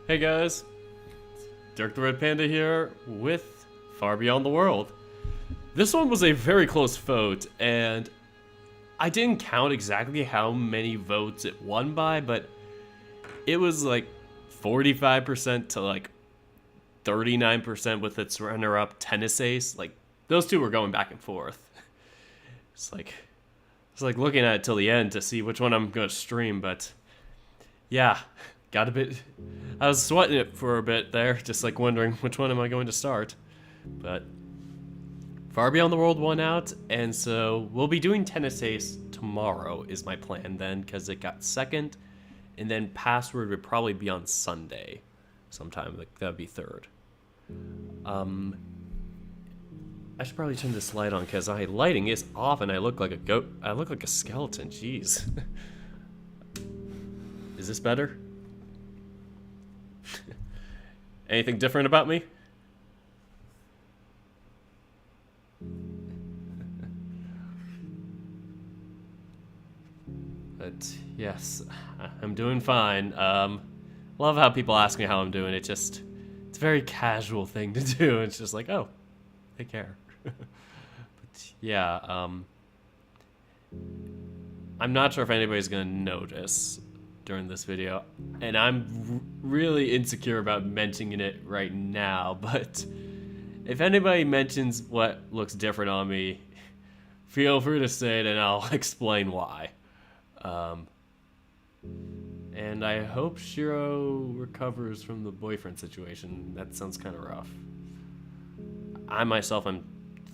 Hey guys, Dirk the Red Panda here with Far Beyond the World. This one was a very close vote, and I didn't count exactly how many votes it won by, but it was like 45% to like 39% with its runner-up Tennis Ace. Like, those two were going back and forth. It's like looking at it till the end to see which one I'm gonna stream, but yeah, got a bit. I was sweating it for a bit there, just like wondering which one am I going to start. But Far Beyond the World won out, and so we'll be doing Tennis Ace tomorrow is my plan then, because it got second, and then Password would probably be on Sunday sometime, like that'd be third. I should probably turn this light on because my lighting is off and I look like a goat. I look like a skeleton. Jeez. Is this better? Anything different about me? But yes, I'm doing fine. Love how people ask me how I'm doing. It's a very casual thing to do. It's just like, oh, they care. But yeah, I'm not sure if anybody's gonna notice during this video, and I'm really insecure about mentioning it right now, but if anybody mentions what looks different on me, feel free to say it and I'll explain why. And I hope Shiro recovers from the boyfriend situation. That sounds kind of rough. I myself am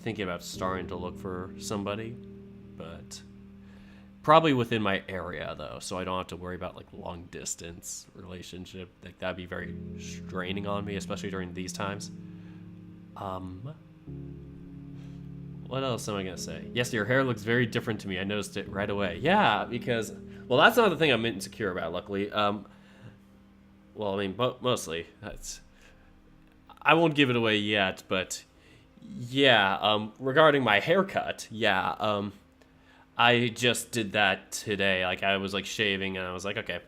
thinking about starting to look for somebody, but probably within my area though, so I don't have to worry about like long distance relationship. Like that'd be very straining on me, especially during these times. What else am I gonna say? Yes, your hair looks very different to me. I noticed it right away. Yeah, because well, that's not the thing I'm insecure about. Luckily, well, I mean, mostly that's. I won't give it away yet, but yeah. Regarding my haircut, yeah. I just did that today. Like I was like shaving, and I was like, okay,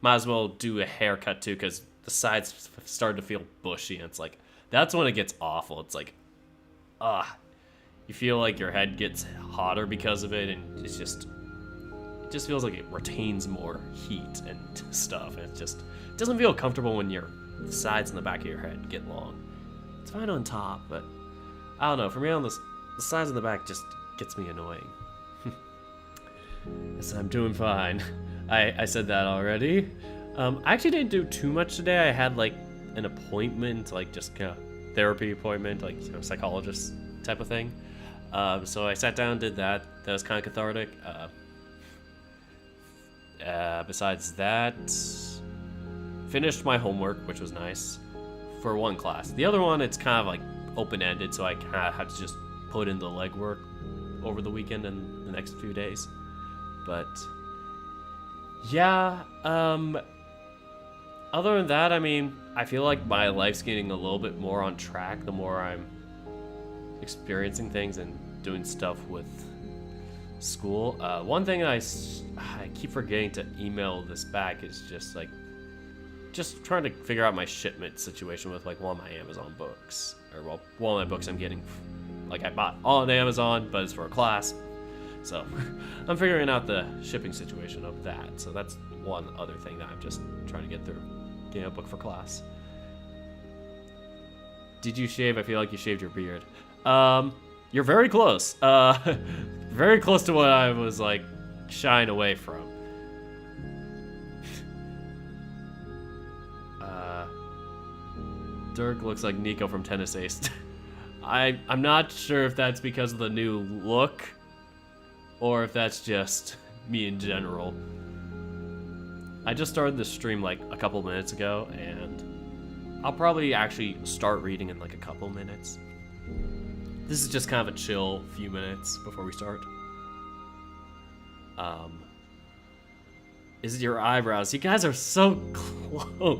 might as well do a haircut too, because the sides started to feel bushy, and it's like that's when it gets awful. It's like, you feel like your head gets hotter because of it, and it just feels like it retains more heat and stuff. And it doesn't feel comfortable when the sides and the back of your head get long. It's fine on top, but I don't know. For me, on the sides and the back just gets me annoying. Yes, I'm doing fine. I said that already. I actually didn't do too much today. I had like an appointment, like just kind of therapy appointment, like psychologist type of thing. So I sat down, did that. That was kind of cathartic. Besides that, finished my homework, which was nice for one class. The other one, it's kind of like open-ended, so I kind of had to just put in the legwork over the weekend and the next few days. But yeah, other than that, I mean, I feel like my life's getting a little bit more on track the more I'm experiencing things and doing stuff with school. One thing I keep forgetting to email this back is just trying to figure out my shipment situation with like one of my Amazon books, or well, one of my books I'm getting, like I bought on Amazon, but it's for a class. So I'm figuring out the shipping situation of that. So that's one other thing that I'm just trying to get through, getting a book for class. Did you shave? I feel like you shaved your beard. You're very close. Very close to what I was like shying away from. Dirk looks like Nico from Tennis Ace. I'm not sure if that's because of the new look, or if that's just me in general. I just started this stream like a couple minutes ago, and I'll probably actually start reading in like a couple minutes. This is just kind of a chill few minutes before we start. Is it your eyebrows? You guys are so close.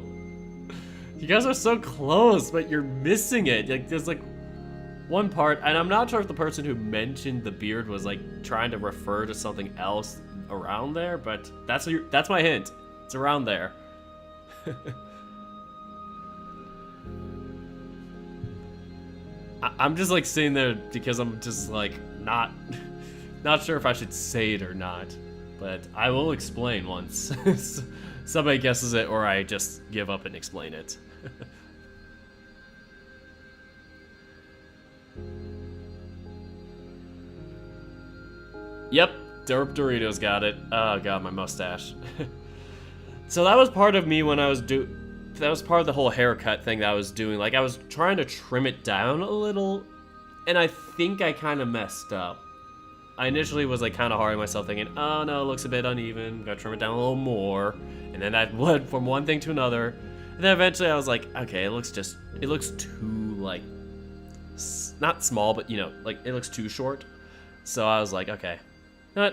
You guys are so close, but you're missing it. Like there's like one part, and I'm not sure if the person who mentioned the beard was like trying to refer to something else around there, but that's my hint. It's around there. I'm just like sitting there because I'm just like not sure if I should say it or not, but I will explain once somebody guesses it or I just give up and explain it. Yep, Derp Doritos got it. Oh god, my mustache. So that was part of me when I was that was part of the whole haircut thing that I was doing. Like, I was trying to trim it down a little, and I think I kind of messed up. I initially was like kind of hard on myself, thinking, oh no, it looks a bit uneven, gotta trim it down a little more. And then that went from one thing to another. And then eventually I was like, okay, it looks too, like, not small, but, you know, like, it looks too short. So I was like, okay,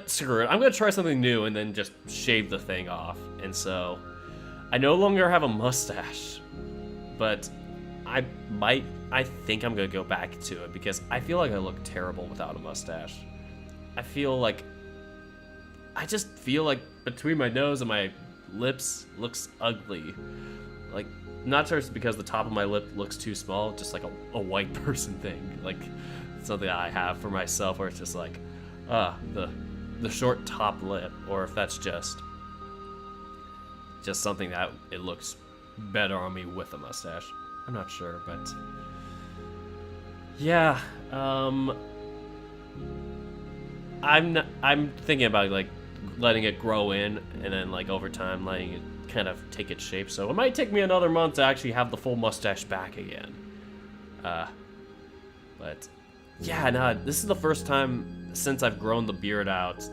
screw it. I'm gonna try something new and then just shave the thing off. And so I no longer have a mustache, but I think I'm gonna go back to it because I feel like I look terrible without a mustache. I just feel like between my nose and my lips looks ugly. Like, not sure it's because the top of my lip looks too small, just like a white person thing. Like, something I have for myself where it's just like, the short top lip, or if that's just something that it looks better on me with a mustache. I'm not sure, but yeah, I'm thinking about like letting it grow in and then like over time letting it kind of take its shape. So it might take me another month to actually have the full mustache back again. But yeah, no, this is the first time since I've grown the beard out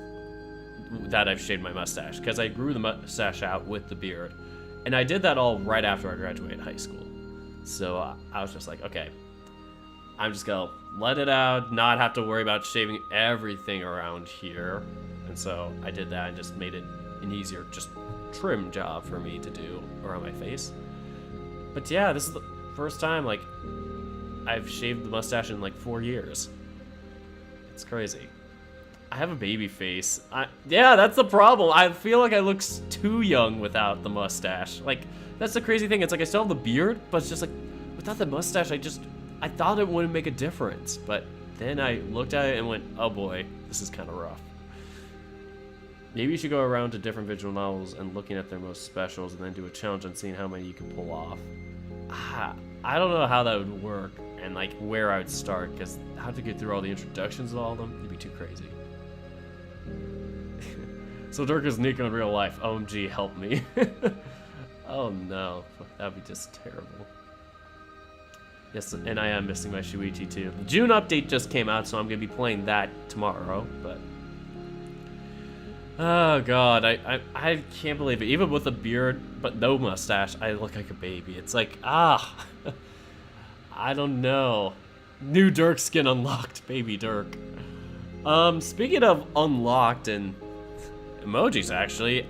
that I've shaved my mustache, because I grew the mustache out with the beard, and I did that all right after I graduated high school. So I was just like, okay, I'm just gonna let it out, not have to worry about shaving everything around here. And so I did that and just made it an easier, just trim job for me to do around my face. But yeah, this is the first time like I've shaved the mustache in like 4 years. It's crazy. I have a baby face. Yeah, that's the problem. I feel like I look too young without the mustache. Like, that's the crazy thing. It's like I still have the beard, but it's just like, without the mustache, I thought it wouldn't make a difference. But then I looked at it and went, oh boy, this is kind of rough. Maybe you should go around to different visual novels and looking at their most specials and then do a challenge on seeing how many you can pull off. I don't know how that would work and like where I would start, because I have to get through all the introductions of all of them. It'd be too crazy. So Dirk is Nico in real life. OMG, help me. Oh no, that would be just terrible. Yes, and I am missing my Shuichi too. The June update just came out, so I'm gonna be playing that tomorrow, but oh god, I can't believe it. Even with a beard but no mustache, I look like a baby. It's like, I don't know. New Dirk skin unlocked, baby Dirk. Speaking of unlocked and emojis, actually,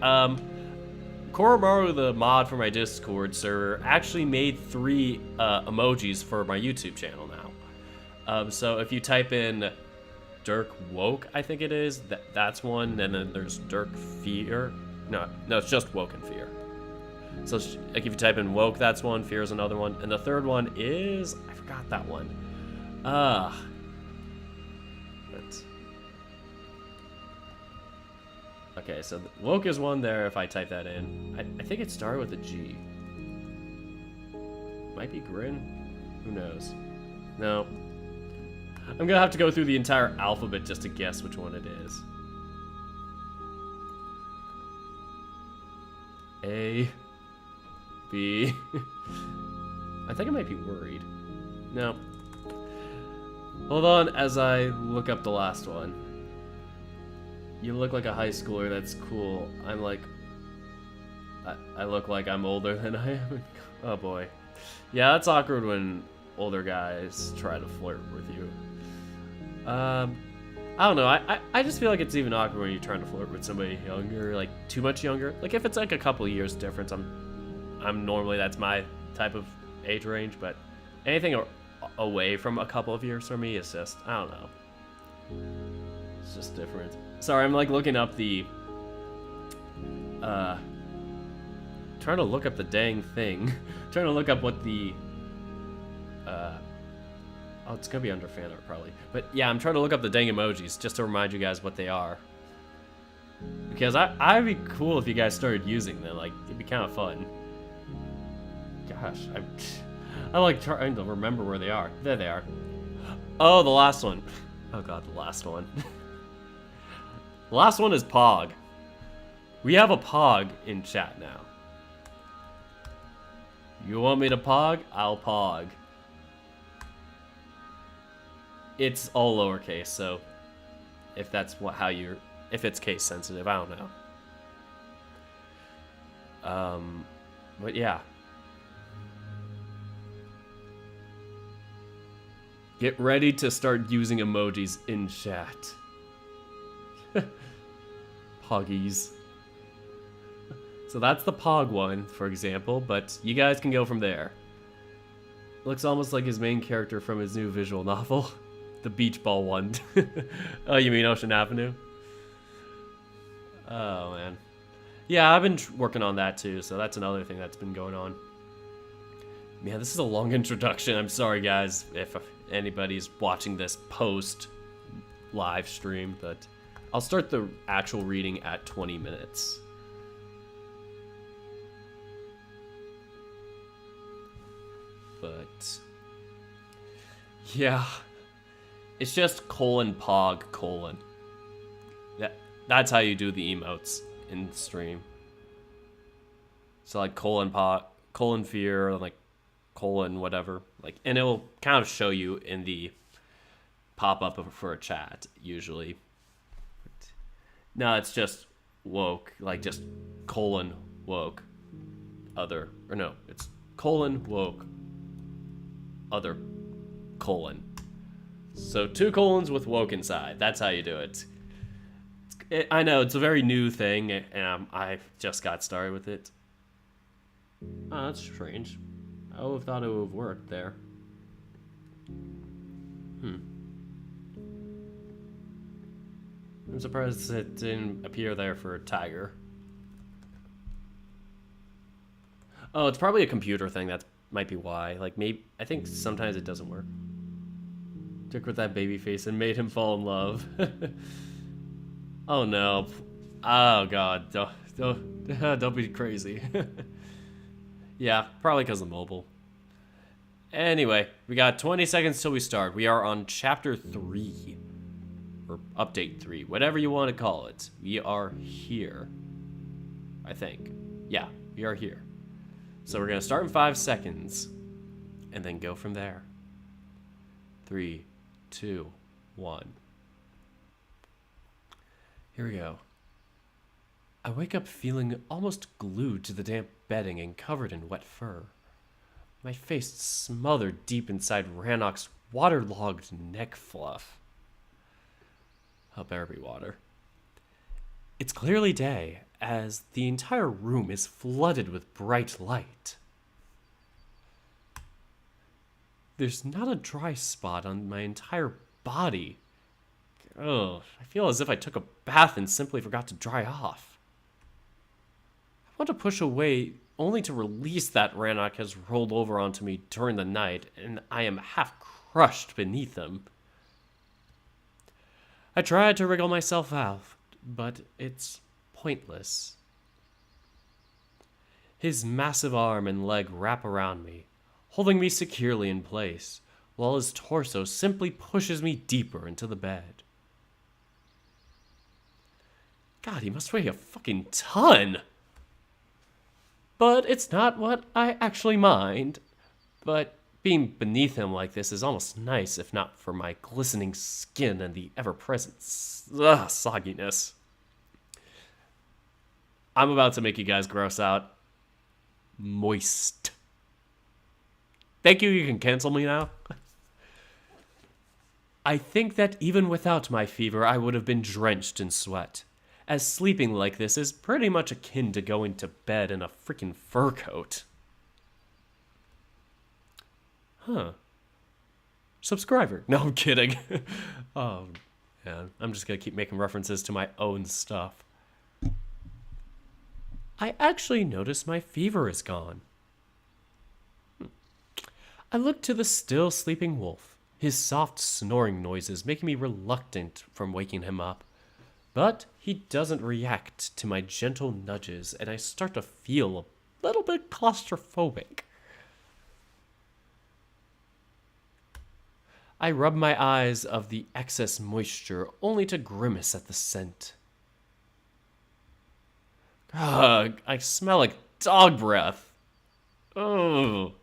Koromaru, the mod for my Discord server, actually made 3 emojis for my YouTube channel now. So if you type in Dirk Woke, I think it is, that's one, and then there's Dirk Fear. No, it's just Woke and Fear. So like if you type in Woke, that's one, Fear is another one, and the third one is, I forgot that one. But okay, so Woke is one there if I type that in. I think it started with a G. Might be Grin? Who knows? No. I'm gonna have to go through the entire alphabet just to guess which one it is. A. B. I think I might be worried. No. Hold on as I look up the last one. You look like a high schooler, that's cool. I'm like... I look like I'm older than I am. Oh boy. Yeah, that's awkward when older guys try to flirt with you. I don't know, I just feel like it's even awkward when you're trying to flirt with somebody younger, like too much younger. Like if it's like a couple of years difference, I'm normally, that's my type of age range, but anything away from a couple of years for me is just, I don't know. It's just different. Sorry, I'm like looking up the, trying to look up the dang thing. Trying to look up what the, Oh, it's gonna be under fan art probably. But yeah, I'm trying to look up the dang emojis just to remind you guys what they are. Because I'd be cool if you guys started using them. Like, it'd be kind of fun. Gosh, I like trying to remember where they are. There they are. Oh, the last one. Oh god, the last one. The last one is Pog. We have a Pog in chat now. You want me to Pog? I'll Pog. It's all lowercase, so if that's how you're, if it's case sensitive, I don't know. But yeah. Get ready to start using emojis in chat. Poggies. So that's the Pog one, for example, but you guys can go from there. Looks almost like his main character from his new visual novel. The beach ball one. Oh, you mean Ocean Avenue? Oh, man. Yeah, I've been working on that too, so that's another thing that's been going on. Man, this is a long introduction. I'm sorry, guys, if anybody's watching this post live stream, but I'll start the actual reading at 20 minutes. But yeah, it's just :pog:. That's how you do the emotes in stream. So like :pog, :fear, like whatever, like, and it will kind of show you in the pop-up for a chat usually. No, it's just woke, like just :woke other, or no, it's :woke other : so 2 colons with woke inside. That's how you do it. I know it's a very new thing, and I just got started with it. Oh, that's strange. I would have thought it would have worked there. I'm surprised it didn't appear there for a tiger. Oh, it's probably a computer thing. That might be why. Like, maybe, I think sometimes it doesn't work. Took with that baby face and made him fall in love. Oh no. Oh god. Don't be crazy. Yeah, probably because of mobile. Anyway, we got 20 seconds till we start. We are on chapter 3. Or update 3. Whatever you want to call it. We are here. I think. Yeah, we are here. So we're going to start in 5 seconds. And then go from there. 3, 2, 1. Here we go. I wake up feeling almost glued to the damp bedding and covered in wet fur. My face smothered deep inside Rannoch's waterlogged neck fluff. Oh, better be water. It's clearly day, as the entire room is flooded with bright light. There's not a dry spot on my entire body. Ugh, I feel as if I took a bath and simply forgot to dry off. I want to push away, only to release that Rannoch has rolled over onto me during the night, and I am half crushed beneath him. I tried to wriggle myself out, but it's pointless. His massive arm and leg wrap around me, holding me securely in place, while his torso simply pushes me deeper into the bed. God, he must weigh a fucking ton! But it's not what I actually mind. But being beneath him like this is almost nice, if not for my glistening skin and the ever-present sogginess. I'm about to make you guys gross out. Moist. Thank you, you can cancel me now. I think that even without my fever, I would have been drenched in sweat, as sleeping like this is pretty much akin to going to bed in a freaking fur coat. Huh. Subscriber. No, I'm kidding. Oh, man. I'm just gonna keep making references to my own stuff. I actually notice my fever is gone. I look to the still sleeping wolf, his soft snoring noises making me reluctant from waking him up. But he doesn't react to my gentle nudges, and I start to feel a little bit claustrophobic. I rub my eyes of the excess moisture, only to grimace at the scent. Ugh, I smell like dog breath. Oh.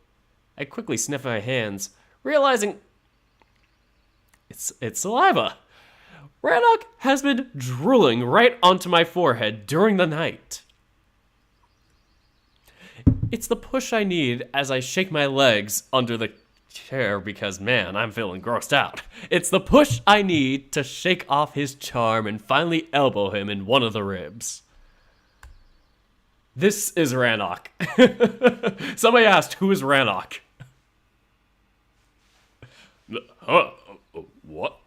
I quickly sniff my hands, realizing it's saliva. Rannoch has been drooling right onto my forehead during the night. It's the push I need as I shake my legs under the chair because, man, I'm feeling grossed out. It's the push I need to shake off his charm and finally elbow him in one of the ribs. This is Rannoch. Somebody asked, who is Rannoch? What?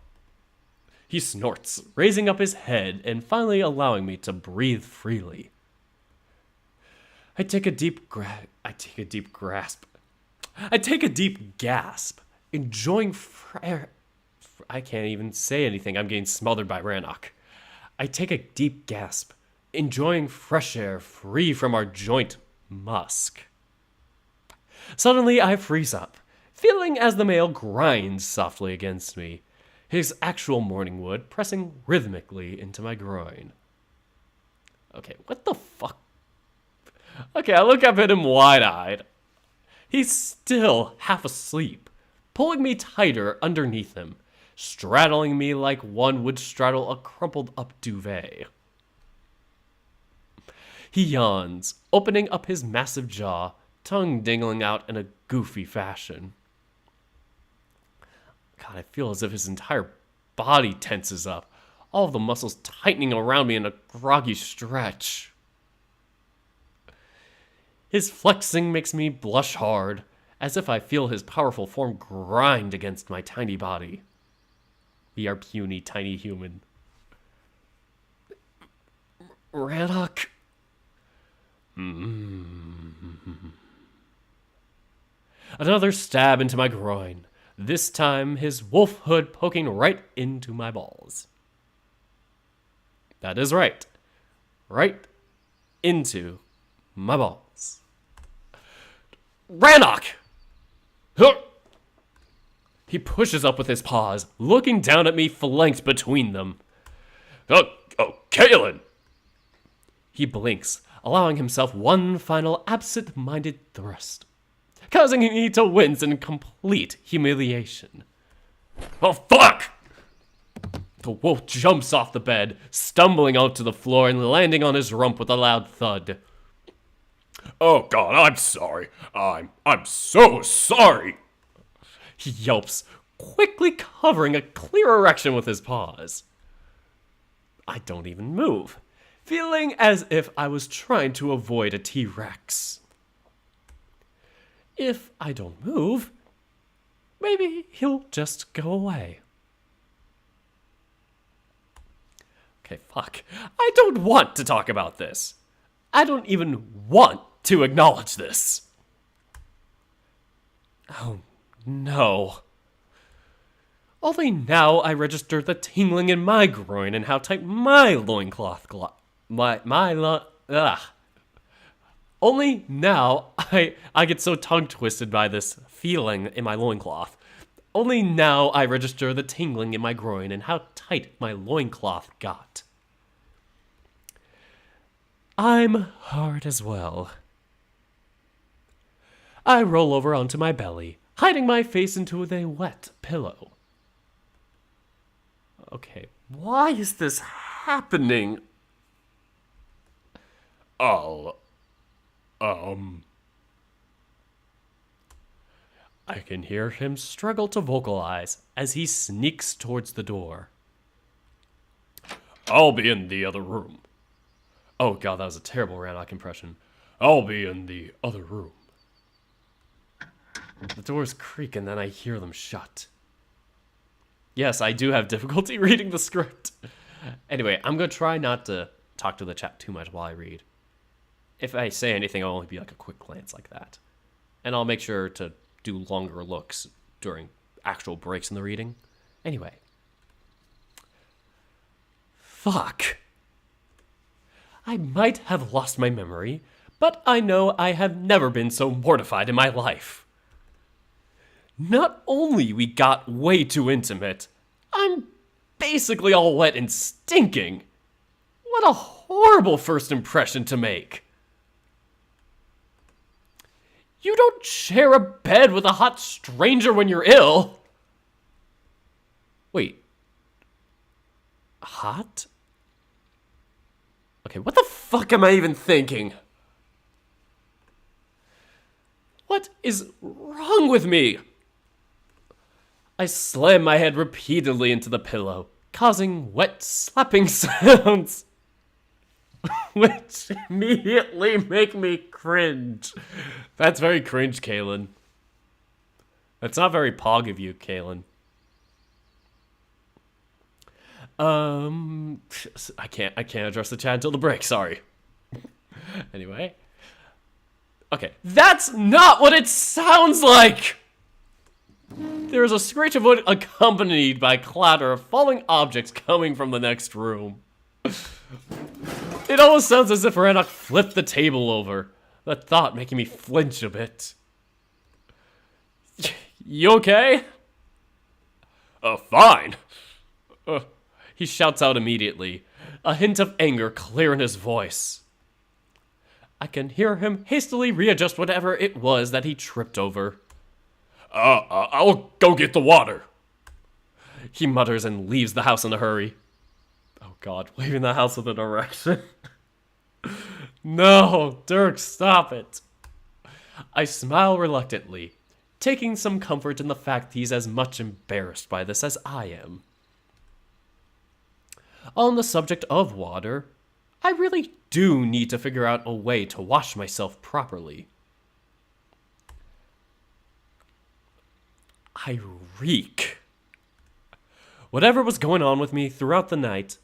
He snorts, raising up his head and finally allowing me to breathe freely. I take a deep gasp, enjoying I can't even say anything. I'm getting smothered by Rannoch. I take a deep gasp, enjoying fresh air free from our joint musk. Suddenly, I freeze up, feeling as the male grinds softly against me, his actual morning wood pressing rhythmically into my groin. Okay, what the fuck? Okay, I look up at him wide-eyed. He's still half asleep, pulling me tighter underneath him, straddling me like one would straddle a crumpled-up duvet. He yawns, opening up his massive jaw, tongue dangling out in a goofy fashion. God, I feel as if his entire body tenses up, all of the muscles tightening around me in a groggy stretch. His flexing makes me blush hard, as if I feel his powerful form grind against my tiny body. We are puny, tiny human. Rannoch. Another stab into my groin. This time, his wolf hood poking right into my balls. That is right. Right into my balls. Rannoch! He pushes up with his paws, looking down at me flanked between them. Oh, Kaelin! He blinks, allowing himself one final absent-minded thrust, causing me to wince in complete humiliation. Oh, fuck! The wolf jumps off the bed, stumbling onto the floor and landing on his rump with a loud thud. Oh, God, I'm sorry. I'm so sorry. He yelps, quickly covering a clear erection with his paws. I don't even move, feeling as if I was trying to avoid a T-Rex. If I don't move, maybe he'll just go away. Okay, fuck. I don't want to talk about this. I don't even want to acknowledge this. Oh, no. Only now I register the tingling in my groin and how tight my loincloth Only now I get so tongue-twisted by this feeling in my loincloth. Only now I register the tingling in my groin and how tight my loincloth got. I'm hard as well. I roll over onto my belly, hiding my face into a wet pillow. Okay, why is this happening? I can hear him struggle to vocalize as he sneaks towards the door. I'll be in the other room. Oh God, that was a terrible Rannoch impression. I'll be in the other room. The doors creak and then I hear them shut. Yes, I do have difficulty reading the script. Anyway, I'm going to try not to talk to the chat too much while I read. If I say anything, it'll only be like a quick glance like that. And I'll make sure to do longer looks actual breaks in the reading. Anyway. Fuck. I might have lost my memory, but I know I have never been so mortified in my life. Not only we got way too intimate, I'm basically all wet and stinking. What a horrible first impression to make. You don't share a bed with a hot stranger when you're ill. Wait. Hot? Okay, what the fuck am I even thinking? What is wrong with me? I slam my head repeatedly into the pillow, causing wet slapping sounds, which immediately make me cringe. That's very cringe, Kaylin. That's not very pog of you, Kaylin. I can't address the chat until the break, sorry. Anyway. Okay, that's not what it sounds like! There is a screech of wood accompanied by clatter of falling objects coming from the next room. It almost sounds as if Rannoch flipped the table over. That thought making me flinch a bit. You okay? Fine. He shouts out immediately, a hint of anger clear in his voice. I can hear him hastily readjust whatever it was that he tripped over. I'll go get the water. He mutters and leaves the house in a hurry. Oh god, leaving the house with an erection. No, Dirk, stop it. I smile reluctantly, taking some comfort in the fact he's as much embarrassed by this as I am. On the subject of water, I really do need to figure out a way to wash myself properly. I reek. Whatever was going on with me throughout the night,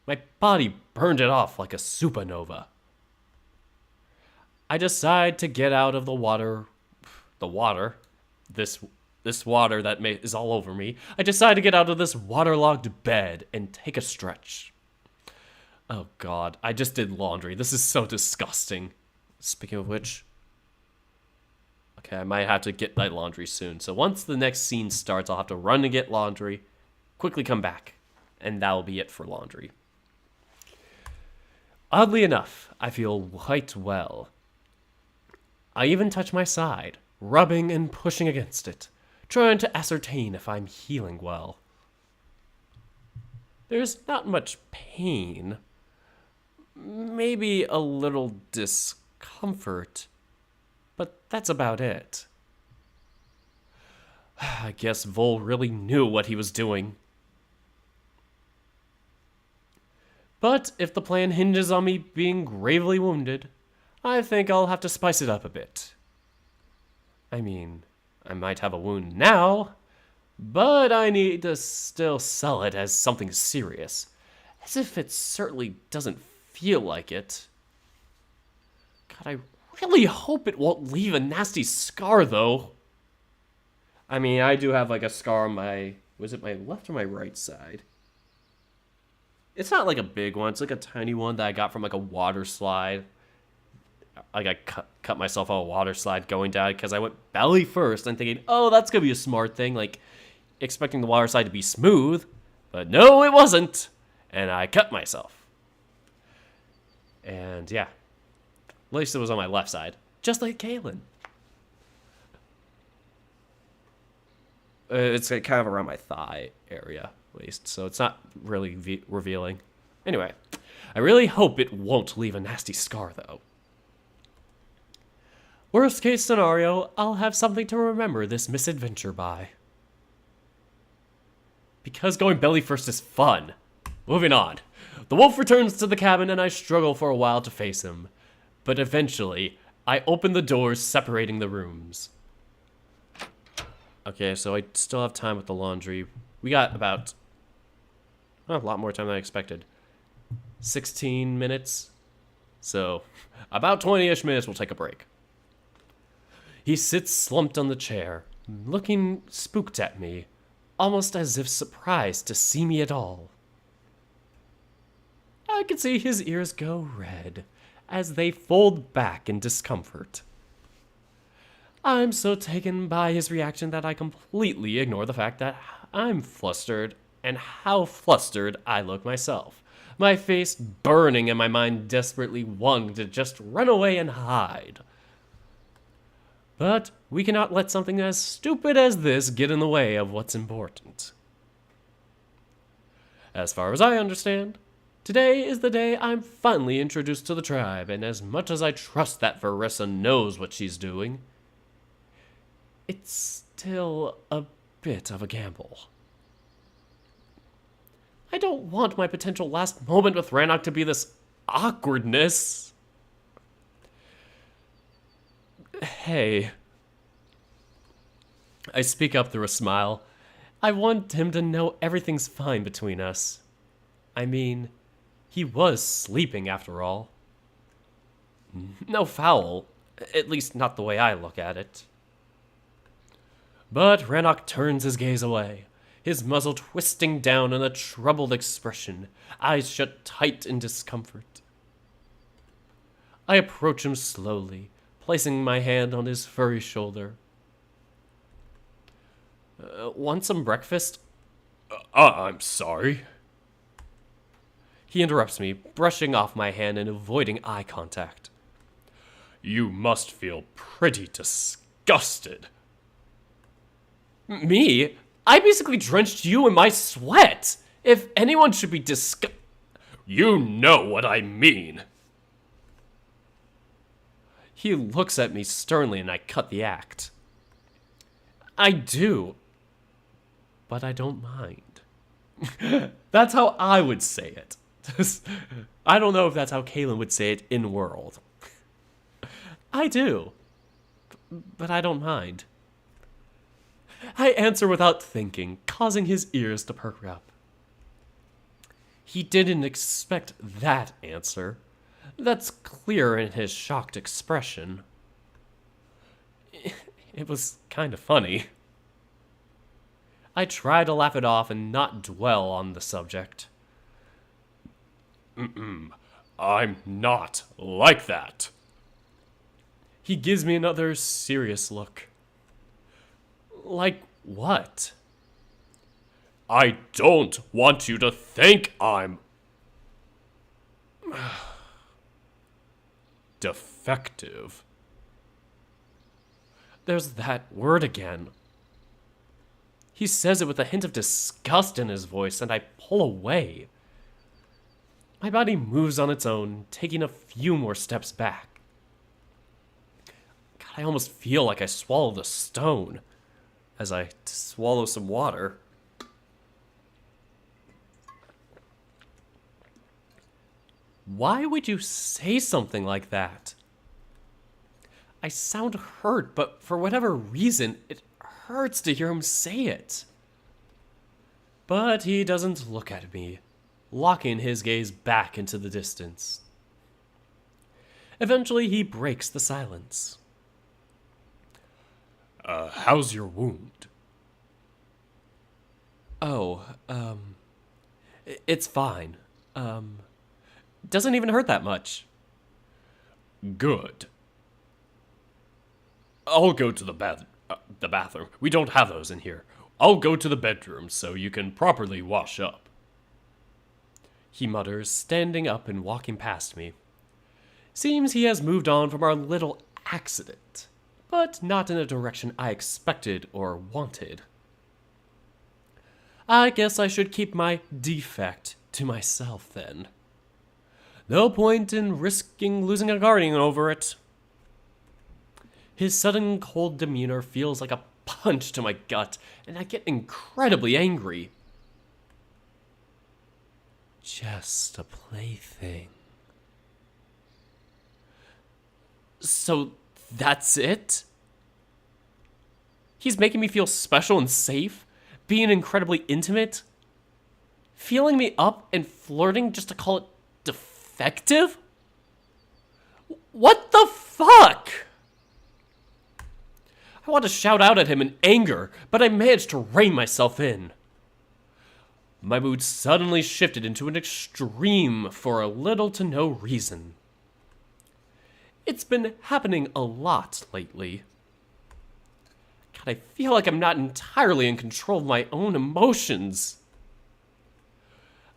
my body burned it off like a supernova. I decide to get out of the water, this water that is all over me. I decide to get out of this waterlogged bed and take a stretch. Oh god, I just did laundry. This is so disgusting. Speaking of which, okay, I might have to get my laundry soon. So once the next scene starts, I'll have to run and get laundry, quickly come back, and that'll be it for laundry. Oddly enough, I feel quite well. I even touch my side, rubbing and pushing against it, trying to ascertain if I'm healing well. There's not much pain, maybe a little discomfort, but that's about it. I guess Vol really knew what he was doing. But if the plan hinges on me being gravely wounded, I think I'll have to spice it up a bit. I mean, I might have a wound now, but I need to still sell it as something serious, as if it certainly doesn't feel like it. God, I really hope it won't leave a nasty scar, though. I mean, I do have like a scar on my, was it my left or my right side? It's not like a big one, it's like a tiny one that I got from like a water slide. Like I cut myself on a water slide going down because I went belly first and thinking, oh, that's going to be a smart thing, like expecting the water slide to be smooth. But no, it wasn't. And I cut myself. And yeah, at least it was on my left side, just like Kaylin. It's kind of around my thigh area, at least, so it's not really revealing. Anyway, I really hope it won't leave a nasty scar, though. Worst case scenario, I'll have something to remember this misadventure by. Because going belly first is fun. Moving on. The wolf returns to the cabin and I struggle for a while to face him. But eventually, I open the doors separating the rooms. Okay, so I still have time with the laundry. We got about a lot more time than I expected. 16 minutes. So, about 20-ish minutes, we'll take a break. He sits slumped on the chair, looking spooked at me, almost as if surprised to see me at all. I could see his ears go red as they fold back in discomfort. I'm so taken by his reaction that I completely ignore the fact that I'm flustered and how flustered I look myself, my face burning and my mind desperately wanting to just run away and hide. But we cannot let something as stupid as this get in the way of what's important. As far as I understand, today is the day I'm finally introduced to the tribe, and as much as I trust that Verissa knows what she's doing, it's still a bit of a gamble. I don't want my potential last moment with Rannoch to be this awkwardness. Hey. I speak up through a smile. I want him to know everything's fine between us. I mean, he was sleeping after all. No foul, at least not the way I look at it. But Rannoch turns his gaze away, his muzzle twisting down in a troubled expression, eyes shut tight in discomfort. I approach him slowly, placing my hand on his furry shoulder. Want some breakfast? I'm sorry. He interrupts me, brushing off my hand and avoiding eye contact. You must feel pretty disgusted. Me? I basically drenched you in my sweat. If anyone should be You know what I mean. He looks at me sternly and I cut the act. I do. But I don't mind. That's how I would say it. I don't know if that's how Kaylin would say it in world. I do. But I don't mind. I answer without thinking, causing his ears to perk up. He didn't expect that answer. That's clear in his shocked expression. It was kind of funny. I try to laugh it off and not dwell on the subject. I'm not like that. He gives me another serious look. Like what? I don't want you to think I'm defective. There's that word again. He says it with a hint of disgust in his voice, and I pull away. My body moves on its own, taking a few more steps back. God, I almost feel like I swallowed a stone as I swallow some water. Why would you say something like that? I sound hurt, but for whatever reason, it hurts to hear him say it. But he doesn't look at me, locking his gaze back into the distance. Eventually, he breaks the silence. How's your wound? Oh, it's fine. Doesn't even hurt that much. Good. I'll go to the bathroom. We don't have those in here. I'll go to the bedroom so you can properly wash up. He mutters, standing up and walking past me. Seems he has moved on from our little accident, but not in a direction I expected or wanted. I guess I should keep my defect to myself then. No point in risking losing a guardian over it. His sudden cold demeanor feels like a punch to my gut, and I get incredibly angry. Just a plaything. So that's it? He's making me feel special and safe, being incredibly intimate, feeling me up and flirting just to call it defective? What the fuck? I want to shout out at him in anger, but I managed to rein myself in. My mood suddenly shifted into an extreme for a little to no reason. It's been happening a lot lately. God, I feel like I'm not entirely in control of my own emotions.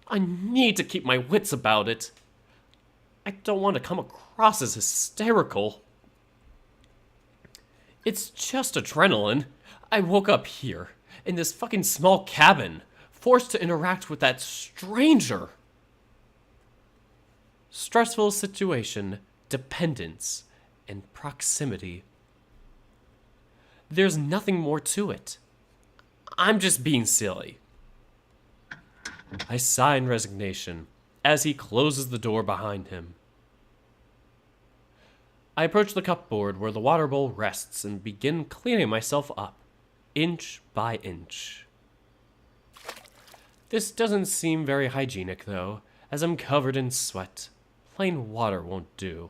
I need to keep my wits about it. I don't want to come across as hysterical. It's just adrenaline. I woke up here, in this fucking small cabin, forced to interact with that stranger. Stressful situation, dependence, and proximity. There's nothing more to it. I'm just being silly. I sigh in resignation as he closes the door behind him. I approach the cupboard where the water bowl rests and begin cleaning myself up, inch by inch. This doesn't seem very hygienic, though, as I'm covered in sweat. Plain water won't do.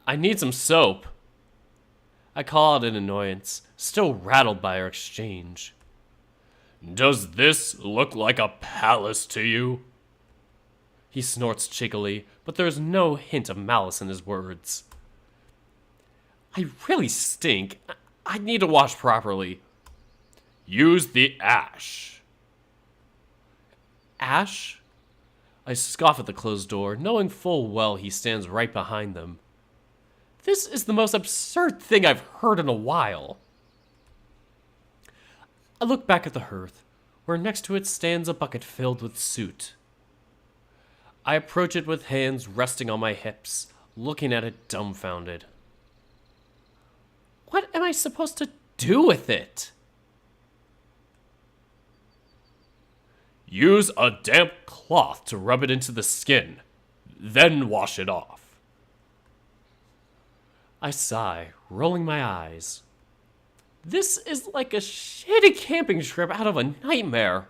I need some soap. I call out in annoyance, still rattled by our exchange. Does this look like a palace to you? He snorts cheekily, but there's no hint of malice in his words. I really stink. I need to wash properly. Use the ash. Ash? I scoff at the closed door, knowing full well he stands right behind them. This is the most absurd thing I've heard in a while. I look back at the hearth, where next to it stands a bucket filled with soot. I approach it with hands resting on my hips, looking at it dumbfounded. What am I supposed to do with it? Use a damp cloth to rub it into the skin, then wash it off. I sigh, rolling my eyes. This is like a shitty camping trip out of a nightmare.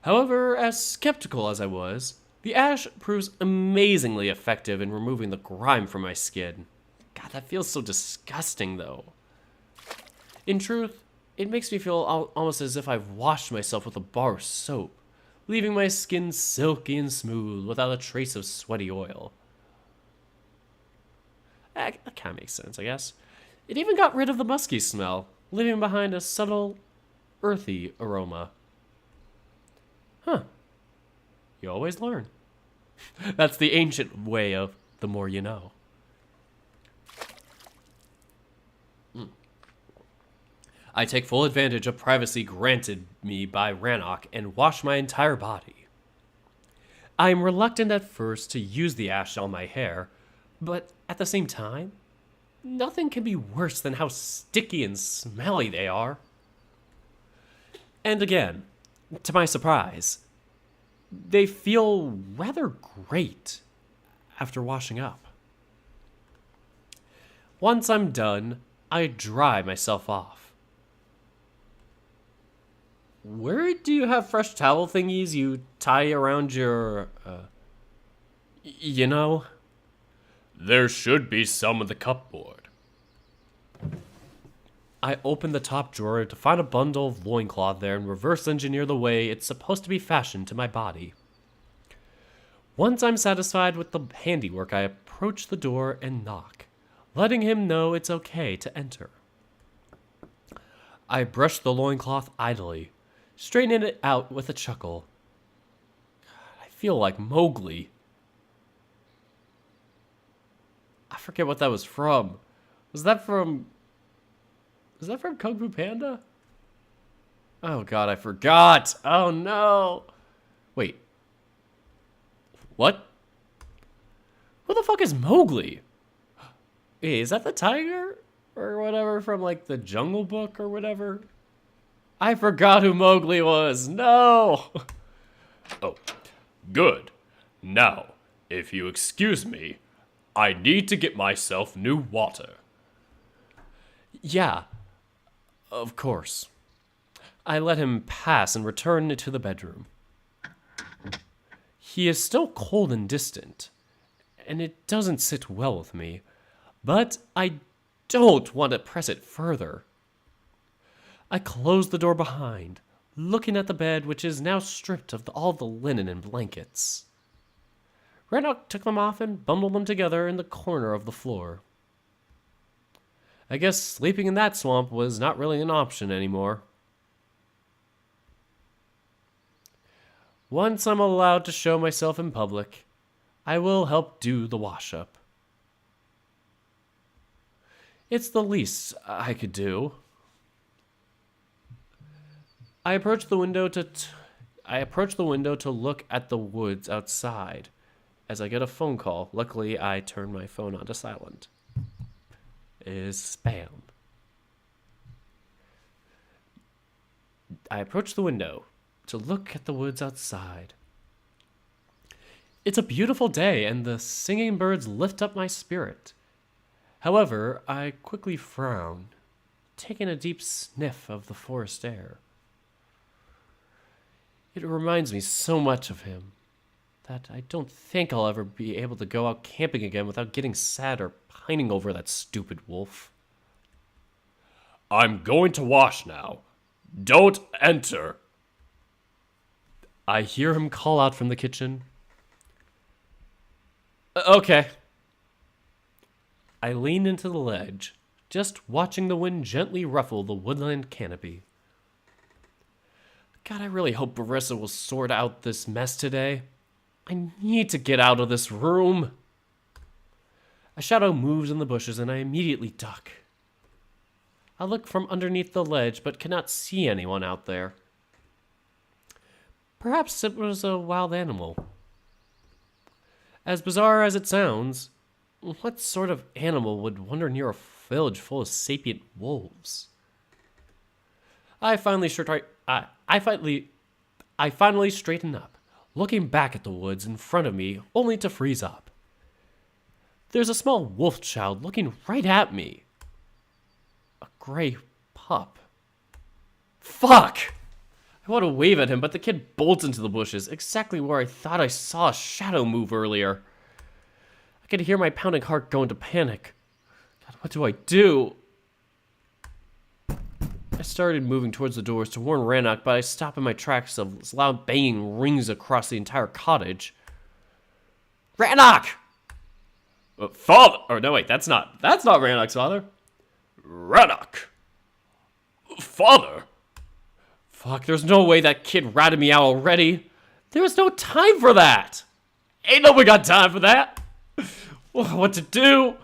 However, as skeptical as I was, the ash proves amazingly effective in removing the grime from my skin. God, that feels so disgusting, though. In truth, it makes me feel almost as if I've washed myself with a bar of soap, leaving my skin silky and smooth without a trace of sweaty oil. That kind of makes sense, I guess. It even got rid of the musky smell, leaving behind a subtle, earthy aroma. Huh. You always learn. That's the ancient way of the more you know. I take full advantage of privacy granted me by Rannoch and wash my entire body. I am reluctant at first to use the ash on my hair, but at the same time, nothing can be worse than how sticky and smelly they are. And again, to my surprise, they feel rather great after washing up. Once I'm done, I dry myself off. Where do you have fresh towel thingies you tie around your, you know? There should be some in the cupboard. I open the top drawer to find a bundle of loincloth there and reverse engineer the way it's supposed to be fashioned to my body. Once I'm satisfied with the handiwork, I approach the door and knock, letting him know it's okay to enter. I brush the loincloth idly, straightening it out with a chuckle. I feel like Mowgli. I forget what that was from. Was that from Kung Fu Panda? Oh god, I forgot. Oh no. Wait. What? Who the fuck is Mowgli? Hey, is that the tiger? Or whatever from like the Jungle Book or whatever? I forgot who Mowgli was. No. Oh, good. Now, if you excuse me, I need to get myself new water. Yeah, of course. I let him pass and return to the bedroom. He is still cold and distant, and it doesn't sit well with me, but I don't want to press it further. I closed the door behind, looking at the bed, which is now stripped of all the linen and blankets. Rannoch took them off and bundled them together in the corner of the floor. I guess sleeping in that swamp was not really an option anymore. Once I'm allowed to show myself in public, I will help do the wash-up. It's the least I could do. I approached the window to look at the woods outside as I get a phone call. Luckily, I turned my phone onto silent. It is spam. I approached the window to look at the woods outside. It's a beautiful day, and the singing birds lift up my spirit. However, I quickly frown, taking a deep sniff of the forest air. It reminds me so much of him that I don't think I'll ever be able to go out camping again without getting sad or pining over that stupid wolf. I'm going to wash now. Don't enter. I hear him call out from the kitchen. Okay. I lean into the ledge, just watching the wind gently ruffle the woodland canopy. God, I really hope Barissa will sort out this mess today. I need to get out of this room. A shadow moves in the bushes and I immediately duck. I look from underneath the ledge but cannot see anyone out there. Perhaps it was a wild animal. As bizarre as it sounds, what sort of animal would wander near a village full of sapient wolves? I finally straighten up, looking back at the woods in front of me, only to freeze up. There's a small wolf child looking right at me. A gray pup. Fuck! I want to wave at him, but the kid bolts into the bushes, exactly where I thought I saw a shadow move earlier. I could hear my pounding heart go into panic. God, what do I do? I started moving towards the doors to warn Rannoch, but I stop in my tracks as loud banging rings across the entire cottage. Rannoch! Father! Or no, wait, that's not Rannoch's father. Rannoch! Father! Fuck, there's no way that kid ratted me out already. There was no time for that. Ain't nobody got time for that. What to do?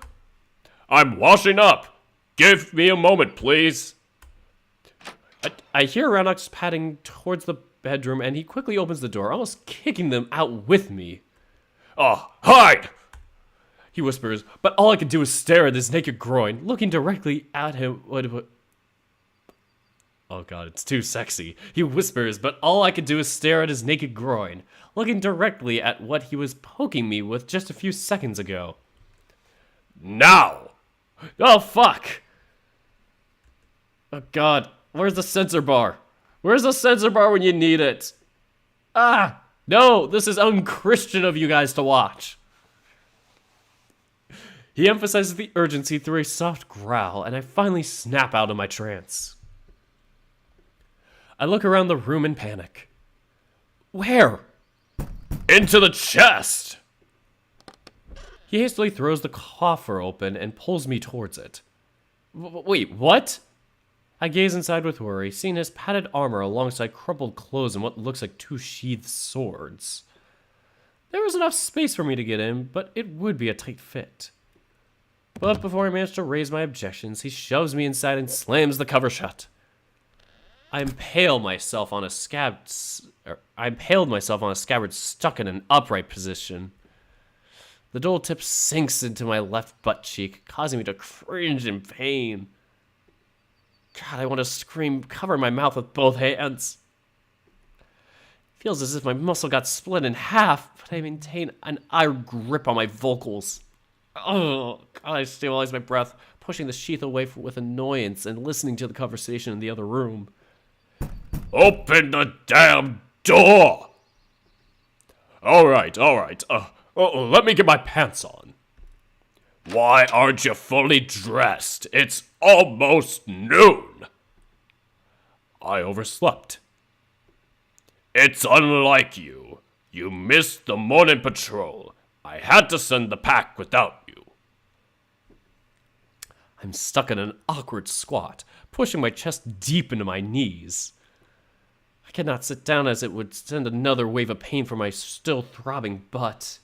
I'm washing up. Give me a moment, please. I hear Rannoch's padding towards the bedroom, and he quickly opens the door, almost kicking them out with me. Oh, hide! He whispers, but all I can do is stare at his naked groin, looking directly at him. Oh god, it's too sexy. He whispers, but all I can do is stare at his naked groin, looking directly at what he was poking me with just a few seconds ago. Now! Oh, fuck! Oh god, where's the censor bar? Where's the censor bar when you need it? Ah! No, this is unchristian of you guys to watch. He emphasizes the urgency through a soft growl, and I finally snap out of my trance. I look around the room in panic. Where? Into the chest! He hastily throws the coffer open and pulls me towards it. Wait, what? I gaze inside with worry, seeing his padded armor alongside crumpled clothes and what looks like two sheathed swords. There was enough space for me to get in, but it would be a tight fit. But before I manage to raise my objections, he shoves me inside and slams the cover shut. I impaled myself on a scabbard stuck in an upright position. The dull tip sinks into my left butt cheek, causing me to cringe in pain. God, I want to scream, cover my mouth with both hands. It feels as if my muscle got split in half, but I maintain an iron grip on my vocals. Oh, God, I stabilize my breath, pushing the sheath away with annoyance and listening to the conversation in the other room. Open the damn door! All right. Let me get my pants on. Why aren't you fully dressed? It's almost noon. I overslept. It's unlike you. You missed the morning patrol. I had to send the pack without you. I'm stuck in an awkward squat, pushing my chest deep into my knees. I cannot sit down as it would send another wave of pain from my still throbbing butt.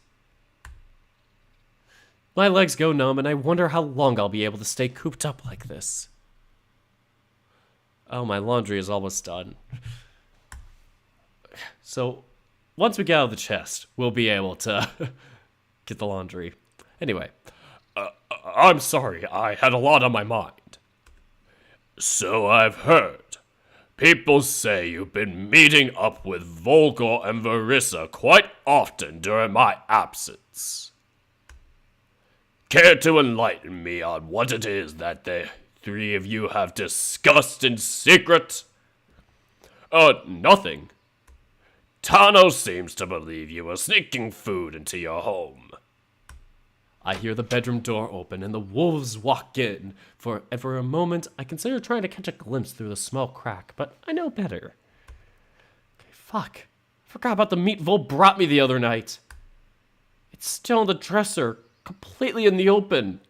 My legs go numb, and I wonder how long I'll be able to stay cooped up like this. Oh, my laundry is almost done. So, once we get out of the chest, we'll be able to get the laundry. Anyway, I'm sorry, I had a lot on my mind. So I've heard. People say you've been meeting up with Volker and Verissa quite often during my absence. Care to enlighten me on what it is that the three of you have discussed in secret? Nothing. Tano seems to believe you were sneaking food into your home. I hear the bedroom door open and the wolves walk in. For a moment, I consider trying to catch a glimpse through the small crack, but I know better. Okay, fuck. I forgot about the meat Vol brought me the other night. It's still in the dresser, completely in the open.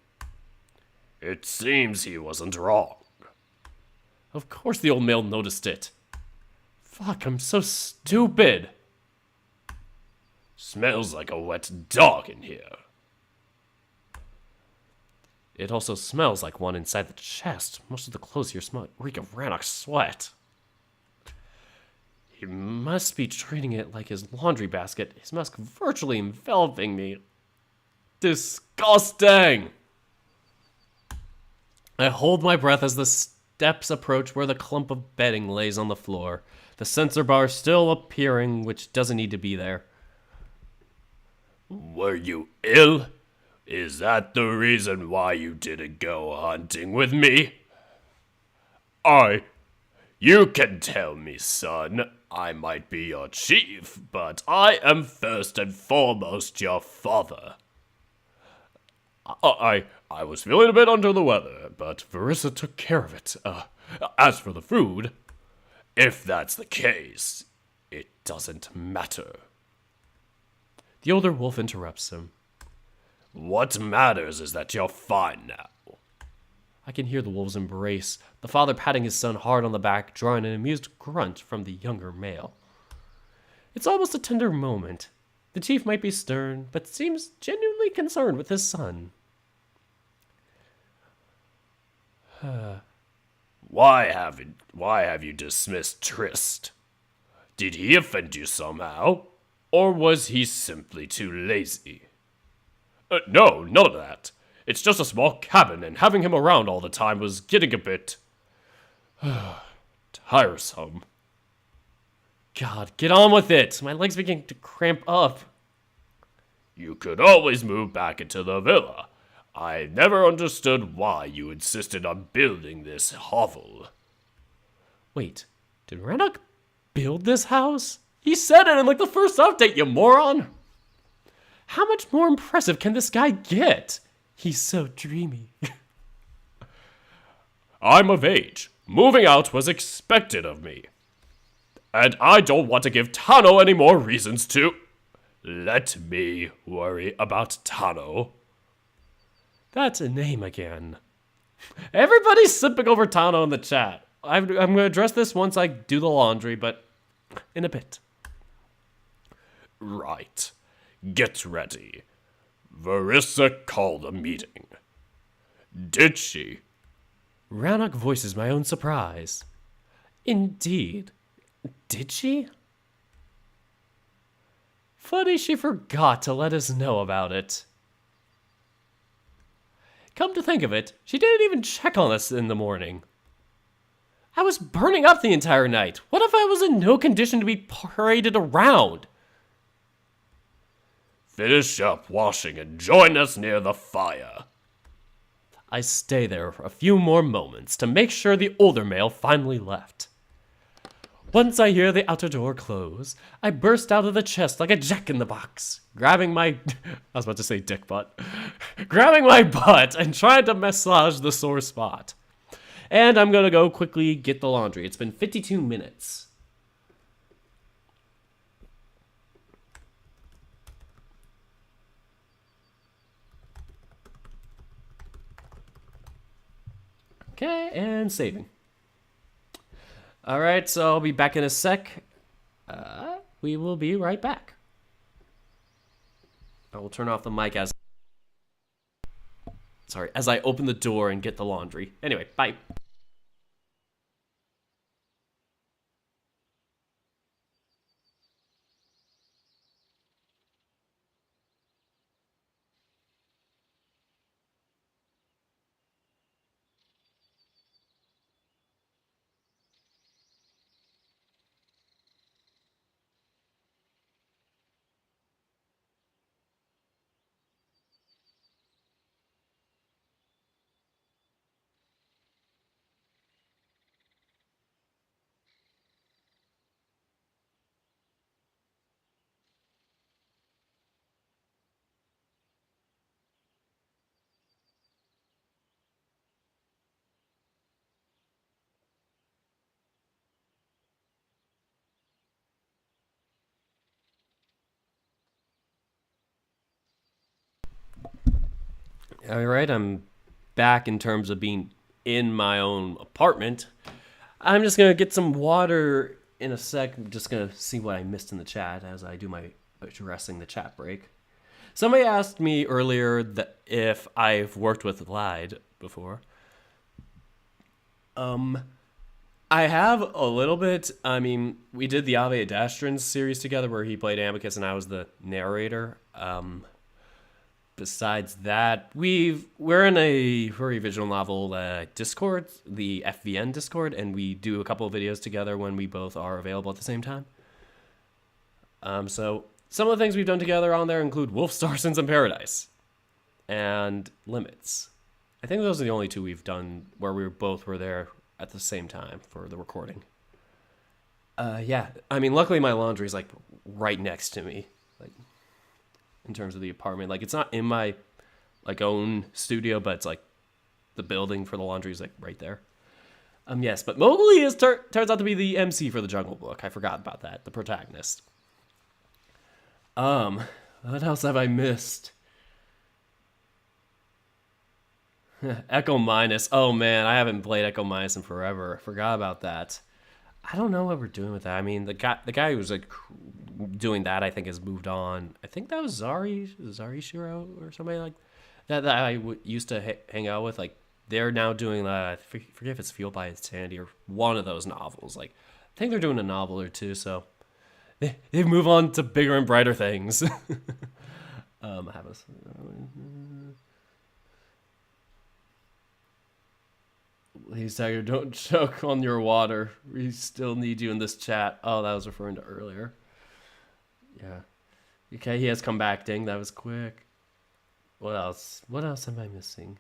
It seems he wasn't wrong. Of course the old male noticed it. Fuck, I'm so stupid. Smells like a wet dog in here. It also smells like one inside the chest. Most of the clothes here reek of Rannoch's sweat. He must be treating it like his laundry basket, his musk virtually enveloping me. Disgusting! I hold my breath as the steps approach where the clump of bedding lays on the floor. The sensor bar still appearing, which doesn't need to be there. Were you ill? Is that the reason why you didn't go hunting with me? You can tell me, son. I might be your chief, but I am first and foremost your father. I was feeling a bit under the weather, but Verissa took care of it. As for the food, if that's the case, it doesn't matter. The older wolf interrupts him. What matters is that you're fine now. I can hear the wolves embrace, the father patting his son hard on the back, drawing an amused grunt from the younger male. It's almost a tender moment. The chief might be stern, but seems genuinely concerned with his son. Why have you dismissed Trist? Did he offend you somehow? Or was he simply too lazy? No, none of that. It's just a small cabin, and having him around all the time was getting a bit tiresome. God, get on with it. My legs begin to cramp up. You could always move back into the villa. I never understood why you insisted on building this hovel. Wait, did Rannoch build this house? He said it in like the first update, you moron! How much more impressive can this guy get? He's so dreamy. I'm of age. Moving out was expected of me. And I don't want to give Tano any more reasons to... Let me worry about Tano. That's a name again. Everybody's sipping over Tano in the chat. I'm going to address this once I do the laundry, but in a bit. Right. Get ready. Verissa called a meeting. Did she? Rannoch voices my own surprise. Indeed. Did she? Funny she forgot to let us know about it. Come to think of it, she didn't even check on us in the morning. I was burning up the entire night. What if I was in no condition to be paraded around? Finish up washing and join us near the fire. I stay there for a few more moments to make sure the older male finally left. Once I hear the outer door close, I burst out of the chest like a jack in the box, grabbing my I was about to say dick butt. Grabbing my butt and trying to massage the sore spot. And I'm gonna go quickly get the laundry. It's been 52 minutes. Okay, and saving. Alright, so I'll be back in a sec. We will be right back. I will turn off the mic as I open the door and get the laundry. Anyway, bye. All right, I'm back in terms of being in my own apartment. I'm just going to get some water in a sec. I'm just going to see what I missed in the chat as I do my addressing the chat break. Somebody asked me earlier that if I've worked with Glide before. I have a little bit. I mean, we did the Ave Adastran series together where he played Amicus and I was the narrator. Besides that, we're in a furry visual novel Discord, the FVN Discord, and we do a couple of videos together when we both are available at the same time. So some of the things we've done together on there include Wolf Star Sins in Paradise and Limits. I think those are the only two we've done where we both were there at the same time for the recording. Yeah, I mean, luckily my laundry's like right next to me, like in terms of the apartment. Like it's not in my like own studio, but it's like the building for the laundry is like right there. Yes, but Mowgli turns out to be the MC for the Jungle Book. I forgot about that, the protagonist. What else have I missed? Echo Minus. Oh man, I haven't played Echo Minus in forever. I forgot about that. I don't know what we're doing with that. I mean, the guy who was like doing that, I think, has moved on. I think that was Zari Shiro or somebody like that I used to hang out with. Like they're now doing I forget if it's Fueled by Insanity or one of those novels. Like I think they're doing a novel or two. So they move on to bigger and brighter things. Please, Tiger, don't choke on your water. We still need you in this chat. Oh, that was referring to earlier. Yeah. Okay, he has come back. Dang, that was quick. What else? What else am I missing?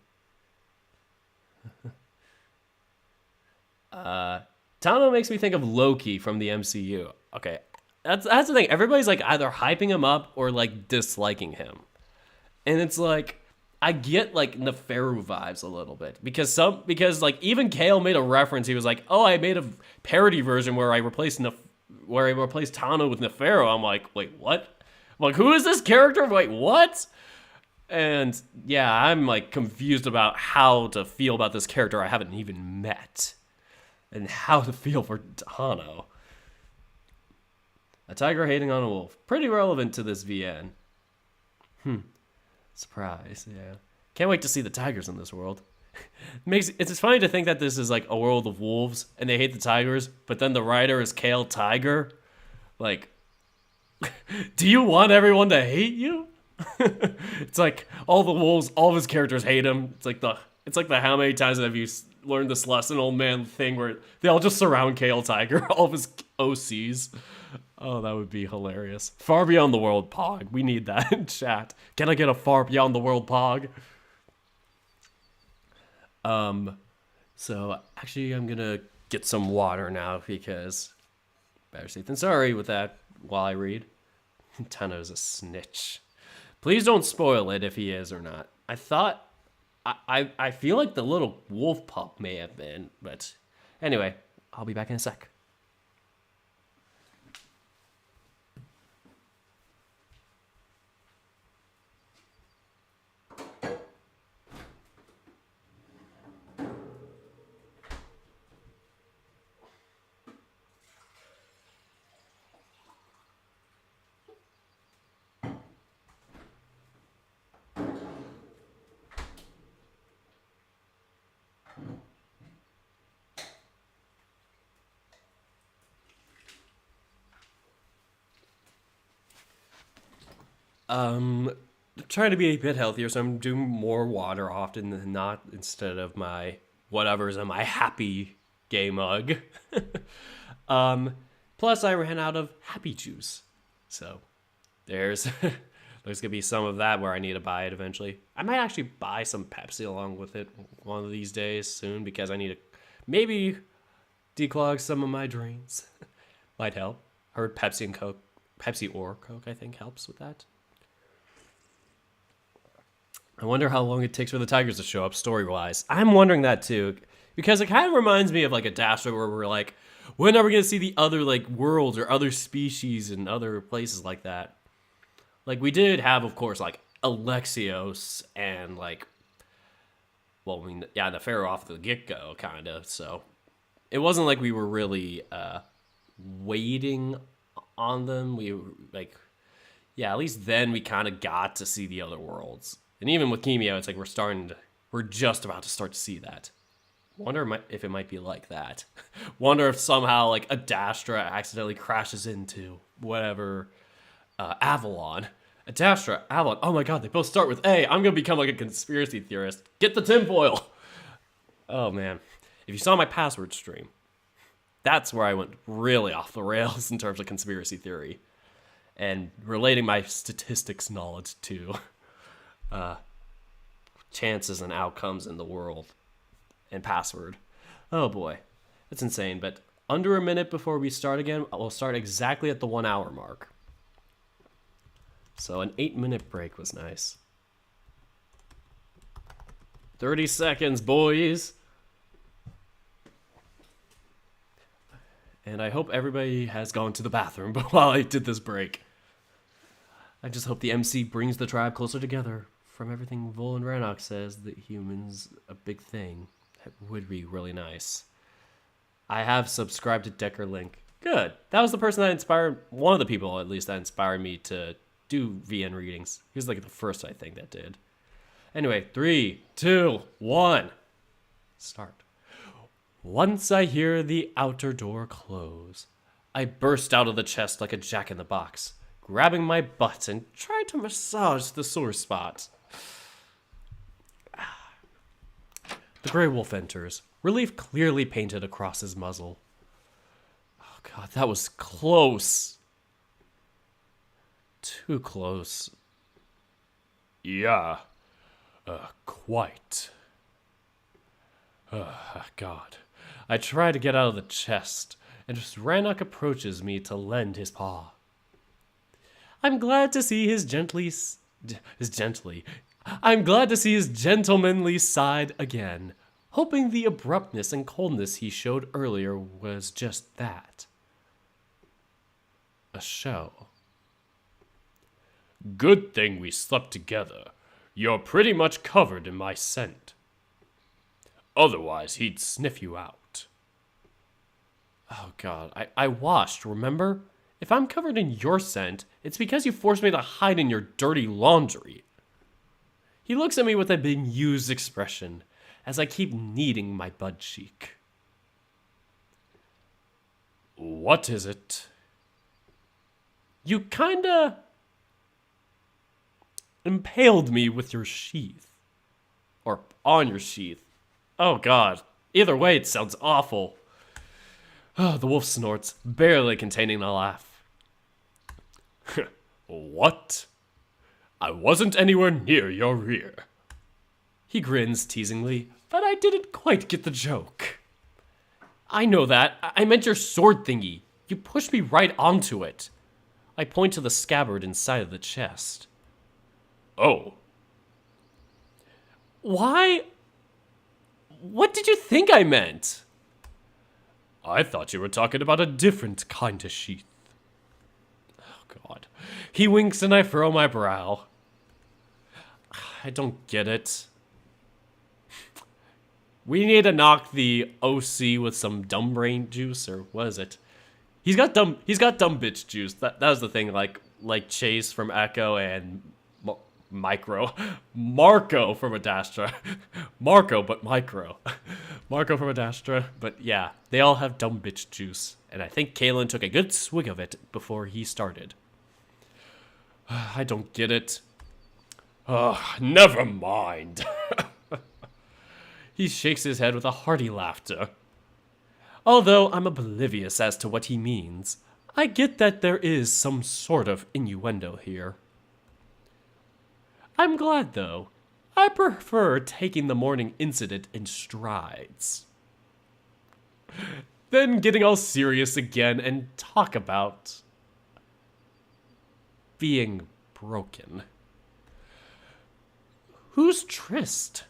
Tano makes me think of Loki from the MCU. Okay, that's the thing. Everybody's like either hyping him up or like disliking him, and it's like I get like Neferu vibes a little bit because like even Kale made a reference. He was like, "Oh, I made a parody version where I replaced Tano with Neferu." I'm like, "Wait, what?" I'm like, "Who is this character?" Wait, what? And yeah, I'm like confused about how to feel about this character I haven't even met, and how to feel for Tano. A tiger hating on a wolf, pretty relevant to this VN. Surprise, yeah. Can't wait to see the tigers in this world. It's funny to think that this is like a world of wolves and they hate the tigers, but then the writer is Kale Tiger. Like, do you want everyone to hate you? It's like all the wolves, all of his characters hate him. It's like the how many times have you learned this lesson, old man thing where they all just surround Kale Tiger, all of his OCs. Oh, that would be hilarious. Far Beyond the World Pog. We need that in chat. Can I get a Far Beyond the World Pog? So actually I'm gonna get some water now because Better safe than sorry with that while I read. Tano's a snitch. Please don't spoil it if he is or not. I thought... I feel like the little wolf pup may have been, but... Anyway, I'll be back in a sec. Trying to be a bit healthier, so I'm doing more water often than not instead of my whatever's in my happy gay mug. Plus I ran out of happy juice. So there's gonna be some of that where I need to buy it eventually. I might actually buy some Pepsi along with it one of these days soon because I need to maybe declog some of my drains. Might help. Heard Pepsi and Coke, Pepsi or Coke, I think helps with that. I wonder how long it takes for the tigers to show up story-wise. I'm wondering that too, because it kind of reminds me of like Adastra, where we're like, when are we gonna see the other like worlds or other species and other places like that? Like we did have, of course, like Alexios and like, well, I mean, yeah, the Pharaoh off the get-go, kind of. So it wasn't like we were really waiting on them. We were like, yeah, at least then we kind of got to see the other worlds. And even with Chemio, it's like we're just about to start to see that. Wonder if it might be like that. Wonder if somehow like Adastra accidentally crashes into whatever Avalon. Adastra, Avalon. Oh my god, they both start with A. I'm gonna become like a conspiracy theorist. Get the tinfoil. Oh man, if you saw my password stream, that's where I went really off the rails in terms of conspiracy theory and relating my statistics knowledge to chances and outcomes in the world and password. Oh boy, that's insane. But under a minute before we start again, we'll start exactly at the 1 hour mark. So an 8-minute break was nice. 30 seconds, boys. And I hope everybody has gone to the bathroom while I did this break. I just hope the MC brings the tribe closer together. From everything Vol and Rannoch says, that humans a big thing. That would be really nice. I have subscribed to Decker Link. Good. That was the person that inspired, one of the people at least, that inspired me to do VN readings. He was like the first, I think, that did. Anyway, 3, 2, 1. Start. Once I hear the outer door close, I burst out of the chest like a jack-in-the-box, grabbing my butt and trying to massage the sore spot. The gray wolf enters, relief clearly painted across his muzzle. Oh god, that was close. Too close. Yeah, quite. God. I try to get out of the chest, and just Rannoch approaches me to lend his paw. I'm glad to see his I'm glad to see his gentlemanly side again, hoping the abruptness and coldness he showed earlier was just that. A show. Good thing we slept together. You're pretty much covered in my scent. Otherwise, he'd sniff you out. Oh god, I washed, remember? If I'm covered in your scent, it's because you forced me to hide in your dirty laundry. He looks at me with a bemused expression as I keep kneading my butt cheek. What is it? You kinda impaled me with your sheath. Or on your sheath. Oh god. Either way, it sounds awful. Oh, the wolf snorts, barely containing a laugh. What? I wasn't anywhere near your rear. He grins teasingly, but I didn't quite get the joke. I know that. I meant your sword thingy. You pushed me right onto it. I point to the scabbard inside of the chest. Oh. Why? What did you think I meant? I thought you were talking about a different kind of sheath. Oh, God. He winks and I furrow my brow. I don't get it. We need to knock the OC with some dumb brain juice, or what is it? He's got dumb bitch juice. That was the thing, like Chase from Echo and Marco from Adastra. Marco, but Micro. Marco from Adastra. But yeah, they all have dumb bitch juice. And I think Kalen took a good swig of it before he started. I don't get it. Never mind. He shakes his head with a hearty laughter. Although I'm oblivious as to what he means, I get that there is some sort of innuendo here. I'm glad, though. I prefer taking the morning incident in strides. Then getting all serious again and talk about being broken. Who's Trist?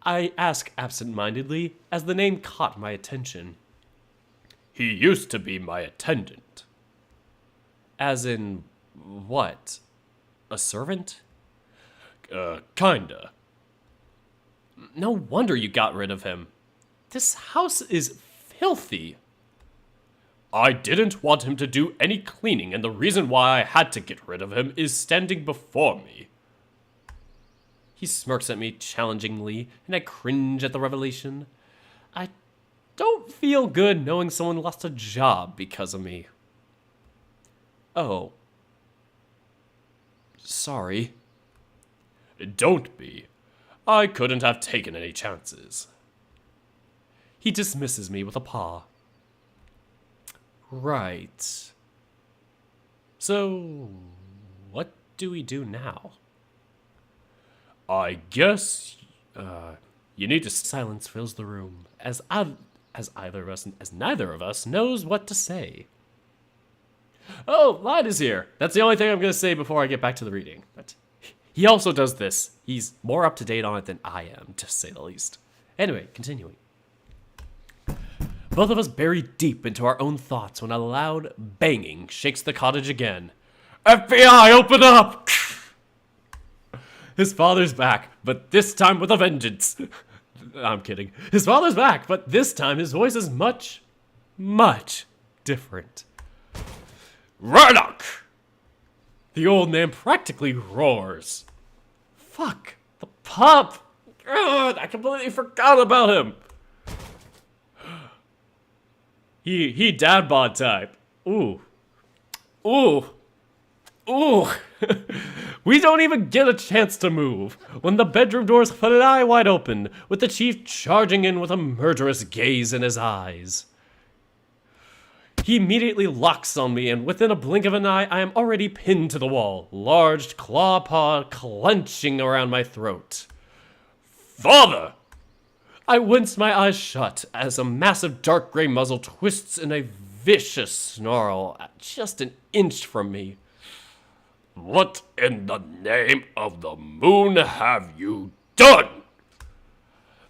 I ask absent-mindedly as the name caught my attention. He used to be my attendant. As in, what? A servant? Kinda. No wonder you got rid of him. This house is filthy. I didn't want him to do any cleaning, and the reason why I had to get rid of him is standing before me. He smirks at me challengingly, and I cringe at the revelation. I don't feel good knowing someone lost a job because of me. Oh. Sorry. Don't be. I couldn't have taken any chances. He dismisses me with a paw. Right. So, what do we do now? I guess, you need to... Silence fills the room, as neither of us knows what to say. Oh, Light is here. That's the only thing I'm going to say before I get back to the reading. But he also does this. He's more up to date on it than I am, to say the least. Anyway, continuing. Both of us bury deep into our own thoughts when a loud banging shakes the cottage again. FBI, open up! His father's back, but this time with a vengeance. I'm kidding. His father's back, but this time his voice is much, much different. Raddock! The old man practically roars. Fuck, the pup! Ugh, I completely forgot about him. He dad bod type. Ooh. We don't even get a chance to move when the bedroom doors fly wide open, with the chief charging in with a murderous gaze in his eyes. He immediately locks on me, and within a blink of an eye, I am already pinned to the wall, large claw paw clenching around my throat. Father! I wince my eyes shut as a massive dark gray muzzle twists in a vicious snarl at just an inch from me. What in the name of the moon have you done?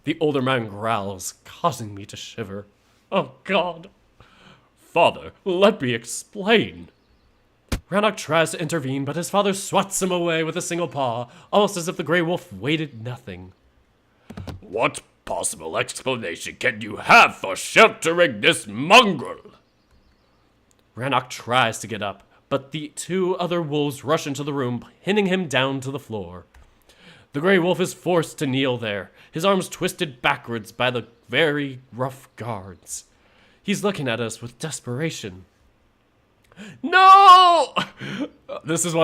The older man growls, causing me to shiver. Oh, God. Father, let me explain. Rannoch tries to intervene, but his father swats him away with a single paw, almost as if the gray wolf waited nothing. What possible explanation can you have for sheltering this mongrel? Rannoch tries to get up, but the two other wolves rush into the room, pinning him down to the floor. The gray wolf is forced to kneel there, his arms twisted backwards by the very rough guards. He's looking at us with desperation. No! This is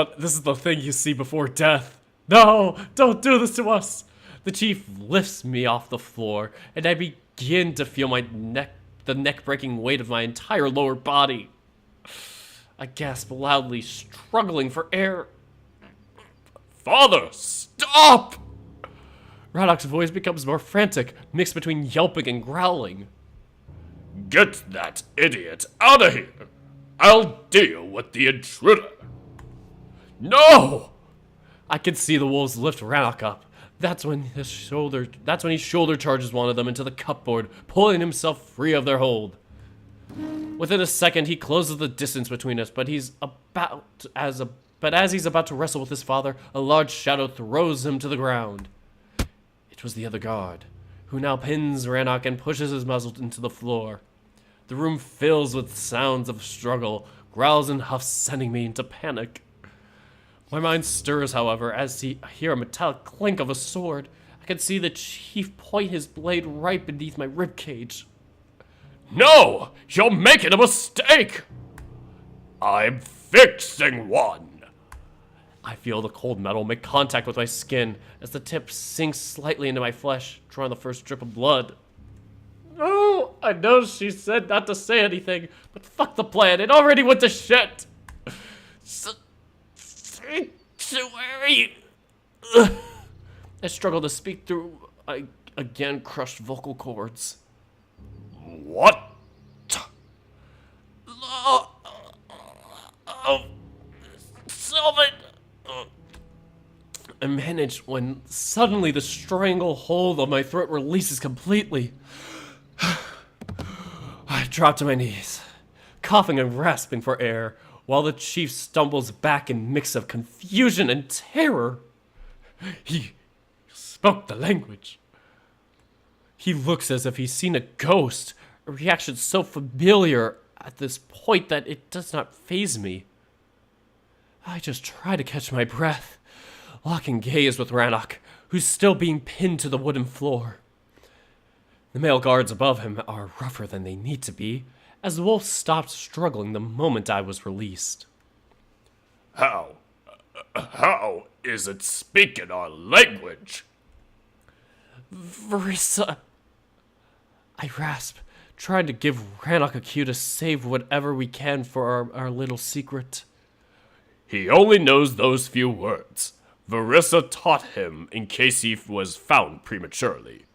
the thing you see before death. No, don't do this to us. The chief lifts me off the floor, and I begin to feel the neck-breaking weight of my entire lower body. I gasp loudly, struggling for air. Father, stop! Raddock's voice becomes more frantic, mixed between yelping and growling. Get that idiot out of here! I'll deal with the intruder! No! I can see the wolves lift Rannoch up. That's when he shoulder charges one of them into the cupboard, pulling himself free of their hold. Within a second, he closes the distance between us, but as he's about to wrestle with his father, a large shadow throws him to the ground. It was the other guard, who now pins Rannoch and pushes his muzzle into the floor. The room fills with sounds of struggle, growls and huffs, sending me into panic. My mind stirs, however, as I hear a metallic clink of a sword. I can see the chief point his blade right beneath my ribcage. No! You're making a mistake! I'm fixing one! I feel the cold metal make contact with my skin as the tip sinks slightly into my flesh, drawing the first drip of blood. Oh, I know she said not to say anything, but fuck the plan, it already went to shit! So where are you? I struggle to speak through, again crushed vocal cords. What? Sylvan! I manage when suddenly the stranglehold of my throat releases completely. I drop to my knees, coughing and rasping for air, while the chief stumbles back in a mix of confusion and terror. He spoke the language. He looks as if he's seen a ghost, a reaction so familiar at this point that it does not faze me. I just try to catch my breath, locking gaze with Rannoch, who's still being pinned to the wooden floor. The male guards above him are rougher than they need to be, as the wolf stopped struggling the moment I was released. How is it speaking our language? Verissa, I rasp, trying to give Rannoch a cue to save whatever we can for our little secret. He only knows those few words. Verissa taught him in case he was found prematurely.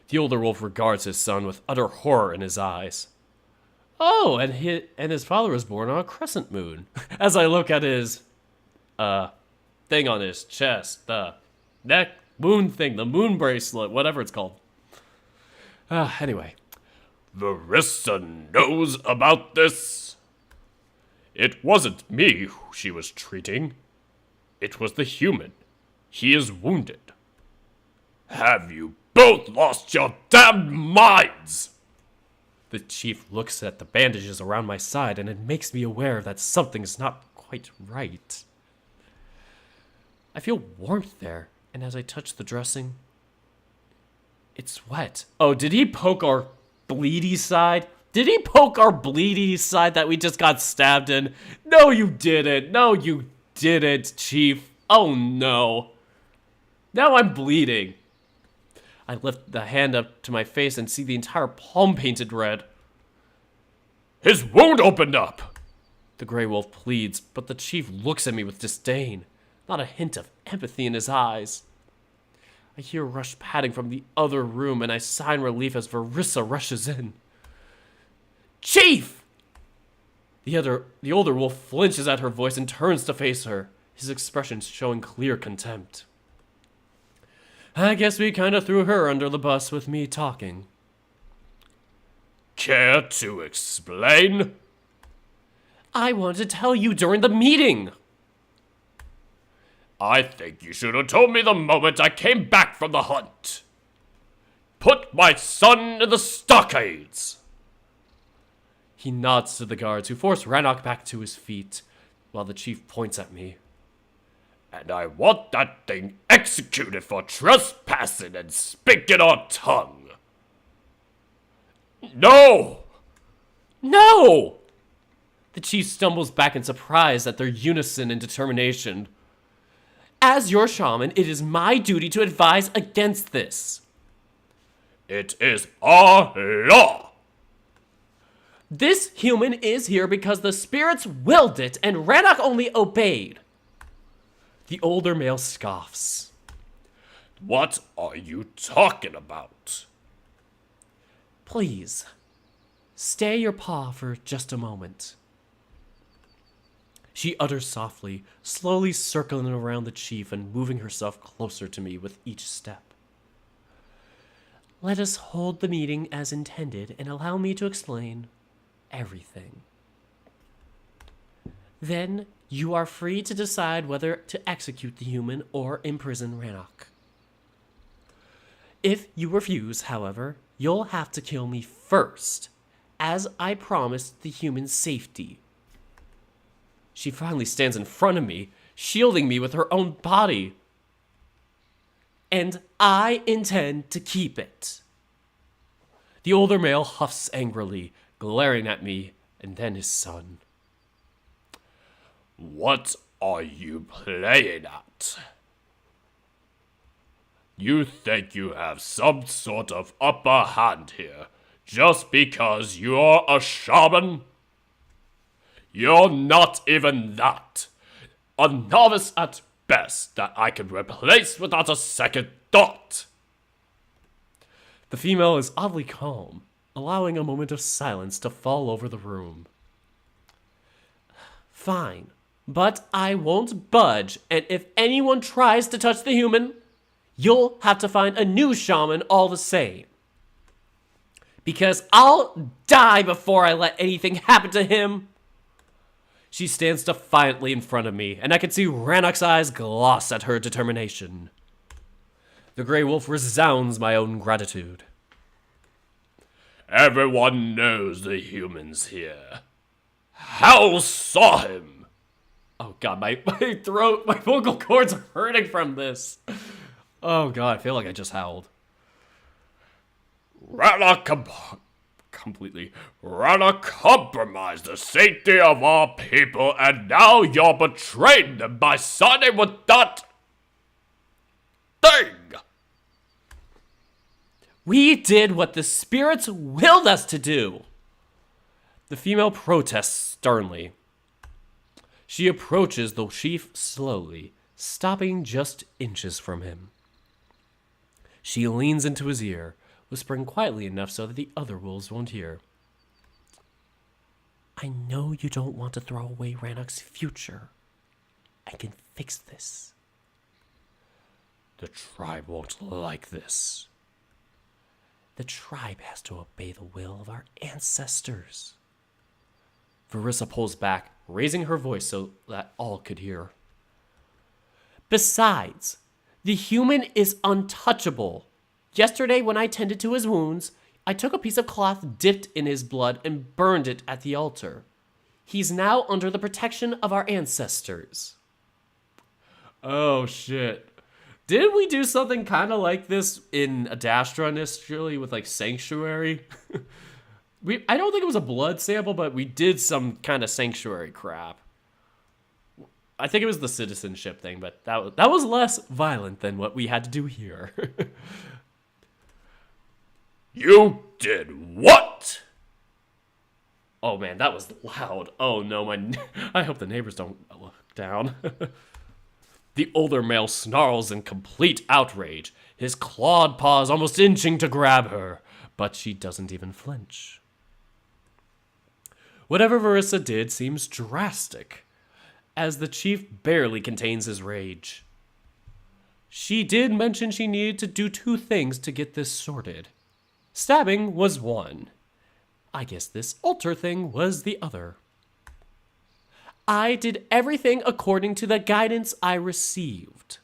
The older wolf regards his son with utter horror in his eyes. Oh, and his father was born on a crescent moon. As I look at his, thing on his chest, the neck moon thing, the moon bracelet, whatever it's called. Anyway. Verissa knows about this? It wasn't me who she was treating. It was the human. He is wounded. Have you both lost your damned minds? The chief looks at the bandages around my side, and it makes me aware that something's not quite right. I feel warmth there, and as I touch the dressing, it's wet. Oh, did he poke our bleedy side? Did he poke our bleedy side that we just got stabbed in? No, you didn't. No, you didn't, Chief. Oh, no. Now I'm bleeding. I lift the hand up to my face and see the entire palm painted red. His wound opened up! The gray wolf pleads, but the chief looks at me with disdain, not a hint of empathy in his eyes. I hear rush padding from the other room, and I sigh in relief as Verissa rushes in. Chief! The older wolf flinches at her voice and turns to face her, his expression showing clear contempt. I guess we kinda threw her under the bus with me talking. Care to explain? I wanted to tell you during the meeting. I think you should have told me the moment I came back from the hunt. Put my son in the stockades! He nods to the guards, who force Rannoch back to his feet, while the chief points at me. And I want that thing executed for trespassing and speaking our tongue. No! No! The chief stumbles back in surprise at their unison and determination. As your shaman, it is my duty to advise against this. It is our law. This human is here because the spirits willed it and Rannoch only obeyed. The older male scoffs. What are you talking about? Please, Stay your paw for just a moment. She utters softly, slowly circling around the chief and moving herself closer to me with each step. Let us hold the meeting as intended and allow me to explain everything. Then you are free to decide whether to execute the human or imprison Rannoch. If you refuse, however, you'll have to kill me first, as I promised the human's safety. She finally stands in front of me, shielding me with her own body. And I intend to keep it. The older male huffs angrily, glaring at me and then his son. What are you playing at? You think you have some sort of upper hand here just because you're a shaman? You're not even that. A novice at best that I can replace without a second thought. The female is oddly calm, allowing a moment of silence to fall over the room. Fine, but I won't budge, and if anyone tries to touch the human, you'll have to find a new shaman all the same. Because I'll die before I let anything happen to him. She stands defiantly in front of me, and I can see Rannoch's eyes gloss at her determination. The Grey Wolf resounds my own gratitude. Everyone knows the human's here. Hal saw him. Oh god, my throat, my vocal cords are hurting from this. Oh god, I feel like I just howled. Rannoch compromised the safety of our people, and now you're betraying them by siding with that thing. We did what the spirits willed us to do. The female protests sternly. She approaches the chief slowly, stopping just inches from him. She leans into his ear, whispering quietly enough so that the other wolves won't hear. I know you don't want to throw away Rannoch's future. I can fix this. The tribe won't like this. The tribe has to obey the will of our ancestors. Verissa pulls back, raising her voice so that all could hear. Besides, the human is untouchable. Yesterday, when I tended to his wounds, I took a piece of cloth dipped in his blood and burned it at the altar. He's now under the protection of our ancestors. Oh, shit. Did we do something kind of like this in Adastra initially with, like, Sanctuary? I don't think it was a blood sample, but we did some kind of Sanctuary crap. I think it was the citizenship thing, but that was less violent than what we had to do here. You did what? Oh man, that was loud. Oh no, I hope the neighbors don't look down. The older male snarls in complete outrage, his clawed paws almost inching to grab her, but she doesn't even flinch. Whatever Verissa did seems drastic, as the chief barely contains his rage. She did mention she needed to do 2 things to get this sorted. Stabbing was one. I guess this altar thing was the other. I did everything according to the guidance I received.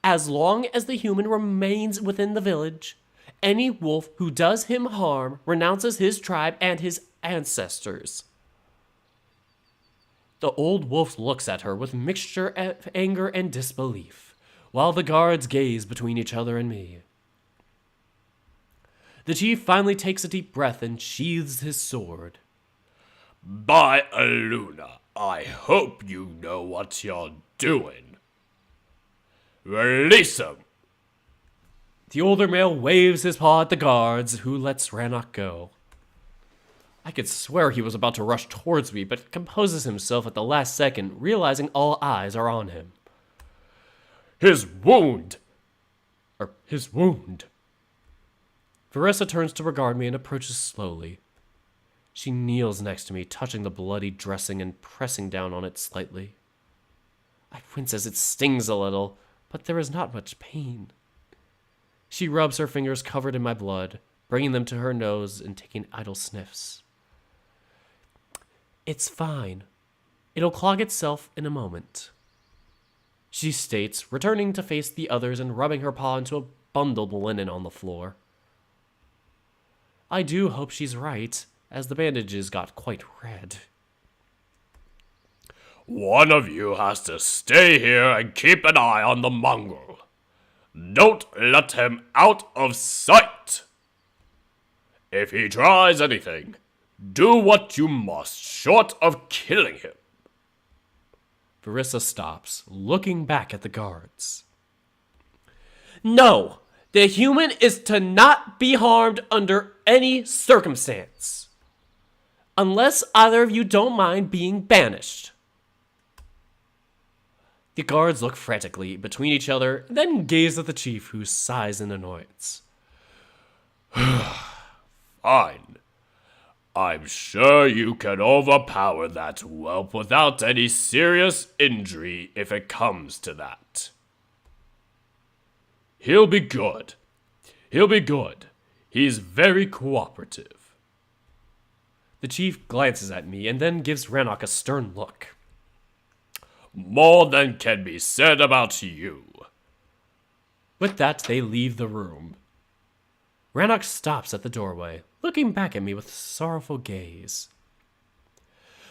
As long as the human remains within the village, any wolf who does him harm renounces his tribe and his ancestors. The old wolf looks at her with mixture of anger and disbelief, while the guards gaze between each other and me. The chief finally takes a deep breath and sheathes his sword. By Aluna, I hope you know what you're doing. Release him. The older male waves his paw at the guards, who lets Rannoch go. I could swear he was about to rush towards me, but composes himself at the last second, realizing all eyes are on him. His wound. Verissa turns to regard me and approaches slowly, She kneels next to me, touching the bloody dressing and pressing down on it slightly. I wince as it stings a little, but there is not much pain. She rubs her fingers covered in my blood, bringing them to her nose and taking idle sniffs. It's fine. It'll clog itself in a moment, she states, returning to face the others and rubbing her paw into a bundled linen on the floor. I do hope she's right, as the bandages got quite red. One of you has to stay here and keep an eye on the mongrel. Don't let him out of sight. If he tries anything, do what you must, short of killing him. Verissa stops, looking back at the guards. No! The human is to not be harmed under any circumstance. Unless either of you don't mind being banished. The guards look frantically between each other, then gaze at the chief, who sighs in annoyance. Fine. I'm sure you can overpower that whelp without any serious injury if it comes to that. He'll be good. He'll be good. He's very cooperative. The chief glances at me and then gives Rannoch a stern look. More than can be said about you. With that, they leave the room. Rannoch stops at the doorway, looking back at me with a sorrowful gaze.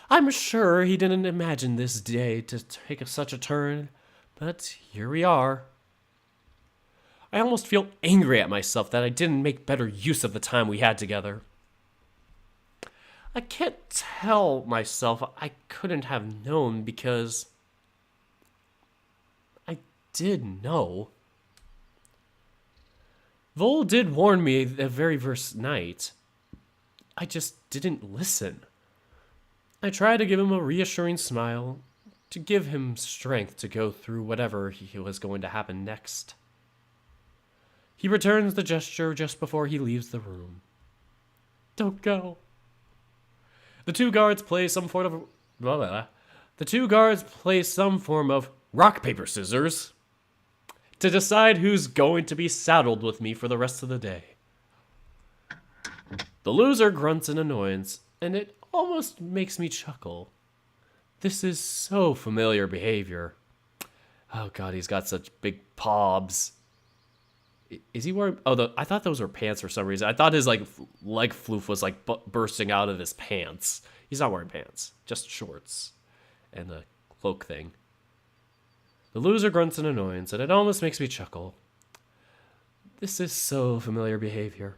I'm sure he didn't imagine this day to take such a turn, but here we are. I almost feel angry at myself that I didn't make better use of the time we had together. I can't tell myself I couldn't have known because I did know. Vol did warn me the very first night. I just didn't listen. I tried to give him a reassuring smile, to give him strength to go through whatever was going to happen next. He returns the gesture just before he leaves the room. Don't go. The two guards play some form of rock, paper, scissors to decide who's going to be saddled with me for the rest of the day. The loser grunts in annoyance, and it almost makes me chuckle. This is so familiar behavior. Oh god, he's got such big pobs. Is he wearing... I thought those were pants for some reason. I thought his leg floof was bursting out of his pants. He's not wearing pants, just shorts and a cloak thing. The loser grunts in annoyance, and it almost makes me chuckle. This is so familiar behavior.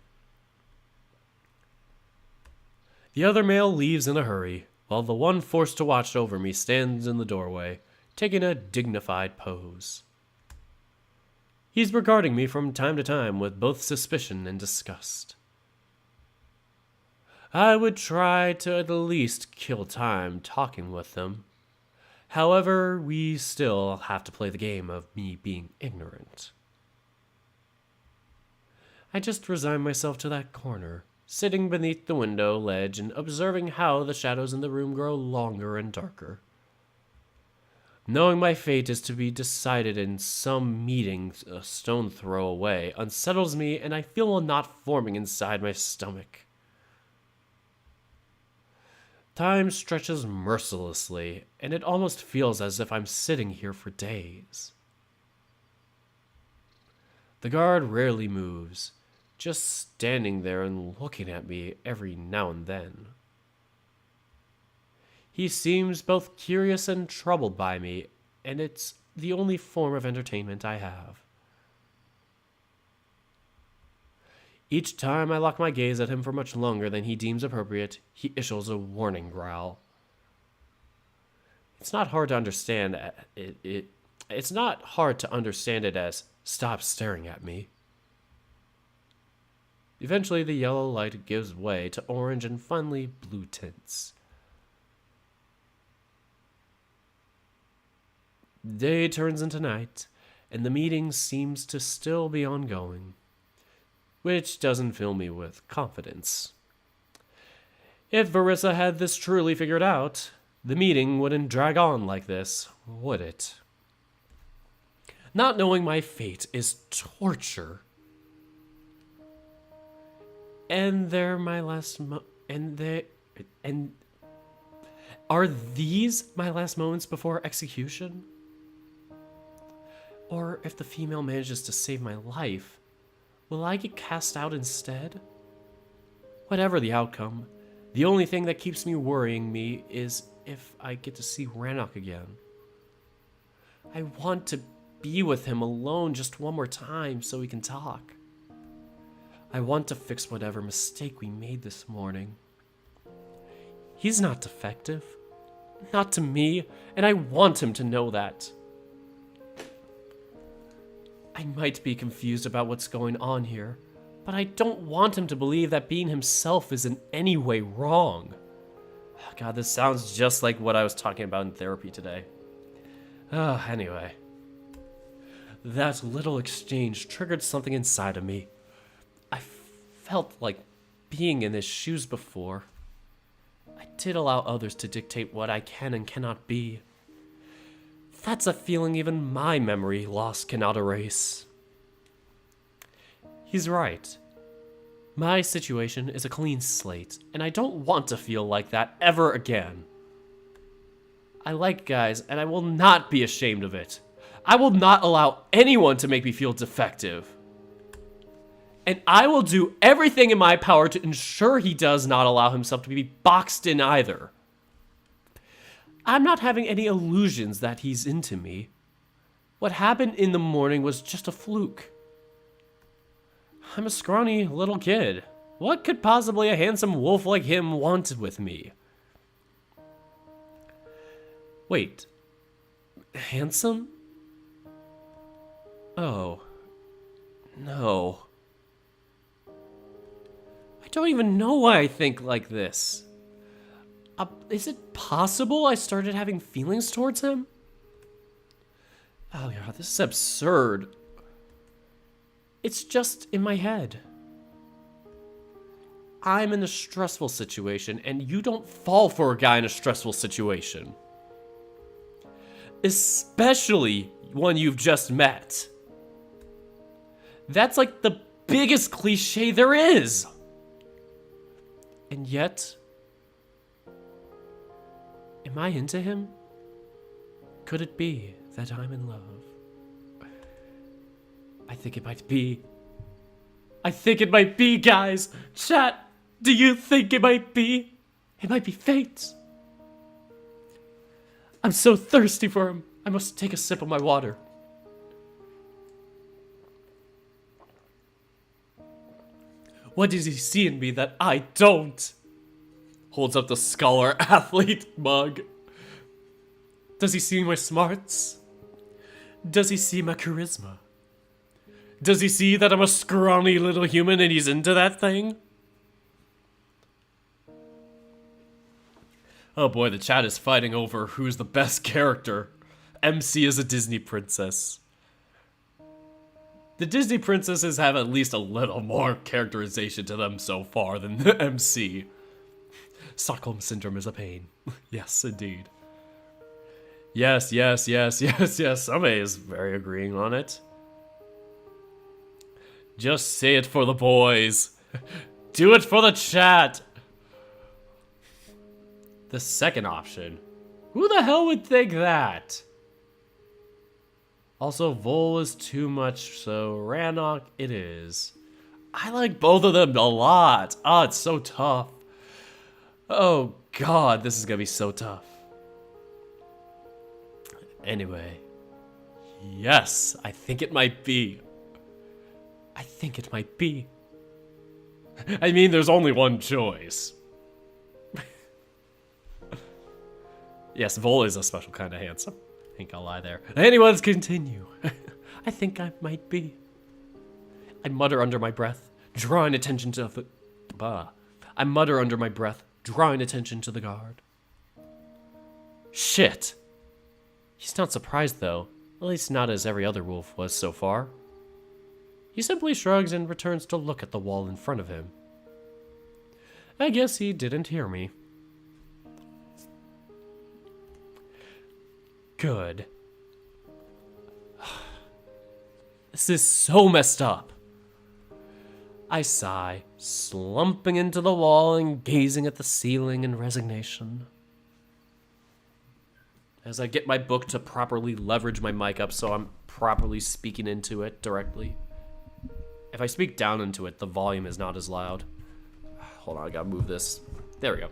The other male leaves in a hurry, while the one forced to watch over me stands in the doorway, taking a dignified pose. He's regarding me from time to time with both suspicion and disgust. I would try to at least kill time talking with them. However, we still have to play the game of me being ignorant. I just resign myself to that corner, sitting beneath the window ledge and observing how the shadows in the room grow longer and darker. Knowing my fate is to be decided in some meeting a stone throw away unsettles me, and I feel a knot forming inside my stomach. Time stretches mercilessly, and it almost feels as if I'm sitting here for days. The guard rarely moves, just standing there and looking at me every now and then. He seems both curious and troubled by me, and it's the only form of entertainment I have. Each time I lock my gaze at him for much longer than he deems appropriate, he issues a warning growl. It's not hard to understand It's not hard to understand it as "stop staring at me." Eventually, the yellow light gives way to orange and finally blue tints. Day turns into night, and the meeting seems to still be ongoing, which doesn't fill me with confidence. If Verissa had this truly figured out, the meeting wouldn't drag on like this, would it? Not knowing my fate is torture. And they're my last and are these my last moments before execution? Or if the female manages to save my life, will I get cast out instead? Whatever the outcome, the only thing that keeps worrying me is if I get to see Rannoch again. I want to be with him alone just one more time so we can talk. I want to fix whatever mistake we made this morning. He's not defective. Not to me, and I want him to know that. I might be confused about what's going on here, but I don't want him to believe that being himself is in any way wrong. God, this sounds just like what I was talking about in therapy today. Anyway. That little exchange triggered something inside of me. I felt like being in his shoes before. I did allow others to dictate what I can and cannot be. That's a feeling even my memory loss cannot erase. He's right. My situation is a clean slate, and I don't want to feel like that ever again. I like guys, and I will not be ashamed of it. I will not allow anyone to make me feel defective. And I will do everything in my power to ensure he does not allow himself to be boxed in either. I'm not having any illusions that he's into me. What happened in the morning was just a fluke. I'm a scrawny little kid. What could possibly a handsome wolf like him want with me? Wait. Handsome? Oh. No. I don't even know why I think like this. Is it possible I started having feelings towards him? Oh god, this is absurd. It's just in my head. I'm in a stressful situation, and you don't fall for a guy in a stressful situation. Especially one you've just met. That's like the biggest cliche there is. And yet, am I into him? Could it be that I'm in love? I think it might be. I think it might be, guys. Chat, do you think it might be? It might be fate. I'm so thirsty for him. I must take a sip of my water. What does he see in me that I don't? Holds up the scholar athlete mug. Does he see my smarts? Does he see my charisma? Does he see that I'm a scrawny little human and he's into that thing? Oh boy, the chat is fighting over who's the best character. MC is a Disney princess. The Disney princesses have at least a little more characterization to them so far than the MC. Stockholm Syndrome is a pain. Yes, indeed. Yes. Somebody is very agreeing on it. Just say it for the boys. Do it for the chat. The second option. Who the hell would think that? Also, Vol is too much, so Rannoch it is. I like both of them a lot. Oh, it's so tough. Oh god, this is gonna be so tough. Anyway. Yes, I think it might be. I think it might be. I mean, there's only one choice. Yes, Vol is a special kind of handsome. I think I'll lie there. Let's continue. I think I might be. I mutter under my breath, drawing attention to the... I mutter under my breath, drawing attention to the guard. Shit. He's not surprised, though. At least not as every other wolf was so far. He simply shrugs and returns to look at the wall in front of him. I guess he didn't hear me. Good. This is so messed up. I sigh, slumping into the wall and gazing at the ceiling in resignation. As I get my book to properly leverage my mic up so I'm properly speaking into it directly. If I speak down into it, the volume is not as loud. Hold on, I gotta move this. There we go.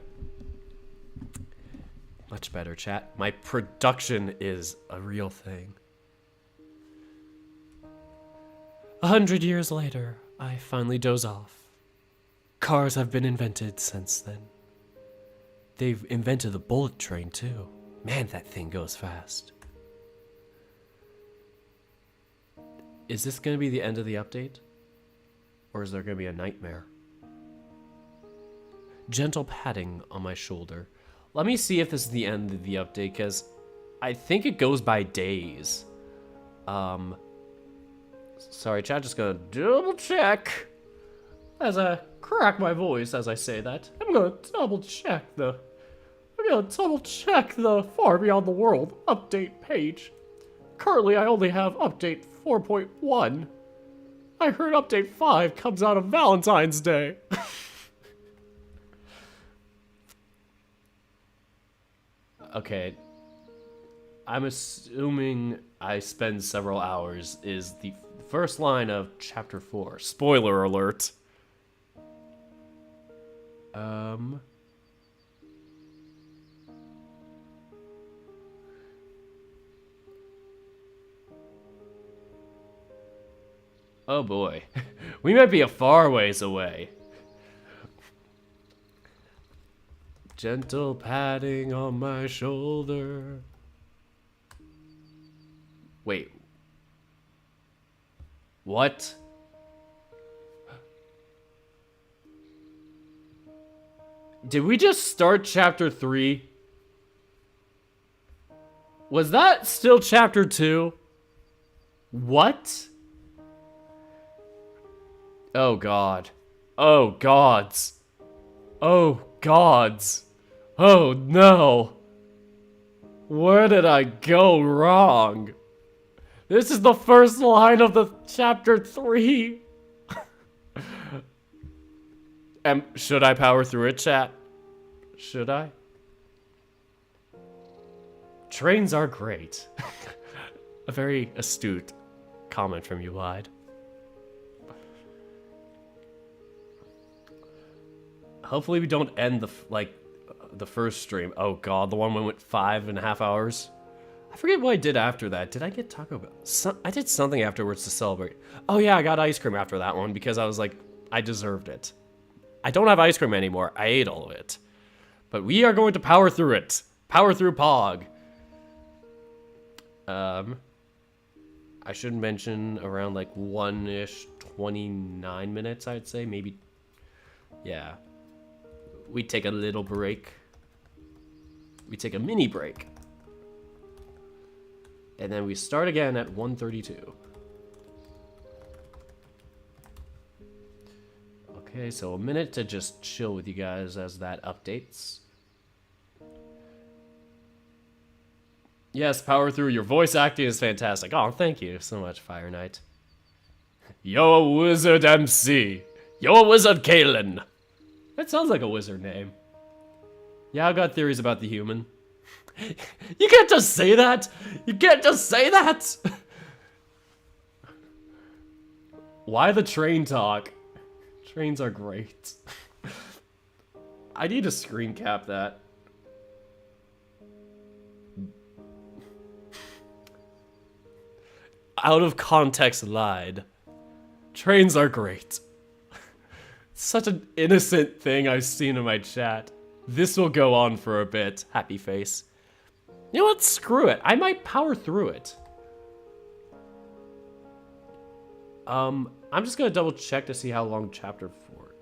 Much better, chat. My production is a real thing. 100 years later, I finally doze off. Cars have been invented since then. They've invented the bullet train, too. Man, that thing goes fast. Is this going to be the end of the update? Or is there going to be a nightmare? Gentle patting on my shoulder. Let me see if this is the end of the update, because I think it goes by days. Sorry, chat, just gonna double check. As I crack my voice as I say that. I'm gonna double check the Far Beyond the World update page. Currently, I only have update 4.1. I heard update 5 comes out on Valentine's Day. Okay. I'm assuming I spend several hours is the first line of chapter 4. Spoiler alert. Oh boy. We might be a far ways away. Gentle patting on my shoulder. Wait. What? Did we just start chapter 3? Was that still chapter 2? What? Oh god. Oh gods. Oh gods. Oh no. Where did I go wrong? This is the first line of the chapter 3. Should I power through it, chat? Should I? Trains are great. A very astute comment from you, Lied. Hopefully we don't end the first stream. Oh god, the one when went 5.5 hours. I forget what I did after that. Did I get Taco Bell? I did something afterwards to celebrate. Oh yeah, I got ice cream after that one because I was like, I deserved it. I don't have ice cream anymore. I ate all of it. But we are going to power through it. Power through Pog. I should mention around like 1-ish, 29 minutes, I'd say. Maybe, yeah. We take a little break. We take a mini break. And then we start again at 1:32. Okay, so a minute to just chill with you guys as that updates. Yes, power through. Your voice acting is fantastic. Oh, thank you so much, Fire Knight. Yo, a wizard MC. Yo, a wizard Kalen. That sounds like a wizard name. Yeah, I've got theories about the human. You can't just say that! You can't just say that! Why the train talk? Trains are great. I need to screen cap that. Out of context Lied. Trains are great. Such an innocent thing I've seen in my chat. This will go on for a bit. Happy face. You know what? Screw it. I might power through it. I'm just gonna double check to see how long chapter 4.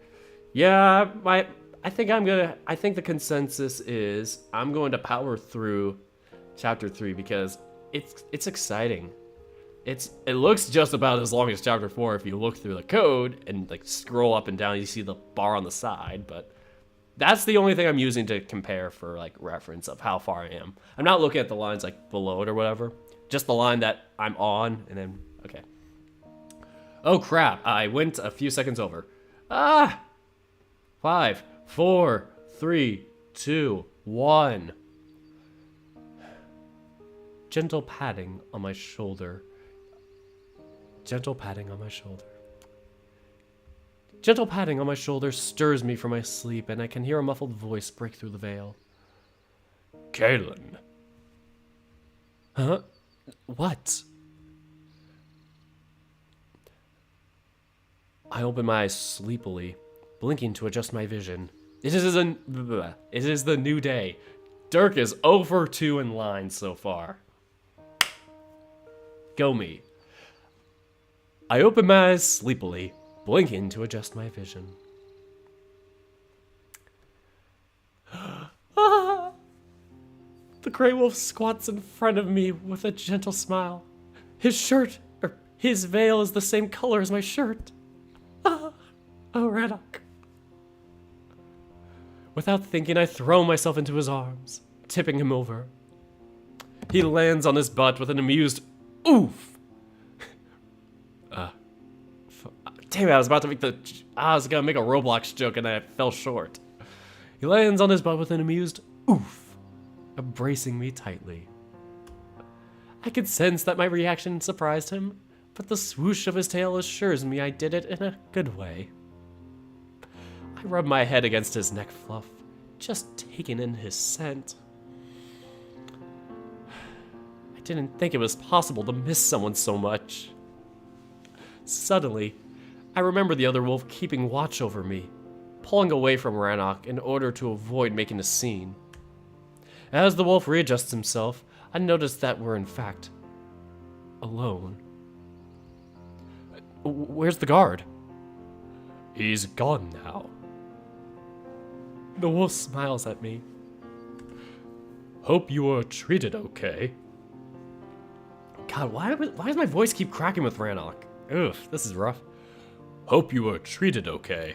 Yeah, I think the consensus is I'm going to power through chapter 3 because it's exciting. It looks just about as long as chapter 4 if you look through the code and like scroll up and down, you see the bar on the side, but That's the only thing I'm using to compare for like reference of how far I am. I'm not looking at the lines like below it or whatever. Just the line that I'm on, and then okay. Oh crap! I went a few seconds over. Ah! 5, 4, 3, 2, 1. Gentle patting on my shoulder. Gentle patting on my shoulder. Gentle patting on my shoulder stirs me from my sleep, and I can hear a muffled voice break through the veil. Kalen. Huh? What? I open my eyes sleepily, blinking to adjust my vision. It is the new day. Dirk is over 2 in line so far. Go me. I open my eyes sleepily, blinking to adjust my vision. The gray wolf squats in front of me with a gentle smile. His veil is the same color as my shirt. Oh, Reddock. Without thinking, I throw myself into his arms, tipping him over. He lands on his butt with an amused oof. Damn it, I was gonna make a Roblox joke and I fell short. He lands on his butt with an amused oof, embracing me tightly. I could sense that my reaction surprised him, but the swoosh of his tail assures me I did it in a good way. I rub my head against his neck fluff, just taking in his scent. I didn't think it was possible to miss someone so much. Suddenly, I remember the other wolf keeping watch over me, pulling away from Rannoch in order to avoid making a scene. As the wolf readjusts himself, I notice that we're in fact alone. Where's the guard? He's gone now. The wolf smiles at me. Hope you were treated okay. God, why does my voice keep cracking with Rannoch? Ugh, this is rough. Hope you were treated okay.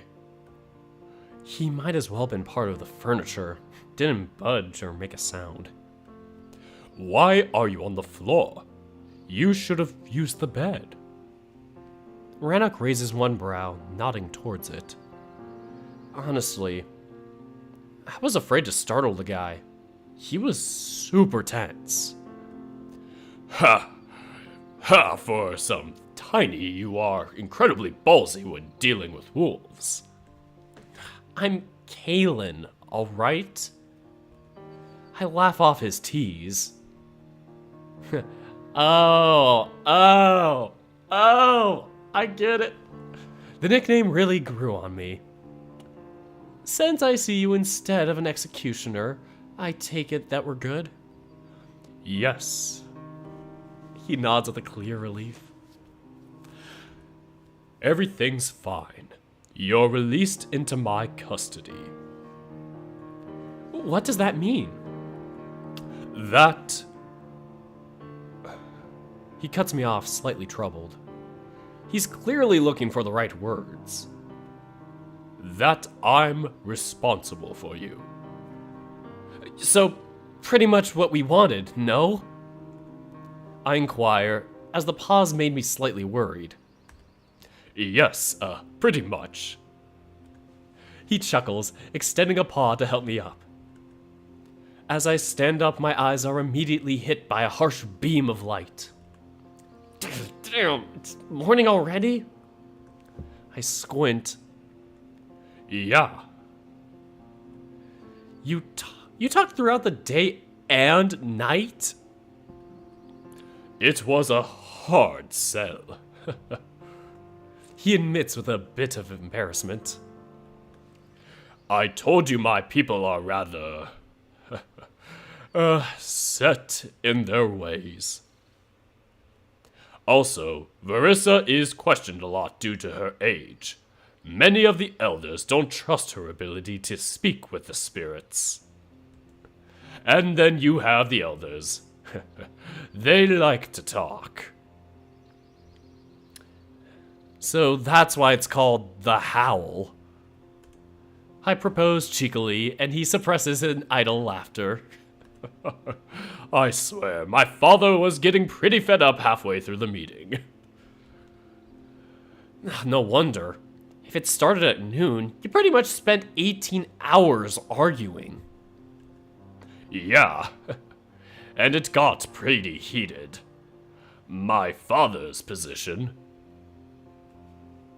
He might as well have been part of the furniture. Didn't budge or make a sound. Why are you on the floor? You should have used the bed. Rannoch raises one brow, nodding towards it. Honestly, I was afraid to startle the guy. He was super tense. Ha! Ha! For some tiny, you are incredibly ballsy when dealing with wolves. I'm Kalen, alright? I laugh off his tease. Oh, I get it. The nickname really grew on me. Since I see you instead of an executioner, I take it that we're good? Yes. He nods with a clear relief. Everything's fine. You're released into my custody. What does that mean? That... He cuts me off, slightly troubled. He's clearly looking for the right words. That I'm responsible for you. So, pretty much what we wanted, no? I inquire, as the pause made me slightly worried. Yes, pretty much. He chuckles, extending a paw to help me up. As I stand up, my eyes are immediately hit by a harsh beam of light. Damn, it's morning already? I squint. Yeah. You talk throughout the day and night? It was a hard sell. He admits with a bit of embarrassment. I told you my people are rather... set in their ways. Also, Verissa is questioned a lot due to her age. Many of the elders don't trust her ability to speak with the spirits. And then you have the elders. They like to talk. So that's why it's called the Howl. I propose cheekily, and he suppresses an idle laughter. I swear, my father was getting pretty fed up halfway through the meeting. No wonder. If it started at noon, you pretty much spent 18 hours arguing. Yeah, and it got pretty heated. My father's position.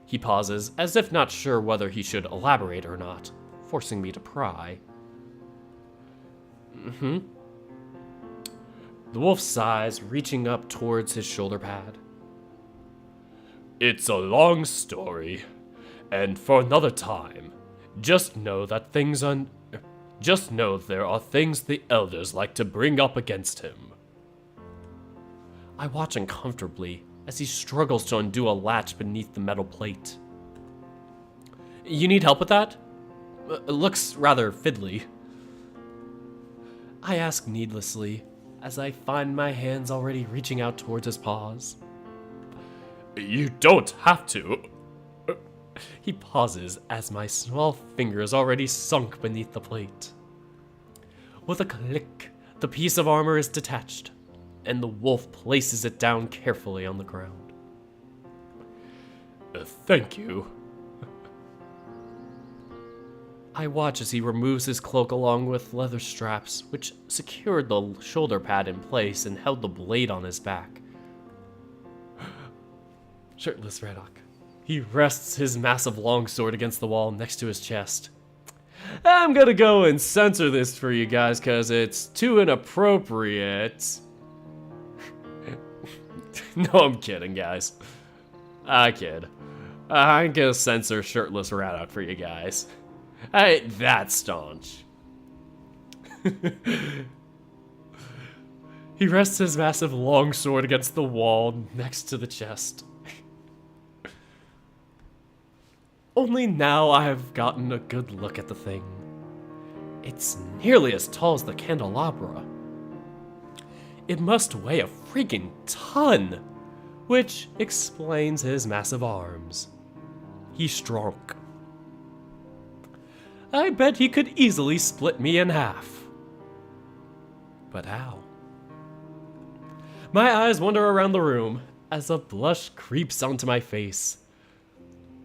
He pauses, as if not sure whether he should elaborate or not, forcing me to pry. The wolf sighs, reaching up towards his shoulder pad. It's a long story, and for another time, just know there are things the elders like to bring up against him. I watch uncomfortably as he struggles to undo a latch beneath the metal plate. You need help with that? It looks rather fiddly. I ask needlessly, as I find my hands already reaching out towards his paws. You don't have to. He pauses as my small fingers already sunk beneath the plate. With a click, the piece of armor is detached, and the wolf places it down carefully on the ground. Thank you. I watch as he removes his cloak along with leather straps, which secured the shoulder pad in place and held the blade on his back. Shirtless Radok. He rests his massive longsword against the wall next to his chest. I'm gonna go and censor this for you guys because it's too inappropriate. No, I'm kidding, guys. I kid. I'm gonna censor Shirtless Radok for you guys. I ain't that staunch. He rests his massive longsword against the wall next to the chest. Only now I have gotten a good look at the thing. It's nearly as tall as the candelabra. It must weigh a freaking ton, which explains his massive arms. He's strong. I bet he could easily split me in half. But how? My eyes wander around the room as a blush creeps onto my face,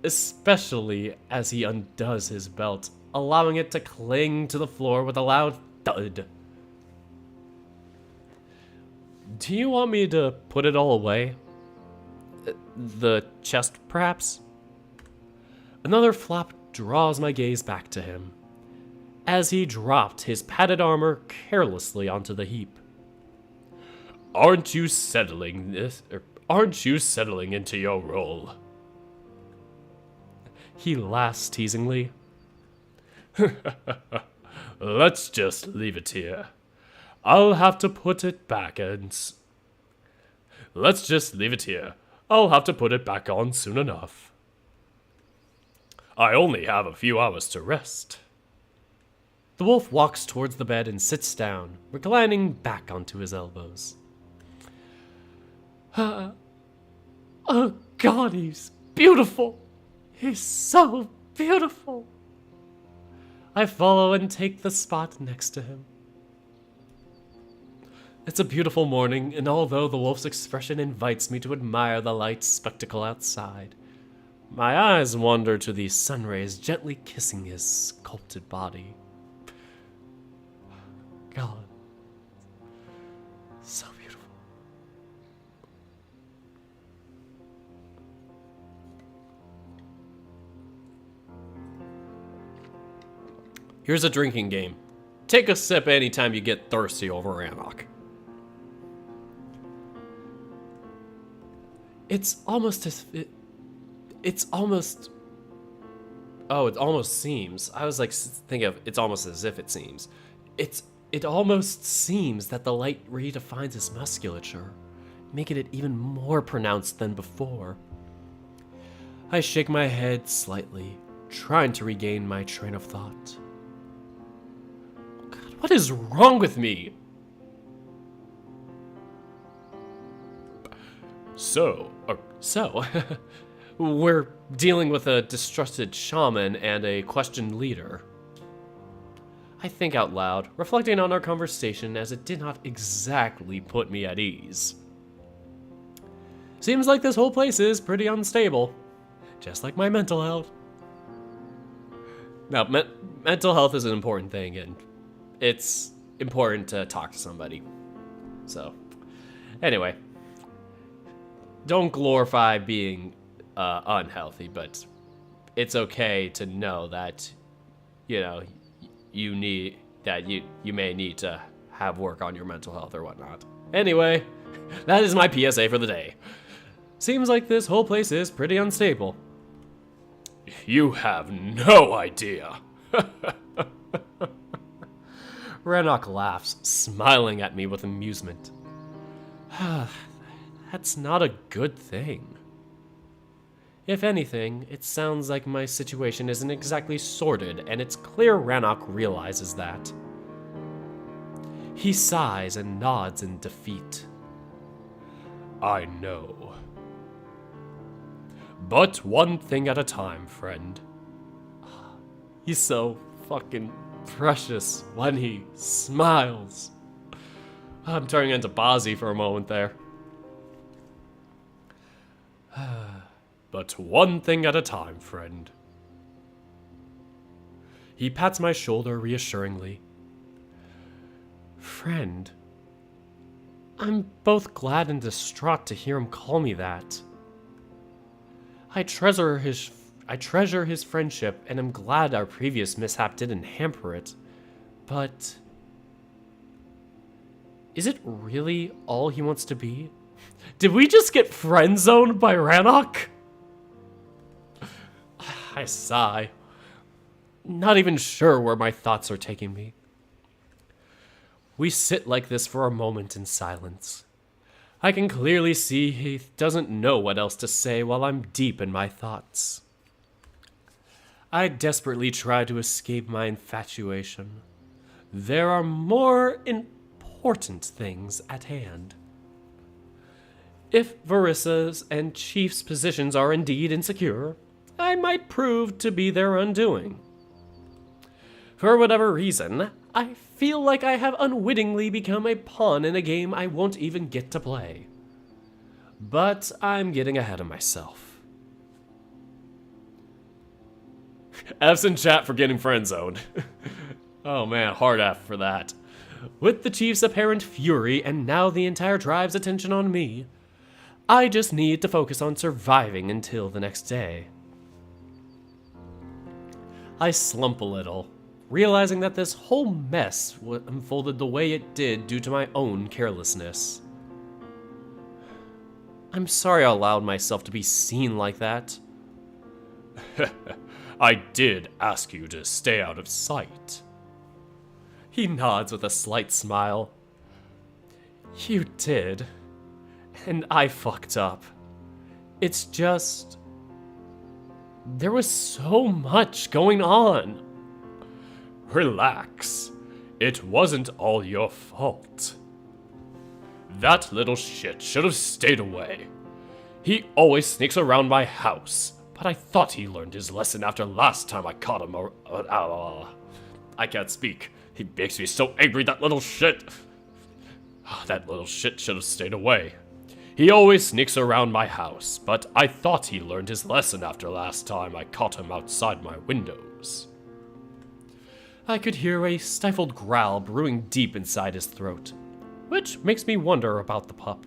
especially as he undoes his belt, allowing it to cling to the floor with a loud thud. Do you want me to put it all away? The chest, perhaps? Another flop draws my gaze back to him, as he dropped his padded armor carelessly onto the heap. Aren't you settling into your role? He laughs teasingly. Let's just leave it here. I'll have to put it back Let's just leave it here. I'll have to put it back on soon enough. I only have a few hours to rest. The wolf walks towards the bed and sits down, reclining back onto his elbows. Oh God, he's beautiful. He's so beautiful. I follow and take the spot next to him. It's a beautiful morning, and although the wolf's expression invites me to admire the light spectacle outside, my eyes wander to the sun rays gently kissing his sculpted body. God, so beautiful. Here's a drinking game. Take a sip anytime you get thirsty over Anok. It almost seems. I was like thinking of it's almost as if it seems. It almost seems that the light redefines his musculature, making it even more pronounced than before. I shake my head slightly, trying to regain my train of thought. God, what is wrong with me? So, we're dealing with a distrusted shaman and a questioned leader. I think out loud, reflecting on our conversation as it did not exactly put me at ease. Seems like this whole place is pretty unstable, just like my mental health. Now, mental health is an important thing, and it's important to talk to somebody. So, anyway, don't glorify being unhealthy, but it's okay to know that, you may need to have work on your mental health or whatnot. Anyway, that is my PSA for the day. Seems like this whole place is pretty unstable. You have no idea. Rannoch laughs, smiling at me with amusement. That's not a good thing. If anything, it sounds like my situation isn't exactly sorted, and it's clear Rannoch realizes that. He sighs and nods in defeat. I know. But one thing at a time, friend. He's so fucking precious when he smiles. I'm turning into Bozzy for a moment there. But one thing at a time, friend. He pats my shoulder reassuringly. Friend? I'm both glad and distraught to hear him call me that. I treasure his friendship, and am glad our previous mishap didn't hamper it. But is it really all he wants to be? Did we just get friend-zoned by Rannoch? I sigh, not even sure where my thoughts are taking me. We sit like this for a moment in silence. I can clearly see he doesn't know what else to say while I'm deep in my thoughts. I desperately try to escape my infatuation. There are more important things at hand. If Varissa's and Chief's positions are indeed insecure, I might prove to be their undoing. For whatever reason, I feel like I have unwittingly become a pawn in a game I won't even get to play. But I'm getting ahead of myself. F's in chat for getting friend-zoned. Oh man, hard F for that. With the Chief's apparent fury and now the entire tribe's attention on me, I just need to focus on surviving until the next day. I slump a little, realizing that this whole mess unfolded the way it did due to my own carelessness. I'm sorry I allowed myself to be seen like that. I did ask you to stay out of sight. He nods with a slight smile. You did. And I fucked up. It's just... there was so much going on. Relax. It wasn't all your fault. That little shit should have stayed away. He always sneaks around my house, but I thought he learned his lesson after last time I caught him. I can't speak. He makes me so angry, that little shit. That little shit should have stayed away. He always sneaks around my house, but I thought he learned his lesson after last time I caught him outside my windows. I could hear a stifled growl brewing deep inside his throat, which makes me wonder about the pup.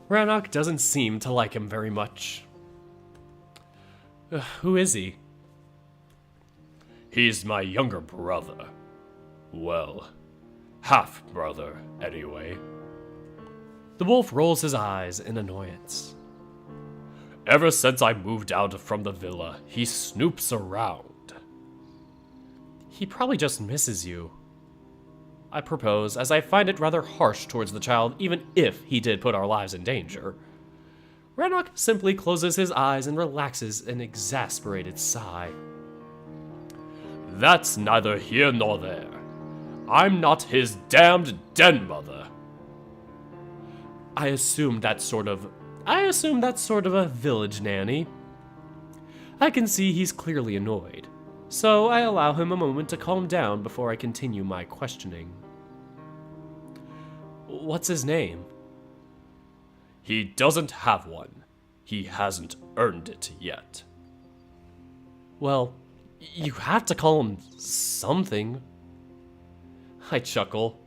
Rannoch doesn't seem to like him very much. Who is he? He's my younger brother. Well, half-brother, anyway. The wolf rolls his eyes in annoyance. Ever since I moved out from the villa, he snoops around. He probably just misses you. I propose, as I find it rather harsh towards the child, even if he did put our lives in danger. Rannoch simply closes his eyes and relaxes an exasperated sigh. That's neither here nor there. I'm not his damned den mother. I assume that's sort of a village nanny. I can see he's clearly annoyed. so I allow him a moment to calm down before I continue my questioning. What's his name? He doesn't have one. He hasn't earned it yet. Well, you have to call him something. I chuckle.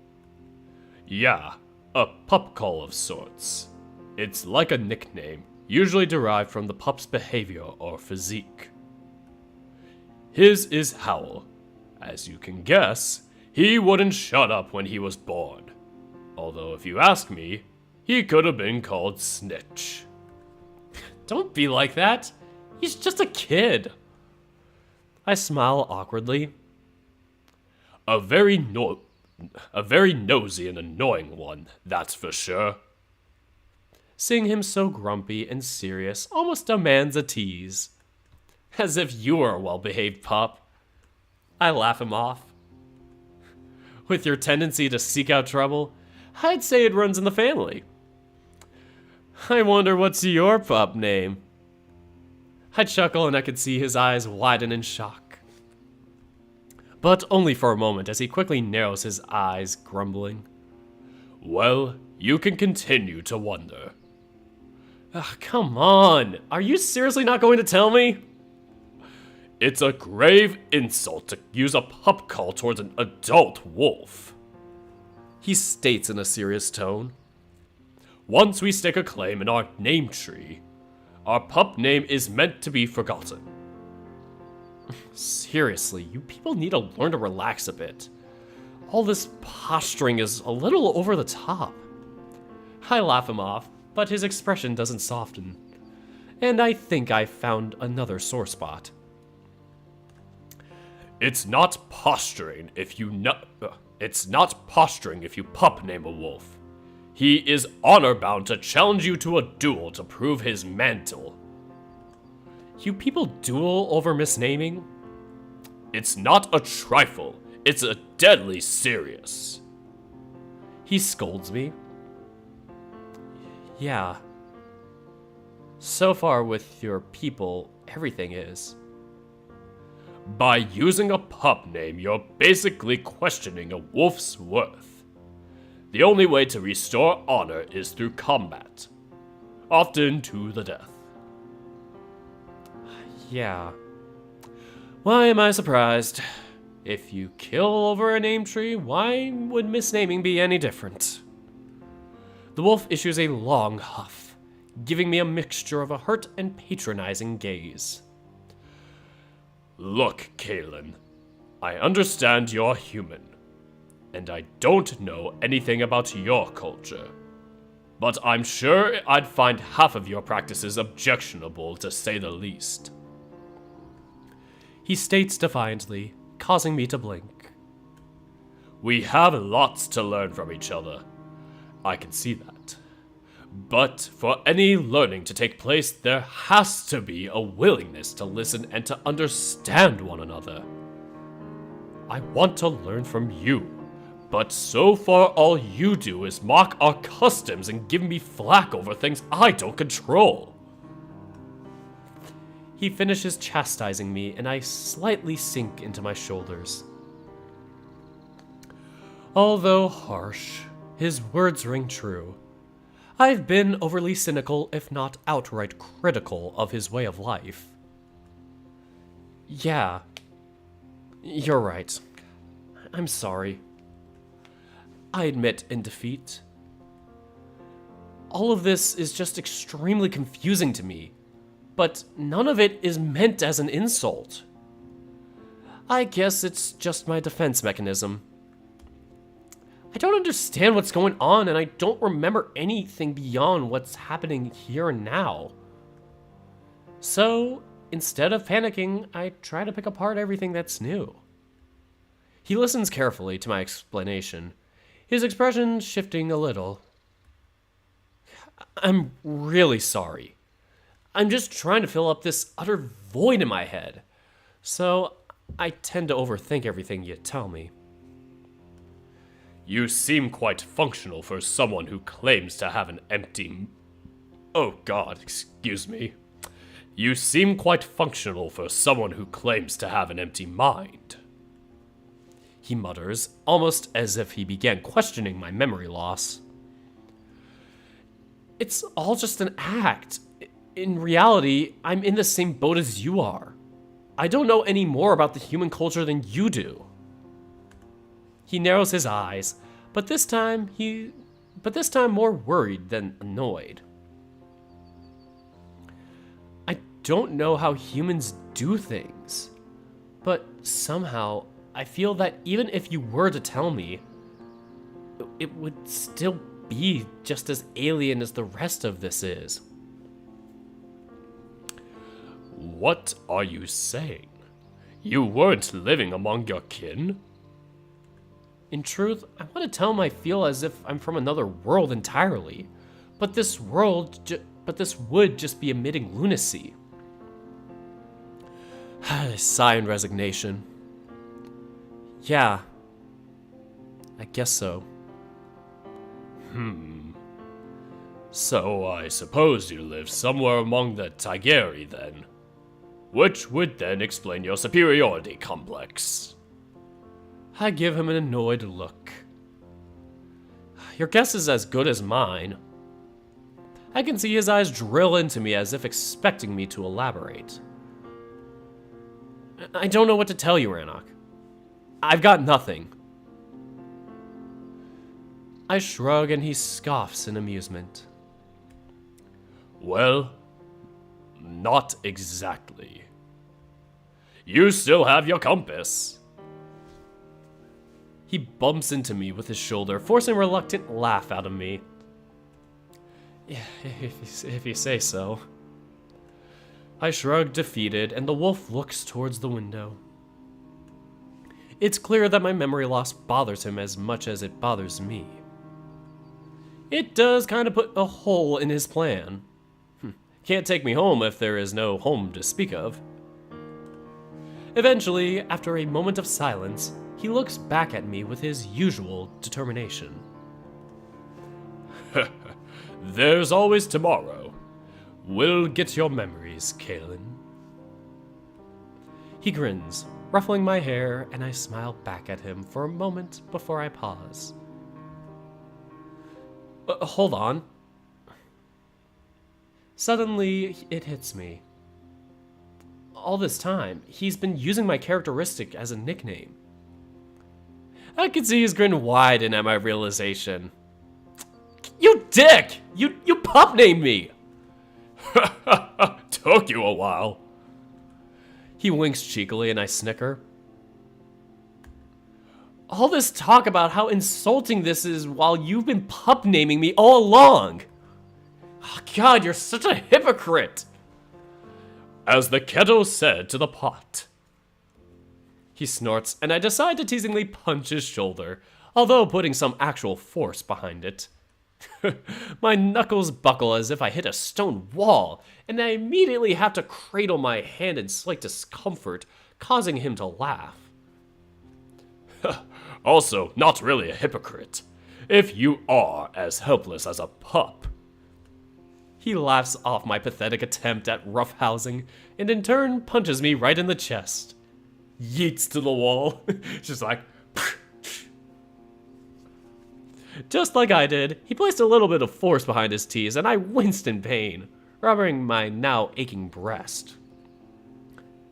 Yeah, a pup call of sorts. It's like a nickname, usually derived from the pup's behavior or physique. His is Howl. As you can guess, he wouldn't shut up when he was born. Although if you ask me, he could have been called Snitch. Don't be like that. He's just a kid. I smile awkwardly. A very nosy and annoying one, that's for sure. Seeing him so grumpy and serious almost demands a tease. As if you were a well-behaved pup. I laugh him off. With your tendency to seek out trouble, I'd say it runs in the family. I wonder what's your pup name? I chuckle and I could see his eyes widen in shock. But only for a moment as he quickly narrows his eyes, grumbling. Well, you can continue to wonder. Come on, are you seriously not going to tell me? It's a grave insult to use a pup call towards an adult wolf, he states in a serious tone. Once we stake a claim in our name tree, our pup name is meant to be forgotten. Seriously, you people need to learn to relax a bit. All this posturing is a little over the top. I laugh him off, but his expression doesn't soften. And I think I found another sore spot. It's not posturing if you pup name a wolf. He is honor-bound to challenge you to a duel to prove his mantle. You people duel over misnaming? It's not a trifle. It's a deadly serious. He scolds me. Yeah. So far with your people, everything is. By using a pup name, you're basically questioning a wolf's worth. The only way to restore honor is through combat, often to the death. Yeah. Why am I surprised? If you kill over a name tree, why would misnaming be any different? The wolf issues a long huff, giving me a mixture of a hurt and patronizing gaze. Look, Kalen, I understand you're human, and I don't know anything about your culture. But I'm sure I'd find half of your practices objectionable, to say the least. He states defiantly, causing me to blink. We have lots to learn from each other. I can see that. But for any learning to take place, there has to be a willingness to listen and to understand one another. I want to learn from you, but so far all you do is mock our customs and give me flack over things I don't control. He finishes chastising me, and I slightly sink into my shoulders. Although harsh, his words ring true. I've been overly cynical, if not outright critical, of his way of life. Yeah, you're right. I'm sorry. I admit in defeat. All of this is just extremely confusing to me, but none of it is meant as an insult. I guess it's just my defense mechanism. I don't understand what's going on, and I don't remember anything beyond what's happening here and now. So, instead of panicking, I try to pick apart everything that's new. He listens carefully to my explanation, his expression shifting a little. I'm really sorry. I'm just trying to fill up this utter void in my head. So, I tend to overthink everything you tell me. You seem quite functional for someone who claims to have an empty... Oh God, excuse me. You seem quite functional for someone who claims to have an empty mind. He mutters, almost as if he began questioning my memory loss. It's all just an act. In reality, I'm in the same boat as you are. I don't know any more about the human culture than you do. He narrows his eyes, but this time more worried than annoyed. I don't know how humans do things, but somehow I feel that even if you were to tell me, it would still be just as alien as the rest of this is. What are you saying? You weren't living among your kin? In truth, I want to tell him I feel as if I'm from another world entirely, but this would just be emitting lunacy. I sigh in resignation. Yeah, I guess so. So I suppose you live somewhere among the Tigeri then, which would then explain your superiority complex. I give him an annoyed look. Your guess is as good as mine. I can see his eyes drill into me as if expecting me to elaborate. I don't know what to tell you, Rannoch. I've got nothing. I shrug and he scoffs in amusement. Well, not exactly. You still have your compass. He bumps into me with his shoulder, forcing a reluctant laugh out of me. Yeah, if you say so. I shrug, defeated, and the wolf looks towards the window. It's clear that my memory loss bothers him as much as it bothers me. It does kind of put a hole in his plan. Can't take me home if there is no home to speak of. Eventually, after a moment of silence, he looks back at me with his usual determination. There's always tomorrow. We'll get your memories, Kalen. He grins, ruffling my hair, and I smile back at him for a moment before I pause. Hold on. Suddenly, it hits me. All this time, he's been using my characteristic as a nickname. I could see his grin widen at my realization. You dick! You pup named me! Took you a while. He winks cheekily and I snicker. All this talk about how insulting this is while you've been pup naming me all along. Oh, God, you're such a hypocrite. As the kettle said to the pot. He snorts, and I decide to teasingly punch his shoulder, although putting some actual force behind it. My knuckles buckle as if I hit a stone wall, and I immediately have to cradle my hand in slight discomfort, causing him to laugh. Also, not really a hypocrite, if you are as helpless as a pup. He laughs off my pathetic attempt at roughhousing, and in turn punches me right in the chest. Yeets to the wall. Just like... Just like I did, he placed a little bit of force behind his tease, and I winced in pain, rubbing my now aching breast.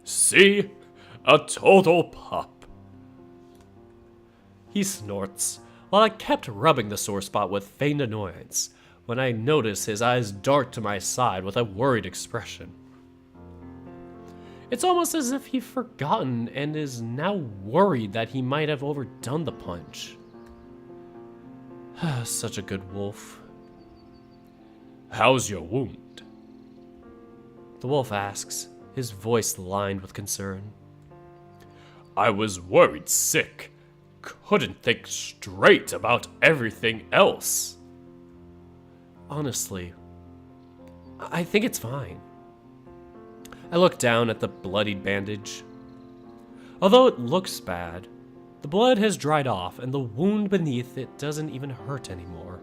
See? A total pup. He snorts, while I kept rubbing the sore spot with feigned annoyance, when I notice his eyes dart to my side with a worried expression. It's almost as if he's forgotten and is now worried that he might have overdone the punch. Such a good wolf. How's your wound? The wolf asks, his voice lined with concern. I was worried sick. Couldn't think straight about everything else. Honestly, I think it's fine. I look down at the bloodied bandage. Although it looks bad, the blood has dried off and the wound beneath it doesn't even hurt anymore.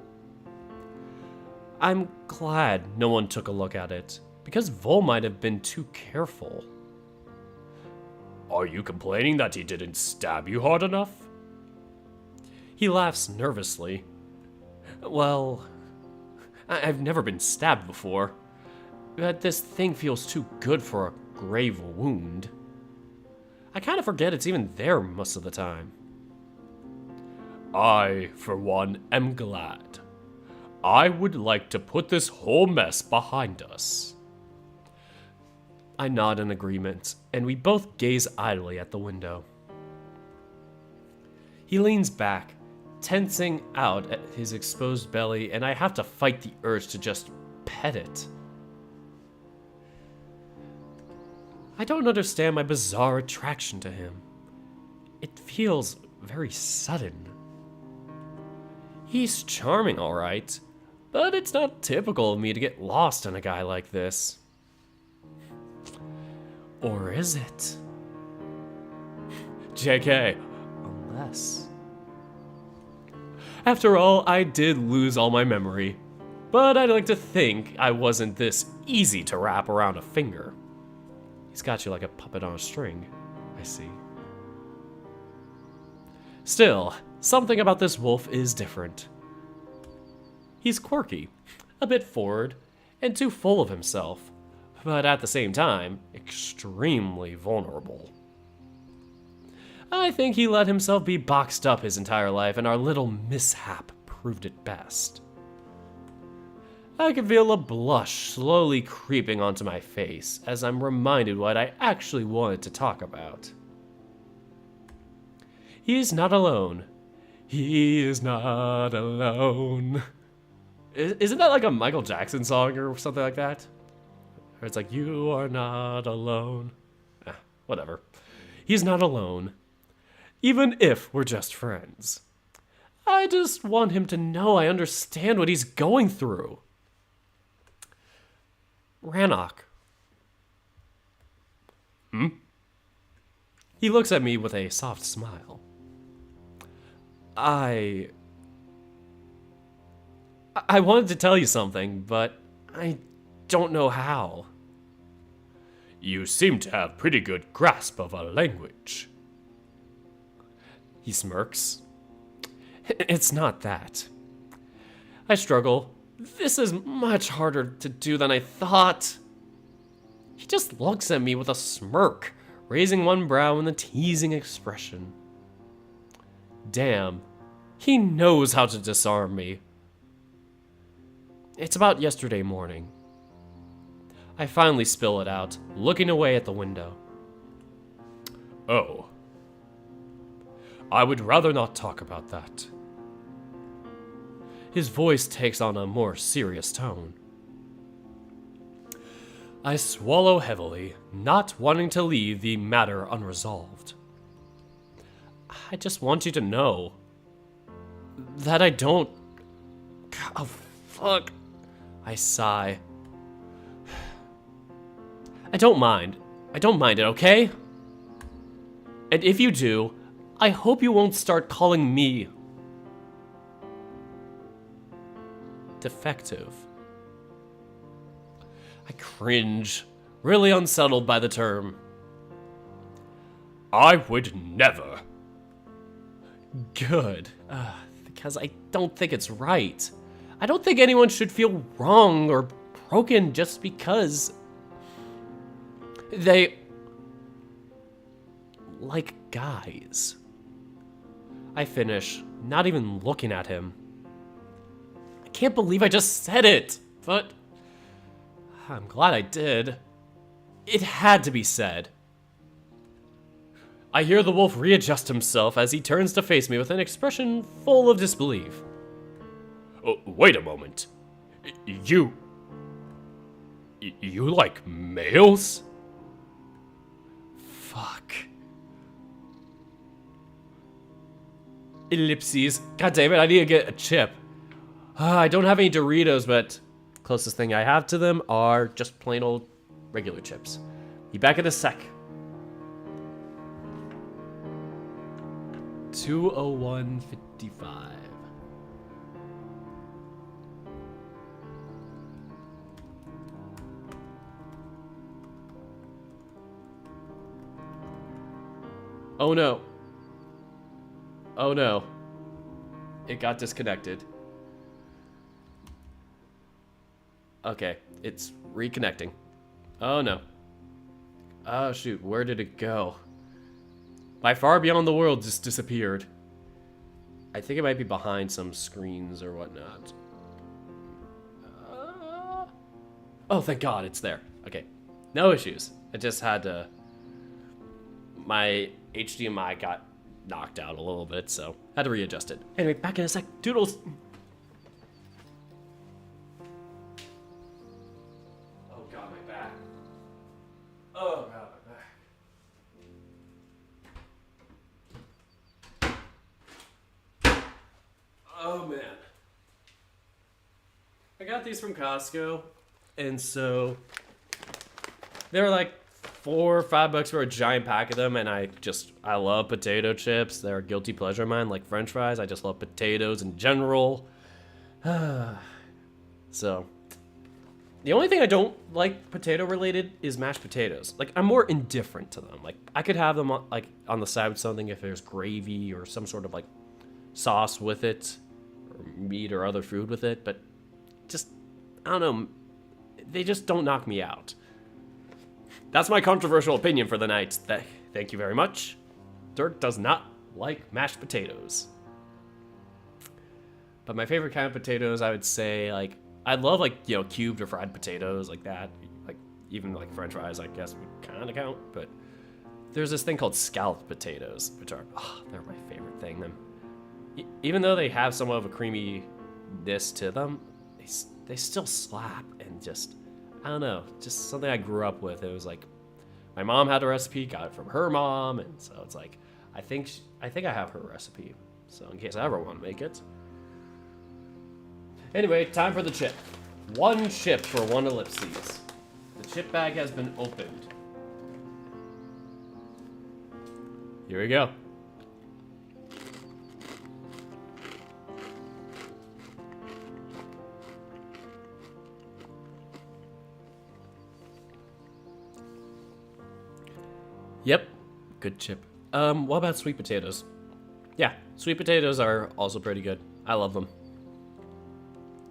I'm glad no one took a look at it, because Vol might have been too careful. Are you complaining that he didn't stab you hard enough? He laughs nervously. Well, I've never been stabbed before, but this thing feels too good for a grave wound. I kind of forget it's even there most of the time. I, for one, am glad. I would like to put this whole mess behind us. I nod in agreement, and we both gaze idly at the window. He leans back, tensing out at his exposed belly, and I have to fight the urge to just pet it. I don't understand my bizarre attraction to him. It feels very sudden. He's charming, all right, but it's not typical of me to get lost in a guy like this. Or is it? JK, unless... After all, I did lose all my memory, but I'd like to think I wasn't this easy to wrap around a finger. He's got you like a puppet on a string, I see. Still, something about this wolf is different. He's quirky, a bit forward, and too full of himself, but at the same time, extremely vulnerable. I think he let himself be boxed up his entire life, and our little mishap proved it best. I can feel a blush slowly creeping onto my face as I'm reminded what I actually wanted to talk about. He's not alone. He is not alone. Isn't that like a Michael Jackson song or something like that? Or it's like, you are not alone. Whatever. He's not alone. Even if we're just friends. I just want him to know I understand what he's going through. Rannoch. He looks at me with a soft smile. I wanted to tell you something, but I don't know how. You seem to have pretty good grasp of our language. He smirks. It's not that. I struggle. This is much harder to do than I thought. He just looks at me with a smirk, raising one brow in a teasing expression. Damn, he knows how to disarm me. It's about yesterday morning. I finally spill it out, looking away at the window. Oh. I would rather not talk about that. His voice takes on a more serious tone. I swallow heavily, not wanting to leave the matter unresolved. I just want you to know that I don't... Oh, fuck. I sigh. I don't mind. I don't mind it, okay? And if you do, I hope you won't start calling me defective. I cringe, really unsettled by the term. I would never. Good, because I don't think it's right. I don't think anyone should feel wrong or broken just because they like guys. I finish, not even looking at him. I can't believe I just said it, but I'm glad I did. It had to be said. I hear the wolf readjust himself as he turns to face me with an expression full of disbelief. Oh, wait a moment. You like males? Fuck. Ellipses. God damn it, I need to get a chip. I don't have any Doritos, but closest thing I have to them are just plain old regular chips. Be back in a sec. 2:01:55. Oh no. Oh no. It got disconnected. Okay, it's reconnecting. Oh no. Oh shoot, where did it go? By far beyond the world just disappeared. I think it might be behind some screens or whatnot. Oh, thank God, it's there. Okay, no issues. I just had to... My HDMI got knocked out a little bit, so had to readjust it. Anyway, back in a sec. Doodles! Oh God, my back. Oh God, my back. Oh man. I got these from Costco, and so they were like $4 or $5 for a giant pack of them, and I love potato chips. They're a guilty pleasure of mine, like French fries. I just love potatoes in general. So, the only thing I don't like potato related is mashed potatoes. Like, I'm more indifferent to them. Like, I could have them on the side with something if there's gravy or some sort of like sauce with it, or meat or other food with it, but just, I don't know, they just don't knock me out. That's my controversial opinion for the night. Thank you very much. Dirk does not like mashed potatoes. But my favorite kind of potatoes, I would say, like, I love, like, you know, cubed or fried potatoes like that. Like, even, like, French fries, I guess, would kind of count. But there's this thing called scalloped potatoes, which are, they're my favorite thing. Them, even though they have somewhat of a creaminess to them, they still slap and just... I don't know, just something I grew up with. It was like, my mom had a recipe, got it from her mom, and so it's like, I think I have her recipe, so in case I ever want to make it. Anyway, time for the chip. 1 chip for 1 ellipses. The chip bag has been opened. Here we go. Yep, good chip. What about sweet potatoes? Yeah, sweet potatoes are also pretty good. I love them.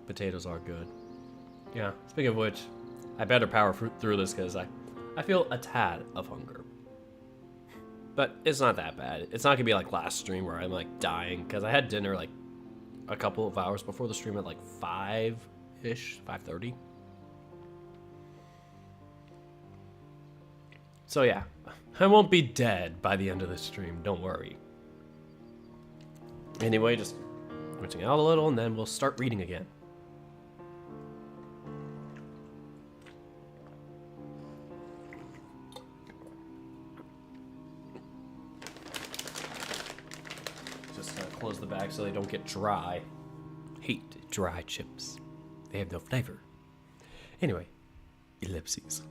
Potatoes are good. Yeah, speaking of which, I better power through this because I feel a tad of hunger. But it's not that bad. It's not gonna be like last stream where I'm like dying because I had dinner like a couple of hours before the stream at like 5-ish, 5:30. So yeah, I won't be dead by the end of the stream, don't worry. Anyway, just switching out a little and then we'll start reading again. Just gonna close the bag so they don't get dry. Hate dry chips. They have no flavor. Anyway, ellipses.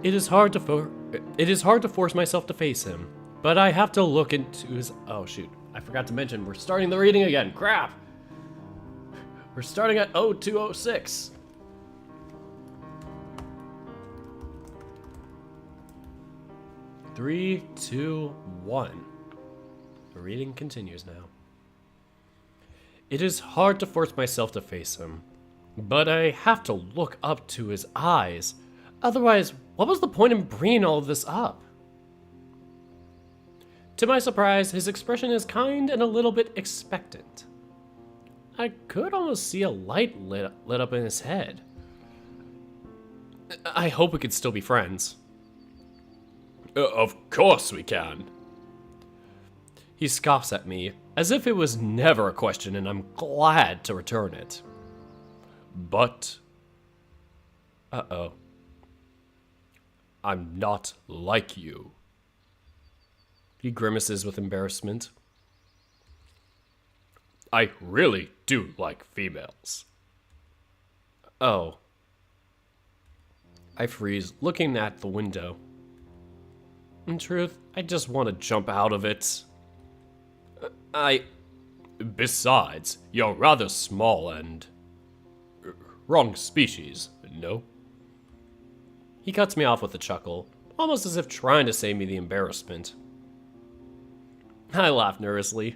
It is hard to force myself to face him, but I have to look into his... Oh shoot, I forgot to mention, we're starting the reading again. Crap! We're starting at 0206. Three, two, one. The reading continues now. It is hard to force myself to face him, but I have to look up to his eyes. Otherwise, what was the point in bringing all of this up? To my surprise, his expression is kind and a little bit expectant. I could almost see a light lit up in his head. I hope we could still be friends. Of course we can. He scoffs at me, as if it was never a question and I'm glad to return it. But... Uh-oh. I'm not like you. He grimaces with embarrassment. I really do like females. Oh. I freeze, looking at the window. In truth, I just want to jump out of it. Besides, you're rather small and... wrong species, no? He cuts me off with a chuckle, almost as if trying to save me the embarrassment. I laugh nervously.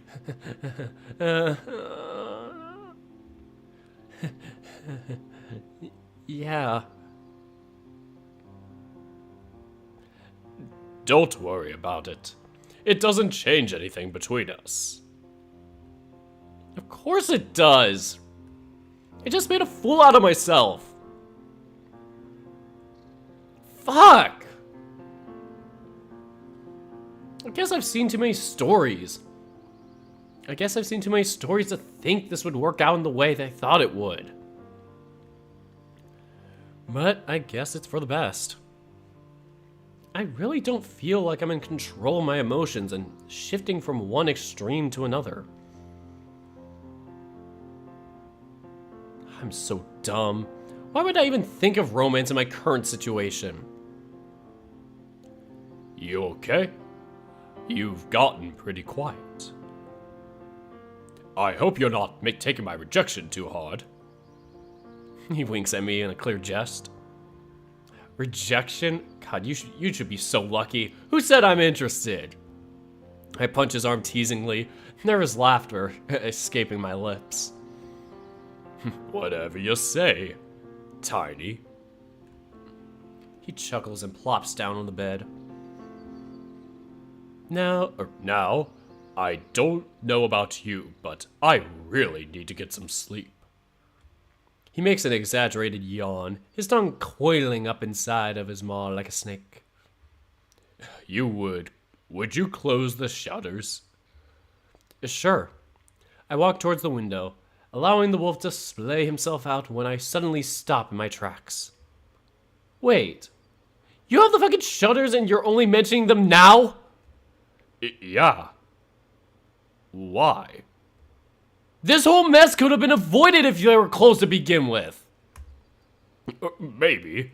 Yeah. Don't worry about it. It doesn't change anything between us. Of course it does. I just made a fool out of myself. Fuck. I guess I've seen too many stories. To think this would work out in the way they thought it would. But I guess it's for the best. I really don't feel like I'm in control of my emotions and shifting from one extreme to another. I'm so dumb. Why would I even think of romance in my current situation? You okay? You've gotten pretty quiet. I hope you're not taking my rejection too hard. He winks at me in a clear jest. Rejection? God, you should be so lucky. Who said I'm interested? I punch his arm teasingly, nervous laughter escaping my lips. Whatever you say, Tiny. He chuckles and plops down on the bed. Now, I don't know about you, but I really need to get some sleep. He makes an exaggerated yawn, his tongue coiling up inside of his maw like a snake. Would you close the shutters? Sure. I walk towards the window, allowing the wolf to splay himself out when I suddenly stop in my tracks. Wait. You have the fucking shutters and you're only mentioning them now? Yeah. Why? This whole mess could have been avoided if they were closed to begin with. Maybe.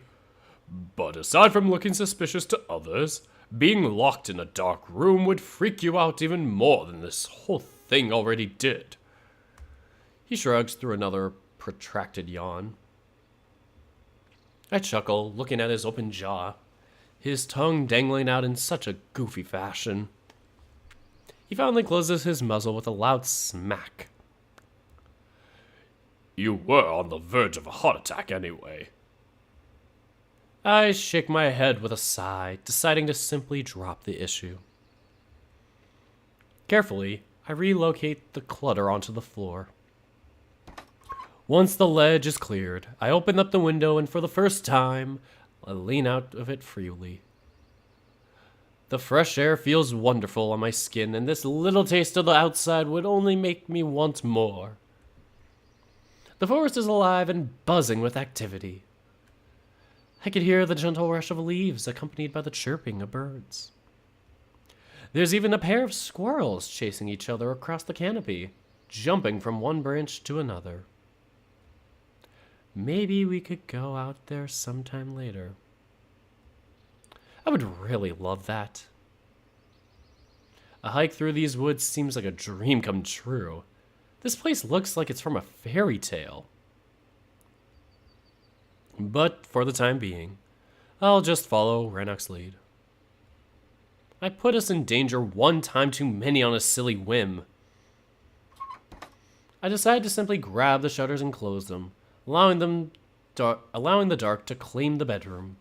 But aside from looking suspicious to others, being locked in a dark room would freak you out even more than this whole thing already did. He shrugs through another protracted yawn. I chuckle, looking at his open jaw, his tongue dangling out in such a goofy fashion. He finally closes his muzzle with a loud smack. You were on the verge of a heart attack anyway. I shake my head with a sigh, deciding to simply drop the issue. Carefully, I relocate the clutter onto the floor. Once the ledge is cleared, I open up the window and for the first time, I lean out of it freely. The fresh air feels wonderful on my skin, and this little taste of the outside would only make me want more. The forest is alive and buzzing with activity. I could hear the gentle rush of leaves accompanied by the chirping of birds. There's even a pair of squirrels chasing each other across the canopy, jumping from one branch to another. Maybe we could go out there sometime later. I would really love that. A hike through these woods seems like a dream come true. This place looks like it's from a fairy tale. But for the time being, I'll just follow Rannoch's lead. I put us in danger one time too many on a silly whim. I decide to simply grab the shutters and close them, allowing the dark to claim the bedroom.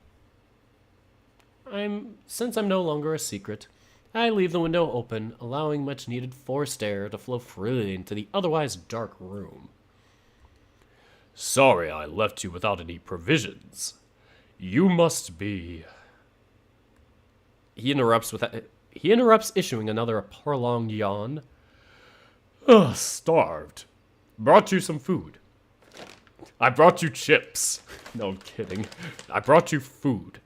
Since I'm no longer a secret, I leave the window open, allowing much needed forced air to flow freely into the otherwise dark room. Sorry I left you without any provisions. You must be... He interrupts, issuing another prolonged yawn. Ugh, starved. Brought you some food. I brought you chips. No, I'm kidding. I brought you food.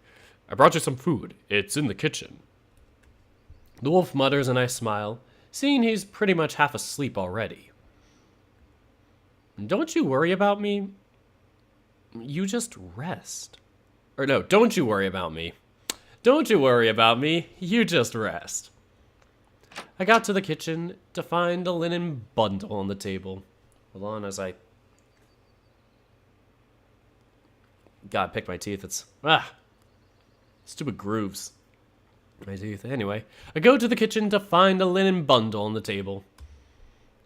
I brought you some food. It's in the kitchen. The wolf mutters and I smile, seeing he's pretty much half asleep already. Don't you worry about me. You just rest. Or no, don't you worry about me. Don't you worry about me. You just rest. I got to the kitchen to find a linen bundle on the table. Hold on as I... God, pick my teeth. It's... Stupid grooves. My teeth. Anyway, I go to the kitchen to find a linen bundle on the table.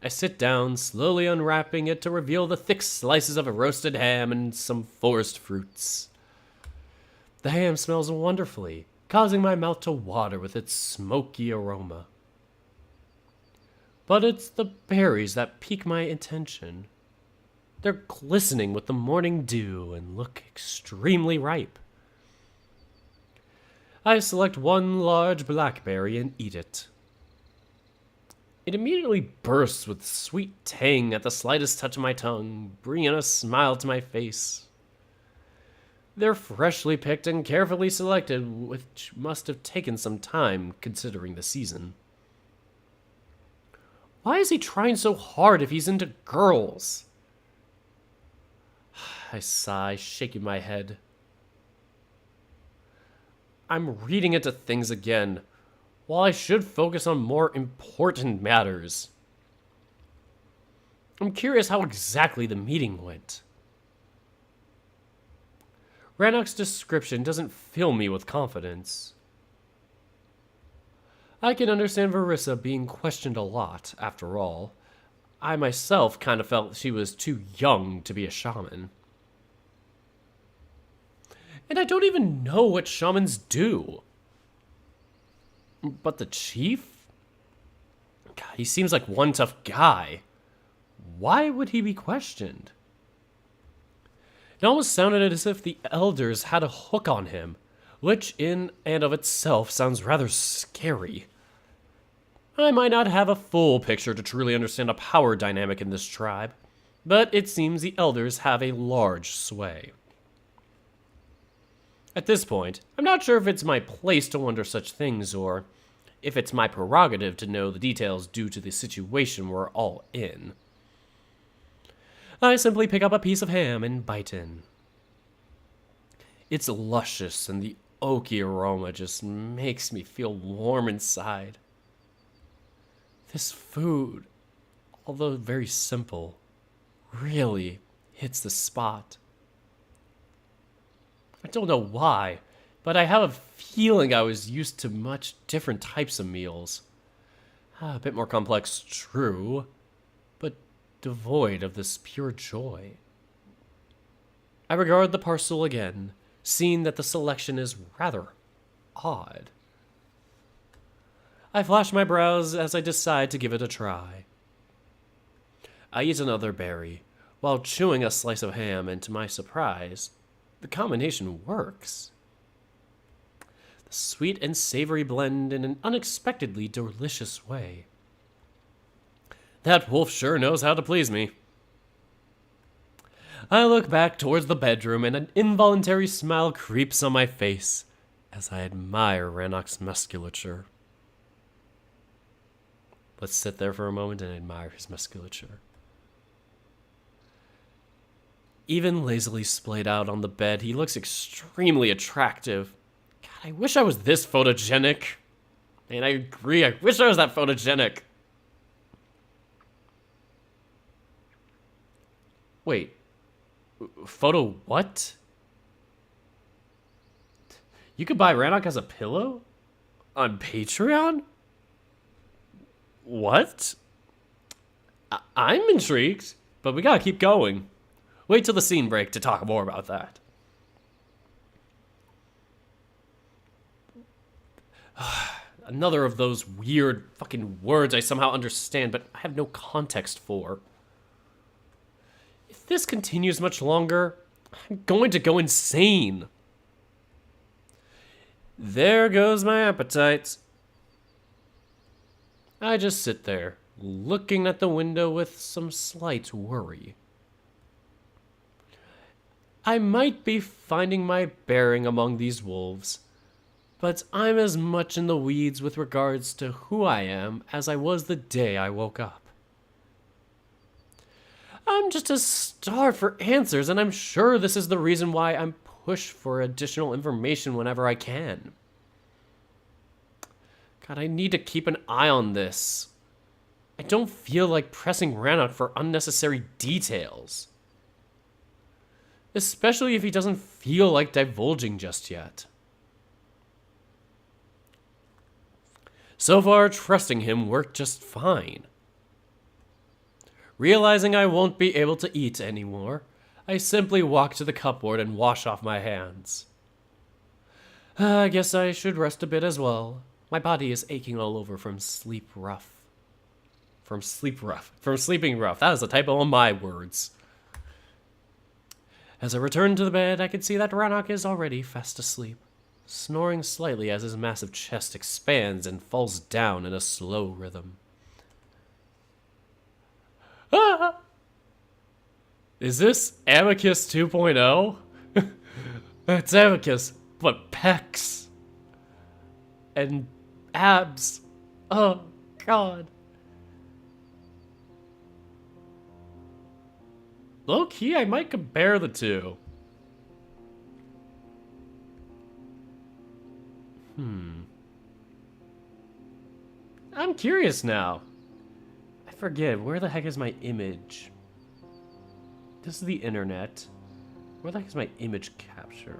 I sit down, slowly unwrapping it to reveal the thick slices of a roasted ham and some forest fruits. The ham smells wonderfully, causing my mouth to water with its smoky aroma. But it's the berries that pique my attention. They're glistening with the morning dew and look extremely ripe. I select one large blackberry and eat it. It immediately bursts with sweet tang at the slightest touch of my tongue, bringing a smile to my face. They're freshly picked and carefully selected, which must have taken some time considering the season. Why is he trying so hard if he's into girls? I sigh, shaking my head. I'm reading into things again, while I should focus on more important matters. I'm curious how exactly the meeting went. Rannoch's description doesn't fill me with confidence. I can understand Verissa being questioned a lot, after all. I myself kind of felt she was too young to be a shaman. And I don't even know what shamans do. But the chief? God, he seems like one tough guy. Why would he be questioned? It almost sounded as if the elders had a hook on him, which in and of itself sounds rather scary. I might not have a full picture to truly understand a power dynamic in this tribe, but it seems the elders have a large sway. At this point, I'm not sure if it's my place to wonder such things or if it's my prerogative to know the details due to the situation we're all in. I simply pick up a piece of ham and bite in. It's luscious and the oaky aroma just makes me feel warm inside. This food, although very simple, really hits the spot. I don't know why, but I have a feeling I was used to much different types of meals. A bit more complex, true, but devoid of this pure joy. I regard the parcel again, seeing that the selection is rather odd. I flash my brows as I decide to give it a try. I eat another berry, while chewing a slice of ham, and to my surprise, the combination works. The sweet and savory blend in an unexpectedly delicious way. That wolf sure knows how to please me. I look back towards the bedroom and an involuntary smile creeps on my face as I admire Rannoch's musculature. Let's sit there for a moment and admire his musculature. Even lazily splayed out on the bed, he looks extremely attractive. God, I wish I was this photogenic. And I agree, I wish I was that photogenic. Wait. Photo what? You could buy Rannoch as a pillow? On Patreon? What? I'm intrigued, but we gotta keep going. Wait till the scene break to talk more about that. Another of those weird fucking words I somehow understand, but I have no context for. If this continues much longer, I'm going to go insane. There goes my appetite. I just sit there, looking at the window with some slight worry. I might be finding my bearing among these wolves, but I'm as much in the weeds with regards to who I am as I was the day I woke up. I'm just as starved for answers, and I'm sure this is the reason why I'm pushed for additional information whenever I can. God, I need to keep an eye on this. I don't feel like pressing Rannoch for unnecessary details. Especially if he doesn't feel like divulging just yet. So far, trusting him worked just fine. Realizing I won't be able to eat anymore, I simply walk to the cupboard and wash off my hands. I guess I should rest a bit as well. My body is aching all over from sleep rough. From sleeping rough. That is a typo on my words. As I return to the bed, I can see that Rannoch is already fast asleep, snoring slightly as his massive chest expands and falls down in a slow rhythm. Ah! Is this Amicus 2.0? It's Amicus, but pecs. And abs. Oh, God. Low key, I might compare the two. I'm curious now. I forget, where the heck is my image? This is the internet. Where the heck is my image capture?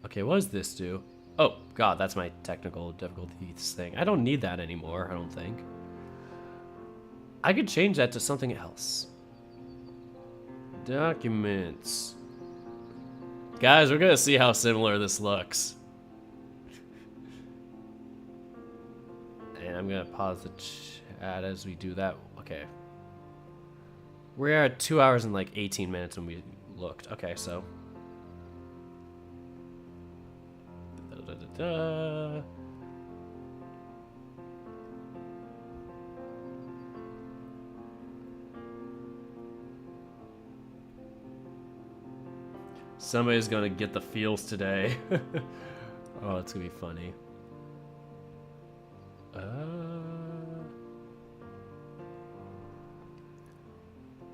Okay, what does this do? Oh, God, that's my technical difficulties thing. I don't need that anymore, I don't think. I could change that to something else. Documents. Guys, we're gonna see how similar this looks. And I'm gonna pause the chat as we do that. Okay. We're at 2 hours and like 18 minutes when we looked. Okay, so. Somebody's gonna get the feels today. Oh, it's gonna be funny.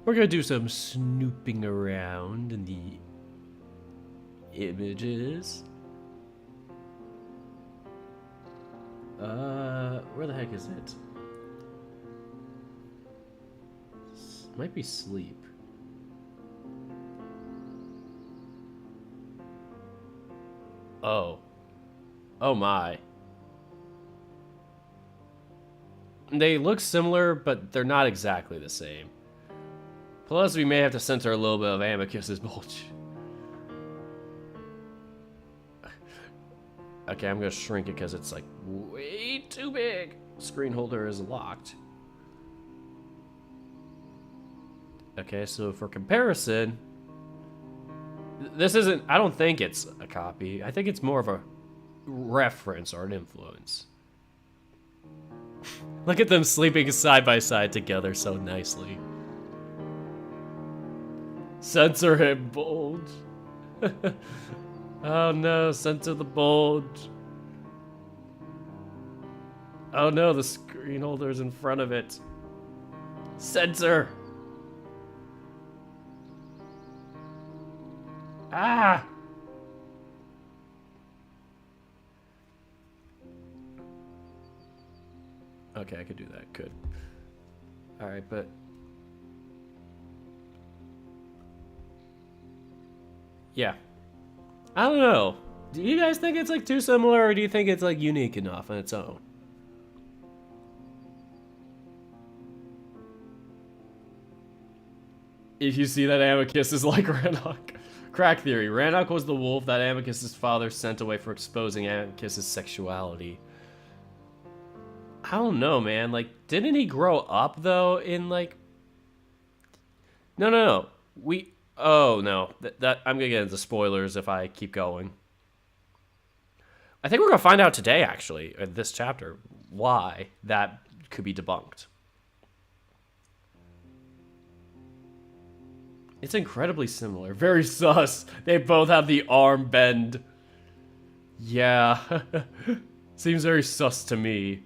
We're gonna do some snooping around in the images. Where the heck is it? Might be sleep. Oh. Oh my. They look similar, but they're not exactly the same. Plus, we may have to censor a little bit of Amicus's bulge. Okay, I'm gonna shrink it because it's like way too big. Screen holder is locked. Okay, so for comparison, this isn't, I don't think it's a copy. I think it's more of a reference or an influence. Look at them sleeping side by side together so nicely. Censor him, bulge. Oh no, censor the bulge. Oh no, the screen holder's in front of it. Censor. Ah! Okay, I could do that. Good. Alright, but... yeah. I don't know. Do you guys think it's like too similar, or do you think it's like unique enough on its own? If you see that Amicus is like Rannoch. Crack theory. Rannoch was the wolf that Amicus's father sent away for exposing Amicus's sexuality. I don't know, man. Like, didn't he grow up, though, in, like... No. Oh, no. That I'm gonna get into spoilers if I keep going. I think we're gonna find out today, actually, in this chapter, why that could be debunked. It's incredibly similar. Very sus. They both have the arm bend. Yeah. Seems very sus to me.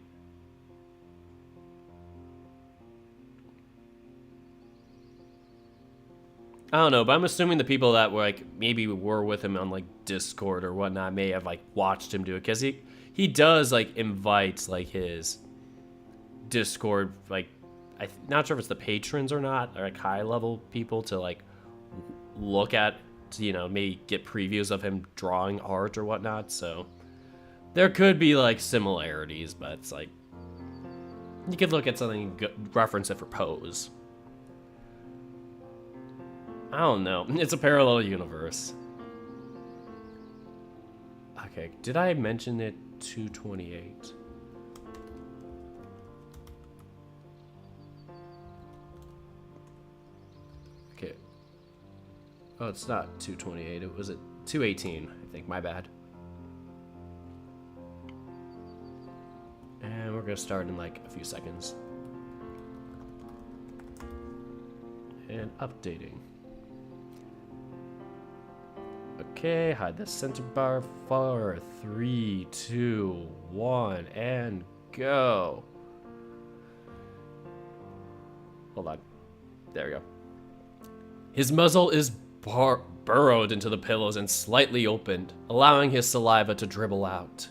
I don't know, but I'm assuming the people that were like maybe were with him on like Discord or whatnot may have like watched him do it, because he does like invite like his Discord, like I'm not sure if it's the patrons or not, or like high level people to like look at, you know, maybe get previews of him drawing art or whatnot. So There could be like similarities, but it's like you could look at something and reference it for pose. I don't know. It's a parallel universe. Okay, did I mention it 228? Okay. Oh, it's not 228. It was at 218, I think. My bad. And we're gonna start in like a few seconds. And updating. Okay, hide the center bar for 3, 2, 1, and go. Hold on. There we go. His muzzle is burrowed into the pillows and slightly opened, allowing his saliva to dribble out.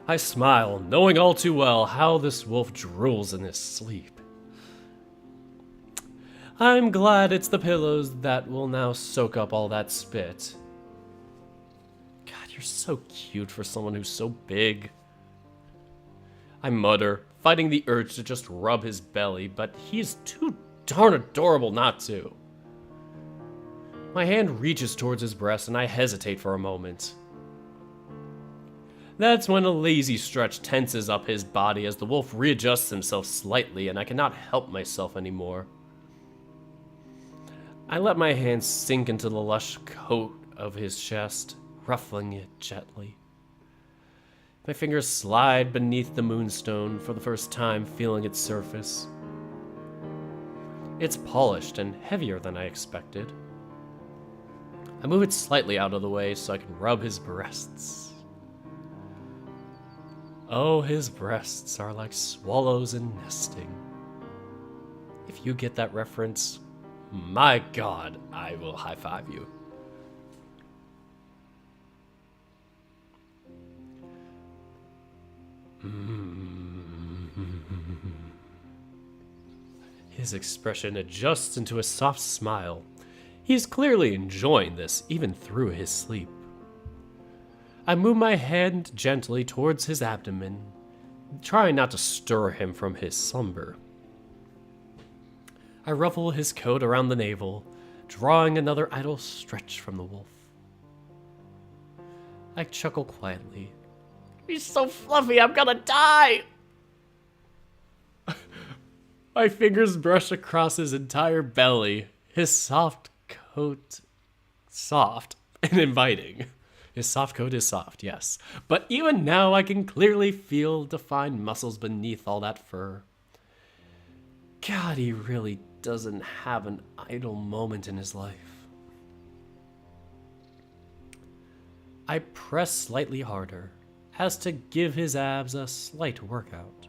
I smile, knowing all too well how this wolf drools in his sleep. I'm glad it's the pillows that will now soak up all that spit. God, you're so cute for someone who's so big. I mutter, fighting the urge to just rub his belly, but he's too darn adorable not to. My hand reaches towards his breast and I hesitate for a moment. That's when a lazy stretch tenses up his body as the wolf readjusts himself slightly and I cannot help myself anymore. I let my hands sink into the lush coat of his chest, ruffling it gently. My fingers slide beneath the moonstone for the first time, feeling its surface. It's polished and heavier than I expected. I move it slightly out of the way so I can rub his breasts. Oh, his breasts are like swallows in nesting. If you get that reference, my God, I will high-five you. His expression adjusts into a soft smile. He is clearly enjoying this, even through his sleep. I move my hand gently towards his abdomen, trying not to stir him from his slumber. I ruffle his coat around the navel, drawing another idle stretch from the wolf. I chuckle quietly. He's so fluffy, I'm gonna die! My fingers brush across his entire belly, his soft coat soft and inviting. His soft coat is soft, yes. But even now I can clearly feel defined muscles beneath all that fur. God, he really doesn't have an idle moment in his life. I press slightly harder, as to give his abs a slight workout.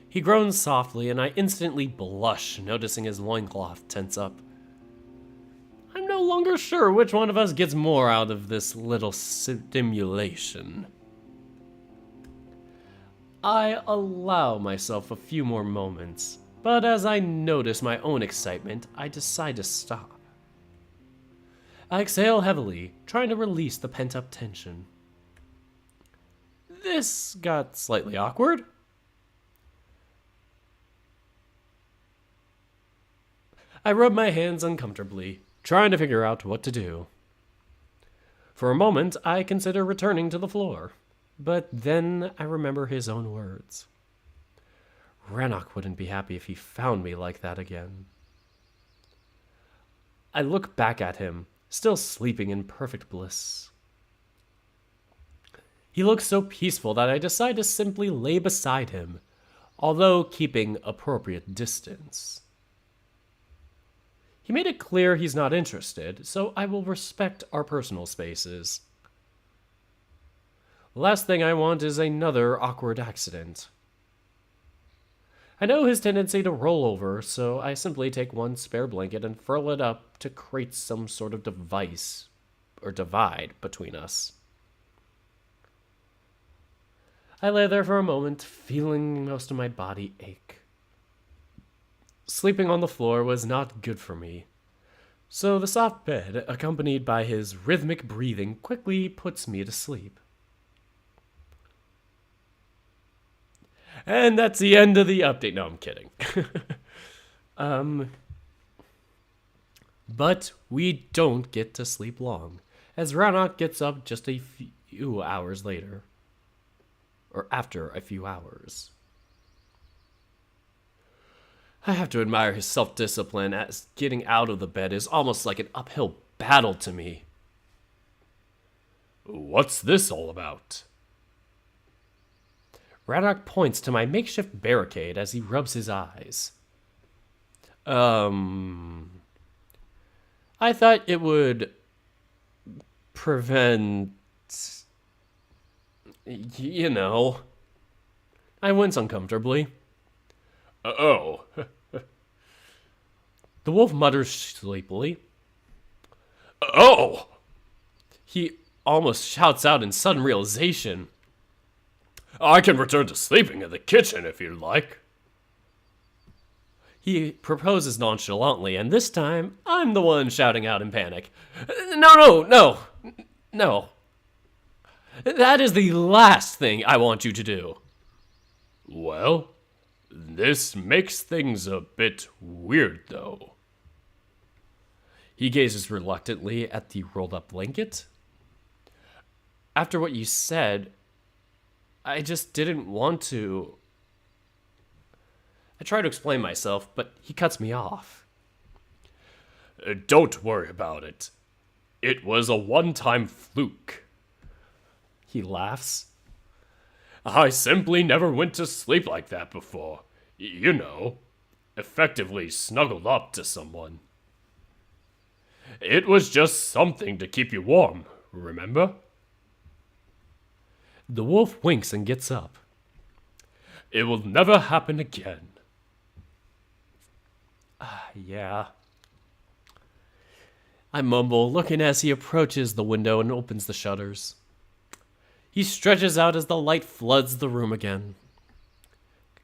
He groans softly, and I instantly blush, noticing his loincloth tense up. I'm no longer sure which one of us gets more out of this little stimulation. I allow myself a few more moments, but as I notice my own excitement, I decide to stop. I exhale heavily, trying to release the pent-up tension. This got slightly awkward. I rub my hands uncomfortably, trying to figure out what to do. For a moment, I consider returning to the floor, but then I remember his own words. Rannoch wouldn't be happy if he found me like that again. I look back at him, still sleeping in perfect bliss. He looks so peaceful that I decide to simply lay beside him, although keeping appropriate distance. He made it clear he's not interested, so I will respect our personal spaces. The last thing I want is another awkward accident. I know his tendency to roll over, so I simply take one spare blanket and furl it up to create some sort of device or divide between us. I lay there for a moment, feeling most of my body ache. Sleeping on the floor was not good for me, So the soft bed, accompanied by his rhythmic breathing, quickly puts me to sleep. And that's the end of the update. No, I'm kidding. But we don't get to sleep long, as Rannoch gets up just a few hours later. Or after a few hours. I have to admire his self-discipline, as getting out of the bed is almost like an uphill battle to me. What's this all about? Rannoch points to my makeshift barricade as he rubs his eyes. I thought it would prevent... You know. I wince uncomfortably. Oh. The wolf mutters sleepily. Oh! He almost shouts out in sudden realization. I can return to sleeping in the kitchen if you like. He proposes nonchalantly, and this time I'm the one shouting out in panic. No. That is the last thing I want you to do. Well, this makes things a bit weird, though. He gazes reluctantly at the rolled up blanket. After what you said, I just didn't want to. I try to explain myself, but he cuts me off. Don't worry about it. It was a one-time fluke. He laughs. I simply never went to sleep like that before. You know, effectively snuggled up to someone. It was just something to keep you warm, remember? The wolf winks and gets up. It will never happen again. Yeah. I mumble, looking as he approaches the window and opens the shutters. He stretches out as the light floods the room again.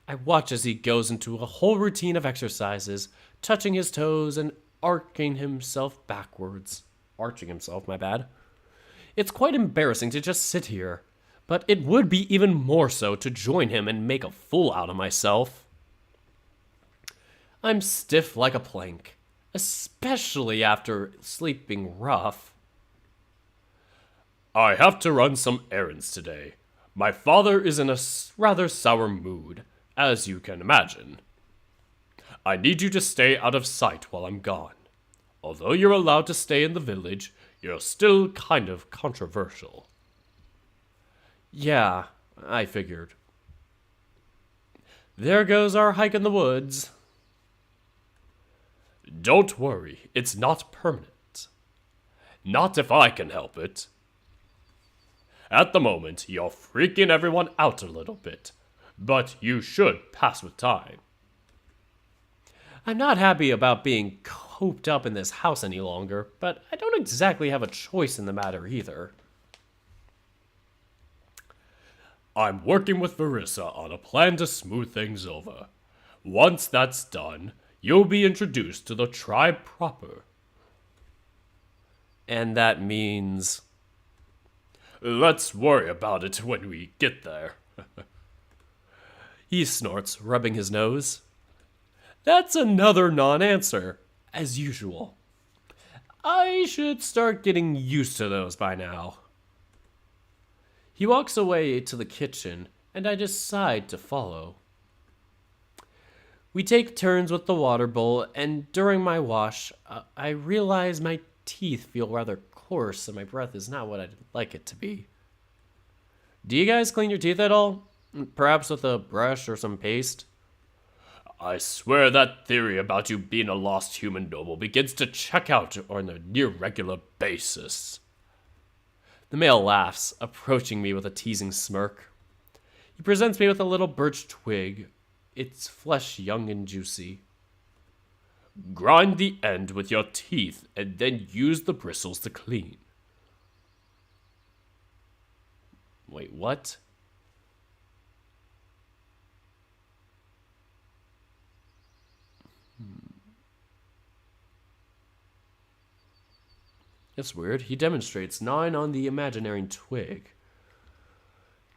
I watch as he goes into a whole routine of exercises, touching his toes and arching himself backwards. Arching himself, my bad. It's quite embarrassing to just sit here, but it would be even more so to join him and make a fool out of myself. I'm stiff like a plank, especially after sleeping rough. I have to run some errands today. My father is in a rather sour mood, as you can imagine. I need you to stay out of sight while I'm gone. Although you're allowed to stay in the village, you're still kind of controversial. Yeah, I figured. There goes our hike in the woods. Don't worry, it's not permanent. Not if I can help it. At the moment, you're freaking everyone out a little bit, but you should pass with time. I'm not happy about being cooped up in this house any longer, but I don't exactly have a choice in the matter either. I'm working with Verissa on a plan to smooth things over. Once that's done, you'll be introduced to the tribe proper. And that means... Let's worry about it when we get there. He snorts, rubbing his nose. That's another non-answer, as usual. I should start getting used to those by now. He walks away to the kitchen, and I decide to follow. We take turns with the water bowl, and during my wash, I realize my teeth feel rather coarse and my breath is not what I'd like it to be. Do you guys clean your teeth at all? Perhaps with a brush or some paste? I swear that theory about you being a lost human noble begins to check out on a near regular basis. The male laughs, approaching me with a teasing smirk. He presents me with a little birch twig, its flesh young and juicy. Grind the end with your teeth and then use the bristles to clean. Wait, what? It's weird. He demonstrates 9 on the imaginary twig.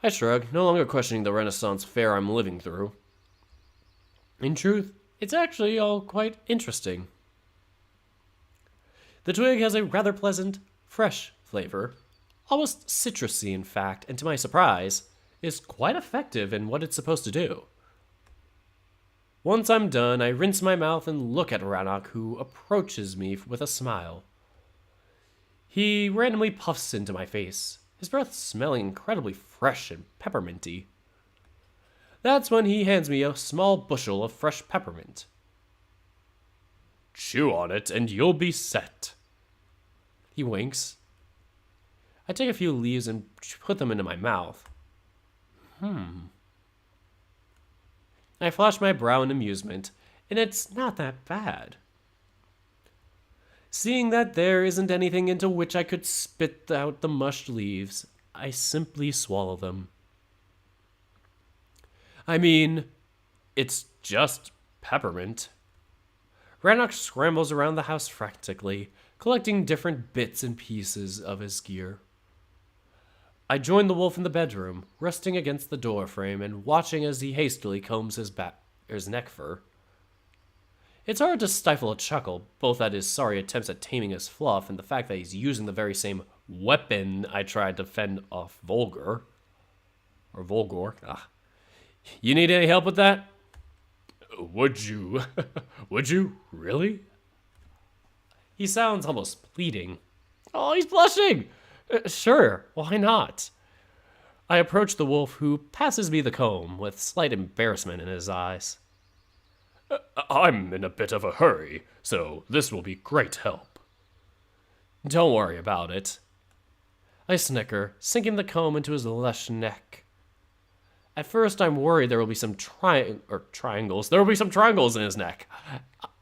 I shrug, no longer questioning the Renaissance fair I'm living through. In truth, it's actually all quite interesting. The twig has a rather pleasant, fresh flavor, almost citrusy in fact, and to my surprise, is quite effective in what it's supposed to do. Once I'm done, I rinse my mouth and look at Rannoch, who approaches me with a smile. He randomly puffs into my face, his breath smelling incredibly fresh and pepperminty. That's when he hands me a small bushel of fresh peppermint. Chew on it and you'll be set. He winks. I take a few leaves and put them into my mouth. I flash my brow in amusement, and it's not that bad. Seeing that there isn't anything into which I could spit out the mushed leaves, I simply swallow them. I mean, it's just peppermint. Rannoch scrambles around the house frantically, collecting different bits and pieces of his gear. I join the wolf in the bedroom, resting against the door frame and watching as he hastily combs his neck fur. It's hard to stifle a chuckle, both at his sorry attempts at taming his fluff and the fact that he's using the very same weapon I tried to fend off Volgor. Or Volgor. You need any help with that? Would you? Would you? Really? He sounds almost pleading. Oh, he's blushing! Sure, why not? I approach the wolf, who passes me the comb with slight embarrassment in his eyes. I'm in a bit of a hurry, so this will be great help. Don't worry about it. I snicker, sinking the comb into his lush neck. At first, I'm worried there will be some triangles. There will be some triangles in his neck.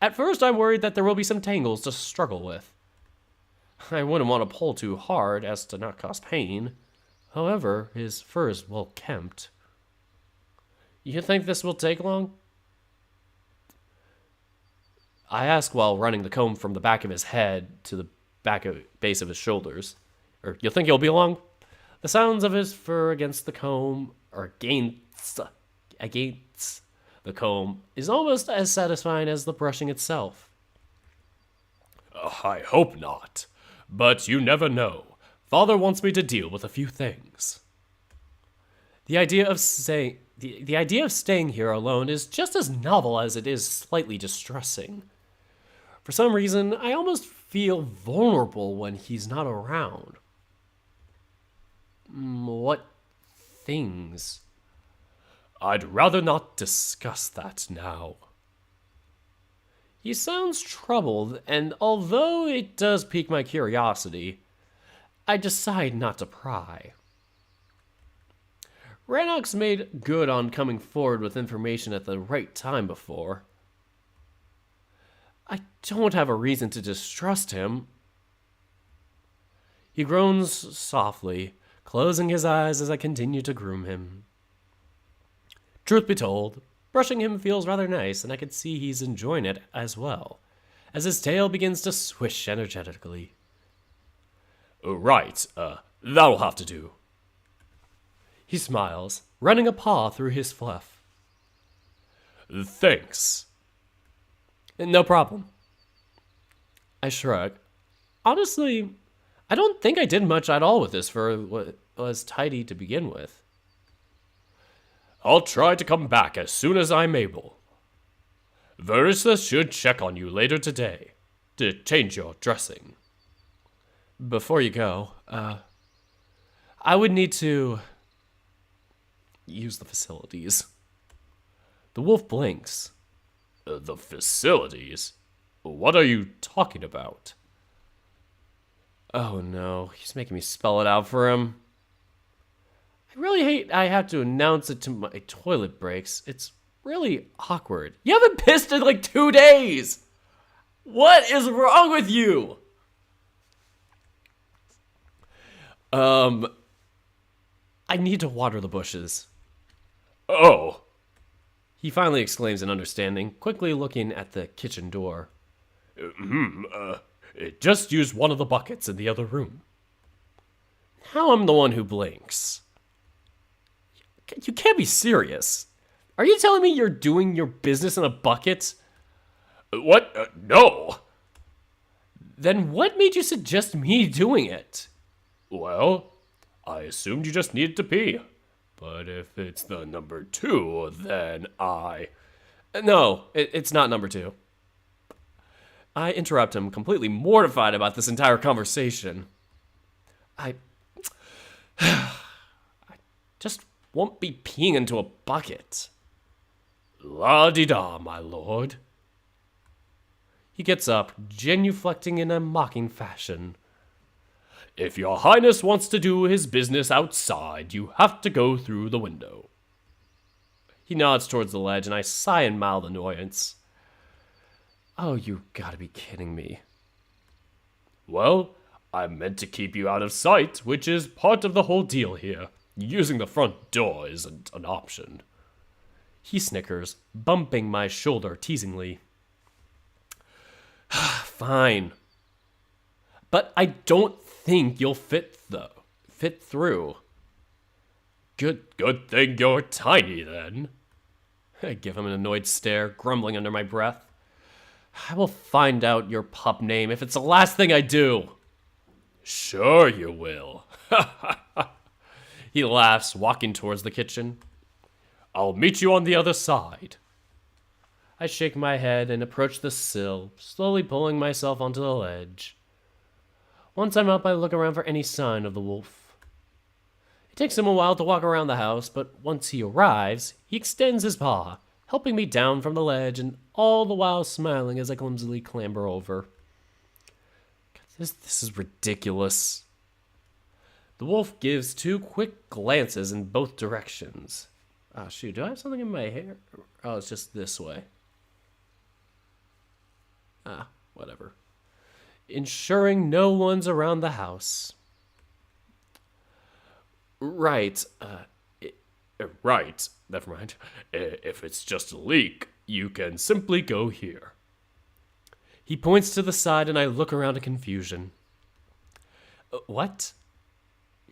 At first, I'm worried that there will be some tangles to struggle with. I wouldn't want to pull too hard as to not cause pain. However, his fur is well kempt. You think this will take long? I ask while running the comb from the back of his head to the base of his shoulders. Or you think it'll be long? The sounds of his fur against the comb, or against the comb, is almost as satisfying as the brushing itself. I hope not. But you never know. Father wants me to deal with a few things. The idea of staying here alone is just as novel as it is slightly distressing. For some reason, I almost feel vulnerable when he's not around. What things? I'd rather not discuss that now. He sounds troubled, and although it does pique my curiosity, I decide not to pry. Rannoch's made good on coming forward with information at the right time before. I don't have a reason to distrust him. He groans softly, closing his eyes as I continue to groom him. Truth be told, brushing him feels rather nice, and I can see he's enjoying it as well, as his tail begins to swish energetically. Right, that'll have to do. He smiles, running a paw through his fluff. Thanks. No problem. I shrug. Honestly, I don't think I did much at all with this for what was tidy to begin with. I'll try to come back as soon as I'm able. Verissa should check on you later today to change your dressing. Before you go, I would need to use the facilities. The wolf blinks. The facilities? What are you talking about? Oh no, he's making me spell it out for him. I really hate I have to announce it to my toilet breaks. It's really awkward. You haven't pissed in like 2 days! What is wrong with you? I need to water the bushes. Oh. He finally exclaims in understanding, quickly looking at the kitchen door. just used one of the buckets in the other room. Now I'm the one who blinks. You can't be serious. Are you telling me you're doing your business in a bucket? What? No. Then what made you suggest me doing it? Well, I assumed you just needed to pee. But if it's the number 2, then I... No, it's not number 2. I interrupt him, completely mortified about this entire conversation. I just won't be peeing into a bucket. La-di-da, my lord. He gets up, genuflecting in a mocking fashion. If your highness wants to do his business outside, you have to go through the window. He nods towards the ledge, and I sigh in mild annoyance. Oh, you gotta be kidding me. Well, I meant to keep you out of sight, which is part of the whole deal here. Using the front door isn't an option. He snickers, bumping my shoulder teasingly. Fine. But I don't think you'll fit through. Good thing you're tiny, then. I give him an annoyed stare, grumbling under my breath. I will find out your pup name if it's the last thing I do. Sure you will. He laughs, walking towards the kitchen. I'll meet you on the other side. I shake my head and approach the sill, slowly pulling myself onto the ledge. Once I'm up, I look around for any sign of the wolf. It takes him a while to walk around the house, but once he arrives, he extends his paw, helping me down from the ledge, and all the while smiling as I clumsily clamber over. This is ridiculous. The wolf gives 2 quick glances in both directions. Oh, shoot, do I have something in my hair? Oh, it's just this way. Whatever. Ensuring no one's around the house. Right. Right. Never mind. If it's just a leak, you can simply go here. He points to the side and I look around in confusion. What?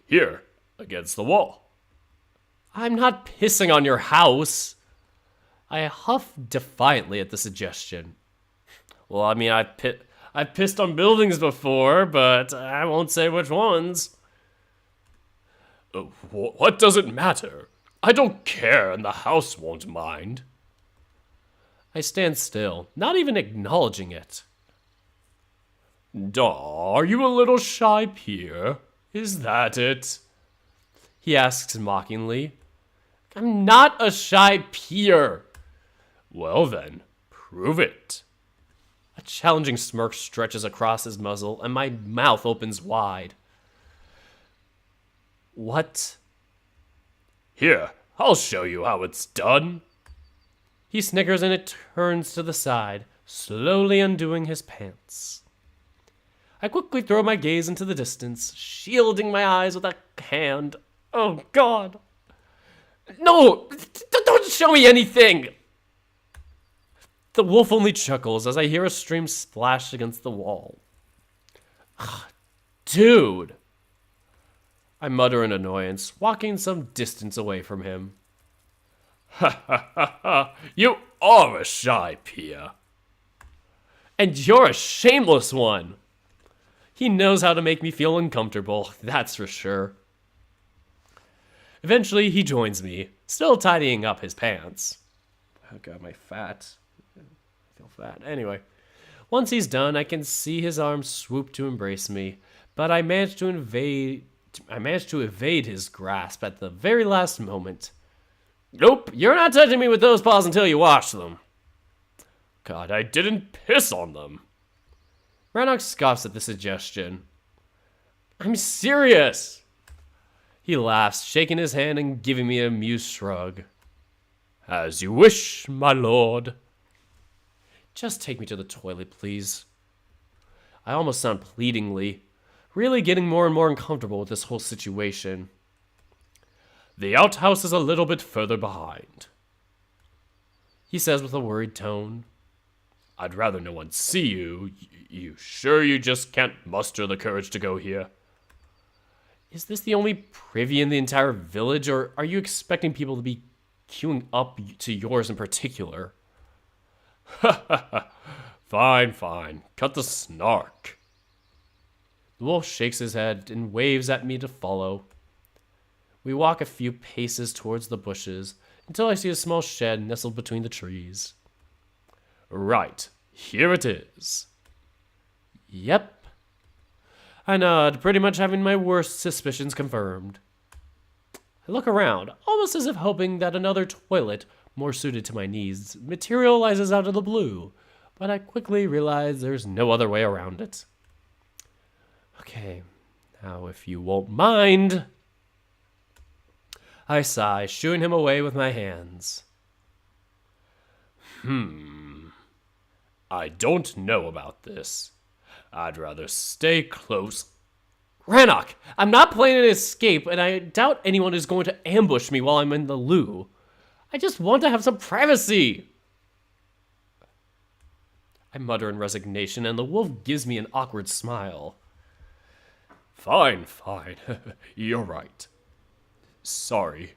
Here, against the wall. I'm not pissing on your house. I huff defiantly at the suggestion. Well, I mean, I've pissed on buildings before, but I won't say which ones. What does it matter? I don't care, and the house won't mind. I stand still, not even acknowledging it. Are you a little shy, Pierre? Is that it? He asks mockingly. I'm not a shy peer. Well then, prove it. A challenging smirk stretches across his muzzle, and my mouth opens wide. What? Here, I'll show you how it's done. He snickers and it turns to the side, slowly undoing his pants. I quickly throw my gaze into the distance, shielding my eyes with a hand. Oh, God. No! Don't show me anything! The wolf only chuckles as I hear a stream splash against the wall. Dude! I mutter in annoyance, walking some distance away from him. Ha ha ha ha! You are a shy Pierre. And you're a shameless one! He knows how to make me feel uncomfortable, that's for sure. Eventually, he joins me, still tidying up his pants. Oh god, my fat. I feel fat. Anyway, once he's done, I can see his arms swoop to embrace me, but I manage to evade his grasp at the very last moment. Nope, you're not touching me with those paws until you wash them. God, I didn't piss on them. Rannoch scoffs at the suggestion. I'm serious! He laughs, shaking his hand and giving me an amused shrug. As you wish, my lord. Just take me to the toilet, please. I almost sound pleadingly, really getting more and more uncomfortable with this whole situation. The outhouse is a little bit further behind, he says with a worried tone. I'd rather no one see you. You sure you just can't muster the courage to go here? Is this the only privy in the entire village, or are you expecting people to be queuing up to yours in particular? Fine, fine. Cut the snark. The wolf shakes his head and waves at me to follow. We walk a few paces towards the bushes until I see a small shed nestled between the trees. Right, here it is. Yep. I nod, pretty much having my worst suspicions confirmed. I look around, almost as if hoping that another toilet, more suited to my needs, materializes out of the blue, but I quickly realize there's no other way around it. Okay, now if you won't mind. I sigh, shooing him away with my hands. I don't know about this. I'd rather stay close. Rannoch, I'm not planning an escape, and I doubt anyone is going to ambush me while I'm in the loo. I just want to have some privacy. I mutter in resignation, and the wolf gives me an awkward smile. Fine, fine. You're right. Sorry.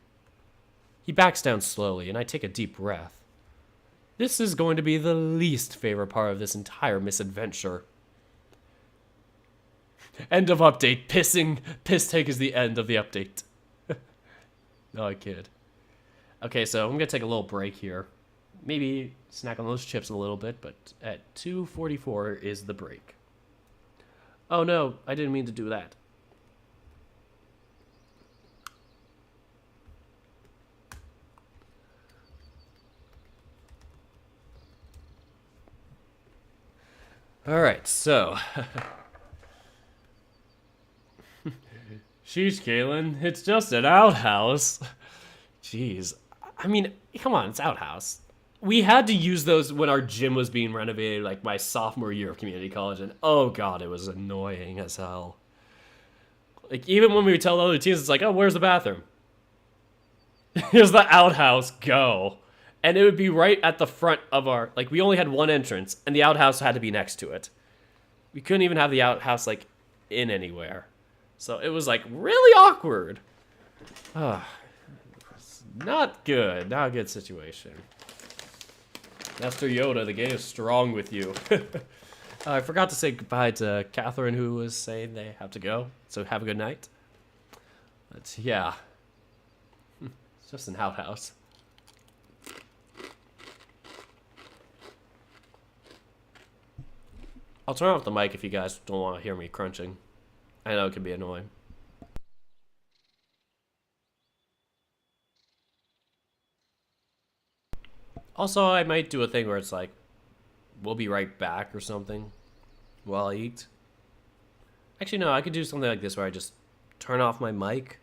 He backs down slowly, and I take a deep breath. This is going to be the least favorite part of this entire misadventure. End of update. Piss take is the end of the update. No, I kid. Okay, so I'm going to take a little break here. Maybe snack on those chips a little bit, but at 2:44 is the break. Oh no, I didn't mean to do that. All right, so. Sheesh, Kaylin, it's just an outhouse. Jeez. I mean, come on, it's outhouse. We had to use those when our gym was being renovated, like my sophomore year of community college, and oh god, it was annoying as hell. Like, even when we would tell other teams, it's like, oh, where's the bathroom? Here's the outhouse, go. And it would be right at the front of our, like, we only had one entrance, and the outhouse had to be next to it. We couldn't even have the outhouse, like, in anywhere. So it was, like, really awkward. Not good. Not a good situation. Master Yoda, the game is strong with you. I forgot to say goodbye to Catherine, who was saying they have to go. So have a good night. But yeah. It's just an outhouse. I'll turn off the mic if you guys don't want to hear me crunching. I know it can be annoying. Also, I might do a thing where it's like, we'll be right back or something while I eat. Actually, no, I could do something like this where I just turn off my mic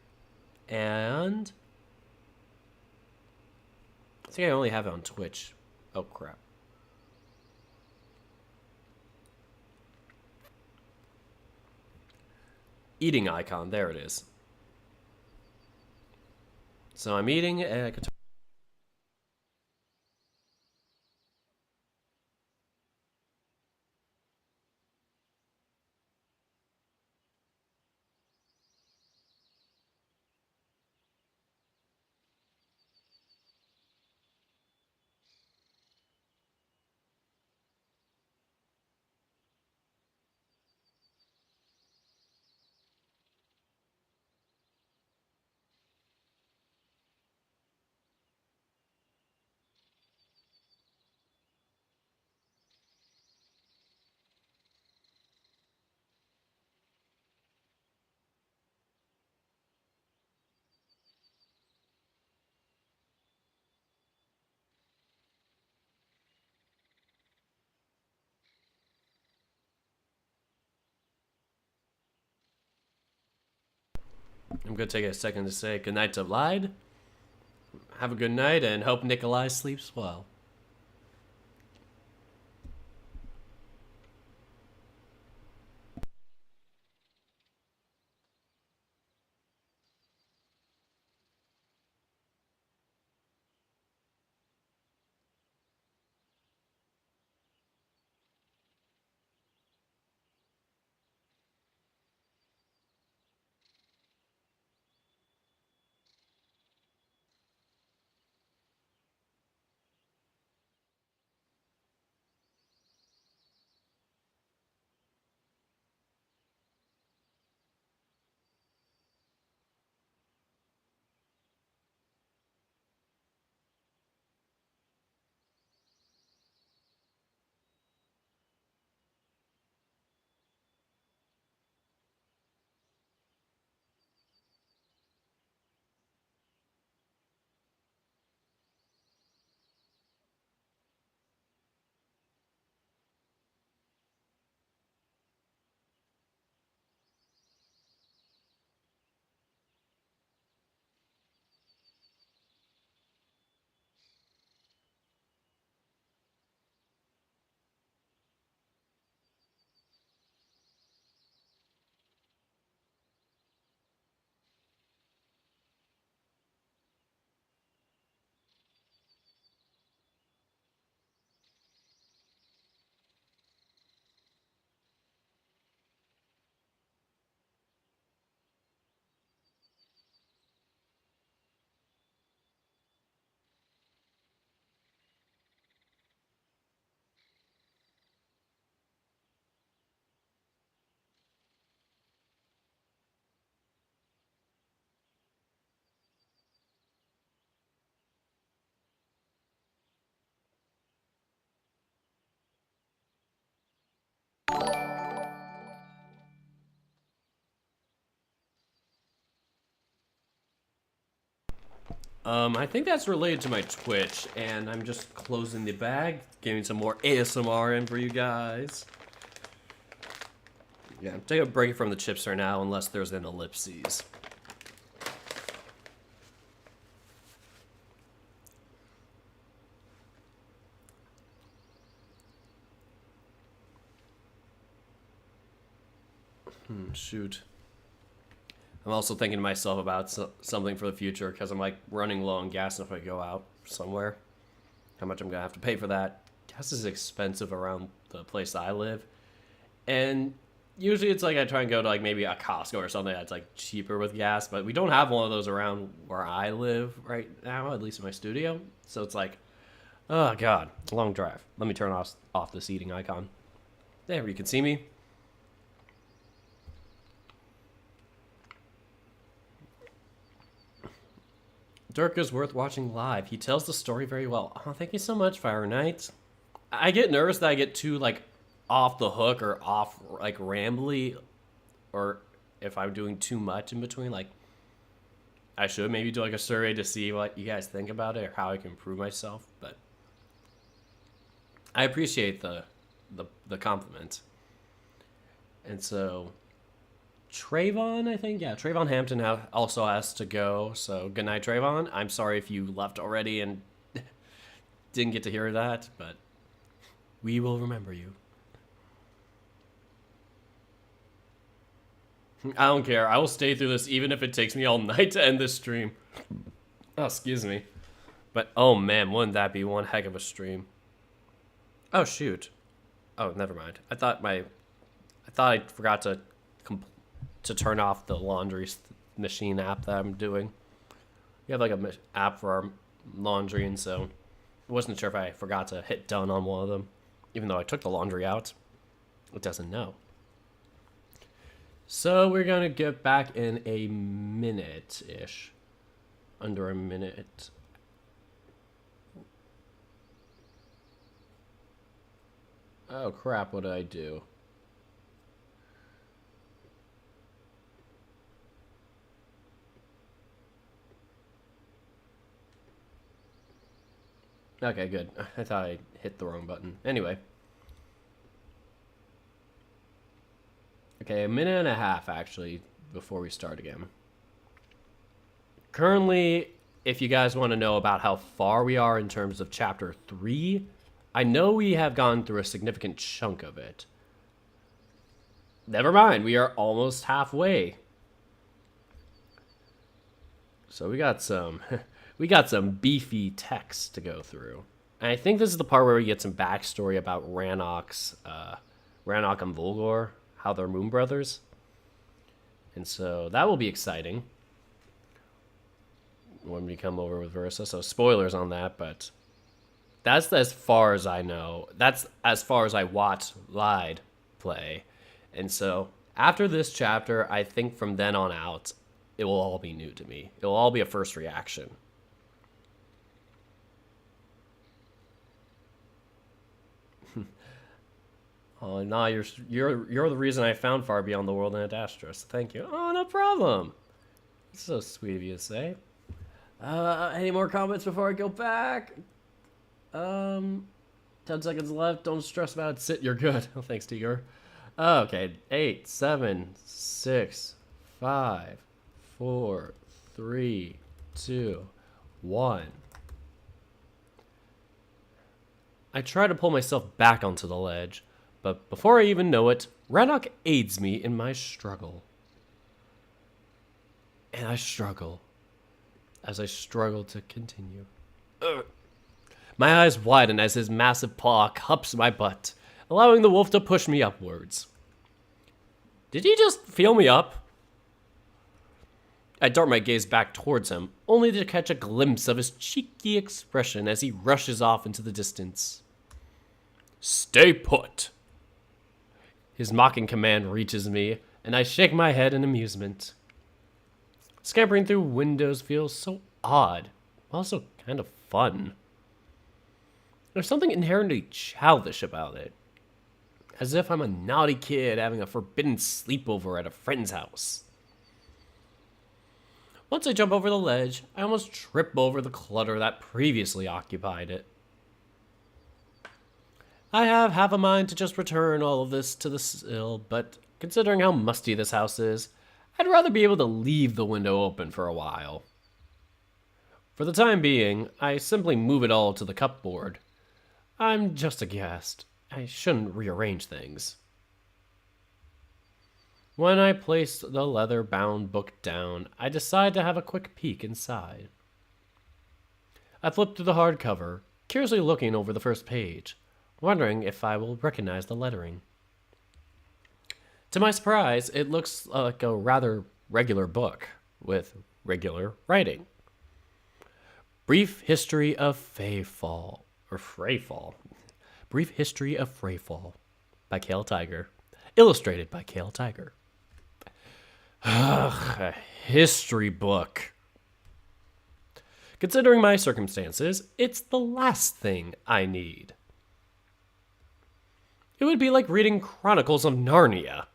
and I think I only have it on Twitch. Oh, crap. Eating icon, there it is. So I'm eating and I could I'm going to take a second to say goodnight to Lyde. Have a good night and hope Nikolai sleeps well. I think that's related to my Twitch, and I'm just closing the bag, getting some more ASMR in for you guys. Yeah, take a break from the chips for now, unless there's an ellipses. Shoot. I'm also thinking to myself about something for the future, because I'm like running low on gas if I go out somewhere. How much I'm gonna have to pay for that. Gas is expensive around the place I live. And usually it's like I try and go to like maybe a Costco or something that's like cheaper with gas, but we don't have one of those around where I live right now, at least in my studio. So it's like, oh god, long drive. Let me turn off this eating icon. There, you can see me. Dirk is worth watching live. He tells the story very well. Oh, thank you so much, Fire Knight. I get nervous that I get too like off the hook or off like rambly, or if I'm doing too much in between. Like I should maybe do like a survey to see what you guys think about it or how I can improve myself. But I appreciate the compliment. And so Trayvon, I think, yeah, Trayvon Hampton also has to go. So good night, Trayvon. I'm sorry if you left already and didn't get to hear that, but we will remember you. I don't care. I will stay through this even if it takes me all night to end this stream. Oh, excuse me. But oh man, wouldn't that be one heck of a stream? Oh shoot. Oh, never mind. I thought I forgot to turn off the laundry machine app that I'm doing. We have like a app for our laundry, and so I wasn't sure if I forgot to hit done on one of them, even though I took the laundry out. It doesn't know. So we're gonna get back in a minute-ish. Under a minute. Oh crap, what did I do? Okay, good. I thought I hit the wrong button. Anyway. Okay, a minute and a half, actually, before we start again. Currently, if you guys want to know about how far we are in terms of Chapter 3, I know we have gone through a significant chunk of it. Never mind, we are almost halfway. So we got some... we got some beefy text to go through. And I think this is the part where we get some backstory about Rannoch and Volgor, how they're Moon Brothers. And so that will be exciting when we come over with Versa. So spoilers on that, but that's as far as I know. That's as far as I watched Lied play. And so after this chapter, I think from then on out, it will all be new to me. It will all be a first reaction. Oh, nah, you're the reason I found Far Beyond the World in Adastra, so thank you. Oh, no problem. It's so sweet of you to say. Any more comments before I go back? 10 seconds left. Don't stress about it. Sit, you're good. Oh, thanks, Tigger. Okay, 8, 7, 6, 5, 4, 3, 2, 1. I try to pull myself back onto the ledge, but before I even know it, Rannoch aids me in my struggle. And I struggle as I struggle to continue. Ugh. My eyes widen as his massive paw cups my butt, allowing the wolf to push me upwards. Did he just feel me up? I dart my gaze back towards him, only to catch a glimpse of his cheeky expression as he rushes off into the distance. Stay put. His mocking command reaches me, and I shake my head in amusement. Scampering through windows feels so odd, but also kind of fun. There's something inherently childish about it. As if I'm a naughty kid having a forbidden sleepover at a friend's house. Once I jump over the ledge, I almost trip over the clutter that previously occupied it. I have half a mind to just return all of this to the sill, but considering how musty this house is, I'd rather be able to leave the window open for a while. For the time being, I simply move it all to the cupboard. I'm just a guest. I shouldn't rearrange things. When I place the leather-bound book down, I decide to have a quick peek inside. I flip through the hardcover, curiously looking over the first page, wondering if I will recognize the lettering. To my surprise, it looks like a rather regular book, with regular writing. Brief History of Freyfall. Brief History of Freyfall by Cale Tiger. Illustrated by Cale Tiger. A history book. Considering my circumstances, it's the last thing I need. It would be like reading Chronicles of Narnia.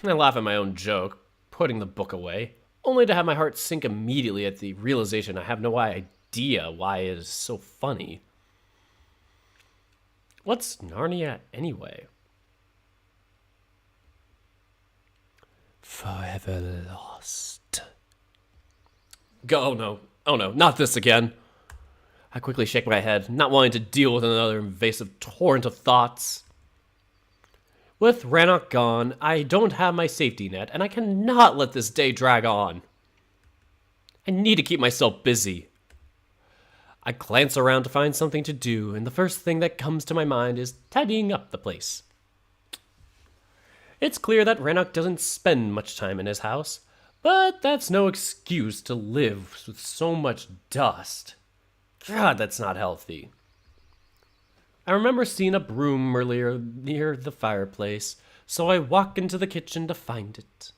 I laugh at my own joke, putting the book away, only to have my heart sink immediately at the realization I have no idea why it is so funny. What's Narnia anyway? Forever lost. Oh no, not this again. I quickly shake my head, not wanting to deal with another invasive torrent of thoughts. With Rannoch gone, I don't have my safety net, and I cannot let this day drag on. I need to keep myself busy. I glance around to find something to do, and the first thing that comes to my mind is tidying up the place. It's clear that Rannoch doesn't spend much time in his house, but that's no excuse to live with so much dust. God, that's not healthy. I remember seeing a broom earlier near the fireplace, so I walk into the kitchen to find it.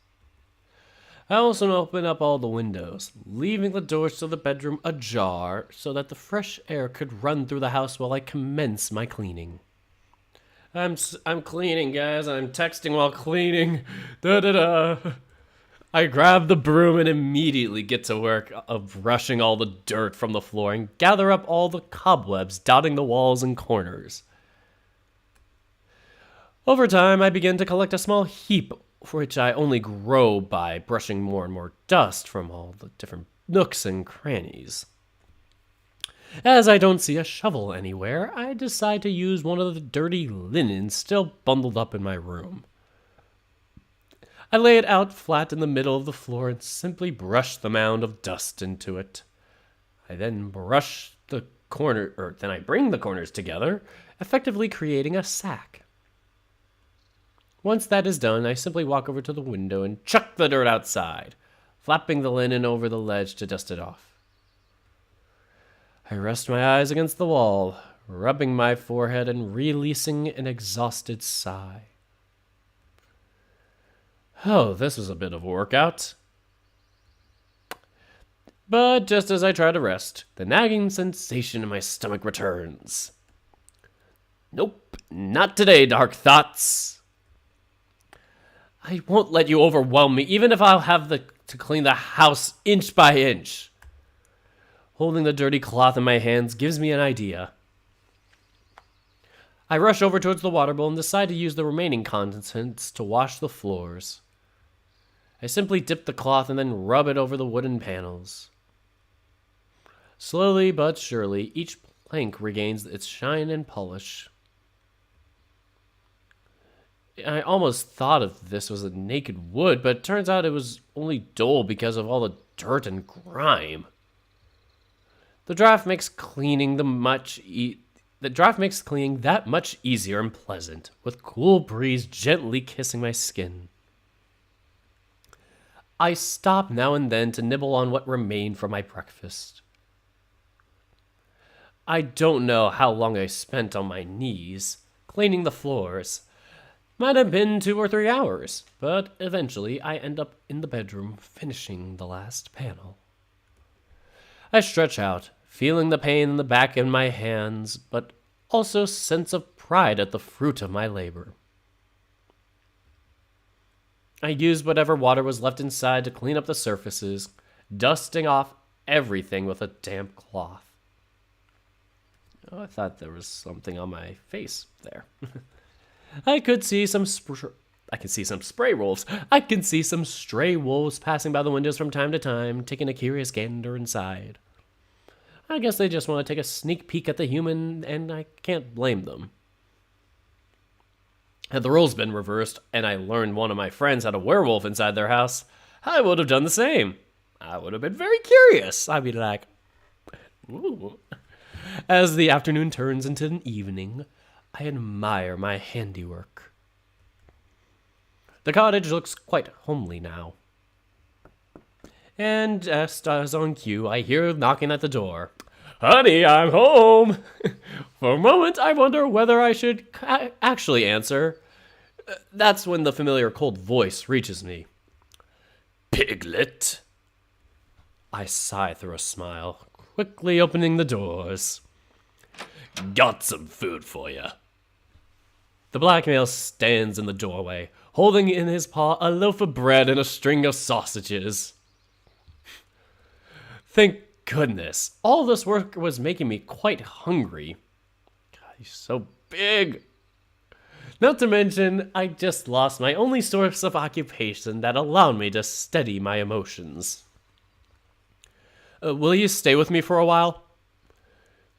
I also open up all the windows, leaving the doors to the bedroom ajar so that the fresh air could run through the house while I commence my cleaning. I'm cleaning, guys. I'm texting while cleaning. Da-da-da. I grab the broom and immediately get to work of brushing all the dirt from the floor and gather up all the cobwebs dotting the walls and corners. Over time, I begin to collect a small heap, which I only grow by brushing more and more dust from all the different nooks and crannies. As I don't see a shovel anywhere, I decide to use one of the dirty linens still bundled up in my room. I lay it out flat in the middle of the floor and simply brush the mound of dust into it. I then bring the corners together, effectively creating a sack. Once that is done, I simply walk over to the window and chuck the dirt outside, flapping the linen over the ledge to dust it off. I rest my eyes against the wall, rubbing my forehead and releasing an exhausted sigh. Oh, this was a bit of a workout. But just as I try to rest, the nagging sensation in my stomach returns. Nope, not today, dark thoughts. I won't let you overwhelm me, even if I'll have to clean the house inch by inch. Holding the dirty cloth in my hands gives me an idea. I rush over towards the water bowl and decide to use the remaining contents to wash the floors. I simply dip the cloth and then rub it over the wooden panels. Slowly but surely, each plank regains its shine and polish. I almost thought of this was a naked wood, but it turns out it was only dull because of all the dirt and grime. The draft makes cleaning that much easier and pleasant, with cool breeze gently kissing my skin. I stop now and then to nibble on what remained from my breakfast. I don't know how long I spent on my knees, cleaning the floors. Might have been 2 or 3 hours, but eventually I end up in the bedroom finishing the last panel. I stretch out, feeling the pain in the back of my hands, but also sense of pride at the fruit of my labor. I used whatever water was left inside to clean up the surfaces, dusting off everything with a damp cloth. Oh, I thought there was something on my face there. I could see some I can see some stray wolves. I can see some stray wolves passing by the windows from time to time, taking a curious gander inside. I guess they just want to take a sneak peek at the human, and I can't blame them. Had the roles been reversed, and I learned one of my friends had a werewolf inside their house, I would have done the same. I would have been very curious. I'd be like, ooh. As the afternoon turns into an evening, I admire my handiwork. The cottage looks quite homely now. And just as on cue, I hear knocking at the door. Honey, I'm home! For a moment, I wonder whether I should actually answer. That's when the familiar cold voice reaches me. Piglet? I sigh through a smile, quickly opening the doors. Got some food for you. The black male stands in the doorway, holding in his paw a loaf of bread and a string of sausages. Thank goodness. All this work was making me quite hungry. God, he's so big. Not to mention, I just lost my only source of occupation that allowed me to steady my emotions. Will you stay with me for a while?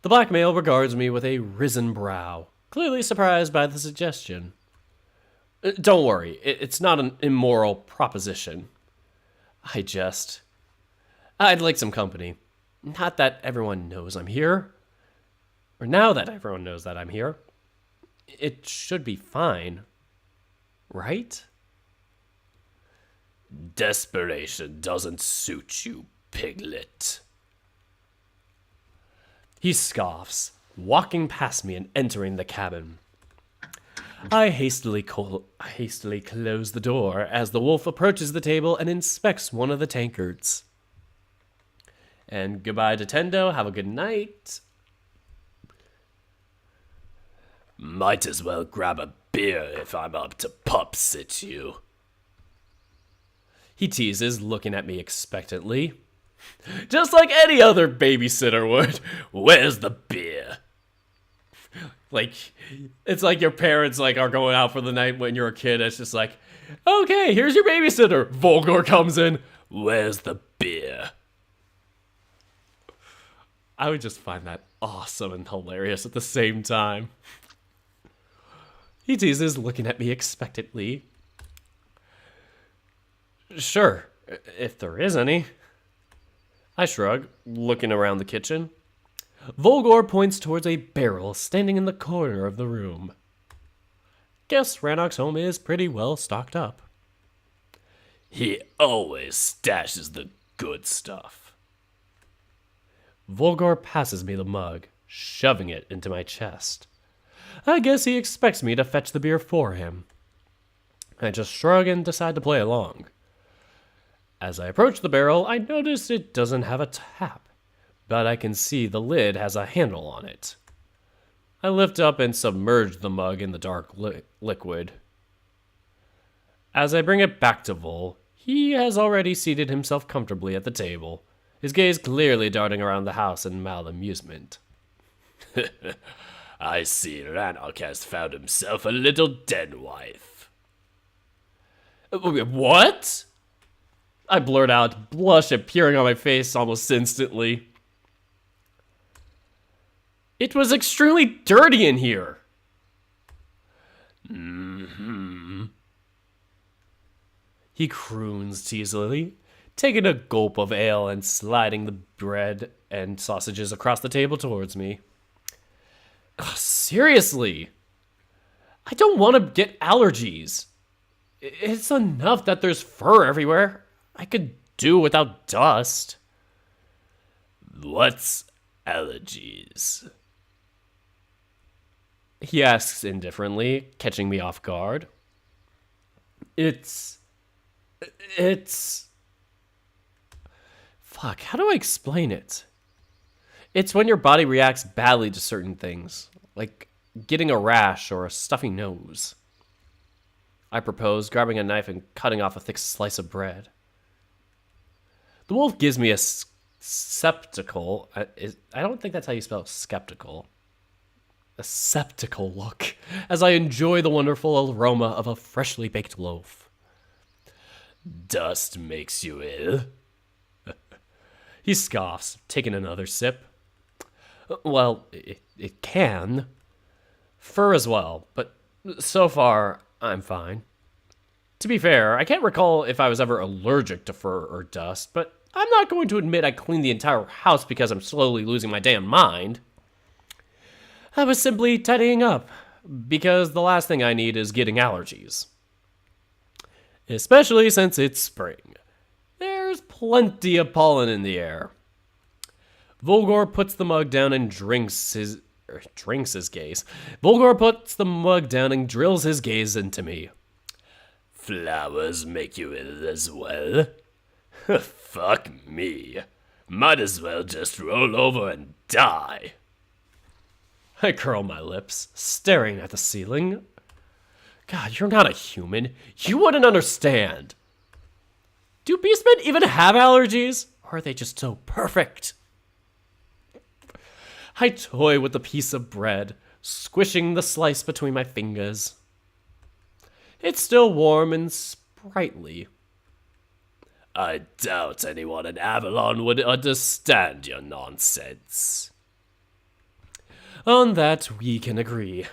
The black male regards me with a risen brow, clearly surprised by the suggestion. Don't worry, it's not an immoral proposition. I'd like some company. Not that everyone knows I'm here. Or now that everyone knows that I'm here. It should be fine. Right? Desperation doesn't suit you, Piglet. He scoffs, walking past me and entering the cabin. I hastily close the door as the wolf approaches the table and inspects one of the tankards. And goodbye to Tendo. Have a good night. Might as well grab a beer if I'm up to pup sit you. He teases, looking at me expectantly. Just like any other babysitter would. Where's the beer? Like, it's like your parents are going out for the night when you're a kid. It's just like, okay, here's your babysitter. Volgor comes in. Where's the beer? I would just find that awesome and hilarious at the same time. He teases, looking at me expectantly. Sure, if there is any. I shrug, looking around the kitchen. Volgor points towards a barrel standing in the corner of the room. Guess Rannoch's home is pretty well stocked up. He always stashes the good stuff. Volgor passes me the mug, shoving it into my chest. I guess he expects me to fetch the beer for him. I just shrug and decide to play along. As I approach the barrel, I notice it doesn't have a tap, but I can see the lid has a handle on it. I lift up and submerge the mug in the dark liquid. As I bring it back to Vol, he has already seated himself comfortably at the table, his gaze clearly darting around the house in mild amusement. I see Rannoch has found himself a little den wife. What? I blurt out, blush appearing on my face almost instantly. It was extremely dirty in here. Mm-hmm. He croons teasily, taking a gulp of ale and sliding the bread and sausages across the table towards me. Ugh, seriously, I don't want to get allergies. It's enough that there's fur everywhere. I could do without dust. What's allergies? He asks indifferently, catching me off guard. It's... Fuck, how do I explain it? It's when your body reacts badly to certain things, like getting a rash or a stuffy nose. I proposed, grabbing a knife and cutting off a thick slice of bread. The wolf gives me a skeptical. I don't think that's how you spell skeptical. A skeptical look as I enjoy the wonderful aroma of a freshly baked loaf. Dust makes you ill? He scoffs, taking another sip. Well, it can. Fur as well, but so far, I'm fine. To be fair, I can't recall if I was ever allergic to fur or dust, but I'm not going to admit I cleaned the entire house because I'm slowly losing my damn mind. I was simply tidying up, because the last thing I need is getting allergies. Especially since it's spring. There's plenty of pollen in the air. Volgor puts the mug down and drinks his gaze. Volgor puts the mug down and drills his gaze into me. Flowers make you ill as well? Fuck me. Might as well just roll over and die. I curl my lips, staring at the ceiling. God, you're not a human. You wouldn't understand. Do beastmen even have allergies? Or are they just so perfect? I toy with the piece of bread, squishing the slice between my fingers. It's still warm and sprightly. I doubt anyone in Avalon would understand your nonsense. On that, we can agree.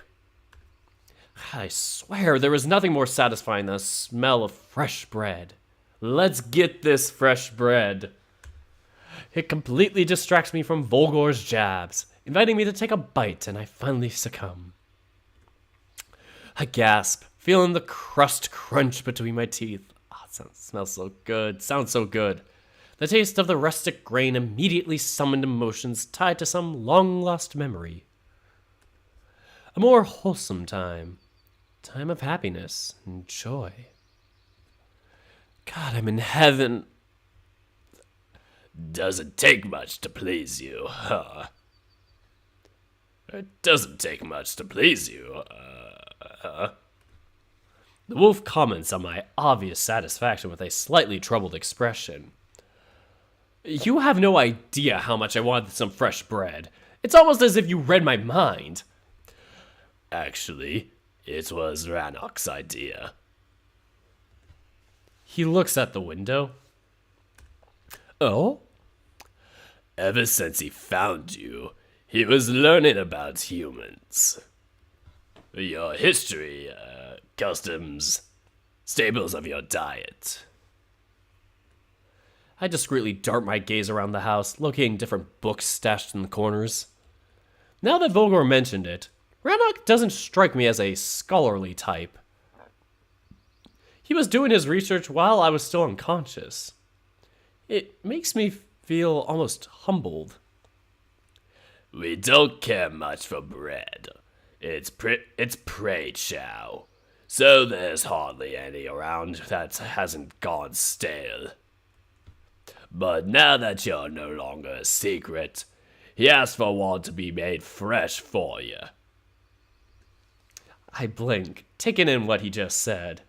I swear there is nothing more satisfying than the smell of fresh bread. Let's get this fresh bread. It completely distracts me from Volgor's jabs, inviting me to take a bite, and I finally succumb. I gasp, feeling the crust crunch between my teeth. Oh, it smells so good. Sounds so good. The taste of the rustic grain immediately summoned emotions tied to some long-lost memory. A more wholesome time. Time of happiness and joy. God, I'm in heaven. Doesn't take much to please you, huh? It doesn't take much to please you, The wolf comments on my obvious satisfaction with a slightly troubled expression. You have no idea how much I wanted some fresh bread. It's almost as if you read my mind. Actually, it was Rannoch's idea. He looks at the window. Oh? Ever since he found you, he was learning about humans. Your history, customs, staples of your diet. I discreetly dart my gaze around the house, locating different books stashed in the corners. Now that Volgor mentioned it, Rannoch doesn't strike me as a scholarly type. He was doing his research while I was still unconscious. It makes me feel almost humbled. We don't care much for bread. It's prey chow, so there's hardly any around that hasn't gone stale. But now that you're no longer a secret, he asked for one to be made fresh for you. I blink, taking in what he just said.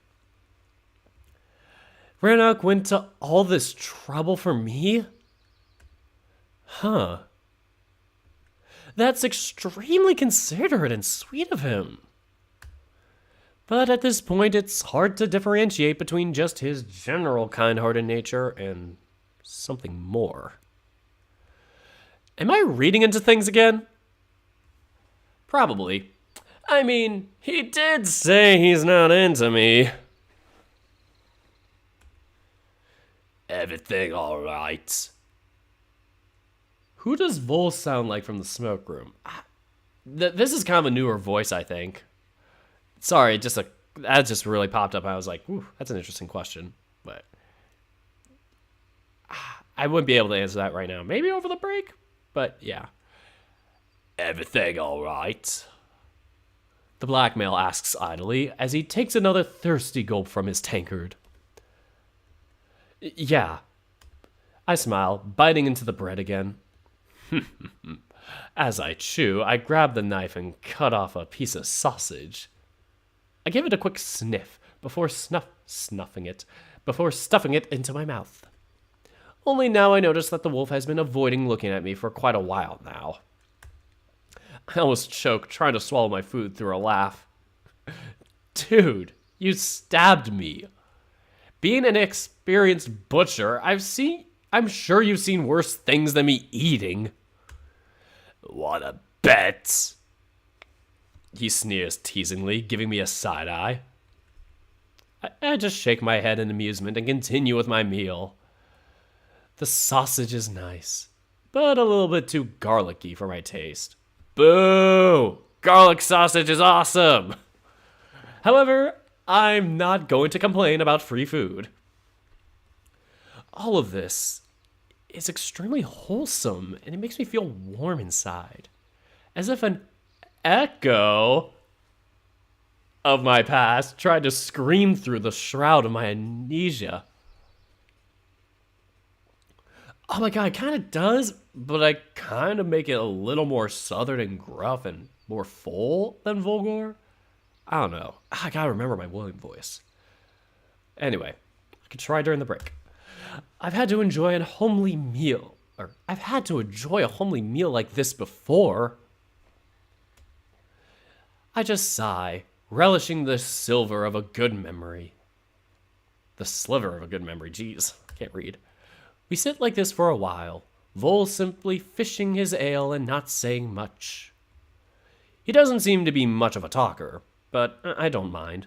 Rannoch went to all this trouble for me? Huh. That's extremely considerate and sweet of him. But at this point, it's hard to differentiate between just his general kind-hearted nature and something more. Am I reading into things again? Probably. I mean, he did say he's not into me. Everything all right? Who does Vol sound like from the smoke room? This is kind of a newer voice, I think. Sorry, that just really popped up. I was like, ooh, that's an interesting question. But I wouldn't be able to answer that right now. Maybe over the break, but yeah. Everything all right? The black male asks idly as he takes another thirsty gulp from his tankard. Yeah. I smile, biting into the bread again. As I chew, I grab the knife and cut off a piece of sausage. I give it a quick sniff, before stuffing it into my mouth. Only now I notice that the wolf has been avoiding looking at me for quite a while now. I almost choked trying to swallow my food through a laugh. Dude, you stabbed me. Being an experienced butcher, I'm sure you've seen worse things than me eating. Want a bet? He sneers teasingly, giving me a side eye. I just shake my head in amusement and continue with my meal. The sausage is nice, but a little bit too garlicky for my taste. Boo! Garlic sausage is awesome! However, I'm not going to complain about free food. All of this is extremely wholesome, and it makes me feel warm inside. As if an echo of my past tried to scream through the shroud of my amnesia. Oh my god, it kind of does, but I kind of make it a little more southern and gruff and more full than Volgar. I don't know. I gotta remember my William voice. Anyway, I could try during the break. I've had to enjoy a homely meal like this before. I just sigh, relishing the sliver of a good memory. Jeez, can't read. We sit like this for a while, Vol simply fishing his ale and not saying much. He doesn't seem to be much of a talker, but I don't mind.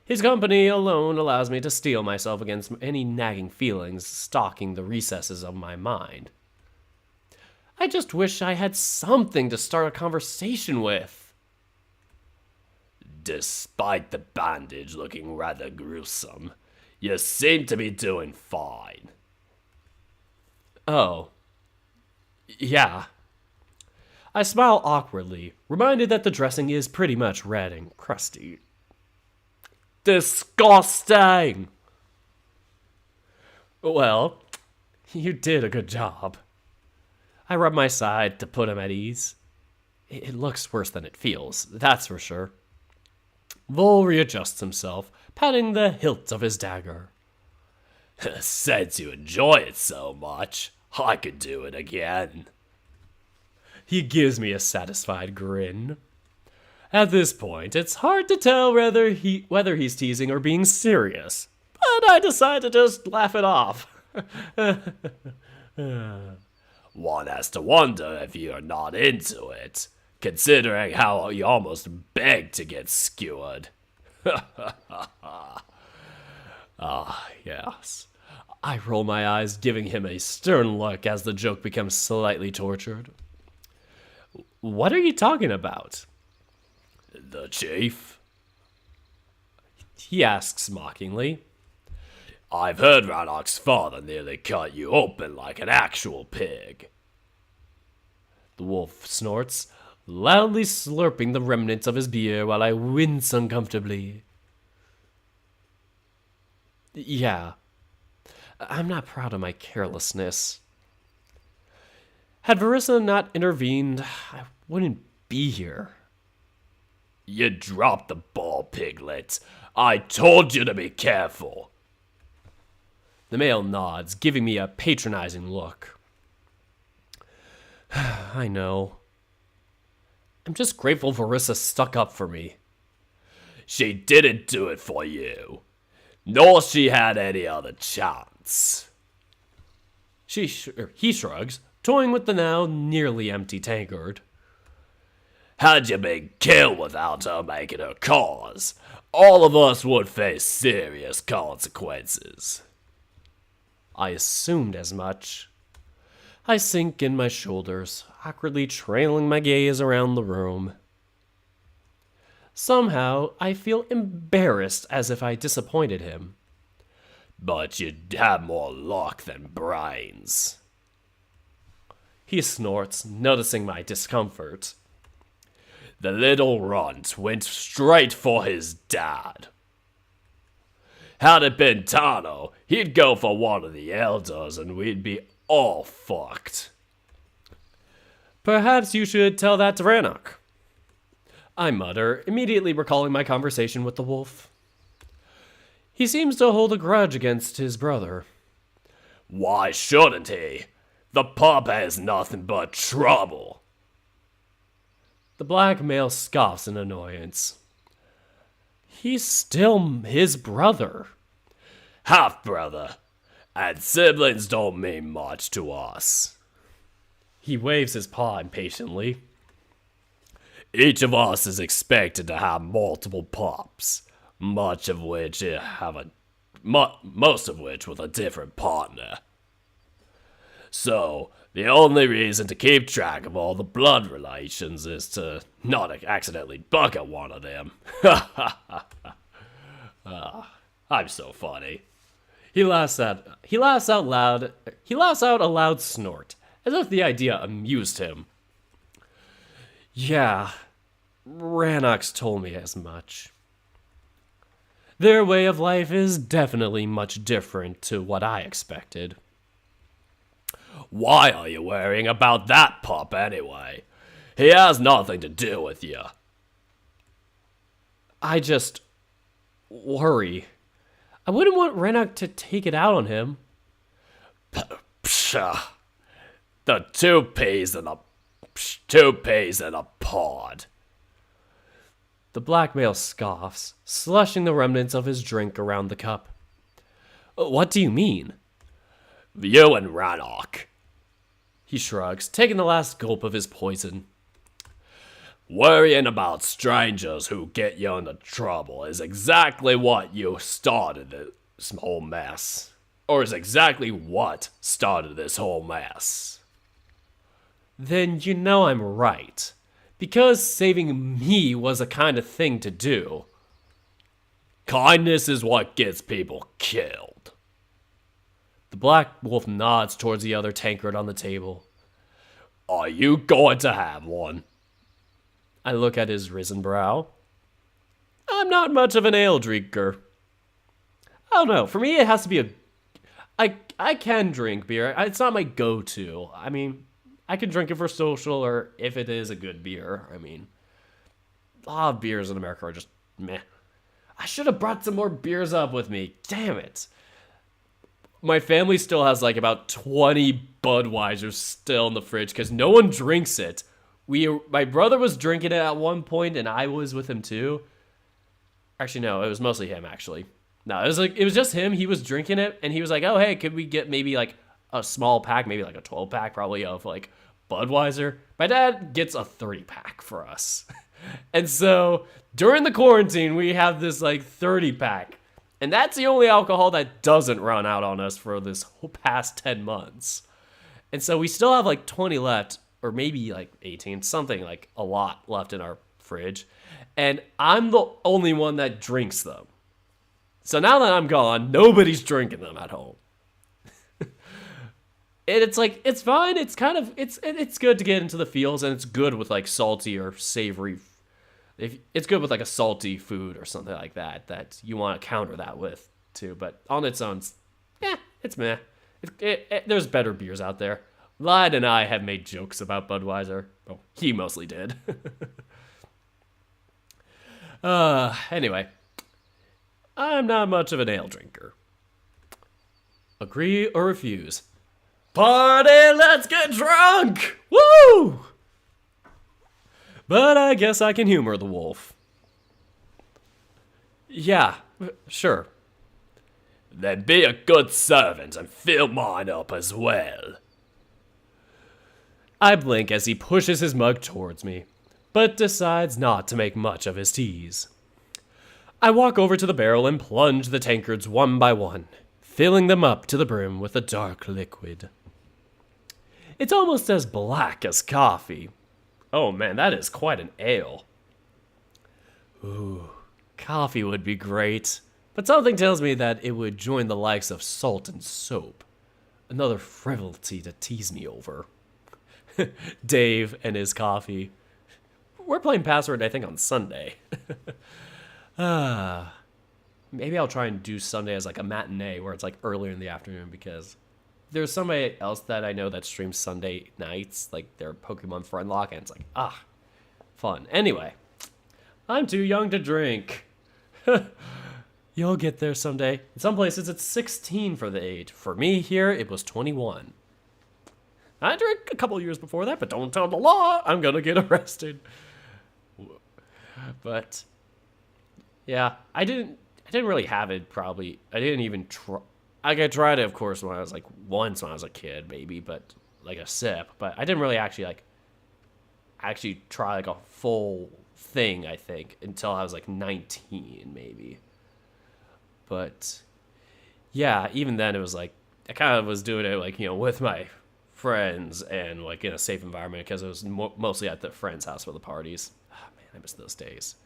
His company alone allows me to steel myself against any nagging feelings stalking the recesses of my mind. I just wish I had something to start a conversation with. Despite the bandage looking rather gruesome, you seem to be doing fine. Oh. Yeah. I smile awkwardly, reminded that the dressing is pretty much red and crusty. Disgusting! Well, you did a good job. I rub my side to put him at ease. It looks worse than it feels, that's for sure. Vol readjusts himself, patting the hilt of his dagger. Since you enjoy it so much, I could do it again. He gives me a satisfied grin. At this point, it's hard to tell whether he's teasing or being serious, but I decide to just laugh it off. One has to wonder if you're not into it, considering how you almost begged to get skewered. Yes. I roll my eyes, giving him a stern look as the joke becomes slightly tortured. What are you talking about? The chief? He asks mockingly. I've heard Rannoch's father nearly cut you open like an actual pig. The wolf snorts, loudly slurping the remnants of his beer while I wince uncomfortably. Yeah. I'm not proud of my carelessness. Had Verissa not intervened, I wouldn't be here. You dropped the ball, Piglet. I told you to be careful. The male nods, giving me a patronizing look. I know. I'm just grateful Verissa stuck up for me. She didn't do it for you, nor she had any other chance. He shrugs, toying with the now nearly empty tankard. Had you been killed without her making her cause, all of us would face serious consequences. I assumed as much. I sink in my shoulders, awkwardly trailing my gaze around the room. Somehow, I feel embarrassed as if I disappointed him. But you'd have more luck than brains. He snorts, noticing my discomfort. The little runt went straight for his dad. Had it been Tano, he'd go for one of the elders and we'd be all fucked. Perhaps you should tell that to Rannoch. I mutter, immediately recalling my conversation with the wolf. He seems to hold a grudge against his brother. Why shouldn't he? The pup has nothing but trouble. The black male scoffs in annoyance. He's still his brother. Half brother. And siblings don't mean much to us. He waves his paw impatiently. Each of us is expected to have multiple pups, most of which with a different partner. So, the only reason to keep track of all the blood relations is to not accidentally bucket one of them. I'm so funny. He laughs out loud. He laughs out a loud snort, as if the idea amused him. Yeah, Rannox told me as much. Their way of life is definitely much different to what I expected. Why are you worrying about that pup anyway? He has nothing to do with you. I just worry. I wouldn't want Rannoch to take it out on him. Pshaw. The two peas in a pod. The black male scoffs, slushing the remnants of his drink around the cup. What do you mean? You and Rannoch. He shrugs, taking the last gulp of his poison. Worrying about strangers who get you into trouble is exactly what you started this whole mess. Or is exactly what started this whole mess. Then you know I'm right. Because saving me was a kind of thing to do. Kindness is what gets people killed. The black wolf nods towards the other tankard on the table. Are you going to have one? I look at his risen brow. I'm not much of an ale drinker. I don't know. For me, it has to be I can drink beer. It's not my go-to. I mean, I can drink it for social or if it is a good beer. I mean, a lot of beers in America are just meh. I should have brought some more beers up with me. Damn it. My family still has like about 20 Budweisers still in the fridge because no one drinks it. My brother was drinking it at one point and I was with him too. Actually, no, it was mostly him actually. No, it was just him. He was drinking it and he was like, oh, hey, could we get maybe like a small pack, maybe like a 12 pack probably of like Budweiser. My dad gets a 30 pack for us. And so during the quarantine, we have this like 30 pack. And that's the only alcohol that doesn't run out on us for this whole past 10 months. And so we still have like 20 left, or maybe like 18, something like a lot left in our fridge. And I'm the only one that drinks them. So now that I'm gone, nobody's drinking them at home. And it's like, it's fine. It's kind of, it's good to get into the feels, and it's good with like salty or savory. It's good with like a salty food or something like that you want to counter that with too. But on its own, it's meh. There's better beers out there. Lyd and I have made jokes about Budweiser. Oh, he mostly did. Anyway, I'm not much of an ale drinker. Agree or refuse? Party, let's get drunk! Woo! But I guess I can humor the wolf. Yeah, sure. Then be a good servant and fill mine up as well. I blink as he pushes his mug towards me, but decides not to make much of his tease. I walk over to the barrel and plunge the tankards one by one, filling them up to the brim with a dark liquid. It's almost as black as coffee. Oh man, that is quite an ale. Ooh, coffee would be great, but something tells me that it would join the likes of salt and soap. Another frivolity to tease me over. Dave and his coffee. We're playing Password, I think, on Sunday. Maybe I'll try and do Sunday as like a matinee where it's like earlier in the afternoon, because there's somebody else that I know that streams Sunday nights, like their Pokemon Friendlock, and it's like, fun. Anyway, I'm too young to drink. You'll get there someday. In some places, it's 16 for the age. For me, here, it was 21. I drank a couple years before that, but don't tell the law. I'm gonna get arrested. But yeah, I didn't really have it. Probably I didn't even try. I tried it, of course, when I was like once when I was a kid, maybe, but like a sip. But I didn't really actually try like a full thing. I think until I was like 19, maybe. But yeah, even then it was like I kind of was doing it like with my friends and like in a safe environment because it was mostly at the friend's house for the parties. Oh, man, I miss those days.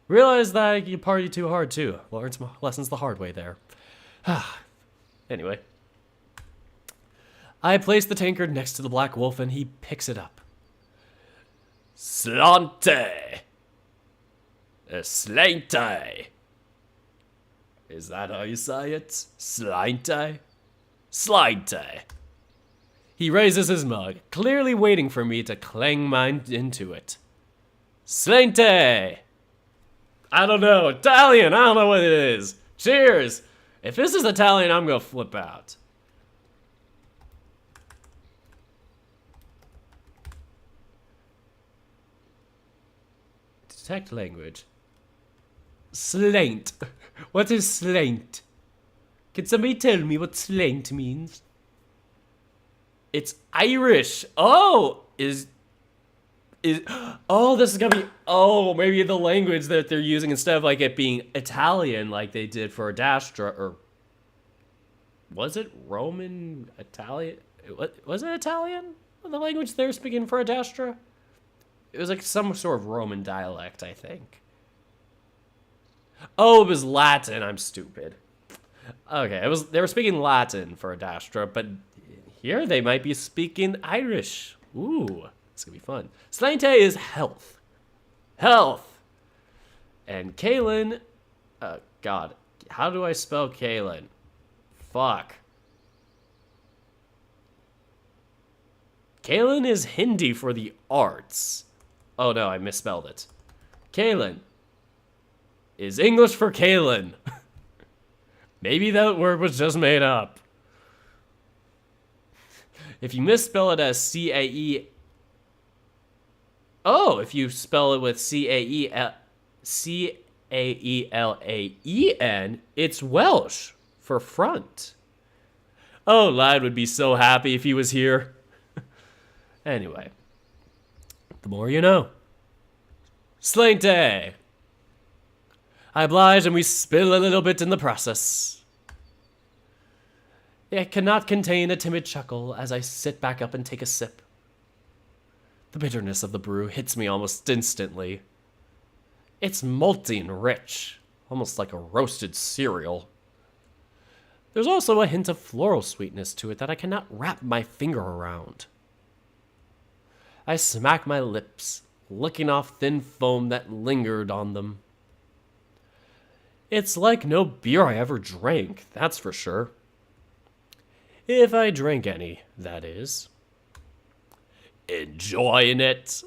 Realize that you party too hard too. Learned some lessons the hard way there. Anyway, I place the tankard next to the Black Wolf and he picks it up. Slante. Slante. Is that how you say it? Slante? Slante. He raises his mug, clearly waiting for me to clang mine into it. Slante! I don't know. Italian! I don't know what it is. Cheers! If this is Italian, I'm gonna flip out. Detect language. Slaint. What is slaint? Can somebody tell me what slaint means? It's Irish. Oh, oh, this is gonna be, maybe the language that they're using instead of like it being Italian like they did for Adastra, or was it Roman Italian? Was it Italian? The language they're speaking for Adastra? It was like some sort of Roman dialect, I think. Oh, it was Latin. I'm stupid. Okay, they were speaking Latin for Adastra, but here they might be speaking Irish. Ooh, it's gonna be fun. Slante is health. Health. And Kalen, God, how do I spell Kalen? Fuck. Kalen is Hindi for the arts. Oh no, I misspelled it. Kalen is English for Kalen. Maybe that word was just made up. If you misspell it as C-A-E... Oh, if you spell it with C-A-E-L-A-E-N, it's Welsh for front. Oh, Lad would be so happy if he was here. Anyway, the more you know. Slante. I oblige and we spill a little bit in the process. It cannot contain a timid chuckle as I sit back up and take a sip. The bitterness of the brew hits me almost instantly. It's malty and rich, almost like a roasted cereal. There's also a hint of floral sweetness to it that I cannot wrap my finger around. I smack my lips, licking off thin foam that lingered on them. It's like no beer I ever drank, that's for sure. If I drank any, that is. Enjoying it?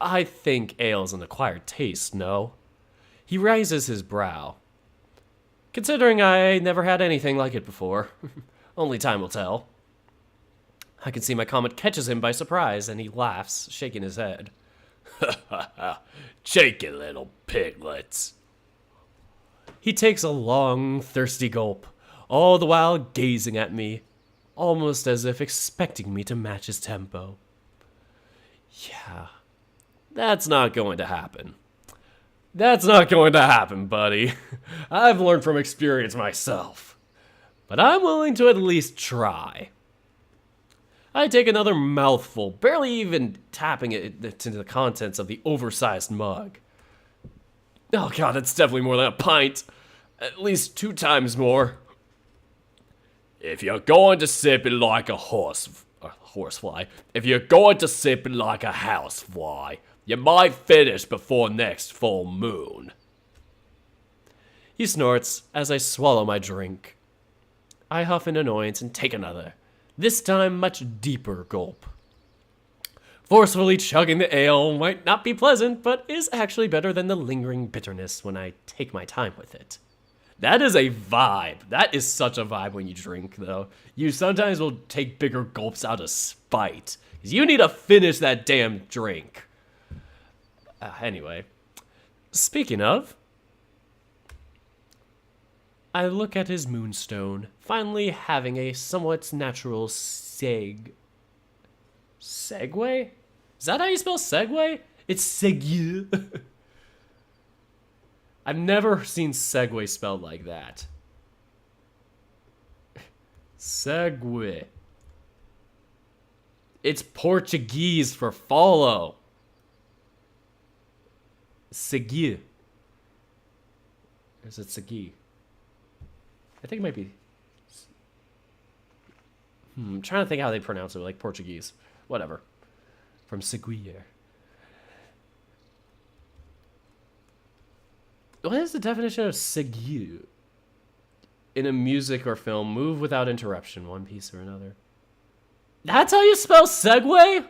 I think ale's an acquired taste, no? He raises his brow. Considering I never had anything like it before. Only time will tell. I can see my comment catches him by surprise, and he laughs, shaking his head. Cheeky little piglets. He takes a long, thirsty gulp, all the while gazing at me, almost as if expecting me to match his tempo. Yeah, that's not going to happen. That's not going to happen, buddy. I've learned from experience myself. But I'm willing to at least try. I take another mouthful, barely even tapping it into the contents of the oversized mug. Oh god, that's definitely more than a pint. At least 2 times more. If you're going to sip it like a horsefly, if you're going to sip it like a housefly, you might finish before next full moon. He snorts as I swallow my drink. I huff in annoyance and take another, this time much deeper gulp. Forcefully chugging the ale might not be pleasant, but is actually better than the lingering bitterness when I take my time with it. That is a vibe. That is such a vibe when you drink, though. You sometimes will take bigger gulps out of spite. 'Cause you need to finish that damn drink. Anyway, speaking of, I look at his moonstone, finally having a somewhat natural segue? Is that how you spell segue? It's segue. I've never seen segue spelled like that. Segue. It's Portuguese for follow. Seguir. Or is it seguir? I think it might be. I'm trying to think how they pronounce it, like Portuguese. Whatever. From seguir. What is the definition of seguir? In a music or film, move without interruption, one piece or another. That's how you spell segue?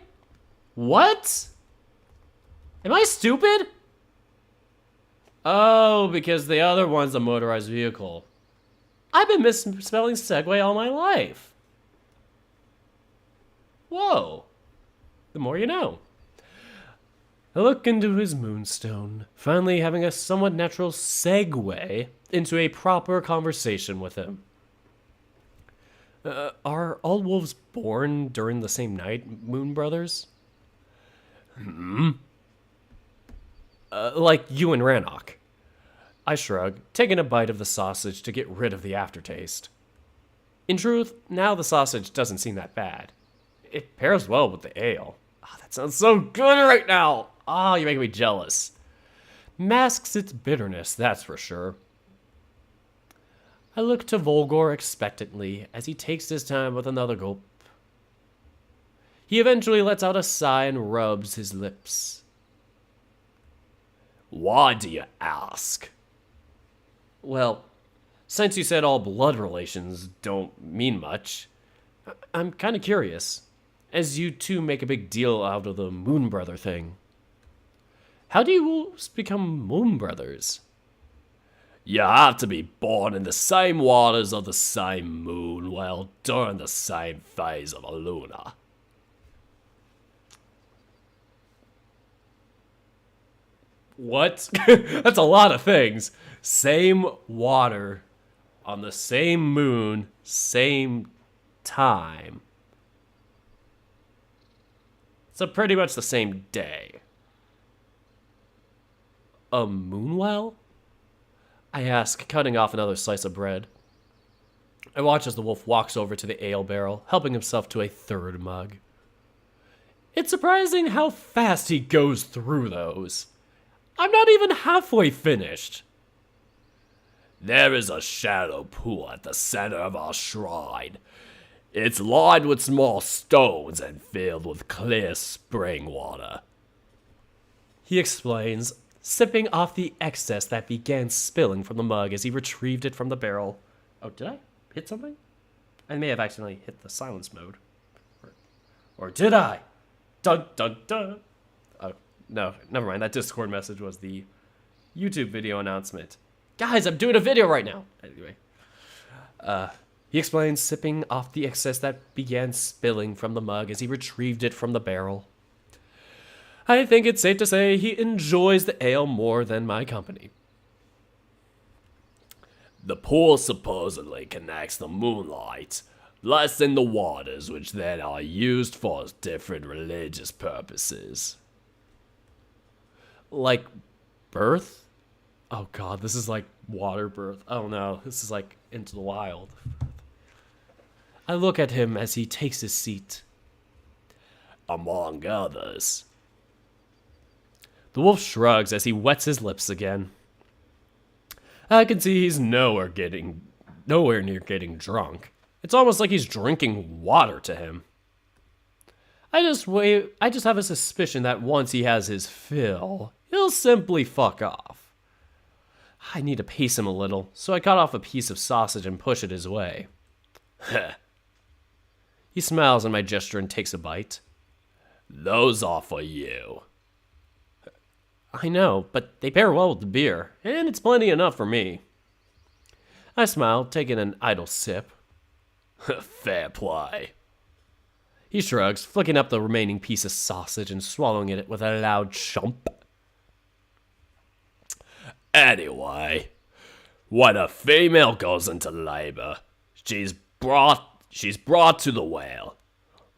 What? Am I stupid? Oh, because the other one's a motorized vehicle. I've been misspelling segue all my life. Whoa. The more you know. I look into his moonstone, finally having a somewhat natural segue into a proper conversation with him. Are all wolves born during the same night, Moon Brothers? Like you and Rannoch. I shrug, taking a bite of the sausage to get rid of the aftertaste. In truth, now the sausage doesn't seem that bad. It pairs well with the ale. Oh, that sounds so good right now. Oh, you're making me jealous. Masks its bitterness, that's for sure. I look to Volgor expectantly as he takes his time with another gulp. He eventually lets out a sigh and rubs his lips. Why do you ask? Well, since you said all blood relations don't mean much, I'm kind of curious, as you two make a big deal out of the Moon Brother thing. How do you wolves become Moon Brothers? You have to be born in the same waters of the same moon while during the same phase of a luna. What? That's a lot of things. Same water on the same moon, same time. So pretty much the same day. A moonwell? I ask, cutting off another slice of bread. I watch as the wolf walks over to the ale barrel, helping himself to a third mug. It's surprising how fast he goes through those. I'm not even halfway finished. There is a shadow pool at the center of our shrine. It's lined with small stones and filled with clear spring water. He explains, sipping off the excess that began spilling from the mug as he retrieved it from the barrel. Oh, did I hit something? I may have accidentally hit the silence mode. Or did I? Dun dun dun. Oh, no, never mind. That Discord message was the YouTube video announcement. Guys, I'm doing a video right now. Anyway. He explains, sipping off the excess that began spilling from the mug as he retrieved it from the barrel. I think it's safe to say he enjoys the ale more than my company. The pool supposedly connects the moonlight, less in the waters which then are used for different religious purposes. Like birth? Oh god, this is like water birth. Oh no, this is like Into the Wild. I look at him as he takes his seat. Among others. The wolf shrugs as he wets his lips again. I can see he's nowhere near getting drunk. It's almost like he's drinking water to him. I just have a suspicion that once he has his fill, he'll simply fuck off. I need to pace him a little, so I cut off a piece of sausage and push it his way. Heh. He smiles at my gesture and takes a bite. Those are for you. I know, but they pair well with the beer, and it's plenty enough for me. I smiled, taking an idle sip. Fair play. He shrugs, flicking up the remaining piece of sausage and swallowing it with a loud chomp. Anyway, when a female goes into labor, she's brought to the well.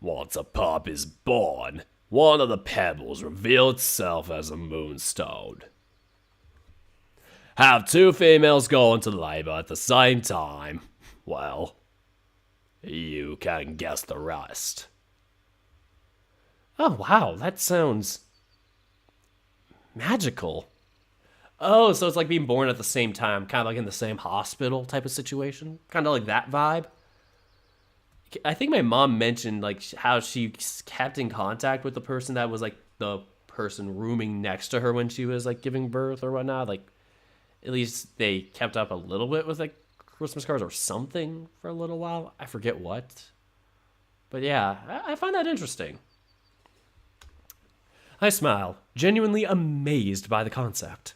Once a pup is born, one of the pebbles reveals itself as a moonstone. Have two females go into labor at the same time, well, you can guess the rest. Oh, wow, that sounds magical. Oh, so it's like being born at the same time, kind of like in the same hospital type of situation? Kind of like that vibe? I think my mom mentioned like how she kept in contact with the person that was like the person rooming next to her when she was like giving birth or whatnot. Like at least they kept up a little bit with like Christmas cards or something for a little while. I forget what. But yeah, I find that interesting. I smile, genuinely amazed by the concept.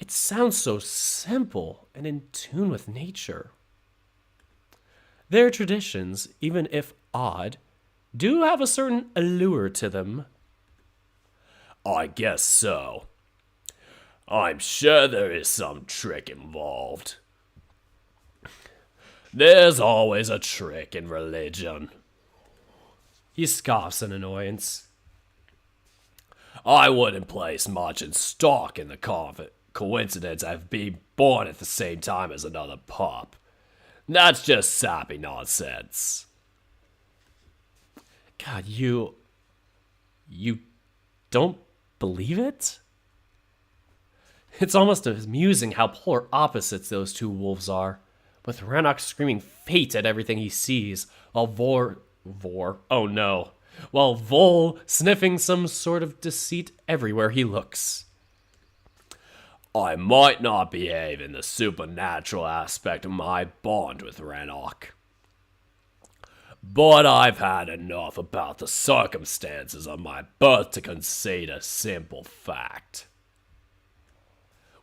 It sounds so simple and in tune with nature. Their traditions, even if odd, do have a certain allure to them. I guess so. I'm sure there is some trick involved. There's always a trick in religion. He scoffs in annoyance. I wouldn't place much in stock in the coincidence of being born at the same time as another pup. That's just sappy nonsense. God, you don't believe it? It's almost amusing how polar opposites those two wolves are, with Rannoch screaming fate at everything he sees, while while Vol sniffing some sort of deceit everywhere he looks. I might not behave in the supernatural aspect of my bond with Rannoch, but I've had enough about the circumstances of my birth to concede a simple fact.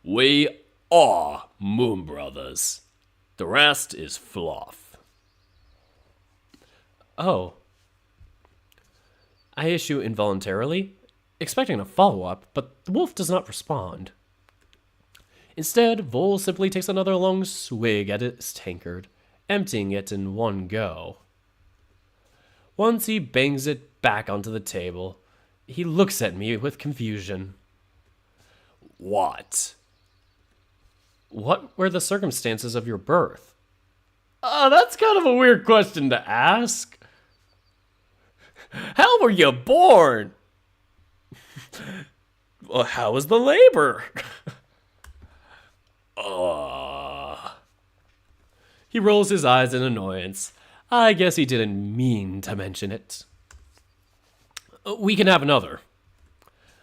We are Moon Brothers. The rest is fluff. Oh. I issue involuntarily, expecting a follow-up, but the wolf does not respond. Instead, Vol simply takes another long swig at his tankard, emptying it in one go. Once he bangs it back onto the table, he looks at me with confusion. What? What were the circumstances of your birth? That's kind of a weird question to ask. How were you born? Well, how was the labor? He rolls his eyes in annoyance. I guess he didn't mean to mention it. We can have another,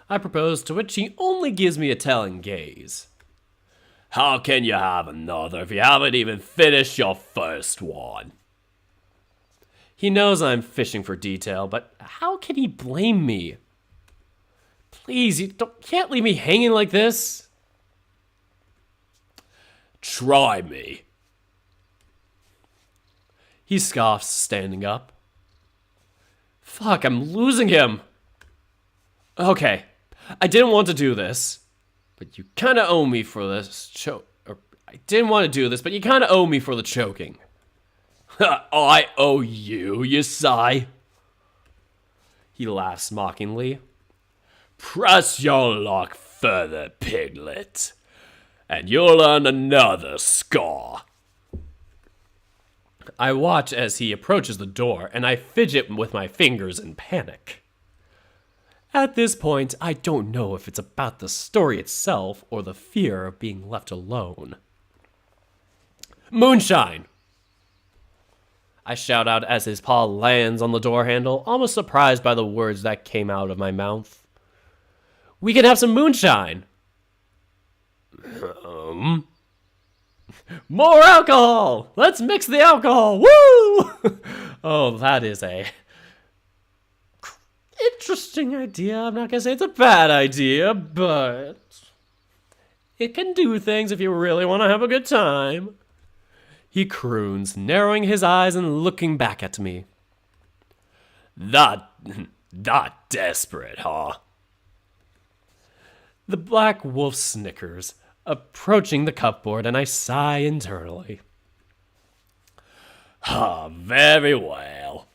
I propose, to which he only gives me a telling gaze. How can you have another if you haven't even finished your first one? He knows I'm fishing for detail, but how can he blame me? Please, you can't leave me hanging like this. Try me. He scoffs, standing up. Fuck, I'm losing him. Okay, I didn't want to do this, but you kind of owe me for this I didn't want to do this, but you kind of owe me for the choking. I owe you, you sigh. He laughs mockingly. Press your luck further, piglet, and you'll earn another scar. I watch as he approaches the door, and I fidget with my fingers in panic. At this point, I don't know if it's about the story itself or the fear of being left alone. Moonshine! I shout out as his paw lands on the door handle, almost surprised by the words that came out of my mouth. We can have some moonshine! More alcohol! Let's mix the alcohol! Woo! Oh, that is a interesting idea. I'm not gonna say it's a bad idea, but it can do things if you really want to have a good time. He croons, narrowing his eyes and looking back at me. That desperate, huh? The black wolf snickers, approaching the cupboard, and I sigh internally. Very well.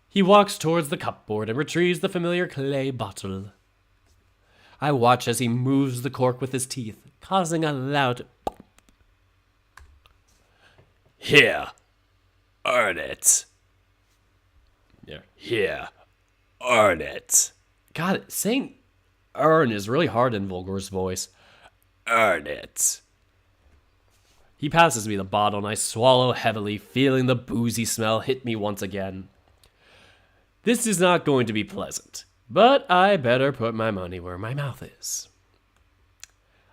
He walks towards the cupboard and retrieves the familiar clay bottle. I watch as he moves the cork with his teeth, causing a loud... Here. Earn it. Yeah. Here. Earn it. God, saying earn is really hard in Volgor's voice. Earn it. He passes me the bottle and I swallow heavily, feeling the boozy smell hit me once again. This is not going to be pleasant, but I better put my money where my mouth is.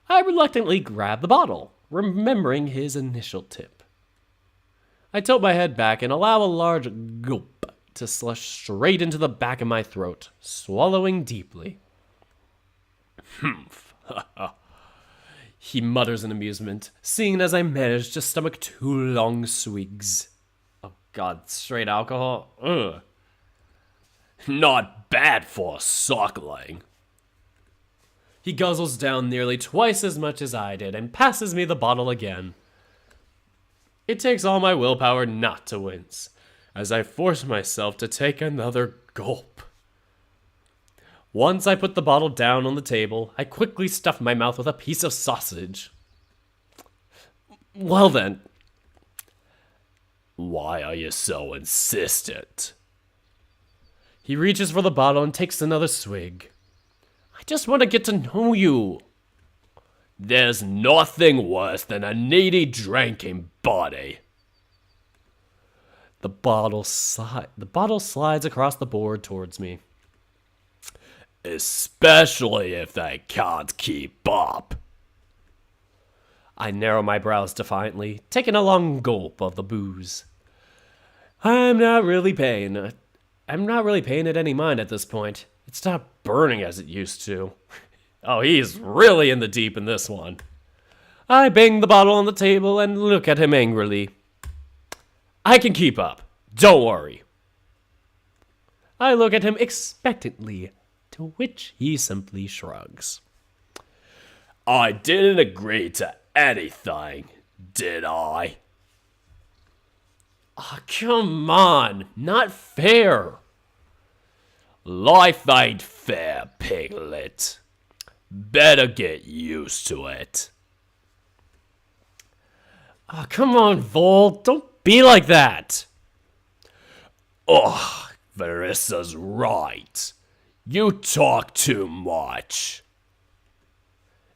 I reluctantly grab the bottle, remembering his initial tip. I tilt my head back and allow a large gulp to slush straight into the back of my throat, swallowing deeply. Humph. He mutters in amusement, seeing as I manage to stomach 2 long swigs. Oh god, straight alcohol? Ugh. Not bad for suckling. He guzzles down nearly twice as much as I did and passes me the bottle again. It takes all my willpower not to wince, as I force myself to take another gulp. Once I put the bottle down on the table, I quickly stuff my mouth with a piece of sausage. Well then. Why are you so insistent? He reaches for the bottle and takes another swig. I just want to get to know you. There's nothing worse than a needy drinking body. The bottle slides across the board towards me. Especially if they can't keep up. I narrow my brows defiantly, taking a long gulp of the booze. I'm not really paying it any mind at this point. It's not burning as it used to. Oh, he's really in the deep in this one. I bang the bottle on the table and look at him angrily. I can keep up. Don't worry. I look at him expectantly, to which he simply shrugs. I didn't agree to anything, did I? Oh, come on. Not fair. Life ain't fair, piglet. Better get used to it. Oh, come on, Vol. Don't be like that. Ugh, Verissa's right. You talk too much.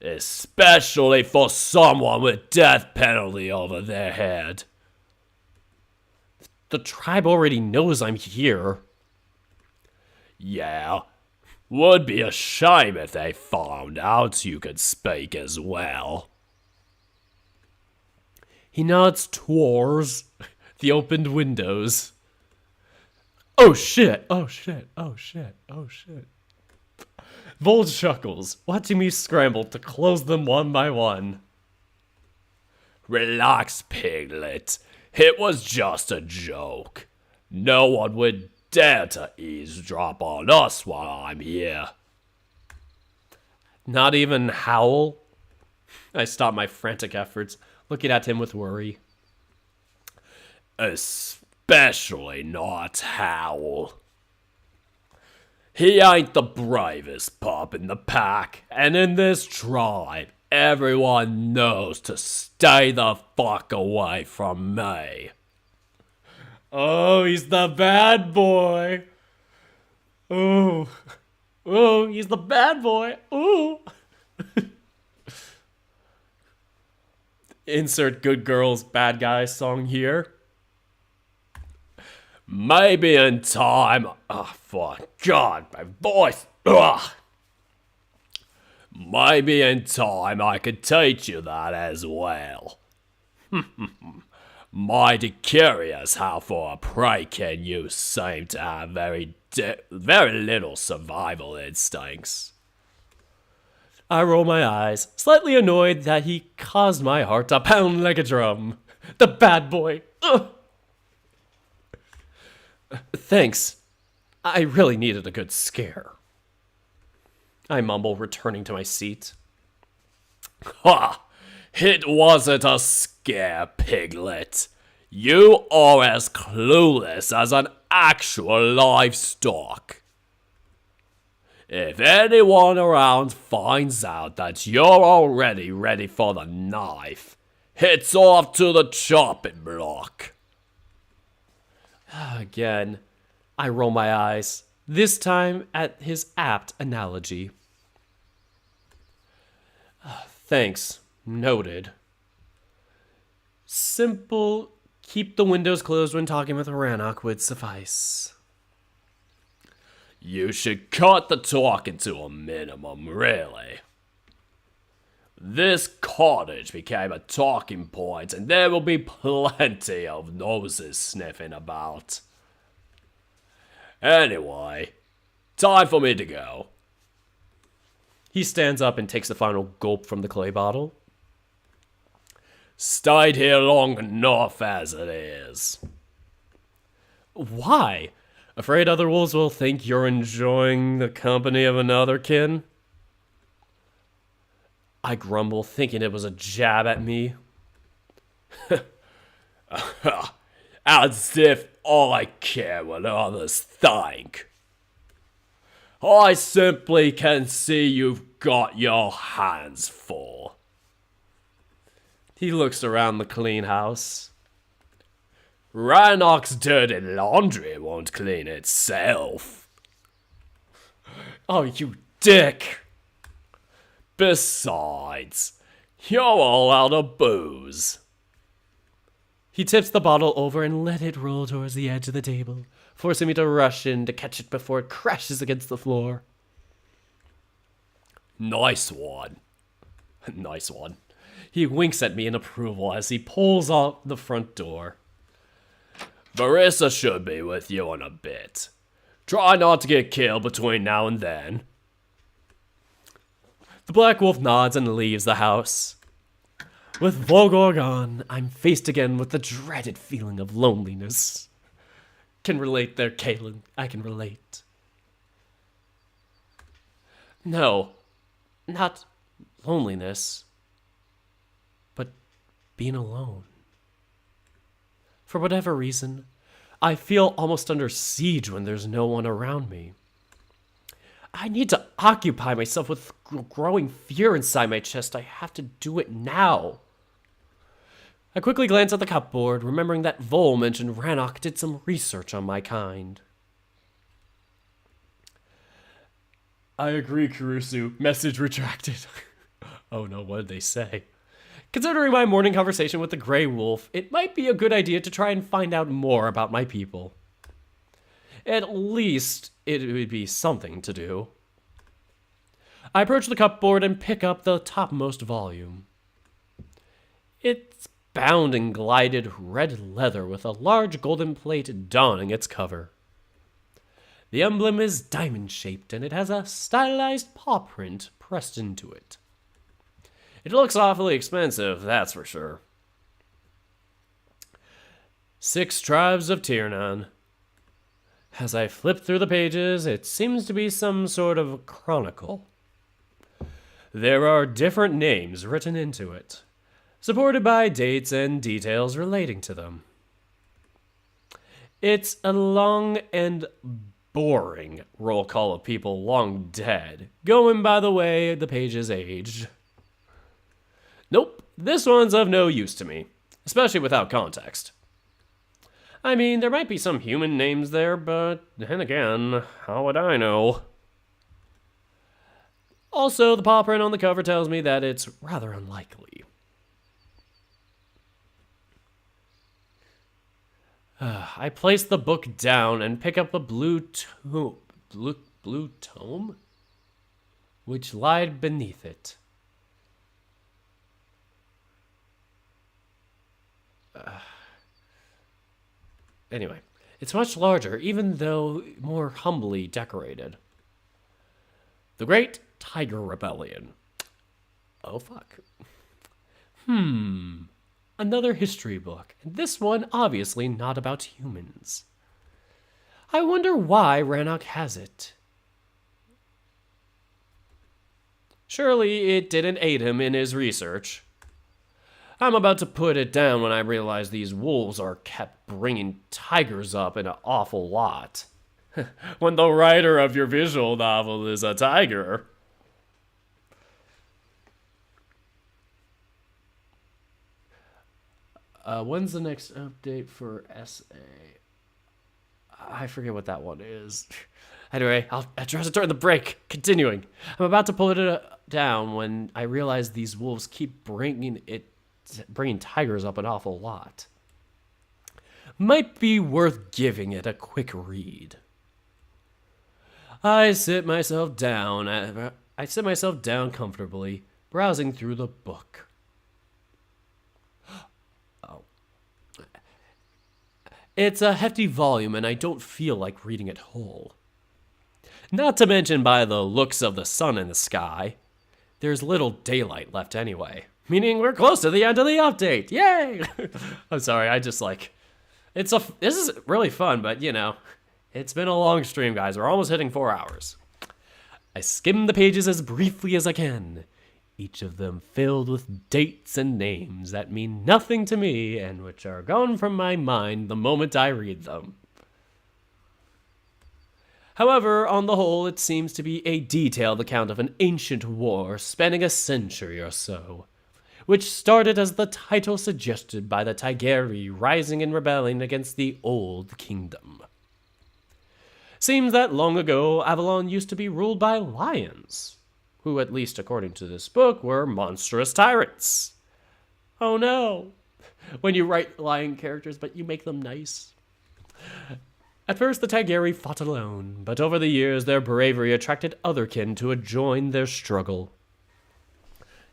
Especially for someone with death penalty over their head. The tribe already knows I'm here. Yeah, would be a shame if they found out you could speak as well. He nods towards the opened windows. Oh shit, oh shit, oh shit, oh shit. Vol chuckles, watching me scramble to close them one by one. Relax, piglet. It was just a joke. No one would dare to eavesdrop on us while I'm here. Not even Howl? I stop my frantic efforts, looking at him with worry. Especially not Howl. He ain't the bravest pup in the pack, and in this tribe, everyone knows to stay the fuck away from me. Oh, he's the bad boy. Ooh. Ooh, he's the bad boy. Ooh. Insert good girls, bad guys song here. Maybe in time. Oh, for God, my voice. Ugh. Maybe in time I could teach you that as well. Mighty curious how for a prykin you seem to have very little survival instincts. I roll my eyes, slightly annoyed that he caused my heart to pound like a drum. The bad boy. Ugh. Thanks. I really needed a good scare. I mumble, returning to my seat. Ha! It wasn't a scare, piglet. You are as clueless as an actual livestock. If anyone around finds out that you're already ready for the knife, it's off to the chopping block. Again, I roll my eyes, this time at his apt analogy. Thanks. Noted. Simple, keep the windows closed when talking with Rannoch would suffice. You should cut the talking to a minimum, really. This cottage became a talking point, and there will be plenty of noses sniffing about. Anyway, time for me to go. He stands up and takes the final gulp from the clay bottle. Stayed here long enough as it is. Why? Afraid other wolves will think you're enjoying the company of another kin? I grumble, thinking it was a jab at me. As if I care what others think. I simply can see you've got your hands full. He looks around the clean house. Rannoch's dirty laundry won't clean itself. Oh, you dick! Besides, you're all out of booze. He tips the bottle over and let it roll towards the edge of the table, forcing me to rush in to catch it before it crashes against the floor. Nice one. Nice one. He winks at me in approval as he pulls out the front door. Verissa should be with you in a bit. Try not to get killed between now and then. The Black Wolf nods and leaves the house. With Volgor gone, I'm faced again with the dreaded feeling of loneliness. Can relate there, Caitlin. I can relate. No, not loneliness, but being alone. For whatever reason, I feel almost under siege when there's no one around me. I need to occupy myself with growing fear inside my chest. I have to do it now. I quickly glance at the cupboard, remembering that Vol mentioned Rannoch did some research on my kind. I agree, Kurusu. Message retracted. Oh no, what did they say? Considering my morning conversation with the Grey Wolf, it might be a good idea to try and find out more about my people. At least it would be something to do. I approach the cupboard and pick up the topmost volume. It's bound in glided red leather with a large golden plate donning its cover. The emblem is diamond-shaped and it has a stylized paw print pressed into it. It looks awfully expensive, that's for sure. 6 Tribes of Tiernan. As I flip through the pages, it seems to be some sort of chronicle. There are different names written into it, supported by dates and details relating to them. It's a long and boring roll call of people long dead, going by the way the pages aged. Nope, this one's of no use to me, especially without context. I mean, there might be some human names there, but then again, how would I know? Also, the paw print on the cover tells me that it's rather unlikely. I place the book down and pick up the blue tome, which lied beneath it. Anyway, it's much larger, even though more humbly decorated. The Great Tiger Rebellion. Oh, fuck. Another history book, and this one obviously not about humans. I wonder why Rannoch has it. Surely it didn't aid him in his research. I'm about to put it down when I realize these wolves are kept bringing tigers up an awful lot. When the writer of your visual novel is a tiger. When's the next update for SA? I forget what that one is. Anyway, I'll address it during the break. Continuing. I'm about to put it down when I realize these wolves keep bringing tigers up an awful lot. Might be worth giving it a quick read. I sit myself down comfortably, browsing through the book. Oh. It's a hefty volume, and I don't feel like reading it whole. Not to mention by the looks of the sun in the sky, there's little daylight left anyway. Meaning we're close to the end of the update. Yay! I'm sorry, this is really fun, but it's been a long stream, guys. We're almost hitting 4 hours. I skim the pages as briefly as I can, each of them filled with dates and names that mean nothing to me and which are gone from my mind the moment I read them. However, on the whole, it seems to be a detailed account of an ancient war spanning a century or so, which started as the title suggested by the Tigeri rising and rebelling against the Old Kingdom. Seems that long ago, Avalon used to be ruled by lions, who, at least according to this book, were monstrous tyrants. Oh no! When you write lion characters, but you make them nice. At first, the Tigeri fought alone, but over the years, their bravery attracted other kin to join their struggle.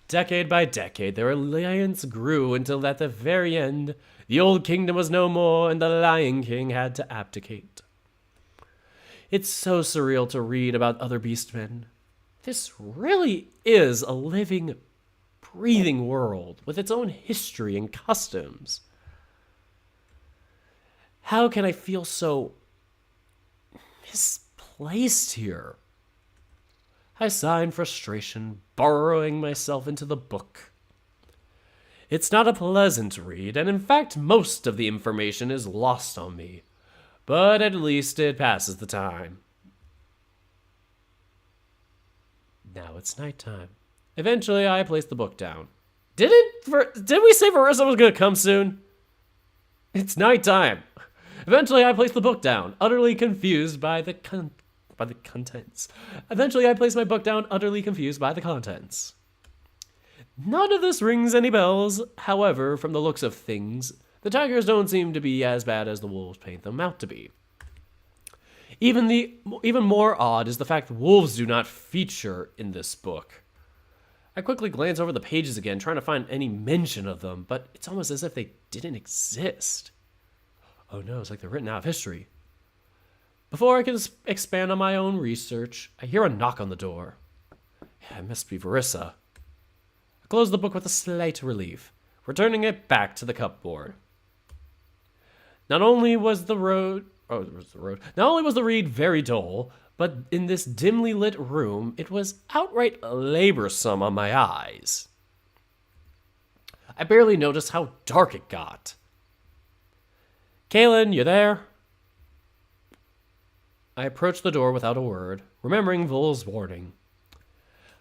Decade by decade, their alliance grew until at the very end, the Old Kingdom was no more and the Lion King had to abdicate. It's so surreal to read about other beastmen. This really is a living, breathing world with its own history and customs. How can I feel so misplaced here? I sigh in frustration, burrowing myself into the book. It's not a pleasant read, and in fact, most of the information is lost on me. But at least it passes the time. Now it's nighttime. Eventually, I place the book down. Did we say Marissa was going to come soon? It's nighttime. Eventually, I place the book down, utterly confused by the contents. Eventually, I place my book down, utterly confused by the contents. None of this rings any bells. However, from the looks of things, the tigers don't seem to be as bad as the wolves paint them out to be. Even more odd is the fact wolves do not feature in this book. I quickly glance over the pages again, trying to find any mention of them, but it's almost as if they didn't exist. Oh no, it's like they're written out of history. Before I can expand on my own research, I hear a knock on the door. Yeah, it must be Verissa. I close the book with a slight relief, returning it back to the cupboard. Not only was the read very dull, but in this dimly lit room, it was outright laborsome on my eyes. I barely noticed how dark it got. Kaylin, you there? I approach the door without a word, remembering Vol's warning.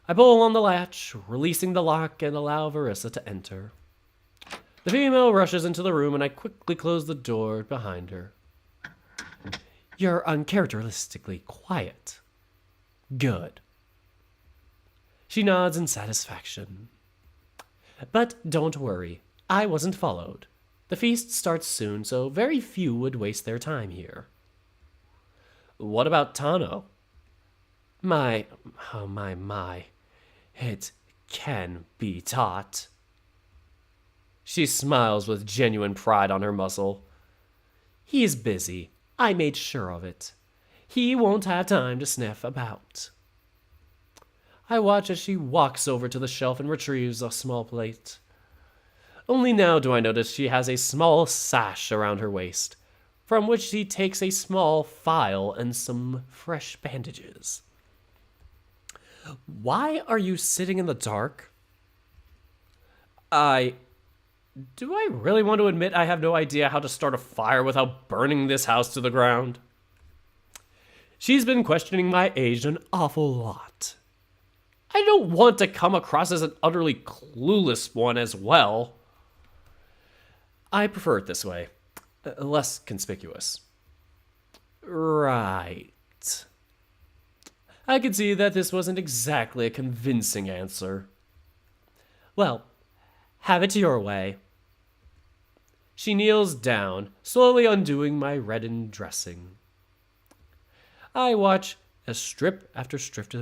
I pull on the latch, releasing the lock, and allow Verissa to enter. The female rushes into the room, and I quickly close the door behind her. You're uncharacteristically quiet. Good. She nods in satisfaction. But don't worry, I wasn't followed. The feast starts soon, so very few would waste their time here. What about Tano? My. It can be taught. She smiles with genuine pride on her muscle. He's busy. I made sure of it. He won't have time to sniff about. I watch as she walks over to the shelf and retrieves a small plate. Only now do I notice she has a small sash around her waist, from which she takes a small file and some fresh bandages. Why are you sitting in the dark? Do I really want to admit I have no idea how to start a fire without burning this house to the ground? She's been questioning my age an awful lot. I don't want to come across as an utterly clueless one as well. I prefer it this way. Less conspicuous. Right. I could see that this wasn't exactly a convincing answer. Well, have it your way. She kneels down, slowly undoing my reddened dressing. I watch as strip after strip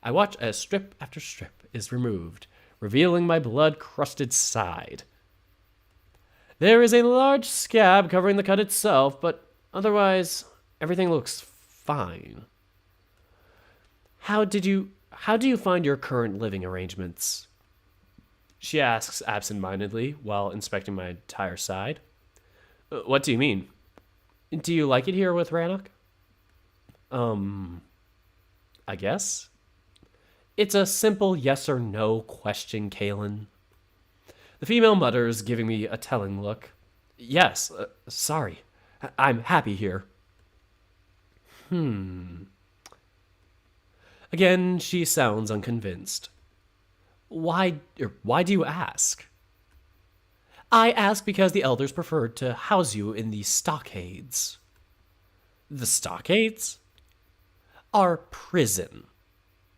I watch as strip after strip is removed, revealing my blood-crusted side. There is a large scab covering the cut itself, but otherwise, everything looks fine. How do you find your current living arrangements? She asks absent-mindedly while inspecting my entire side. What do you mean? Do you like it here with Rannoch? I guess. It's a simple yes or no question, Kalen. The female mutters, giving me a telling look. Yes, sorry. I'm happy here. Again, she sounds unconvinced. Why do you ask? I ask because the elders preferred to house you in the stockades. The stockades? Our prison.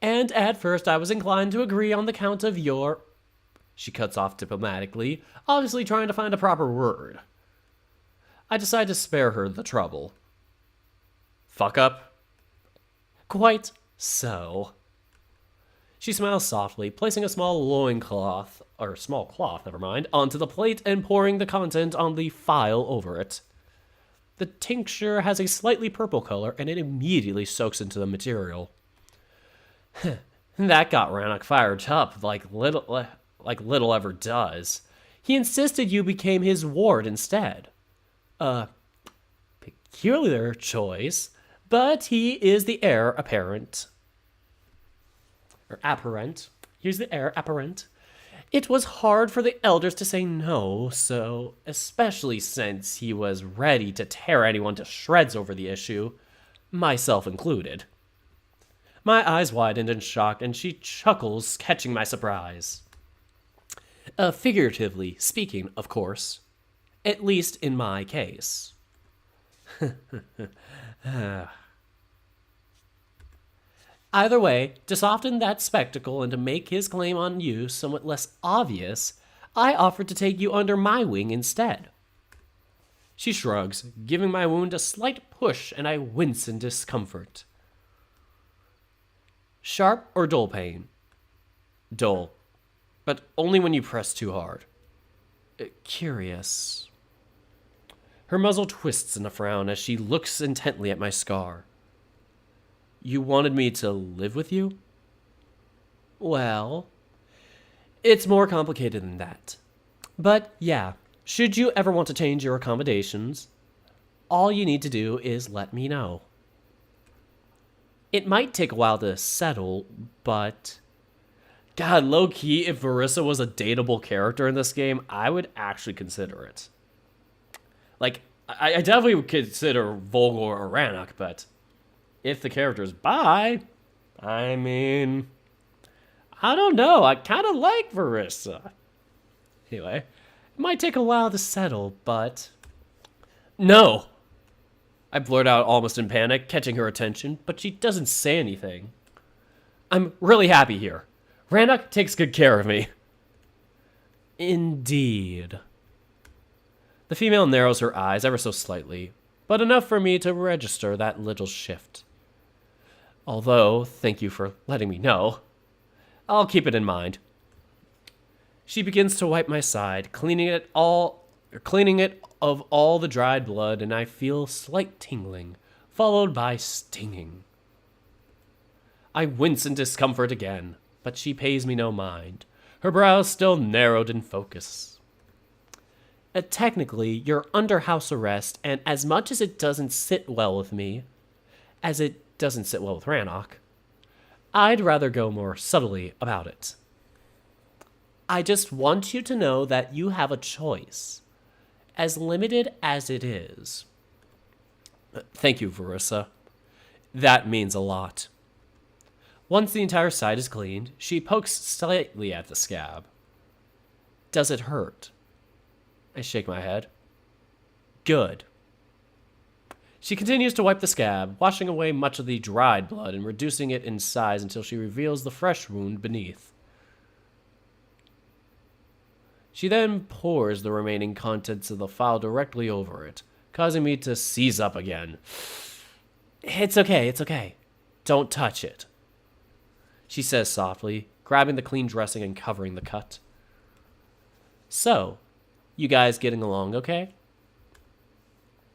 And at first I was inclined to agree on the count of your... She cuts off diplomatically, obviously trying to find a proper word. I decide to spare her the trouble. Fuck up? Quite so. She smiles softly, placing a small cloth, onto the plate and pouring the content on the file over it. The tincture has a slightly purple color, and it immediately soaks into the material. That got Rannoch fired up, like little ever does. He insisted you became his ward instead. Peculiar choice, but he is the heir apparent. Or apparent. He's the heir apparent. It was hard for the elders to say no, so especially since he was ready to tear anyone to shreds over the issue, myself included. My eyes widened in shock, and she chuckles, catching my surprise. Figuratively speaking, of course. At least in my case. Either way, to soften that spectacle and to make his claim on you somewhat less obvious, I offered to take you under my wing instead. She shrugs, giving my wound a slight push, and I wince in discomfort. Sharp or dull pain? Dull, but only when you press too hard. Curious. Her muzzle twists in a frown as she looks intently at my scar. You wanted me to live with you? Well, it's more complicated than that. But yeah, should you ever want to change your accommodations, all you need to do is let me know. It might take a while to settle, but... God, low-key, if Verissa was a dateable character in this game, I would actually consider it. Like, I definitely would consider Volgor or Rannoch, but if the character's bi, I mean, I don't know. I kind of like Verissa. Anyway, it might take a while to settle, but... No! I blurt out almost in panic, catching her attention, but she doesn't say anything. I'm really happy here. Rannoch takes good care of me. Indeed. The female narrows her eyes ever so slightly, but enough for me to register that little shift. Although, thank you for letting me know. I'll keep it in mind. She begins to wipe my side, cleaning it of all the dried blood, and I feel slight tingling, followed by stinging. I wince in discomfort again, but she pays me no mind, her brows still narrowed in focus. Technically, you're under house arrest, and as much as it doesn't sit well with me, as it doesn't sit well with Rannoch, I'd rather go more subtly about it. I just want you to know that you have a choice, as limited as it is. Thank you, Verissa. That means a lot. Once the entire side is cleaned, she pokes slightly at the scab. Does it hurt? I shake my head. Good. She continues to wipe the scab, washing away much of the dried blood and reducing it in size until she reveals the fresh wound beneath. She then pours the remaining contents of the file directly over it, causing me to seize up again. It's okay. Don't touch it, she says softly, grabbing the clean dressing and covering the cut. So, you guys getting along okay?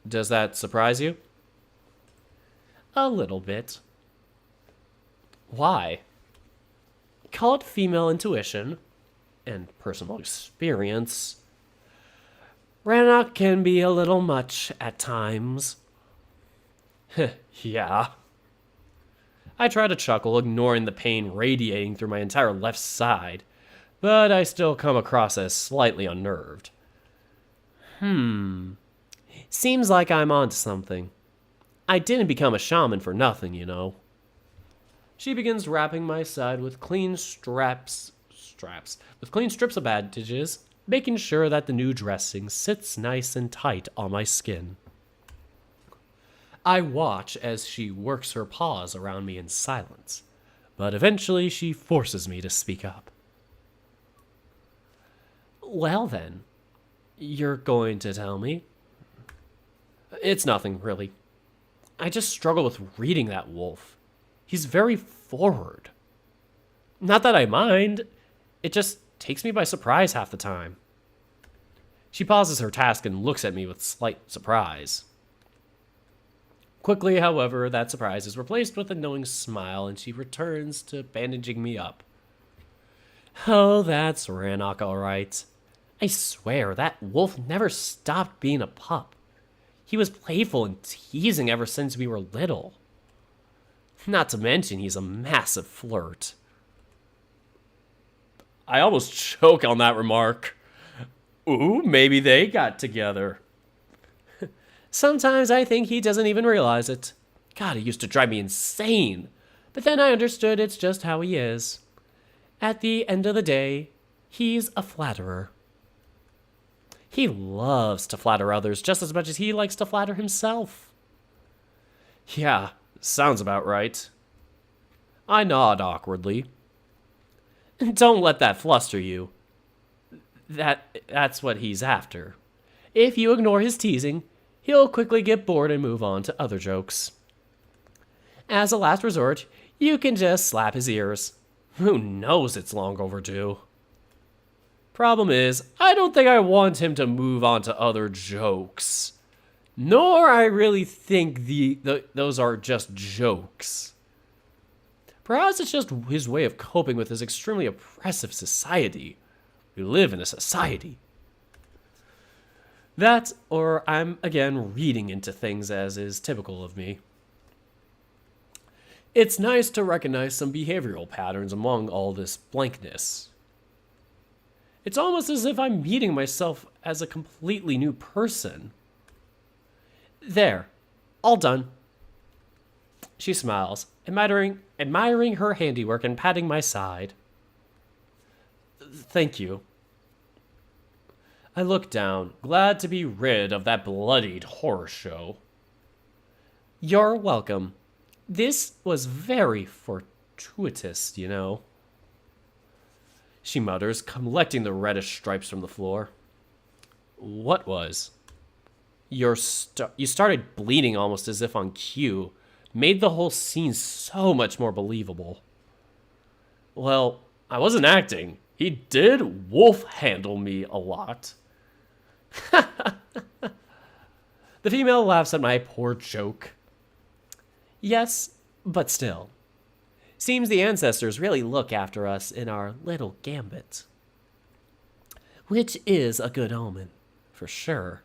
Does that surprise you? A little bit. Why? Call it female intuition and personal experience. Rannoch can be a little much at times. Yeah. I try to chuckle, ignoring the pain radiating through my entire left side, but I still come across as slightly unnerved. Seems like I'm onto something. I didn't become a shaman for nothing, you know. She begins wrapping my side with clean strips of bandages, making sure that the new dressing sits nice and tight on my skin. I watch as she works her paws around me in silence, but eventually she forces me to speak up. Well then, you're going to tell me? It's nothing, really. I just struggle with reading that wolf. He's very forward. Not that I mind, it just takes me by surprise half the time. She pauses her task and looks at me with slight surprise. Quickly, however, that surprise is replaced with a knowing smile, and she returns to bandaging me up. Oh, that's Rannoch, all right. I swear, that wolf never stopped being a pup. He was playful and teasing ever since we were little. Not to mention, he's a massive flirt. I almost choke on that remark. Ooh, maybe they got together. Sometimes I think he doesn't even realize it. God, it used to drive me insane. But then I understood it's just how he is. At the end of the day, he's a flatterer. He loves to flatter others just as much as he likes to flatter himself. Yeah, sounds about right. I nod awkwardly. Don't let that fluster you. That's what he's after. If you ignore his teasing, he'll quickly get bored and move on to other jokes. As a last resort, you can just slap his ears. Who knows it's long overdue. Problem is, I don't think I want him to move on to other jokes. Nor I really think those are just jokes. Perhaps it's just his way of coping with his extremely oppressive society. We live in a society. That, or I'm again reading into things as is typical of me. It's nice to recognize some behavioral patterns among all this blankness. It's almost as if I'm meeting myself as a completely new person. There, all done. She smiles, admiring her handiwork and patting my side. Thank you. I look down, glad to be rid of that bloodied horror show. You're welcome. This was very fortuitous, you know. She mutters, collecting the reddish stripes from the floor. What was? You started bleeding almost as if on cue. Made the whole scene so much more believable. Well, I wasn't acting. He did wolf handle me a lot. The female laughs at my poor joke. Yes, but still. Seems the ancestors really look after us in our little gambit. Which is a good omen, for sure,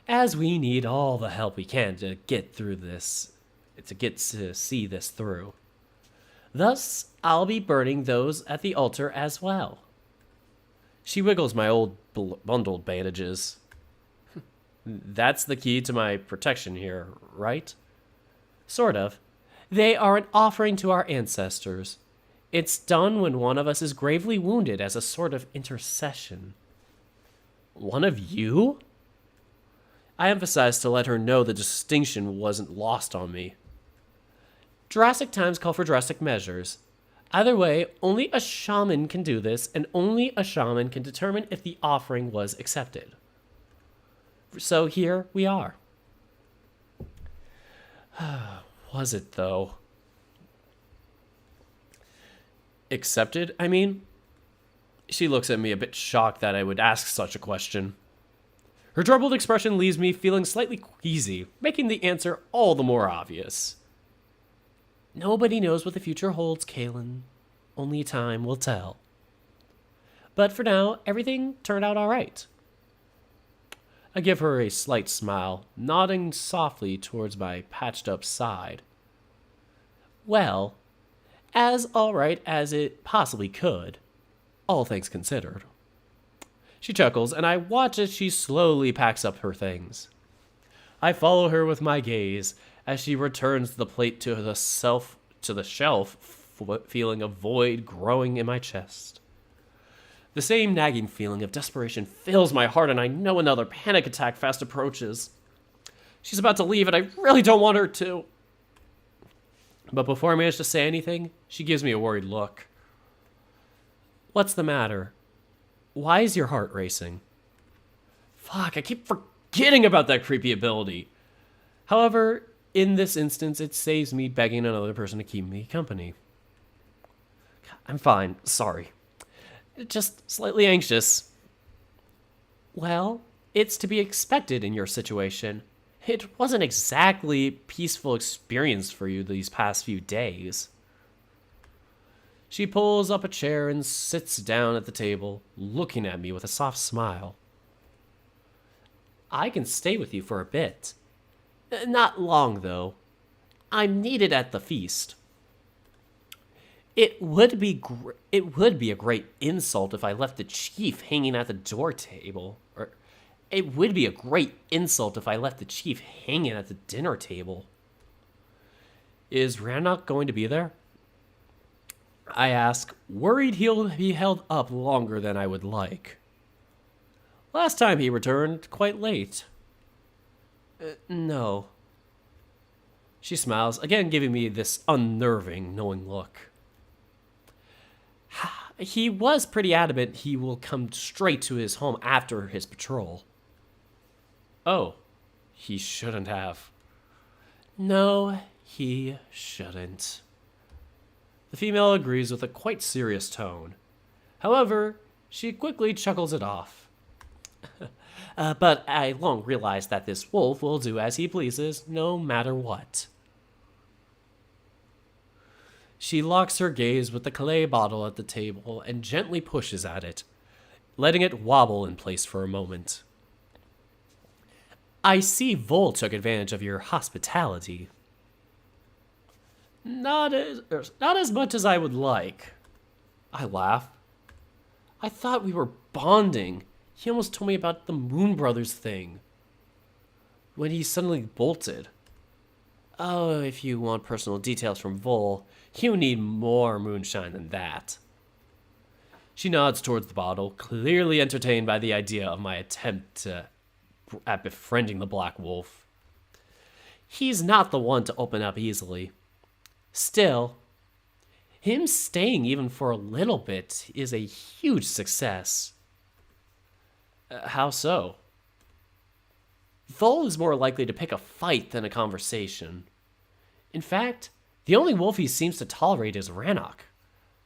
as we need all the help we can to get through this, to see this through. Thus, I'll be burning those at the altar as well. She wiggles my old bundled bandages. That's the key to my protection here, right? Sort of. They are an offering to our ancestors. It's done when one of us is gravely wounded as a sort of intercession. One of you? I emphasized to let her know the distinction wasn't lost on me. Drastic times call for drastic measures. Either way, only a shaman can do this, and only a shaman can determine if the offering was accepted. So here we are. Was it, though? Accepted, I mean? She looks at me a bit shocked that I would ask such a question. Her troubled expression leaves me feeling slightly queasy, making the answer all the more obvious. Nobody knows what the future holds, Kaylin. Only time will tell. But for now, everything turned out all right. I give her a slight smile, nodding softly towards my patched-up side. Well, as all right as it possibly could, all things considered. She chuckles, and I watch as she slowly packs up her things. I follow her with my gaze as she returns the plate to the shelf, feeling a void growing in my chest. The same nagging feeling of desperation fills my heart, and I know another panic attack fast approaches. She's about to leave, and I really don't want her to. But before I manage to say anything, she gives me a worried look. What's the matter? Why is your heart racing? Fuck, I keep forgetting about that creepy ability. However, in this instance, it saves me begging another person to keep me company. I'm fine, sorry. Just slightly anxious. Well, it's to be expected in your situation. It wasn't exactly a peaceful experience for you these past few days. She pulls up a chair and sits down at the table, looking at me with a soft smile. I can stay with you for a bit. Not long, though. I'm needed at the feast. It would be a great insult if I left the chief hanging at the door table. Or it would be a great insult if I left the chief hanging at the dinner table. Is Rannoch going to be there? I ask, worried he'll be held up longer than I would like. Last time he returned quite late. No. She smiles, again giving me this unnerving, knowing look. He was pretty adamant he will come straight to his home after his patrol. Oh, he shouldn't have. No, he shouldn't. The female agrees with a quite serious tone. However, she quickly chuckles it off. But I long realize that this wolf will do as he pleases, no matter what. She locks her gaze with the clay bottle at the table and gently pushes at it, letting it wobble in place for a moment. I see Vol took advantage of your hospitality. Not as much as I would like. I laugh. I thought we were bonding. He almost told me about the Moon Brothers thing. When he suddenly bolted. Oh, if you want personal details from Vol, you need more moonshine than that. She nods towards the bottle, clearly entertained by the idea of my attempt at befriending the Black Wolf. He's not the one to open up easily. Still, him staying even for a little bit is a huge success. How so? Vol is more likely to pick a fight than a conversation. In fact, the only wolf he seems to tolerate is Rannoch.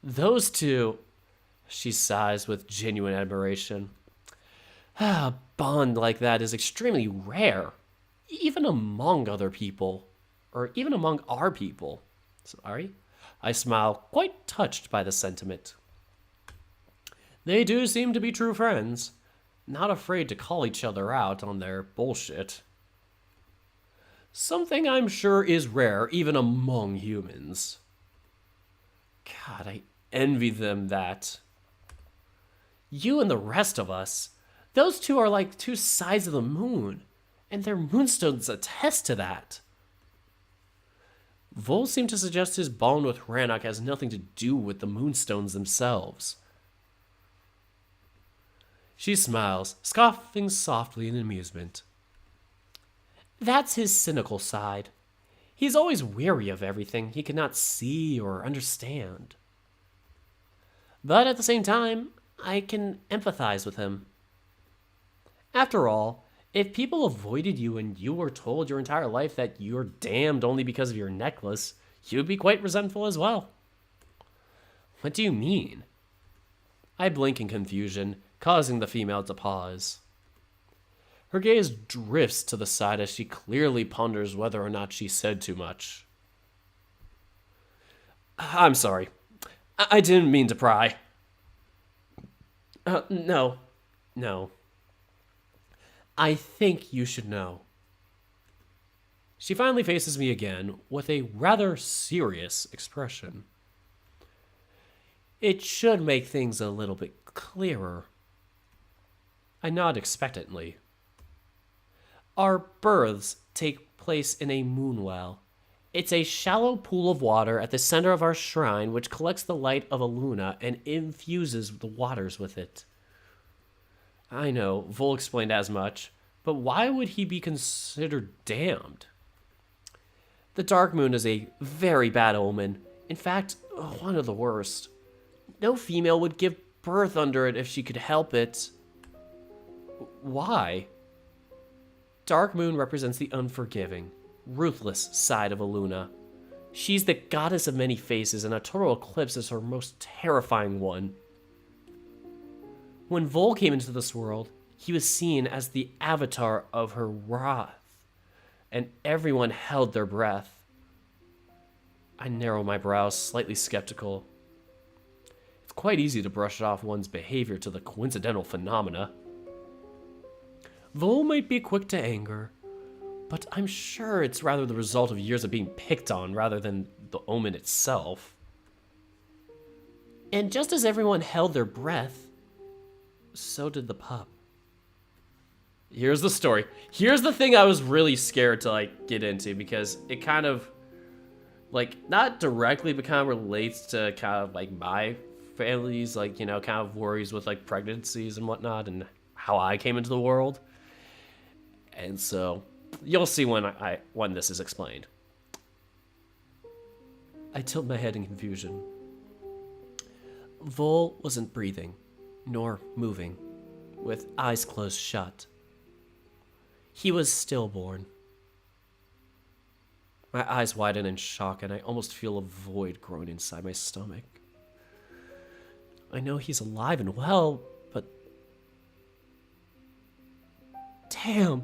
Those two... She sighs with genuine admiration. A bond like that is extremely rare, even among other people, or even among our people. Sorry. I smile, quite touched by the sentiment. They do seem to be true friends, not afraid to call each other out on their bullshit. Something I'm sure is rare even among humans. God, I envy them that. You and the rest of us, those two are like two sides of the moon, and their moonstones attest to that. Vol seemed to suggest his bond with Rannoch has nothing to do with the moonstones themselves. She smiles, scoffing softly in amusement. That's his cynical side. He's always weary of everything he cannot see or understand. But at the same time, I can empathize with him. After all, if people avoided you and you were told your entire life that you're damned only because of your necklace, you'd be quite resentful as well. What do you mean? I blink in confusion, causing the female to pause. Her gaze drifts to the side as she clearly ponders whether or not she said too much. I'm sorry. I didn't mean to pry. No. I think you should know. She finally faces me again with a rather serious expression. It should make things a little bit clearer. I nod expectantly. Our births take place in a moonwell. It's a shallow pool of water at the center of our shrine which collects the light of a luna and infuses the waters with it. I know, Vol explained as much, but why would he be considered damned? The dark moon is a very bad omen. In fact, one of the worst. No female would give birth under it if she could help it. Why? Dark moon represents the unforgiving, ruthless side of Aluna. She's the goddess of many faces, and a total eclipse is her most terrifying one. When Vol came into this world, he was seen as the avatar of her wrath, and everyone held their breath. I narrow my brows, slightly skeptical. It's quite easy to brush off one's behavior to the coincidental phenomena. Vol might be quick to anger, but I'm sure it's rather the result of years of being picked on rather than the omen itself. And just as everyone held their breath, so did the pup. Here's the story. Here's the thing I was really scared to get into, because it kind of not directly, but kind of relates to kind of my family's kind of worries with pregnancies and whatnot and how I came into the world. And so you'll see when this is explained. I tilt my head in confusion. Vol wasn't breathing, nor moving, with eyes closed shut. He was stillborn. My eyes widen in shock, and I almost feel a void growing inside my stomach. I know he's alive and well, but... Damn!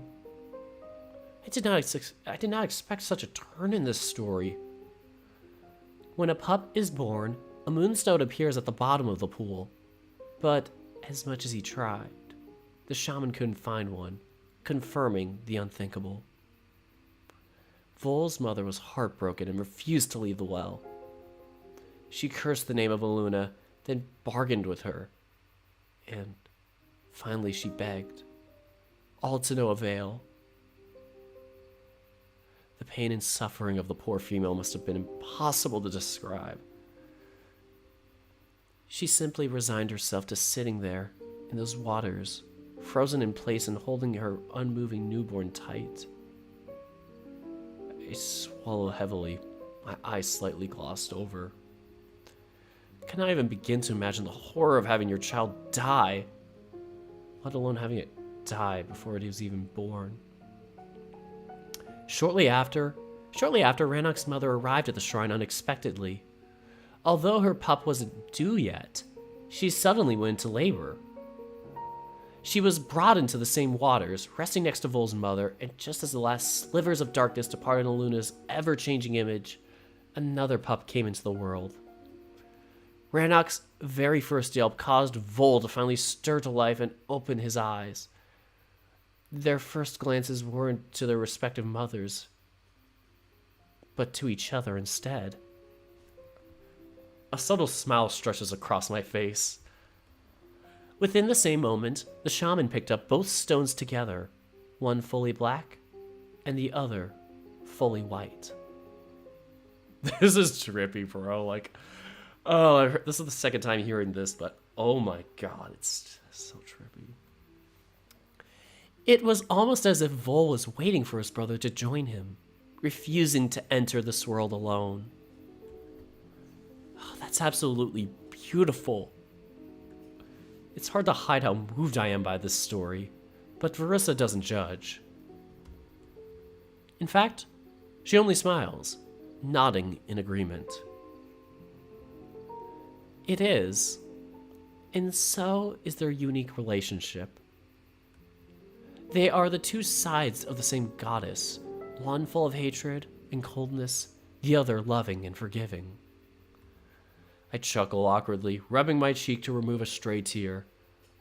I did not expect such a turn in this story. When a pup is born, a moonstone appears at the bottom of the pool. But as much as he tried, the shaman couldn't find one, confirming the unthinkable. Vol's mother was heartbroken and refused to leave the well. She cursed the name of Aluna, then bargained with her. And finally she begged, all to no avail. The pain and suffering of the poor female must have been impossible to describe. She simply resigned herself to sitting there in those waters, frozen in place and holding her unmoving newborn tight. I swallow heavily, my eyes slightly glossed over. I cannot even begin to imagine the horror of having your child die, let alone having it die before it was even born. Shortly after, Rannoch's mother arrived at the shrine unexpectedly. Although her pup wasn't due yet, she suddenly went into labor. She was brought into the same waters, resting next to Vol's mother, and just as the last slivers of darkness departed in Luna's ever-changing image, another pup came into the world. Rannoch's very first yelp caused Vol to finally stir to life and open his eyes. Their first glances weren't to their respective mothers, but to each other instead. A subtle smile stretches across my face. Within the same moment, the shaman picked up both stones together, one fully black and the other fully white. This is trippy, bro. Like, oh, this is the second time hearing this, but oh my god, it's so trippy. It was almost as if Vol was waiting for his brother to join him, refusing to enter this world alone. Oh, that's absolutely beautiful. It's hard to hide how moved I am by this story, but Verissa doesn't judge. In fact, she only smiles, nodding in agreement. It is, and so is their unique relationship. They are the two sides of the same goddess, one full of hatred and coldness, the other loving and forgiving. I chuckle awkwardly, rubbing my cheek to remove a stray tear.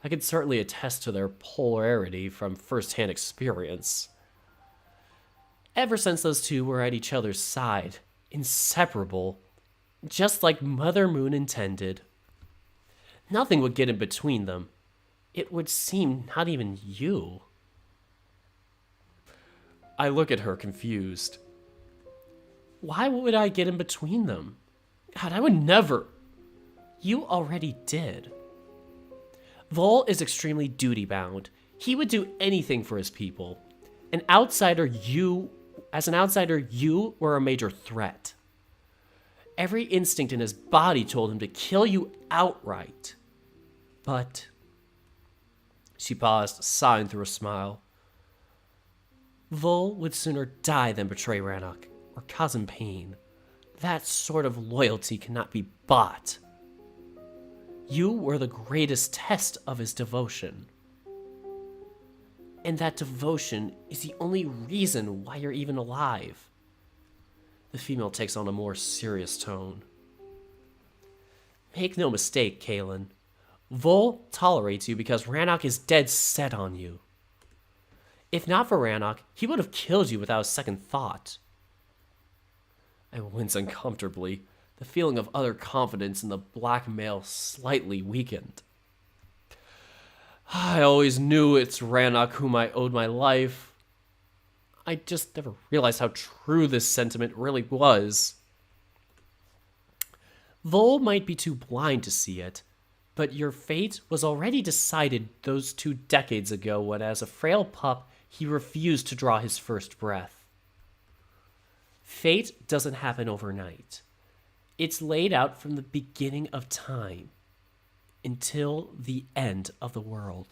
I can certainly attest to their polarity from first-hand experience. Ever since those two were at each other's side, inseparable, just like Mother Moon intended. Nothing would get in between them. It would seem not even you. I look at her confused. Why would I get in between them? God, I would never. You already did. Vol is extremely duty-bound. He would do anything for his people. As an outsider, you were a major threat. Every instinct in his body told him to kill you outright. But... She paused, sighing through a smile. Vol would sooner die than betray Rannoch, or cause him pain. That sort of loyalty cannot be bought. You were the greatest test of his devotion. And that devotion is the only reason why you're even alive. The female takes on a more serious tone. Make no mistake, Kaelin. Vol tolerates you because Rannoch is dead set on you. If not for Rannoch, he would have killed you without a second thought. I wince uncomfortably, the feeling of utter confidence in the black male slightly weakened. I always knew it's Rannoch whom I owed my life. I just never realized how true this sentiment really was. Vol might be too blind to see it, but your fate was already decided those 2 decades ago when, as a frail pup, he refused to draw his first breath. Fate doesn't happen overnight. It's laid out from the beginning of time until the end of the world.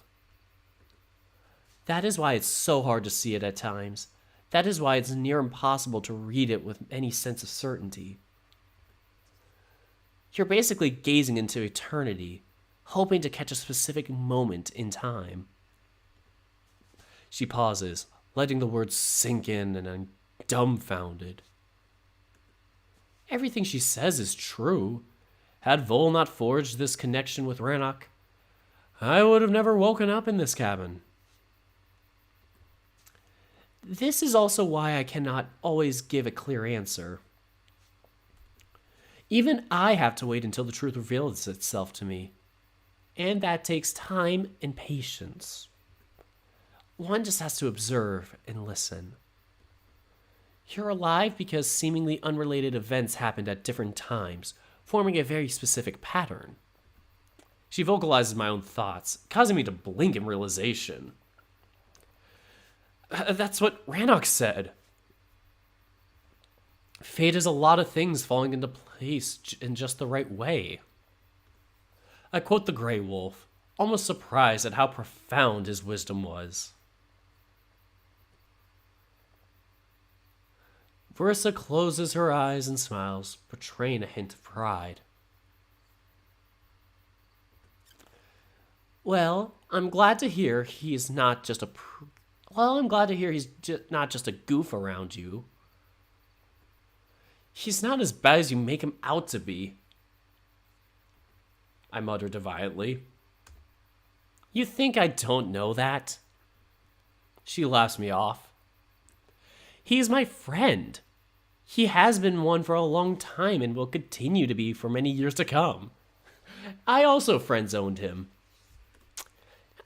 That is why it's so hard to see it at times. That is why it's near impossible to read it with any sense of certainty. You're basically gazing into eternity, hoping to catch a specific moment in time. She pauses, letting the words sink in, and I'm dumbfounded. Everything she says is true. Had Vol not forged this connection with Rannoch, I would have never woken up in this cabin. This is also why I cannot always give a clear answer. Even I have to wait until the truth reveals itself to me. And that takes time and patience. One just has to observe and listen. You're alive because seemingly unrelated events happened at different times, forming a very specific pattern. She vocalizes my own thoughts, causing me to blink in realization. That's what Rannoch said. Fate is a lot of things falling into place in just the right way. I quote the Grey Wolf, almost surprised at how profound his wisdom was. Verissa closes her eyes and smiles, portraying a hint of pride. Well, I'm glad to hear he's not just a. Well, I'm glad to hear he's not just a goof around you. He's not as bad as you make him out to be, I muttered defiantly. You think I don't know that? She laughs me off. He's my friend. He has been one for a long time and will continue to be for many years to come. I also friend-zoned him.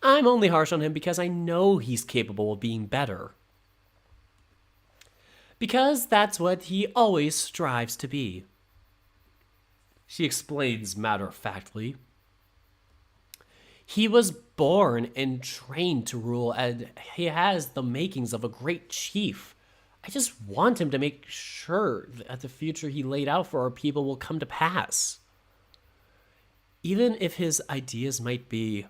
I'm only harsh on him because I know he's capable of being better. Because that's what he always strives to be. She explains matter-of-factly. He was born and trained to rule, and he has the makings of a great chief. I just want him to make sure that the future he laid out for our people will come to pass. Even if his ideas might be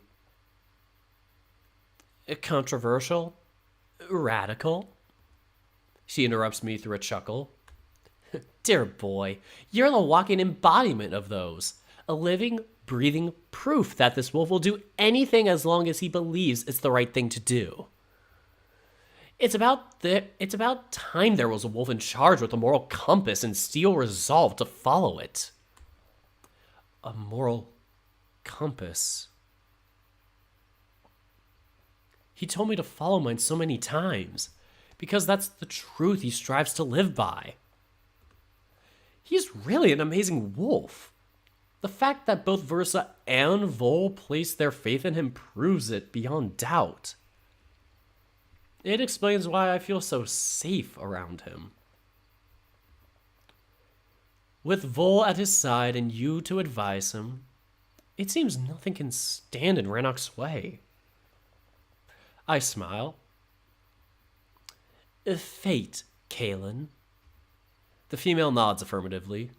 controversial, radical. She interrupts me through a chuckle. Dear boy, you're the walking embodiment of those. A living, breathing proof that this wolf will do anything as long as he believes it's the right thing to do. It's about time there was a wolf in charge with a moral compass and steel resolve to follow it. A moral compass. He told me to follow mine so many times, because that's the truth he strives to live by. He's really an amazing wolf. The fact that both Versa and Vol placed their faith in him proves it beyond doubt. It explains why I feel so safe around him. With Vol at his side and you to advise him, it seems nothing can stand in Rannoch's way. I smile. Fate, Kaelin. The female nods affirmatively.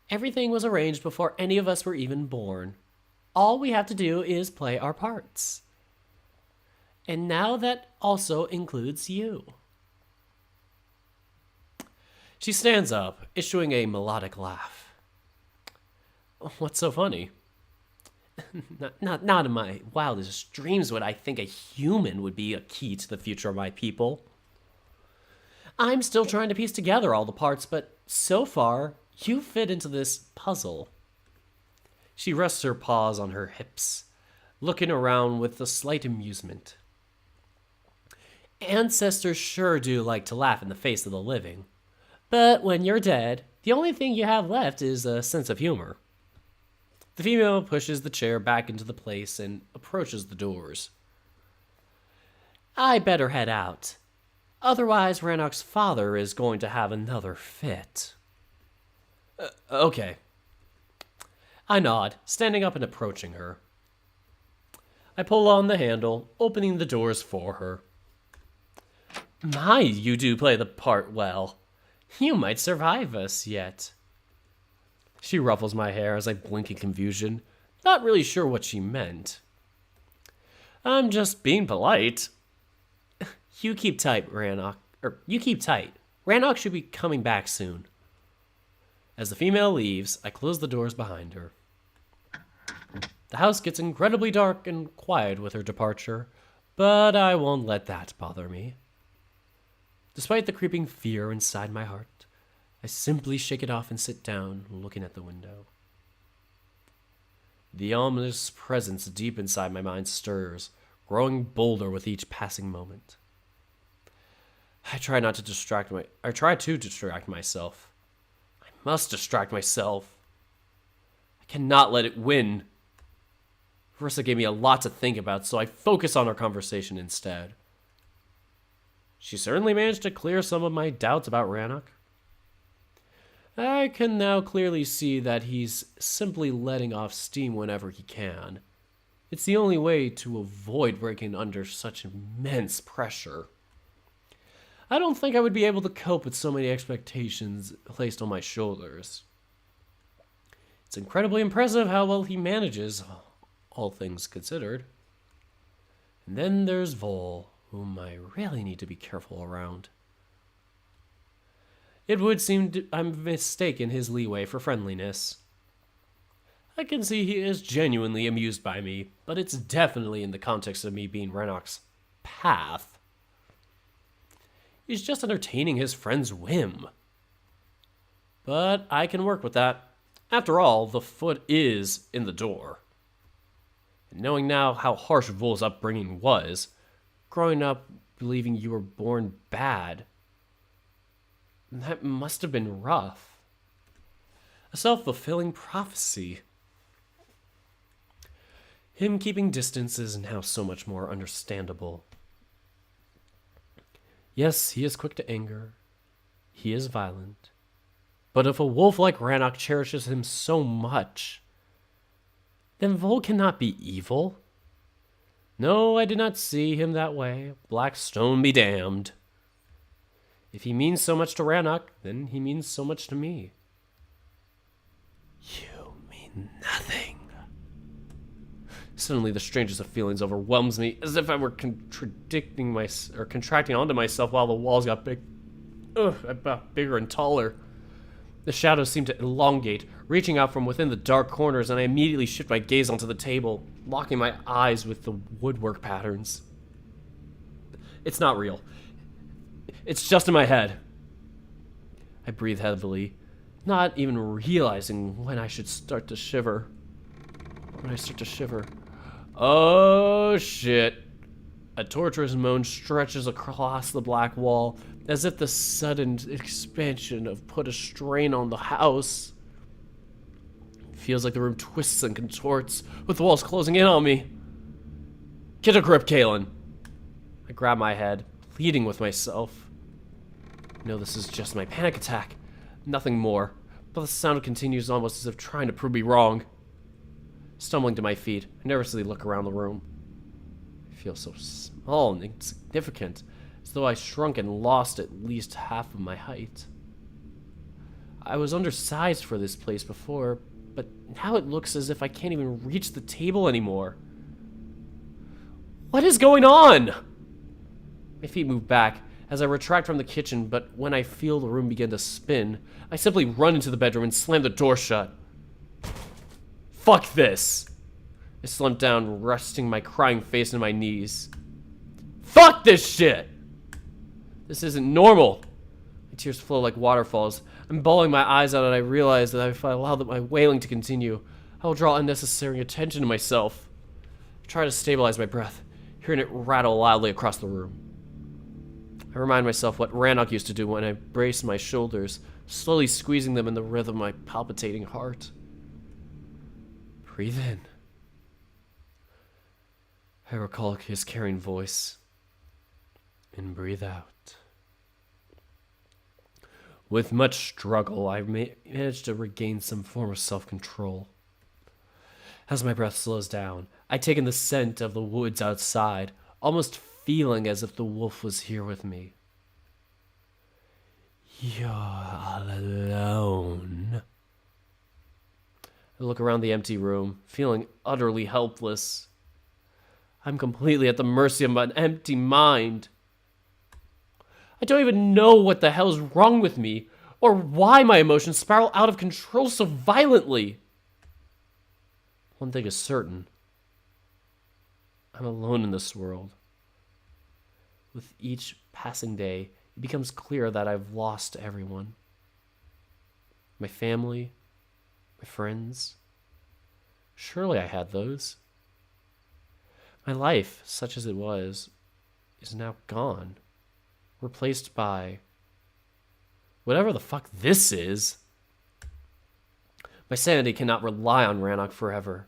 Everything was arranged before any of us were even born. All we have to do is play our parts. And now that also includes you. She stands up, issuing a melodic laugh. What's so funny? Not in my wildest dreams would I think a human would be a key to the future of my people. I'm still trying to piece together all the parts, but so far, you fit into this puzzle. She rests her paws on her hips, looking around with a slight amusement. Ancestors sure do like to laugh in the face of the living. But when you're dead, the only thing you have left is a sense of humor. The female pushes the chair back into the place and approaches the doors. I better head out. Otherwise, Rannoch's father is going to have another fit. Okay. I nod, standing up and approaching her. I pull on the handle, opening the doors for her. My, you do play the part well. You might survive us yet. She ruffles my hair as I blink in confusion, not really sure what she meant. I'm just being polite. You keep tight, Rannoch. You keep tight. Rannoch should be coming back soon. As the female leaves, I close the doors behind her. The house gets incredibly dark and quiet with her departure, but I won't let that bother me. Despite the creeping fear inside my heart, I simply shake it off and sit down, looking at the window. The ominous presence deep inside my mind stirs, growing bolder with each passing moment. I try to distract myself. I must distract myself. I cannot let it win. Versa gave me a lot to think about, so I focus on our conversation instead. She certainly managed to clear some of my doubts about Rannoch. I can now clearly see that he's simply letting off steam whenever he can. It's the only way to avoid breaking under such immense pressure. I don't think I would be able to cope with so many expectations placed on my shoulders. It's incredibly impressive how well he manages, all things considered. And then there's Vol, whom I really need to be careful around. It would seem I'm mistaken his leeway for friendliness. I can see he is genuinely amused by me, but it's definitely in the context of me being Rannoch's path. He's just entertaining his friend's whim. But I can work with that. After all, the foot is in the door. And knowing now how harsh Vol's upbringing was, growing up believing you were born bad, that must have been rough. A self-fulfilling prophecy. Him keeping distance is now so much more understandable. Yes, he is quick to anger. He is violent. But if a wolf like Rannoch cherishes him so much, then Vol cannot be evil. No, I did not see him that way. Black stone be damned. If he means so much to Rannoch, then he means so much to me. You mean nothing. Suddenly, the strangest of feelings overwhelms me, as if I were contracting onto myself while the walls got bigger and taller. The shadows seemed to elongate, reaching out from within the dark corners, and I immediately shift my gaze onto the table, locking my eyes with the woodwork patterns. It's not real. It's just in my head. I breathe heavily, not even realizing when I should start to shiver. Oh, shit. A torturous moan stretches across the black wall, as if the sudden expansion of put a strain on the house. It feels like the room twists and contorts, with the walls closing in on me. Get a grip, Kalen. I grab my head, pleading with myself. No, this is just my panic attack. Nothing more. But the sound continues almost as if trying to prove me wrong. Stumbling to my feet, I nervously look around the room. I feel so small and insignificant, as though I shrunk and lost at least half of my height. I was undersized for this place before, but now it looks as if I can't even reach the table anymore. What is going on? My feet move back as I retract from the kitchen, but when I feel the room begin to spin, I simply run into the bedroom and slam the door shut. Fuck this! I slumped down, resting my crying face in my knees. Fuck this shit! This isn't normal. My tears flow like waterfalls. I'm bawling my eyes out, and I realize that if I allow my wailing to continue, I will draw unnecessary attention to myself. I try to stabilize my breath, hearing it rattle loudly across the room. I remind myself what Rannoch used to do when I braced my shoulders, slowly squeezing them in the rhythm of my palpitating heart. Breathe in. I recall his caring voice. And breathe out. With much struggle, I managed to regain some form of self-control. As my breath slows down, I take in the scent of the woods outside, almost feeling as if the wolf was here with me. You're all alone. I look around the empty room, feeling utterly helpless. I'm completely at the mercy of an empty mind. I don't even know what the hell is wrong with me, or why my emotions spiral out of control so violently. One thing is certain. I'm alone in this world. With each passing day, it becomes clear that I've lost everyone. My family, my friends. Surely I had those. My life, such as it was, is now gone. Replaced by whatever the fuck this is. My sanity cannot rely on Rannoch forever.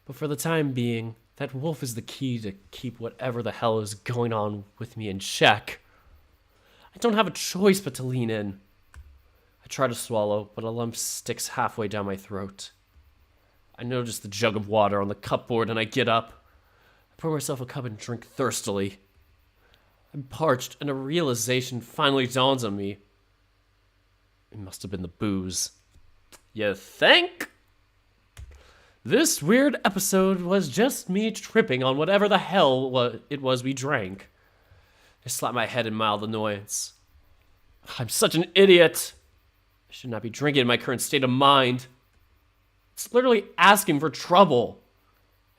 But for the time being, that wolf is the key to keep whatever the hell is going on with me in check. I don't have a choice but to lean in. I try to swallow, but a lump sticks halfway down my throat. I notice the jug of water on the cupboard and I get up. I pour myself a cup and drink thirstily. I'm parched and a realization finally dawns on me. It must have been the booze. You think? This weird episode was just me tripping on whatever the hell it was we drank. I slap my head in mild annoyance. I'm such an idiot. I should not be drinking in my current state of mind. It's literally asking for trouble.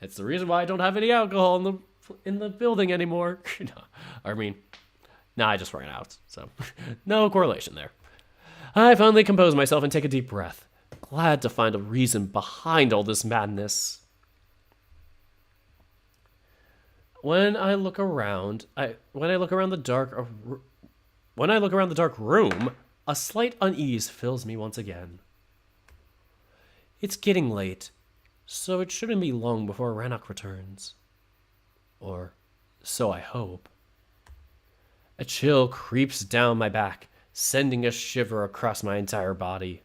It's the reason why I don't have any alcohol in the building anymore. No, I mean, no, I just ran out, so no correlation there. I finally compose myself and take a deep breath, glad to find a reason behind all this madness. When I look around the dark room, a slight unease fills me once again. It's getting late, so it shouldn't be long before Rannoch returns. Or so I hope. A chill creeps down my back, sending a shiver across my entire body.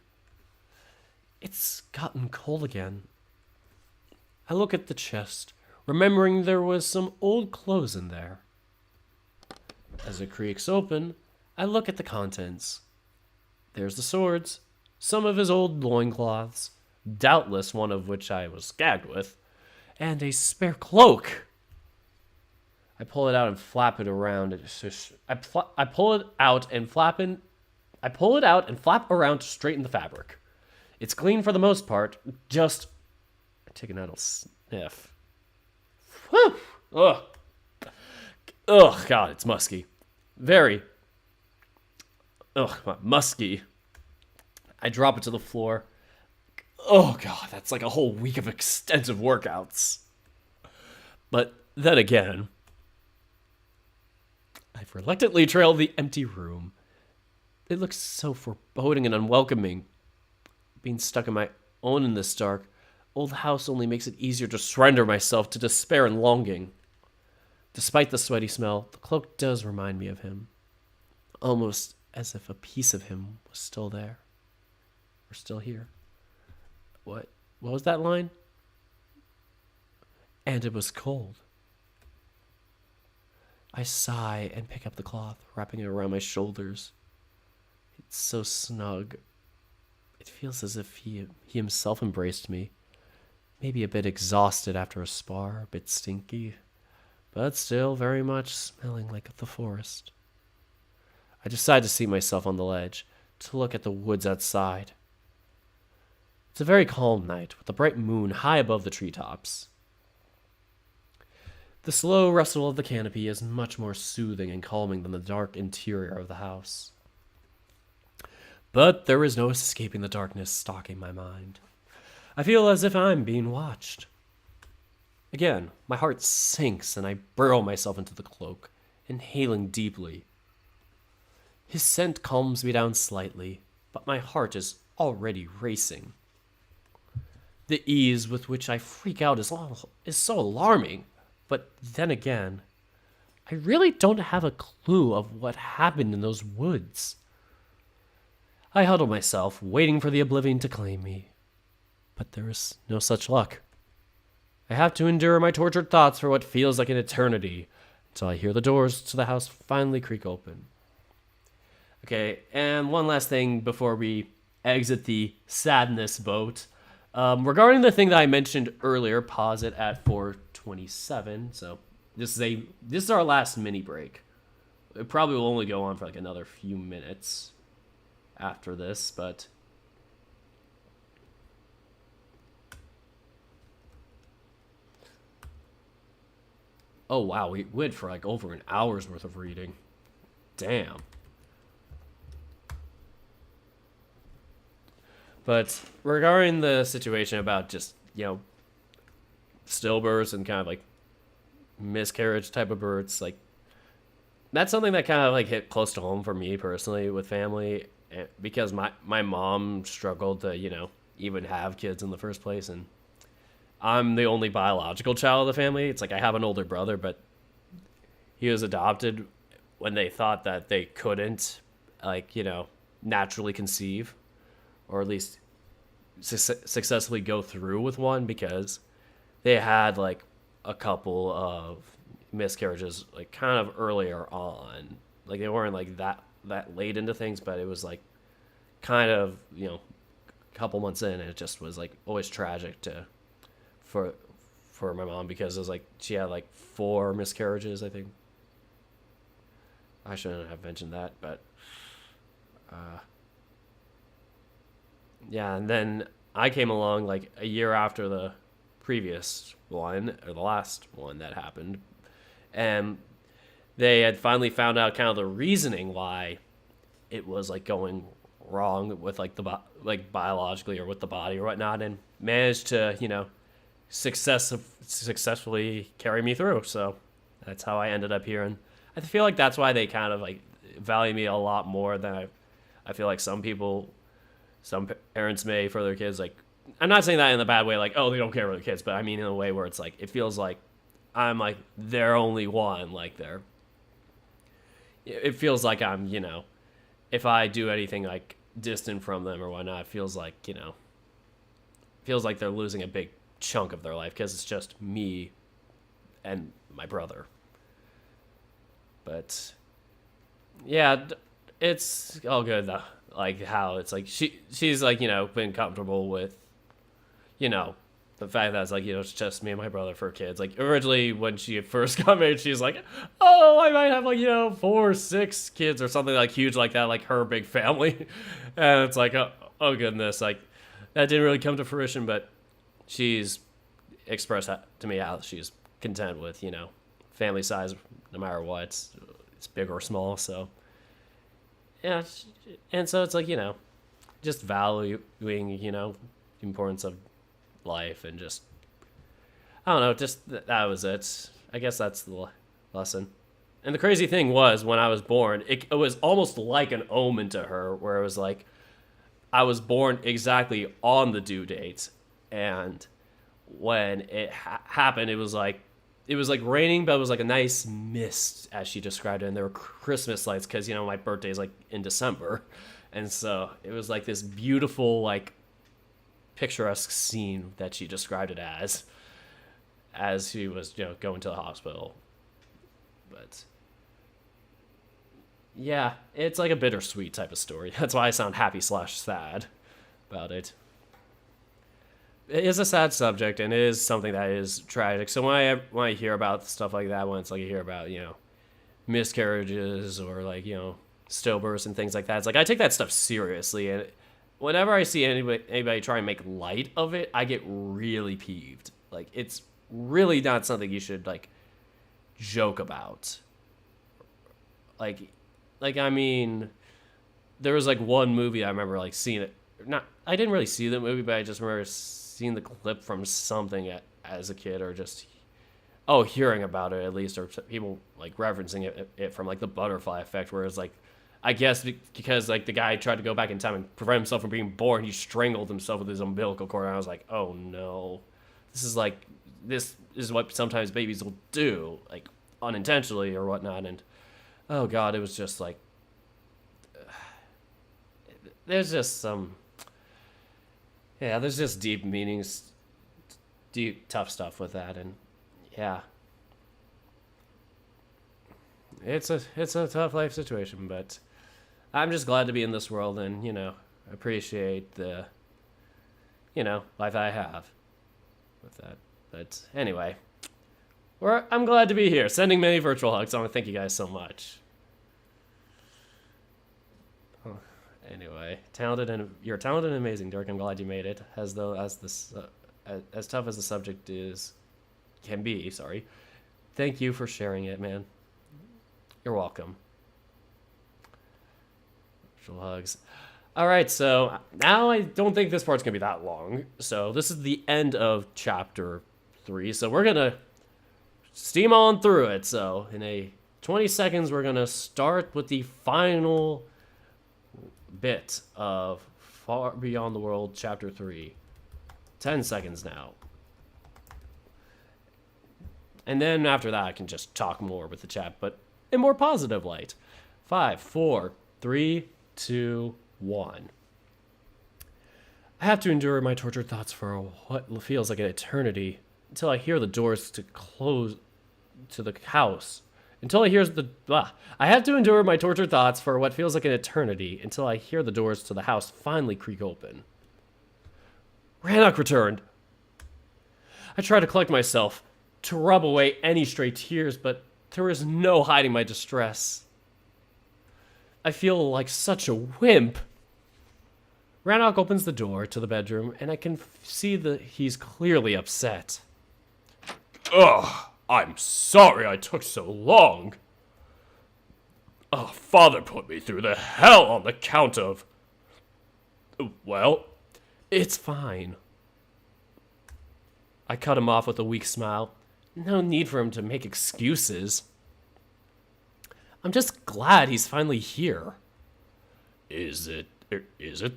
It's gotten cold again. I look at the chest, remembering there was some old clothes in there. As it creaks open, I look at the contents. There's the swords, some of his old loincloths, doubtless one of which I was gagged with, and a spare cloak. I pull it out and flap it around. I pull it out and flap around to straighten the fabric. It's clean for the most part. Just take an idle sniff. Whew. Ugh. Ugh. God, it's musky. Very. Ugh, musky. I drop it to the floor. Oh God, that's like a whole week of extensive workouts. But then again, I've reluctantly trailed the empty room. It looks so foreboding and unwelcoming. Being stuck in my own in this dark, old house only makes it easier to surrender myself to despair and longing. Despite the sweaty smell, the cloak does remind me of him. Almost as if a piece of him was still there. Or still here. What was that line? And it was cold. I sigh and pick up the cloth, wrapping it around my shoulders. It's so snug. It feels as if he himself embraced me. Maybe a bit exhausted after a spar, a bit stinky, but still very much smelling like the forest. I decide to seat myself on the ledge, to look at the woods outside. It's a very calm night, with a bright moon high above the treetops. The slow rustle of the canopy is much more soothing and calming than the dark interior of the house. But there is no escaping the darkness stalking my mind. I feel as if I'm being watched. Again, my heart sinks and I burrow myself into the cloak, inhaling deeply. His scent calms me down slightly, but my heart is already racing. The ease with which I freak out is so alarming, but then again, I really don't have a clue of what happened in those woods. I huddle myself, waiting for the oblivion to claim me, but there is no such luck. I have to endure my tortured thoughts for what feels like an eternity, until I hear the doors to the house finally creak open. Okay, and one last thing before we exit the sadness boat. Regarding the thing that I mentioned earlier, pause it at 4:27. So this is our last mini break. It probably will only go on for like another few minutes after this, but oh wow, we went for like over an hour's worth of reading. Damn. But regarding the situation about just, stillbirths and kind of like miscarriage type of births, like that's something that kind of like hit close to home for me personally with family, because my mom struggled to, even have kids in the first place, and I'm the only biological child of the family. It's like I have an older brother, but he was adopted when they thought that they couldn't, naturally conceive, or at least successfully go through with one, because they had like a couple of miscarriages like kind of earlier on. Like they weren't like that late into things, but it was like kind of, a couple months in, and it just was like always tragic for my mom, because it was like she had like 4 miscarriages, I think. I shouldn't have mentioned that, but yeah, and then I came along like a year after the previous one, or the last one that happened, and they had finally found out kind of the reasoning why it was like going wrong with like like biologically or with the body or whatnot, and managed to successfully carry me through. So that's how I ended up here, and I feel like that's why they kind of like value me a lot more than I feel like some parents may for their kids. Like, I'm not saying that in a bad way, like, oh, they don't care about their kids, but I mean in a way where it's like it feels like I'm like their only one. Like it feels like I'm if I do anything like distant from them or whatnot, it feels like feels like they're losing a big chunk of their life because it's just me and my brother. But yeah, it's all good though. Like how it's like she's like been comfortable with the fact that it's like it's just me and my brother for kids. Like originally when she first got married, she's like, oh, I might have like 4 or 6 kids or something like huge like that, like her big family. And it's like oh goodness, like that didn't really come to fruition, but she's expressed to me how she's content with family size no matter what, it's big or small. So yeah, and so it's like just valuing the importance of life, and just I don't know, just that was it. I guess that's the lesson. And the crazy thing was when I was born, it was almost like an omen to her, where it was like I was born exactly on the due date, and when it happened, it was like raining, but it was like a nice mist, as she described it, and there were Christmas lights because my birthday is like in December, and so it was like this beautiful like picturesque scene that she described it as she was going to the hospital. But yeah, it's like a bittersweet type of story. That's why I sound happy/sad about it. It is a sad subject, and it is something that is tragic. So when I hear about stuff like that, when it's like I hear about miscarriages or like stillbirths and things like that, it's like I take that stuff seriously, and whenever I see anybody try and make light of it, I get really peeved. Like, it's really not something you should like joke about. Like I mean, there was like one movie I remember like seeing it. I didn't really see the movie, but I just remember seeing the clip from something as a kid, or just hearing about it at least, or people like referencing it from like the butterfly effect, where it's like, I guess because like the guy tried to go back in time and prevent himself from being born, he strangled himself with his umbilical cord. And I was like, oh no, this is what sometimes babies will do, like unintentionally or whatnot. And oh god, it was just like there's just there's just deep meanings, deep tough stuff with that. And yeah, it's a tough life situation, but I'm just glad to be in this world and appreciate the life I have with that. But anyway, I'm glad to be here, sending many virtual hugs. I want to thank you guys so much. Anyway, you're talented and amazing, Dirk. I'm glad you made it. As tough as the subject can be. Sorry. Thank you for sharing it, man. You're welcome. Virtual hugs. All right, so now I don't think this part's gonna be that long. So this is the end of chapter 3. So we're gonna steam on through it. So in 20 seconds, we're gonna start with the final bit of Far Beyond the World, Chapter 3. 10 seconds now. And then after that, I can just talk more with the chat, but in more positive light. 5, 4, 3, 2, 1. I have to endure my tortured thoughts for what feels like an eternity until I hear the doors to close to the house. I have to endure my tortured thoughts for what feels like an eternity until I hear the doors to the house finally creak open. Rannoch returned. I try to collect myself, to rub away any stray tears, but there is no hiding my distress. I feel like such a wimp. Rannoch opens the door to the bedroom, and I can see that he's clearly upset. Ugh, I'm sorry I took so long. Father put me through the hell on account of... Well, It's fine. I cut him off with a weak smile. No need for him to make excuses. I'm just glad he's finally here. is it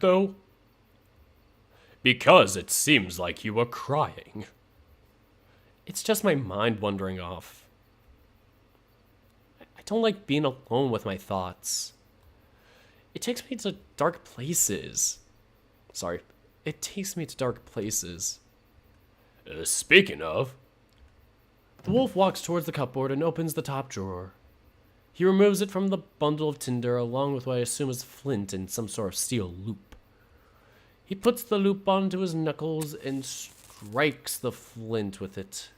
though? Because it seems like you were crying. It's just my mind wandering off. I don't like being alone with my thoughts. It takes me to dark places. Sorry, it takes me to dark places. Speaking of, The wolf walks towards the cupboard and opens the top drawer. He removes it from the bundle of tinder along with what I assume is flint and some sort of steel loop. He puts the loop onto his knuckles and strikes the flint with it,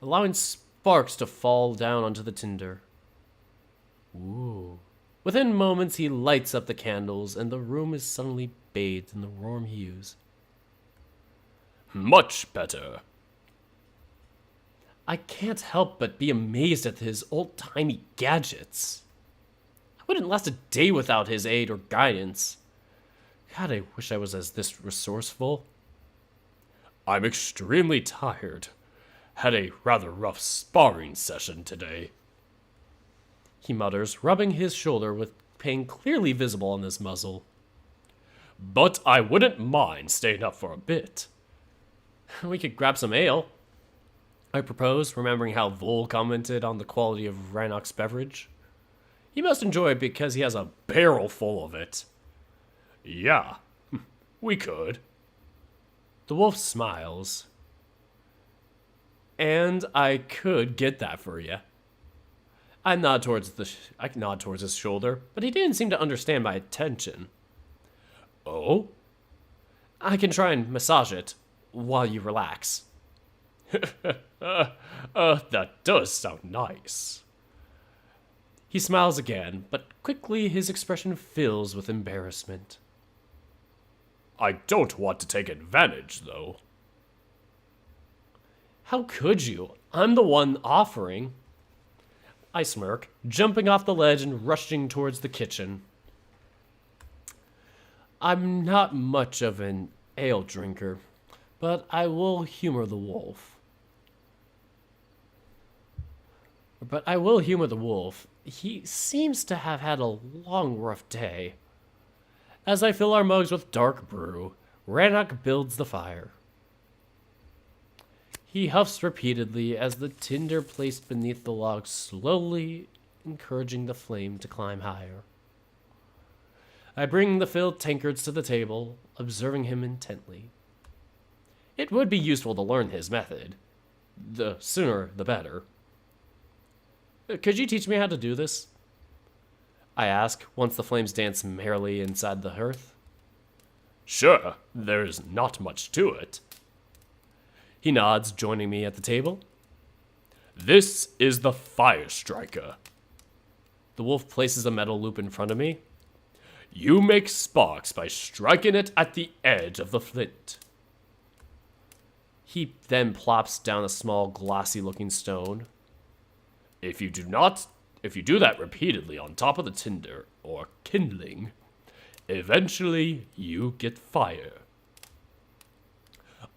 allowing sparks to fall down onto the tinder. Ooh. Within moments, he lights up the candles, and the room is suddenly bathed in the warm hues. much better. I can't help but be amazed at his old-timey gadgets. I wouldn't last a day without his aid or guidance. God, I wish I was as this resourceful. I'm extremely tired. Had a rather rough sparring session today. He mutters, rubbing his shoulder with pain clearly visible on his muzzle. But I wouldn't mind staying up for a bit. We could grab some ale, I propose, remembering how Vol commented on the quality of Rannoch's beverage. He must enjoy it because he has a barrel full of it. Yeah, we could. The wolf smiles. And I could get that for you. I nod towards his shoulder, but he didn't seem to understand my attention. Oh? I can try and massage it while you relax. That does sound nice. He smiles again, but quickly his expression fills with embarrassment. I don't want to take advantage, though. How could you? I'm the one offering. I smirk, jumping off the ledge and rushing towards the kitchen. I'm not much of an ale drinker, but I will humor the wolf. He seems to have had a long, rough day. As I fill our mugs with dark brew, Rannoch builds the fire. He huffs repeatedly as the tinder placed beneath the log slowly encouraging the flame to climb higher. I bring the filled tankards to the table, observing him intently. It would be useful to learn his method. The sooner, the better. Could you teach me how to do this? I ask, once the flames dance merrily inside the hearth. Sure, there's not much to it. He nods, joining me at the table. This is the fire striker. The wolf places a metal loop in front of me. You make sparks by striking it at the edge of the flint. He then plops down a small, glossy-looking stone. If you do that repeatedly on top of the tinder, or kindling, eventually you get fire.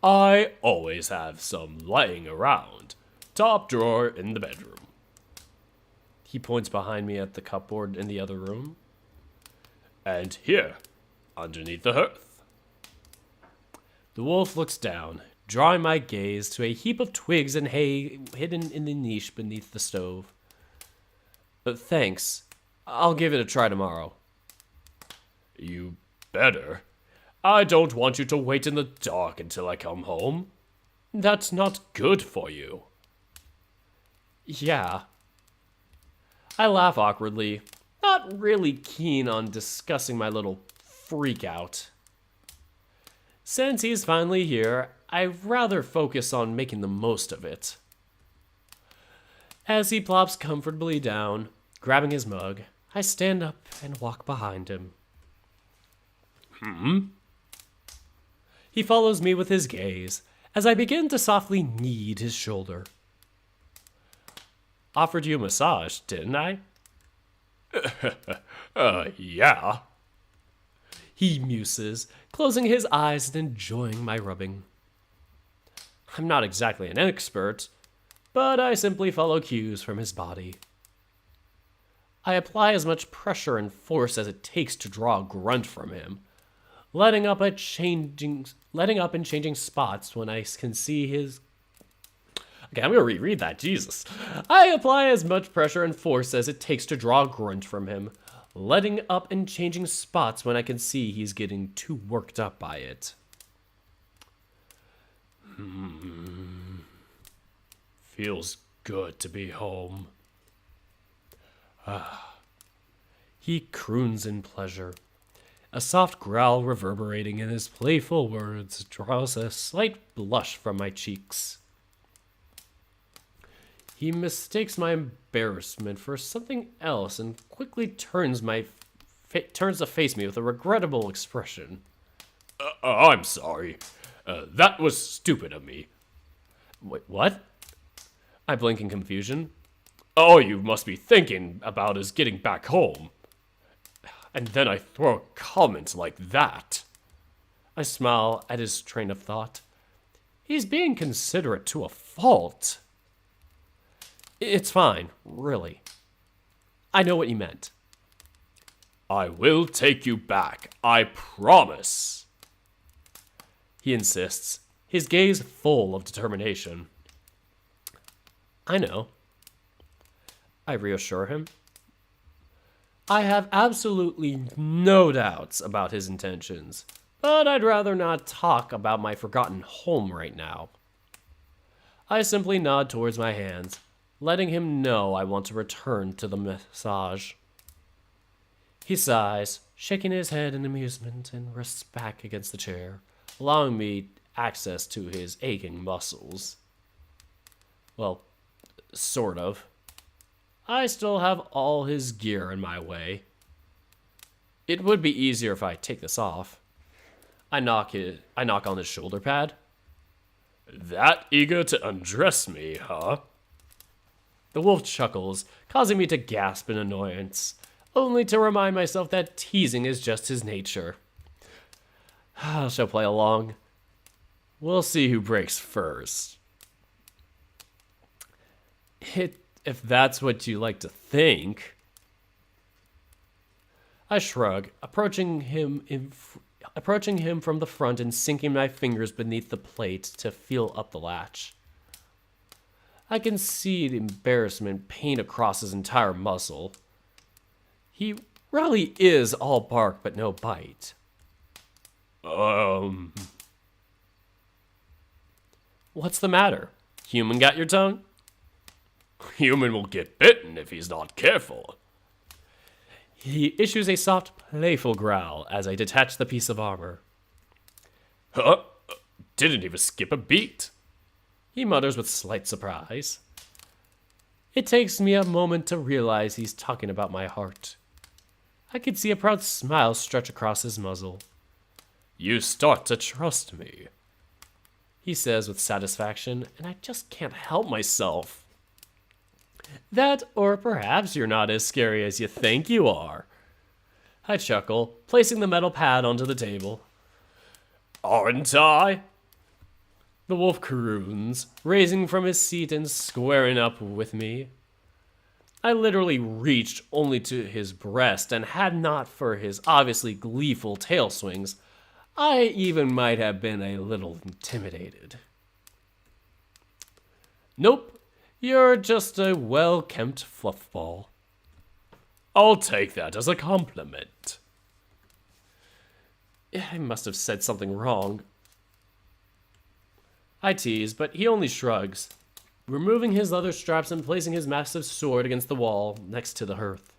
I always have some lying around. Top drawer in the bedroom. He points behind me at the cupboard in the other room. And here, underneath the hearth. The wolf looks down, drawing my gaze to a heap of twigs and hay hidden in the niche beneath the stove. But thanks. I'll give it a try tomorrow. You better. I don't want you to wait in the dark until I come home. That's not good for you. Yeah. I laugh awkwardly, not really keen on discussing my little freak out. Since he's finally here, I'd rather focus on making the most of it. As he plops comfortably down, grabbing his mug, I stand up and walk behind him. He follows me with his gaze as I begin to softly knead his shoulder. Offered you a massage, didn't I? Yeah. He muses, closing his eyes and enjoying my rubbing. I'm not exactly an expert, but I simply follow cues from his body. I apply as much pressure and force as it takes to draw a grunt from him, letting up and changing spots when I can see his. Okay, I'm gonna reread that. Jesus. I apply as much pressure and force as it takes to draw a grunt from him, letting up and changing spots when I can see he's getting too worked up by it. Feels good to be home. He croons in pleasure. A soft growl reverberating in his playful words draws a slight blush from my cheeks. He mistakes my embarrassment for something else and quickly turns to face me with a regrettable expression. I'm sorry. That was stupid of me. Wait, what? I blink in confusion. All you must be thinking about is getting back home. And then I throw a comment like that. I smile at his train of thought. He's being considerate to a fault. It's fine, really. I know what you meant. I will take you back, I promise. He insists, his gaze full of determination. I know. I reassure him. I have absolutely no doubts about his intentions, but I'd rather not talk about my forgotten home right now. I simply nod towards my hands, letting him know I want to return to the massage. He sighs, shaking his head in amusement, and rests back against the chair, allowing me access to his aching muscles. Well, sort of. I still have all his gear in my way. It would be easier if I take this off. I knock on his shoulder pad. That eager to undress me, huh? The wolf chuckles, causing me to gasp in annoyance, only to remind myself that teasing is just his nature. I shall play along. We'll see who breaks first. If that's what you like to think. I shrug, approaching him from the front and sinking my fingers beneath the plate to feel up the latch. I can see the embarrassment paint across his entire muzzle. He really is all bark but no bite. What's the matter? Human got your tongue? Human will get bitten if he's not careful. He issues a soft, playful growl as I detach the piece of armor. Huh? Didn't even skip a beat. He mutters with slight surprise. It takes me a moment to realize he's talking about my heart. I can see a proud smile stretch across his muzzle. You start to trust me, he says with satisfaction, and I just can't help myself. That, or perhaps you're not as scary as you think you are. I chuckle, placing the metal pad onto the table. Aren't I? The wolf croons, raising from his seat and squaring up with me. I literally reached only to his breast, and had not for his obviously gleeful tail swings, I even might have been a little intimidated. Nope. You're just a well-kempt fluffball. I'll take that as a compliment. I must have said something wrong. I tease, but he only shrugs, removing his leather straps and placing his massive sword against the wall next to the hearth.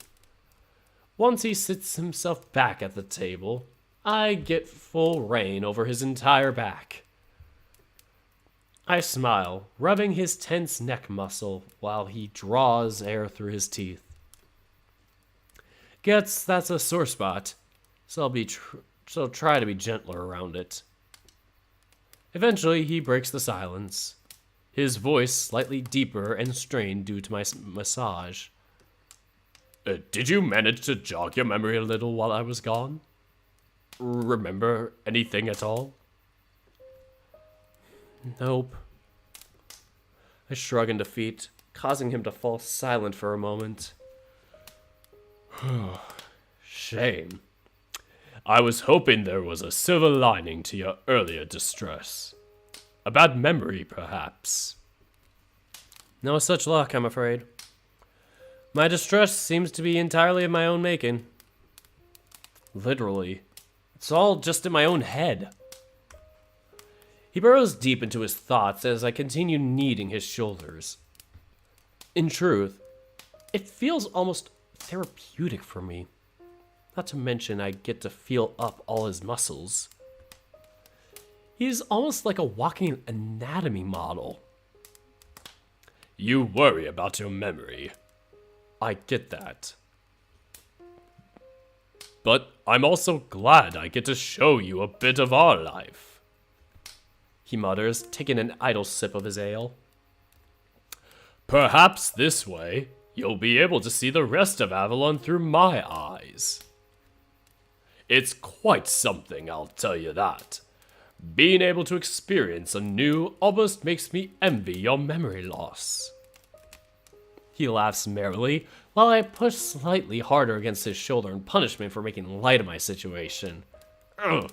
Once he sits himself back at the table, I get full reign over his entire back. I smile, rubbing his tense neck muscle while he draws air through his teeth. Guess that's a sore spot, so so try to be gentler around it. Eventually, he breaks the silence, his voice slightly deeper and strained due to my massage. Did you manage to jog your memory a little while I was gone? Remember anything at all? Nope. I shrug in defeat, causing him to fall silent for a moment. Shame. I was hoping there was a silver lining to your earlier distress. A bad memory, perhaps. No such luck, I'm afraid. My distress seems to be entirely of my own making. Literally. It's all just in my own head. He burrows deep into his thoughts as I continue kneading his shoulders. In truth, it feels almost therapeutic for me. Not to mention I get to feel up all his muscles. He's almost like a walking anatomy model. You worry about your memory. I get that. But I'm also glad I get to show you a bit of our life, he mutters, taking an idle sip of his ale. Perhaps this way, you'll be able to see the rest of Avalon through my eyes. It's quite something, I'll tell you that. Being able to experience anew almost makes me envy your memory loss. He laughs merrily, while I push slightly harder against his shoulder in punishment for making light of my situation. Ugh.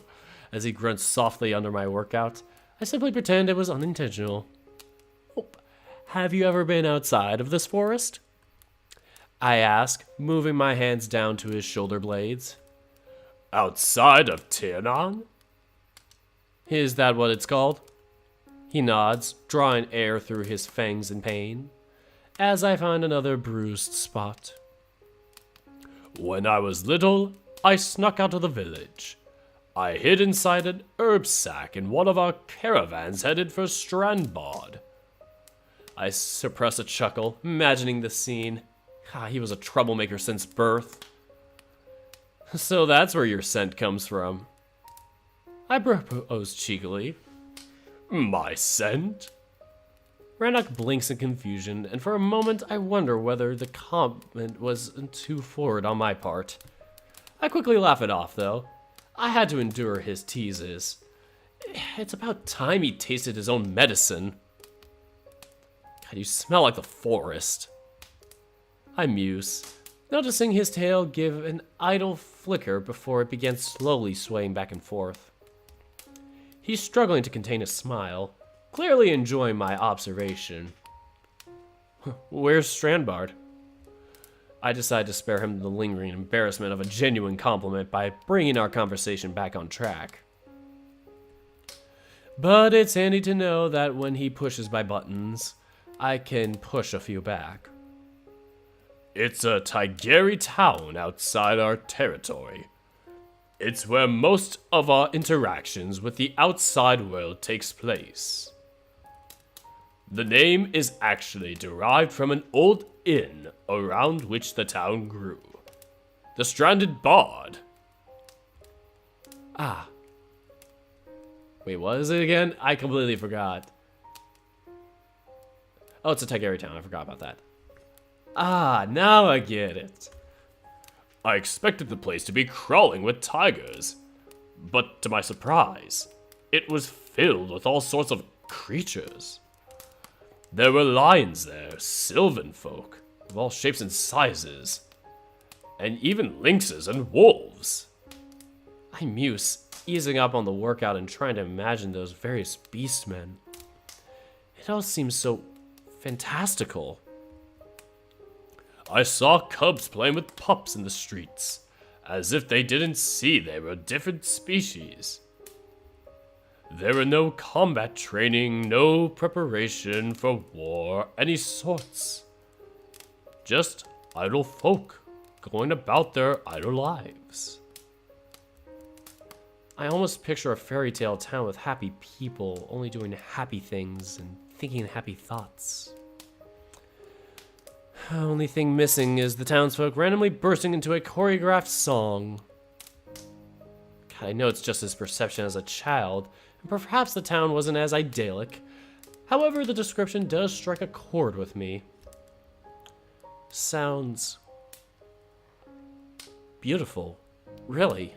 As he grunts softly under my workout, I simply pretend it was unintentional. Oh, have you ever been outside of this forest? I ask, moving my hands down to his shoulder blades. Outside of Tiernan? Is that what it's called? He nods, drawing air through his fangs in pain, as I find another bruised spot. When I was little, I snuck out of the village. I hid inside an herb sack in one of our caravans headed for Strandbad. I suppress a chuckle, imagining the scene. He was a troublemaker since birth. So that's where your scent comes from. I propose cheekily. My scent? Rannoch blinks in confusion, and for a moment I wonder whether the comment was too forward on my part. I quickly laugh it off, though. I had to endure his teases. It's about time he tasted his own medicine. God, you smell like the forest. I muse, noticing his tail give an idle flicker before it began slowly swaying back and forth. He's struggling to contain a smile, clearly enjoying my observation. Where's Strandbad? I decide to spare him the lingering embarrassment of a genuine compliment by bringing our conversation back on track. But it's handy to know that when he pushes my buttons, I can push a few back. It's a Tigeri town outside our territory. It's where most of our interactions with the outside world takes place. The name is actually derived from an old inn around which the town grew. The Stranded Bard. Ah. Wait, what is it again? I completely forgot. Oh, it's a Tigeri town. I forgot about that. Ah, now I get it. I expected the place to be crawling with tigers, but to my surprise, it was filled with all sorts of creatures. There were lions there, sylvan folk, of all shapes and sizes, and even lynxes and wolves. I muse, easing up on the workout and trying to imagine those various beastmen. It all seems so fantastical. I saw cubs playing with pups in the streets, as if they didn't see they were different species. There were no combat training, no preparation for war, any sorts. Just idle folk, going about their idle lives. I almost picture a fairy tale town with happy people, only doing happy things and thinking happy thoughts. Only thing missing is the townsfolk randomly bursting into a choreographed song. I know it's just his perception as a child, and perhaps the town wasn't as idyllic. However, the description does strike a chord with me. Sounds beautiful, really.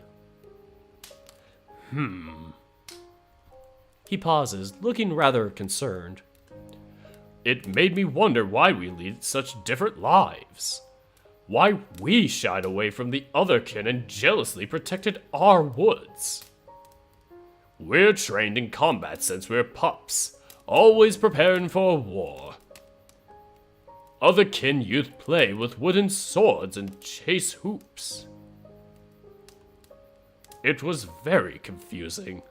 He pauses, looking rather concerned. It made me wonder why we lead such different lives. Why we shied away from the other kin and jealously protected our woods. We're trained in combat since we're pups, always preparing for war. Other kin youth play with wooden swords and chase hoops. It was very confusing.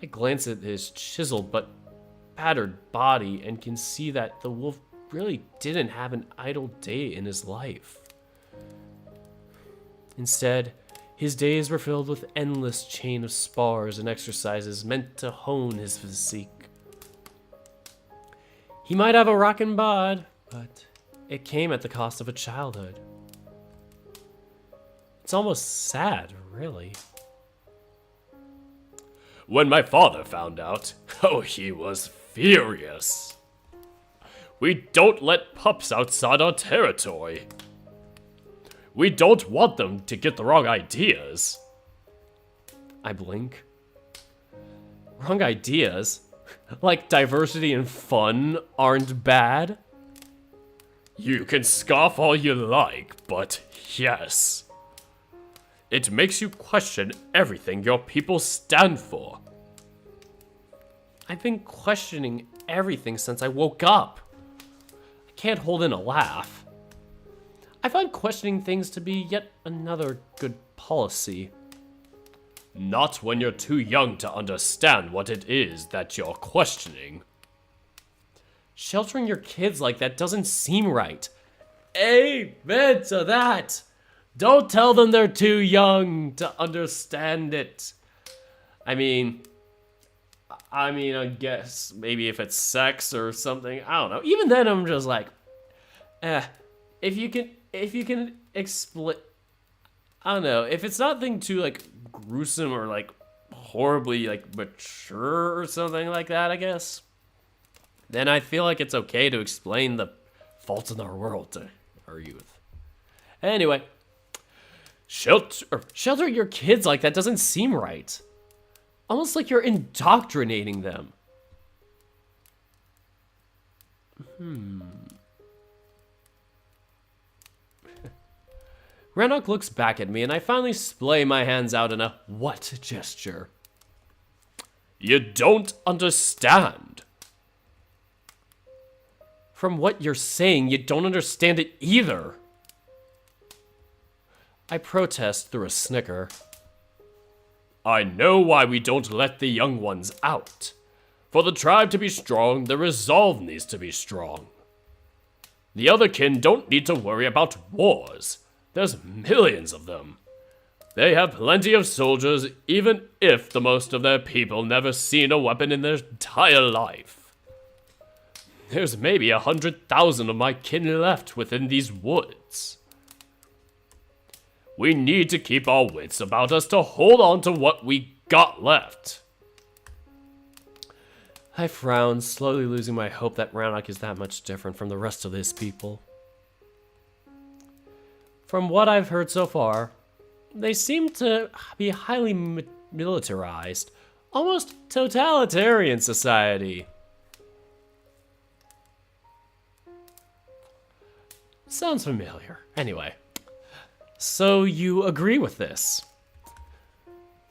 I glance at his chiseled but battered body and can see that the wolf really didn't have an idle day in his life. Instead, his days were filled with endless chain of spars and exercises meant to hone his physique. He might have a rockin' bod, but it came at the cost of a childhood. It's almost sad, really. When my father found out, oh, he was furious. We don't let pups outside our territory. We don't want them to get the wrong ideas. I blink. Wrong ideas? Like diversity and fun aren't bad? You can scoff all you like, but yes. It makes you question everything your people stand for. I've been questioning everything since I woke up. I can't hold in a laugh. I find questioning things to be yet another good policy. Not when you're too young to understand what it is that you're questioning. Sheltering your kids like that doesn't seem right. Amen to that. Don't tell them they're too young to understand it. I mean, I guess maybe if it's sex or something, I don't know. Even then, I'm just like, if you can explain, I don't know. If it's nothing too like gruesome or like horribly like mature or something like that, I guess, then I feel like it's okay to explain the faults in our world to our youth. Anyway, shelter your kids like that doesn't seem right. Almost like you're indoctrinating them. Rannoch looks back at me, and I finally splay my hands out in a what gesture. You don't understand. From what you're saying, you don't understand it either. I protest through a snicker. I know why we don't let the young ones out. For the tribe to be strong, the resolve needs to be strong. The other kin don't need to worry about wars. There's millions of them. They have plenty of soldiers, even if the most of their people never seen a weapon in their entire life. There's maybe 100,000 of my kin left within these woods. We need to keep our wits about us to hold on to what we got left. I frown, slowly losing my hope that Rannoch is that much different from the rest of his people. From what I've heard so far, they seem to be highly militarized, almost totalitarian society. Sounds familiar. Anyway, so you agree with this?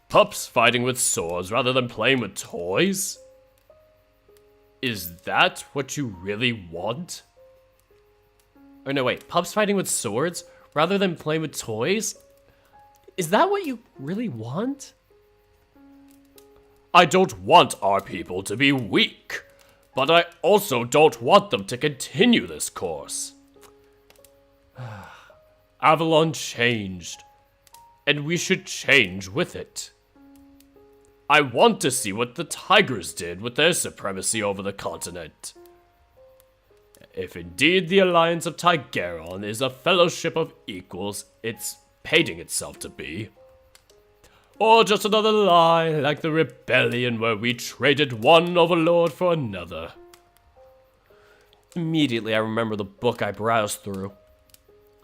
Pups fighting with swords rather than playing with toys? Is that what you really want? Or no, wait, pups fighting with swords rather than playing with toys? Is that what you really want? I don't want our people to be weak, but I also don't want them to continue this course. Avalon changed, and we should change with it. I want to see what the Tigers did with their supremacy over the continent. If indeed the Alliance of Tigeron is a fellowship of equals it's painting itself to be, Or just another lie, like the rebellion where we traded one overlord for another. Immediately, I remember the book I browsed through.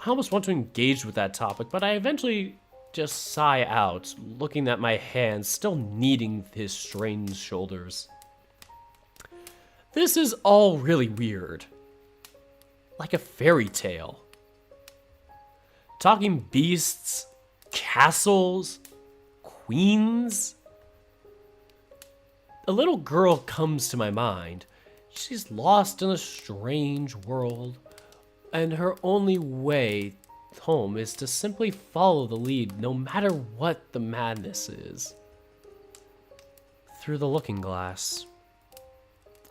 I almost want to engage with that topic, but I eventually just sigh out, looking at my hands still kneading his strained shoulders. This is all really weird. Like a fairy tale. Talking beasts, castles, queens. A little girl comes to my mind. She's lost in a strange world, and her only way home is to simply follow the lead, no matter what the madness is. Through the looking glass.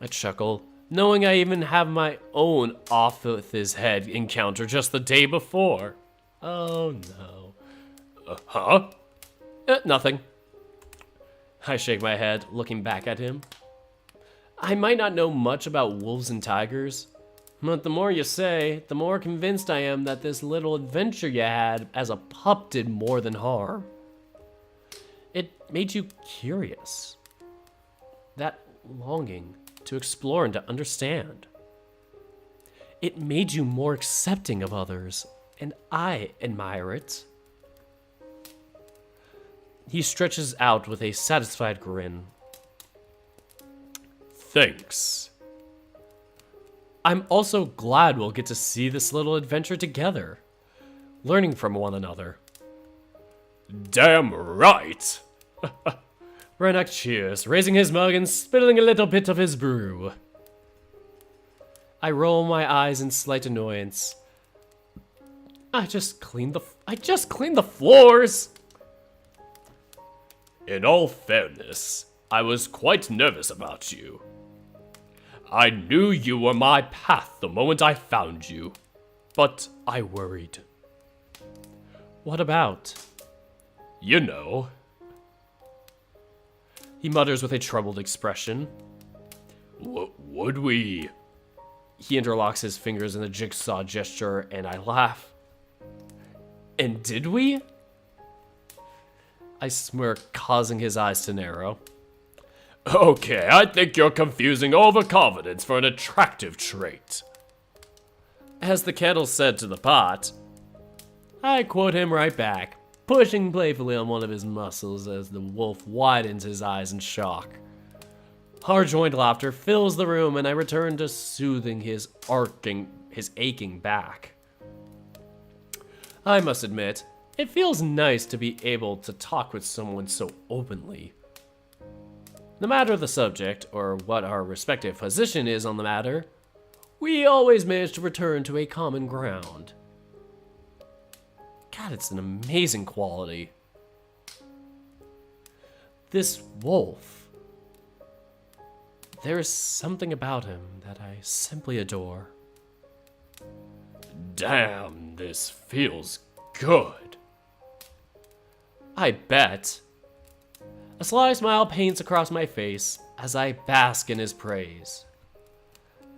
I chuckle, knowing I even have my own off with his head encounter just the day before. Oh no. Huh? Nothing. I shake my head, looking back at him. I might not know much about wolves and tigers, but the more you say, the more convinced I am that this little adventure you had as a pup did more than harm. It made you curious. That longing to explore and to understand. It made you more accepting of others, and I admire it. He stretches out with a satisfied grin. Thanks. I'm also glad we'll get to see this little adventure together, learning from one another. Damn right! Renak cheers, raising his mug and spilling a little bit of his brew. I roll my eyes in slight annoyance. I just cleaned the floors! In all fairness, I was quite nervous about you. I knew you were my path the moment I found you, but I worried. What about? You know. He mutters with a troubled expression. Would we? He interlocks his fingers in a jigsaw gesture, and I laugh. And did we? I smirk, causing his eyes to narrow. Okay, I think you're confusing overconfidence for an attractive trait. As the kettle said to the pot, I quote him right back, pushing playfully on one of his muscles as the wolf widens his eyes in shock. Our joint laughter fills the room, and I return to soothing his aching back. I must admit, it feels nice to be able to talk with someone so openly. No matter the subject, or what our respective position is on the matter, we always manage to return to a common ground. God, it's an amazing quality. This wolf. There is something about him that I simply adore. Damn, this feels good. I bet. A sly smile paints across my face as I bask in his praise.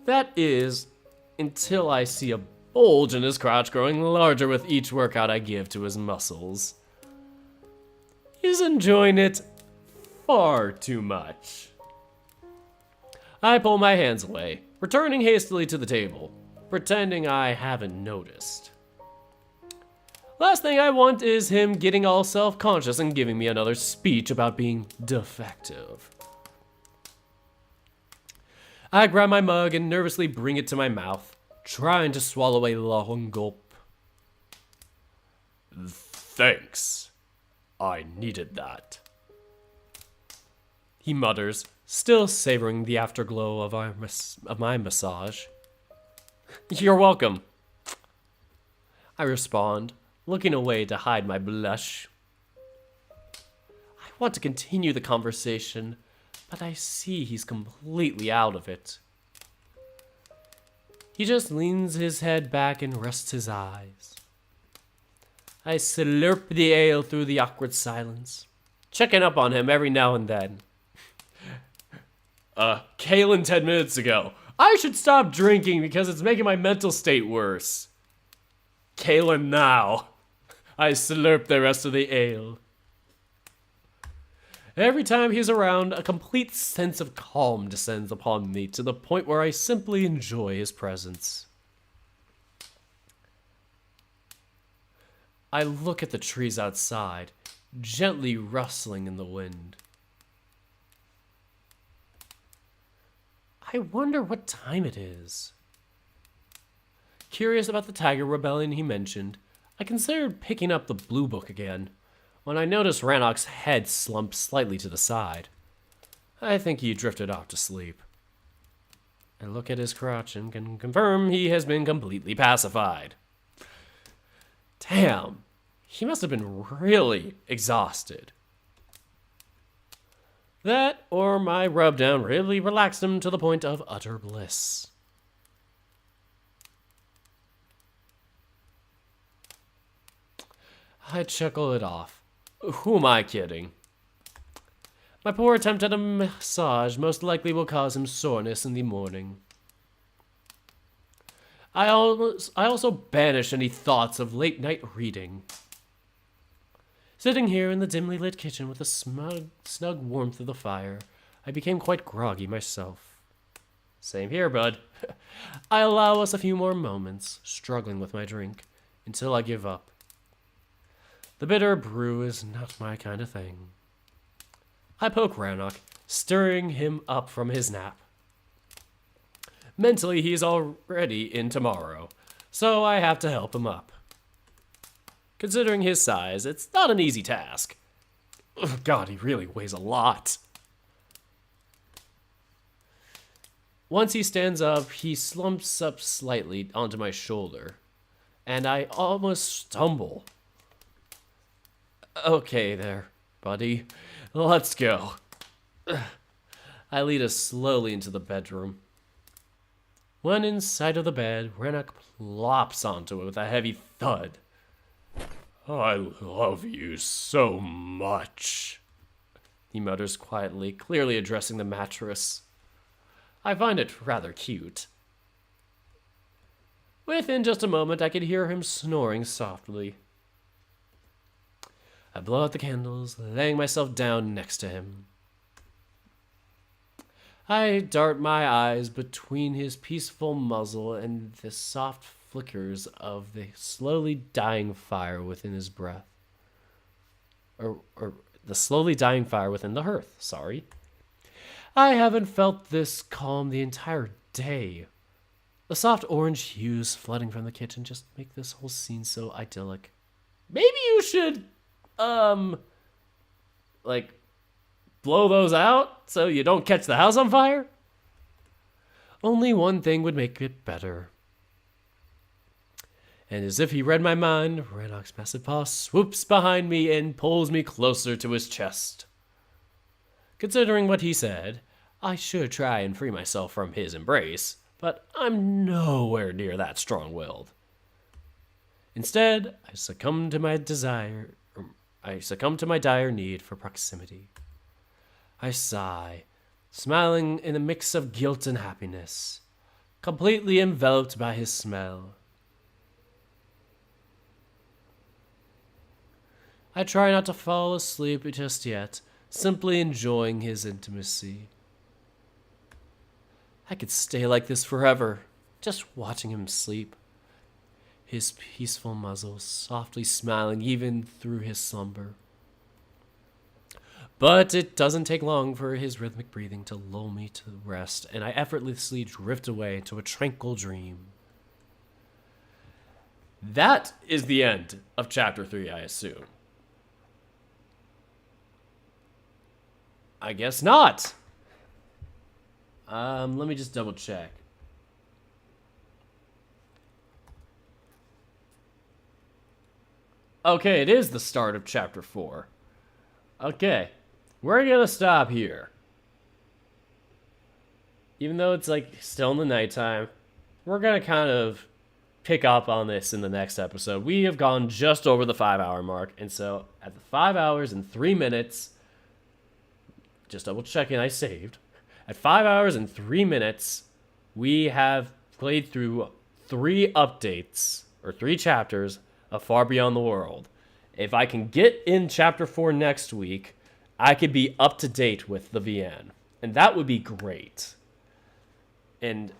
That is, until I see a bulge in his crotch growing larger with each workout I give to his muscles. He's enjoying it far too much. I pull my hands away, returning hastily to the table, pretending I haven't noticed. Last thing I want is him getting all self-conscious and giving me another speech about being defective. I grab my mug and nervously bring it to my mouth, trying to swallow a long gulp. Thanks. I needed that. He mutters, still savoring the afterglow of my massage. You're welcome. I respond, looking away to hide my blush. I want to continue the conversation, but I see he's completely out of it. He just leans his head back and rests his eyes. I slurp the ale through the awkward silence, checking up on him every now and then. Kalen 10 minutes ago. I should stop drinking because it's making my mental state worse. Kalen now. I slurp the rest of the ale. Every time he's around, a complete sense of calm descends upon me to the point where I simply enjoy his presence. I look at the trees outside, gently rustling in the wind. I wonder what time it is. Curious about the tiger rebellion he mentioned, I considered picking up the blue book again, when I noticed Rannoch's head slump slightly to the side. I think he drifted off to sleep. I look at his crotch and can confirm he has been completely pacified. Damn, he must have been really exhausted. That or my rubdown really relaxed him to the point of utter bliss. I chuckle it off. Who am I kidding? My poor attempt at a massage most likely will cause him soreness in the morning. I also banish any thoughts of late night reading. Sitting here in the dimly lit kitchen with the snug warmth of the fire, I became quite groggy myself. Same here, bud. I allow us a few more moments, struggling with my drink, until I give up. The bitter brew is not my kind of thing. I poke Rannoch, stirring him up from his nap. Mentally, he's already in tomorrow, so I have to help him up. Considering his size, it's not an easy task. Ugh, God, he really weighs a lot. Once he stands up, he slumps up slightly onto my shoulder, and I almost stumble. Okay there, buddy. Let's go. I lead us slowly into the bedroom. When in sight of the bed, Rannoch plops onto it with a heavy thud. I love you so much, he mutters quietly, clearly addressing the mattress. I find it rather cute. Within just a moment, I could hear him snoring softly. I blow out the candles, laying myself down next to him. I dart my eyes between his peaceful muzzle and the soft flickers of the slowly dying fire within his breath. Or the slowly dying fire within the hearth, sorry. I haven't felt this calm the entire day. The soft orange hues flooding from the kitchen just make this whole scene so idyllic. Maybe you should like, blow those out so you don't catch the house on fire? Only one thing would make it better. And as if he read my mind, Rannoch's massive paw swoops behind me and pulls me closer to his chest. Considering what he said, I should try and free myself from his embrace, but I'm nowhere near that strong-willed. Instead, I succumb to my dire need for proximity. I sigh, smiling in a mix of guilt and happiness, completely enveloped by his smell. I try not to fall asleep just yet, simply enjoying his intimacy. I could stay like this forever, just watching him sleep. His peaceful muzzle softly smiling even through his slumber. But it doesn't take long for his rhythmic breathing to lull me to rest, and I effortlessly drift away into a tranquil dream. That is the end of Chapter 3, I assume. I guess not. Let me just double check. Okay, it is the start of Chapter 4. Okay, we're gonna stop here. Even though it's like still in the nighttime, we're gonna kind of pick up on this in the next episode. We have gone just over the 5-hour mark, and so at the 5 hours and 3 minutes, just double checking I saved. At 5 hours and 3 minutes, we have played through 3 updates, or 3 chapters, of Far Beyond the World. If I can get in Chapter 4 next week, I could be up to date with the VN, and that would be great. And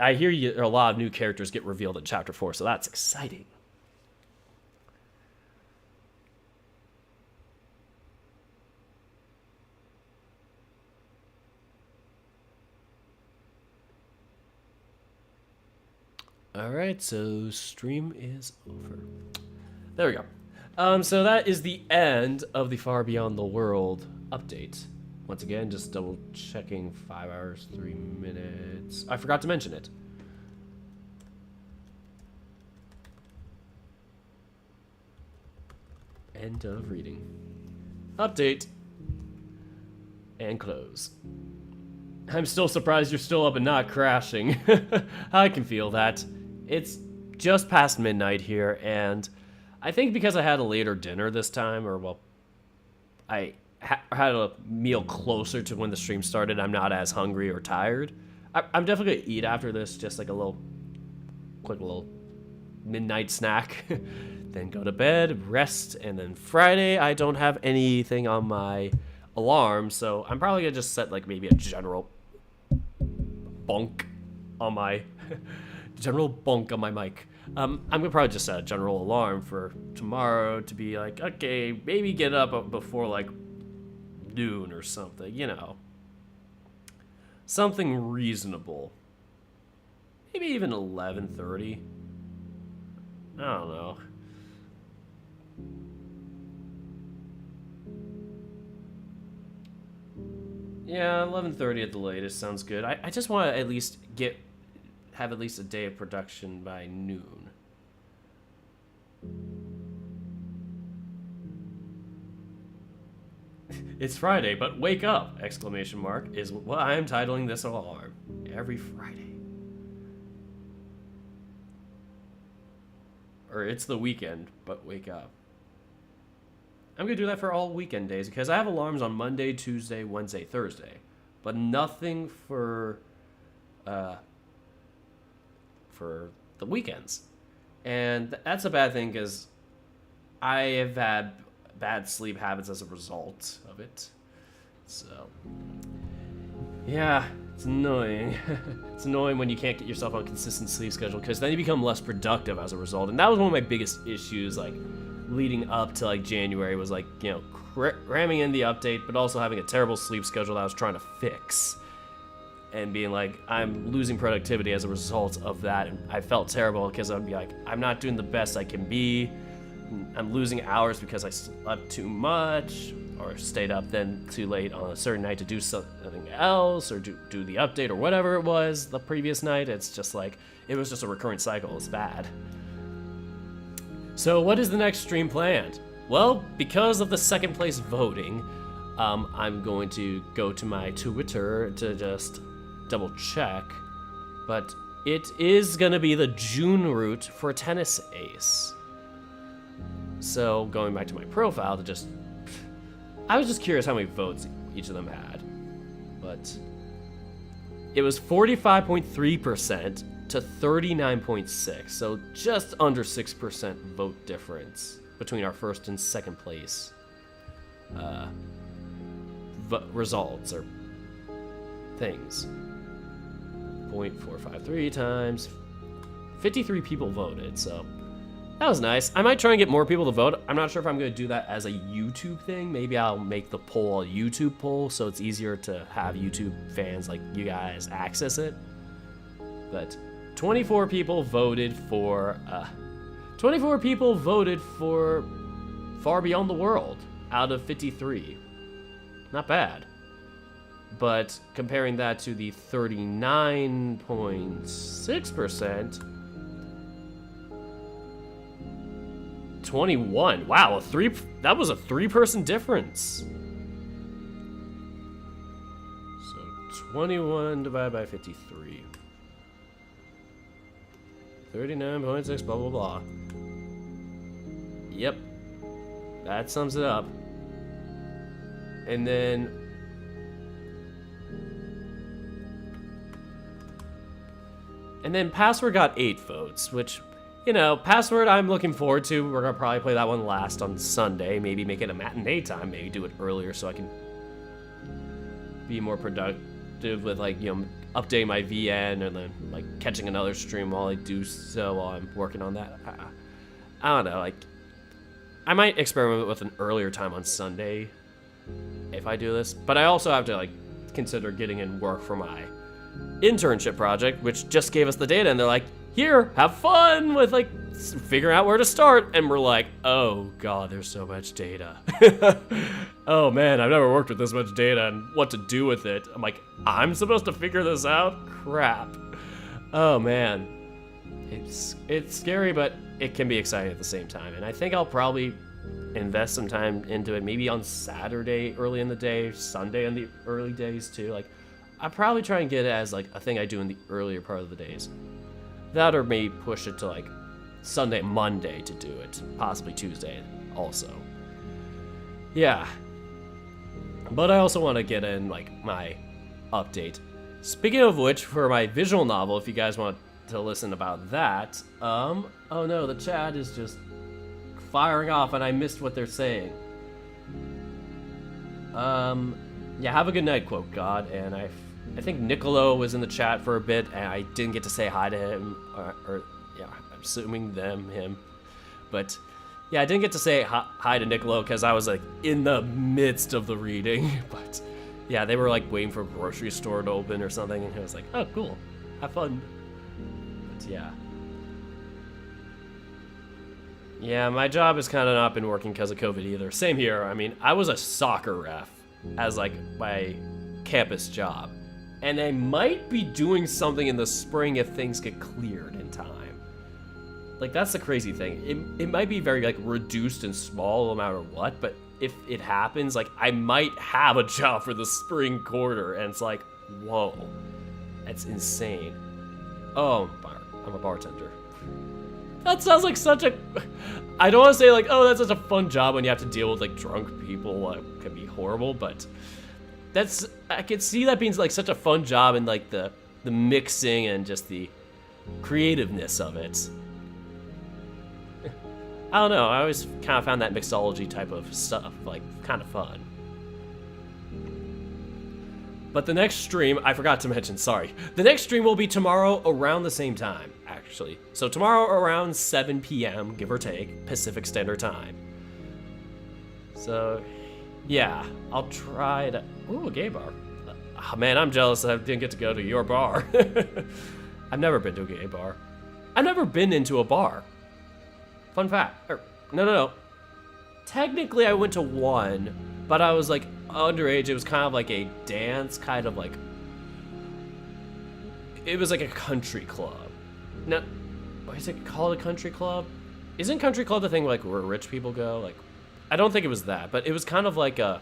I hear a lot of new characters get revealed in Chapter 4, so that's exciting. All right, so stream is over. There we go. So that is the end of the Far Beyond the World update. Once again, just double checking 5 hours, 3 minutes. I forgot to mention it. End of reading. Update. And close. I'm still surprised you're still up and not crashing. I can feel that. It's just past midnight here, and I think because I had a later dinner this time, or well, I had a meal closer to when the stream started, I'm not as hungry or tired. I'm definitely gonna eat after this, just like a quick little midnight snack. Then go to bed, rest, and then Friday I don't have anything on my alarm, so I'm probably gonna just set like maybe a general bonk on my mic. I'm gonna probably just set a general alarm for tomorrow to be like, okay, maybe get up before like noon or something, you know, something reasonable. Maybe even 11:30. I don't know. Yeah, 11:30 at the latest sounds good. I just want to at least have at least a day of production by noon. It's Friday, but wake up! Exclamation mark is what I am titling this alarm. Every Friday. Or it's the weekend, but wake up. I'm going to do that for all weekend days because I have alarms on Monday, Tuesday, Wednesday, Thursday. But nothing for the weekends. And that's a bad thing because I have had bad sleep habits as a result of it. So, yeah, it's annoying. It's annoying when you can't get yourself on a consistent sleep schedule because then you become less productive as a result. And that was one of my biggest issues, like, leading up to, like, January was, like, you know, ramming in the update, but also having a terrible sleep schedule that I was trying to fix. And being like, I'm losing productivity as a result of that. And I felt terrible because I'd be like, I'm not doing the best I can be. I'm losing hours because I slept too much or stayed up then too late on a certain night to do something else or do the update or whatever it was the previous night. It's just like, it was just a recurrent cycle. It's bad. So what is the next stream planned? Well, because of the second place voting, I'm going to go to my Twitter to just double check, but it is gonna be the June route for Tennis Ace. So going back to my profile to just, I was just curious how many votes each of them had, but it was 45.3% to 39.6%, so just under 6% vote difference between our first and second place results or things. 0.453 times 53 people voted, so that was nice. I might try and get more people to vote. I'm not sure if I'm going to do that as a YouTube thing. Maybe I'll make the poll a YouTube poll so it's easier to have YouTube fans like you guys access it. But 24 people voted for Far Beyond the World out of 53. Not bad. But comparing that to the 39.6%, 21. Wow, that was a 3-person difference. So 21 divided by 53. 39.6, blah, blah, blah. Yep. That sums it up. And then Password got 8 votes, which Password I'm looking forward to. We're gonna probably play that one last on Sunday. Maybe make it a matinee time. Maybe do it earlier so I can be more productive with updating my VN and then catching another stream while I do so while I'm working on that. I don't know. I might experiment with an earlier time on Sunday if I do this, but I also have to consider getting in work for my internship project, which just gave us the data, and they're like, here, have fun with figuring out where to start. And we're like, oh god, there's so much data. Oh man, I've never worked with this much data and what to do with it. I'm like, I'm supposed to figure this out? Crap. Oh man. It's scary, but it can be exciting at the same time. And I think I'll probably invest some time into it, maybe on Saturday early in the day, Sunday in the early days too. I'll probably try and get it as a thing I do in the earlier part of the days. That, or maybe push it to Sunday, Monday to do it. Possibly Tuesday also. Yeah. But I also want to get in my update. Speaking of which, for my visual novel, if you guys want to listen about that, oh no, the chat is just firing off and I missed what they're saying. Yeah, have a good night, quote God, and I think Niccolo was in the chat for a bit, and I didn't get to say hi to him, or yeah, I'm assuming him. But yeah, I didn't get to say hi to Niccolo because I was in the midst of the reading. But yeah, they were waiting for a grocery store to open or something, and I was like, oh, cool, have fun. But yeah. Yeah, my job has kind of not been working because of COVID either. Same here. I mean, I was a soccer ref as my campus job. And I might be doing something in the spring if things get cleared in time. That's the crazy thing. It might be very reduced and small no matter what, but if it happens, I might have a job for the spring quarter, and it's whoa. That's insane. Oh, I'm a bartender. That sounds like such a... I don't want to say oh, that's such a fun job when you have to deal with drunk people. It can be horrible, but... I could see that being such a fun job, and the mixing and just the creativeness of it. I don't know, I always kind of found that mixology type of stuff kind of fun. But the next stream, I forgot to mention, sorry. The next stream will be tomorrow around the same time, actually. So tomorrow around 7 p.m., give or take, Pacific Standard Time. So... yeah, I'll try to... Ooh, a gay bar. Oh, man, I'm jealous that I didn't get to go to your bar. I've never been to a gay bar. I've never been into a bar. Fun fact. No. Technically, I went to one, but I was underage. It was kind of a dance, kind of it was a country club. No, is it called a country club? Isn't country club the thing where rich people go? I don't think it was that, but it was kind of a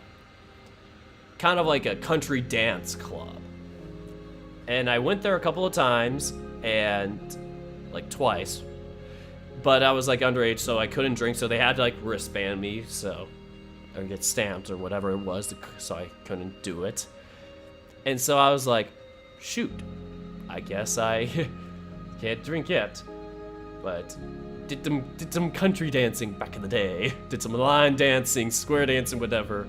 country dance club. And I went there a couple of times, and twice, but I was underage, so I couldn't drink, so they had to wristband me, or get stamped or whatever it was, so I couldn't do it. And so I was shoot, I guess I can't drink yet, but did some country dancing back in the day. Did some line dancing, square dancing, whatever.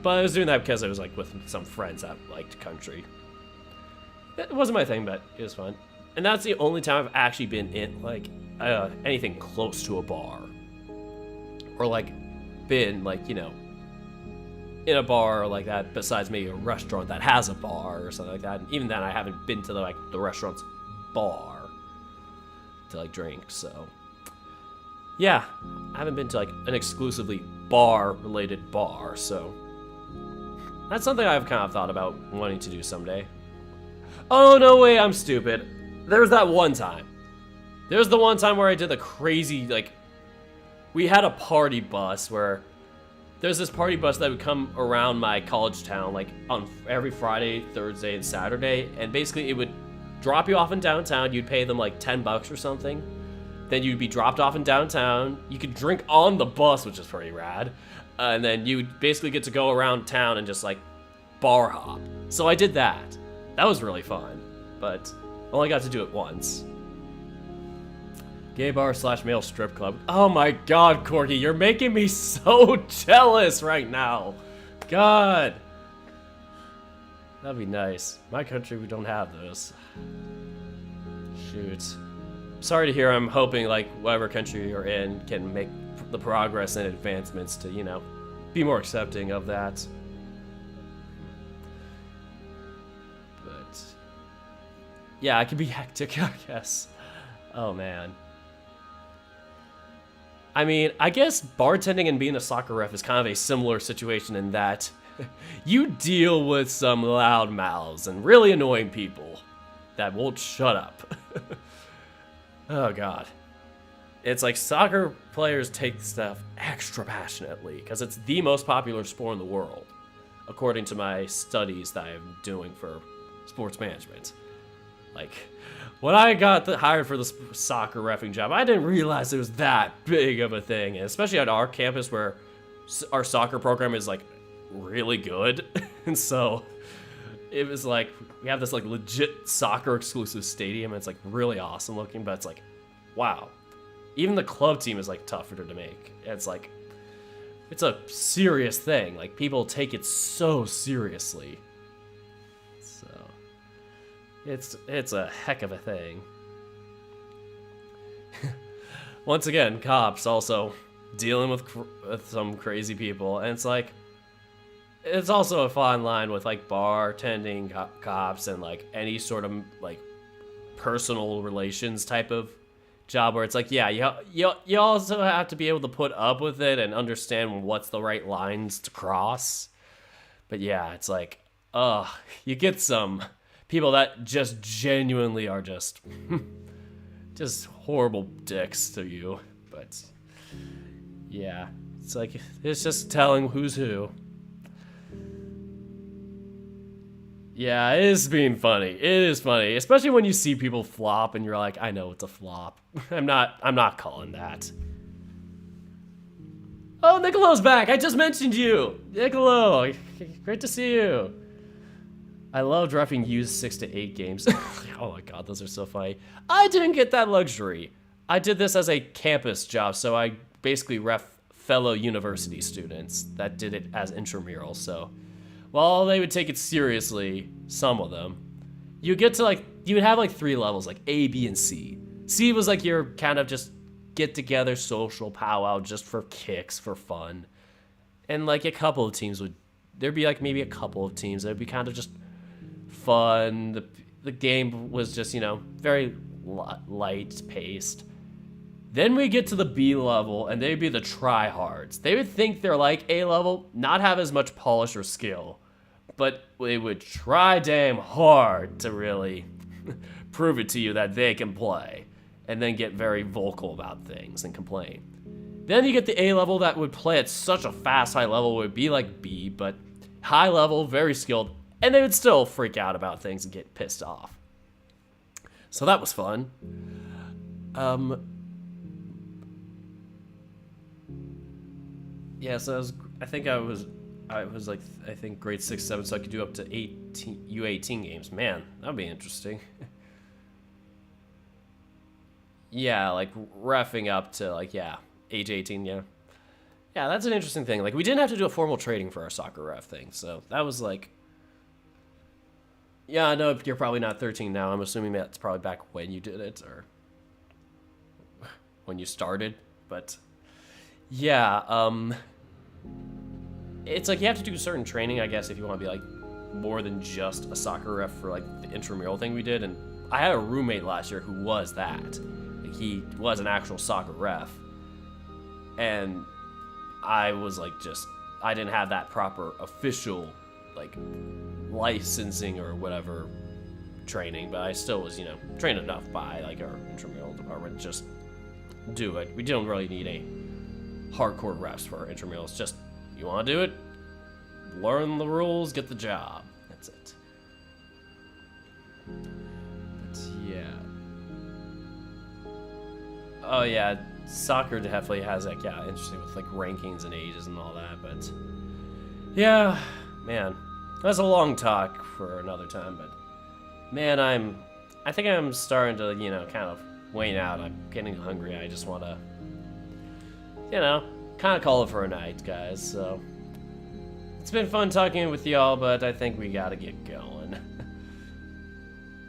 But I was doing that because I was with some friends that liked country. It wasn't my thing, but it was fun. And that's the only time I've actually been in anything close to a bar. Or been in a bar like that, besides maybe a restaurant that has a bar or something like that. And even then, I haven't been to the restaurant's bar to drink, so... yeah, I haven't been to an exclusively bar-related bar, so that's something I've kind of thought about wanting to do someday. Oh, no way, I'm stupid. There was that one time. There was the one time where I did the crazy, we had a party bus where there's this party bus that would come around my college town, on every Friday, Thursday, and Saturday, and basically it would drop you off in downtown. You'd pay them $10 or something. Then you'd be dropped off in downtown. You could drink on the bus, which is pretty rad. And then you basically get to go around town and just bar hop. So I did that. That was really fun, but I only got to do it once. Gay bar slash male strip club. Oh my god, Corky, you're making me so jealous right now. God. That'd be nice. My country, we don't have those. Shoot. Sorry to hear. I'm hoping, like, whatever country you're in can make the progress and advancements to, you know, be more accepting of that. But yeah, it can be hectic, I guess. Oh man. I mean, I guess bartending and being a soccer ref is kind of a similar situation in that you deal with some loud mouths and really annoying people that won't shut up. Oh god. It's like soccer players take stuff extra passionately because it's the most popular sport in the world, according to my studies that I'm doing for sports management. Like, when I got hired for the soccer reffing job, I didn't realize it was that big of a thing, and especially at our campus where our soccer program is like really good. And so it was like we have this like legit soccer exclusive stadium. It's like really awesome looking, but it's like, wow. Even the club team is like tougher to make. It's like, it's a serious thing. Like, people take it so seriously. So it's a heck of a thing. Once again, cops also dealing with some crazy people, and it's like, it's also a fine line with like bartending cops and like any sort of like personal relations type of job where it's like, yeah, you also have to be able to put up with it and understand what's the right lines to cross. But yeah, it's like, you get some people that just genuinely are just horrible dicks to you. But yeah, it's like, it's just telling who's who. Yeah, it is being funny. It is funny, especially when you see people flop and you're like, I know it's a flop. I'm not calling that. Oh, Nicolo's back. I just mentioned you. Nicolo, great to see you. I loved reffing used 6 to 8 games. Oh my god, those are so funny. I didn't get that luxury. I did this as a campus job, so I basically ref fellow university students that did it as intramural, so while they would take it seriously, some of them, you would have like 3 levels, like A, B, and C. C was like your kind of just get together social powwow just for kicks, for fun. And like a couple of teams there'd be like maybe a couple of teams that would be kind of just fun. The game was just, you know, very light paced. Then we get to the B level, and they'd be the tryhards. They would think they're like A level, not have as much polish or skill, but they would try damn hard to really prove it to you that they can play, and then get very vocal about things and complain. Then you get the A level that would play at such a fast high level, it would be like B, but high level, very skilled, and they would still freak out about things and get pissed off. So that was fun. Yeah, so I think I was like, I think grade 6, 7, so I could do up to 18 U18 games. Man, that would be interesting. Yeah, like reffing up to like, yeah, age 18, yeah. Yeah, that's an interesting thing. Like, we didn't have to do a formal training for our soccer ref thing, so that was like, yeah, I know you're probably not 13 now. I'm assuming that's probably back when you did it, or when you started, but yeah, it's like you have to do certain training, I guess, if you want to be like more than just a soccer ref for like the intramural thing we did. And I had a roommate last year who was that. Like, he was an actual soccer ref, and I was like, I didn't have that proper official like licensing or whatever training, but I still was, you know, trained enough by like our intramural department to just do it. We don't really need a hardcore refs for our intramurals. Just, you want to do it, learn the rules, get the job. That's it. But yeah. Oh yeah, soccer definitely has like, yeah, interesting with like rankings and ages and all that. But yeah, man, that's a long talk for another time. But man, I think I'm starting to, you know, kind of wait out. I'm getting hungry. I just want to, you know, kind of call it for a night, guys. So it's been fun talking with y'all, but I think we gotta get going.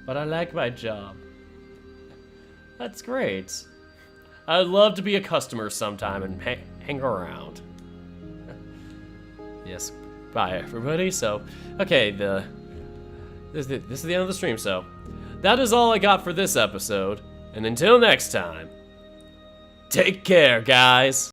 But I like my job. That's great. I'd love to be a customer sometime and hang around. Yes, bye everybody. So, okay, this is the end of the stream. So, that is all I got for this episode. And until next time, take care, guys.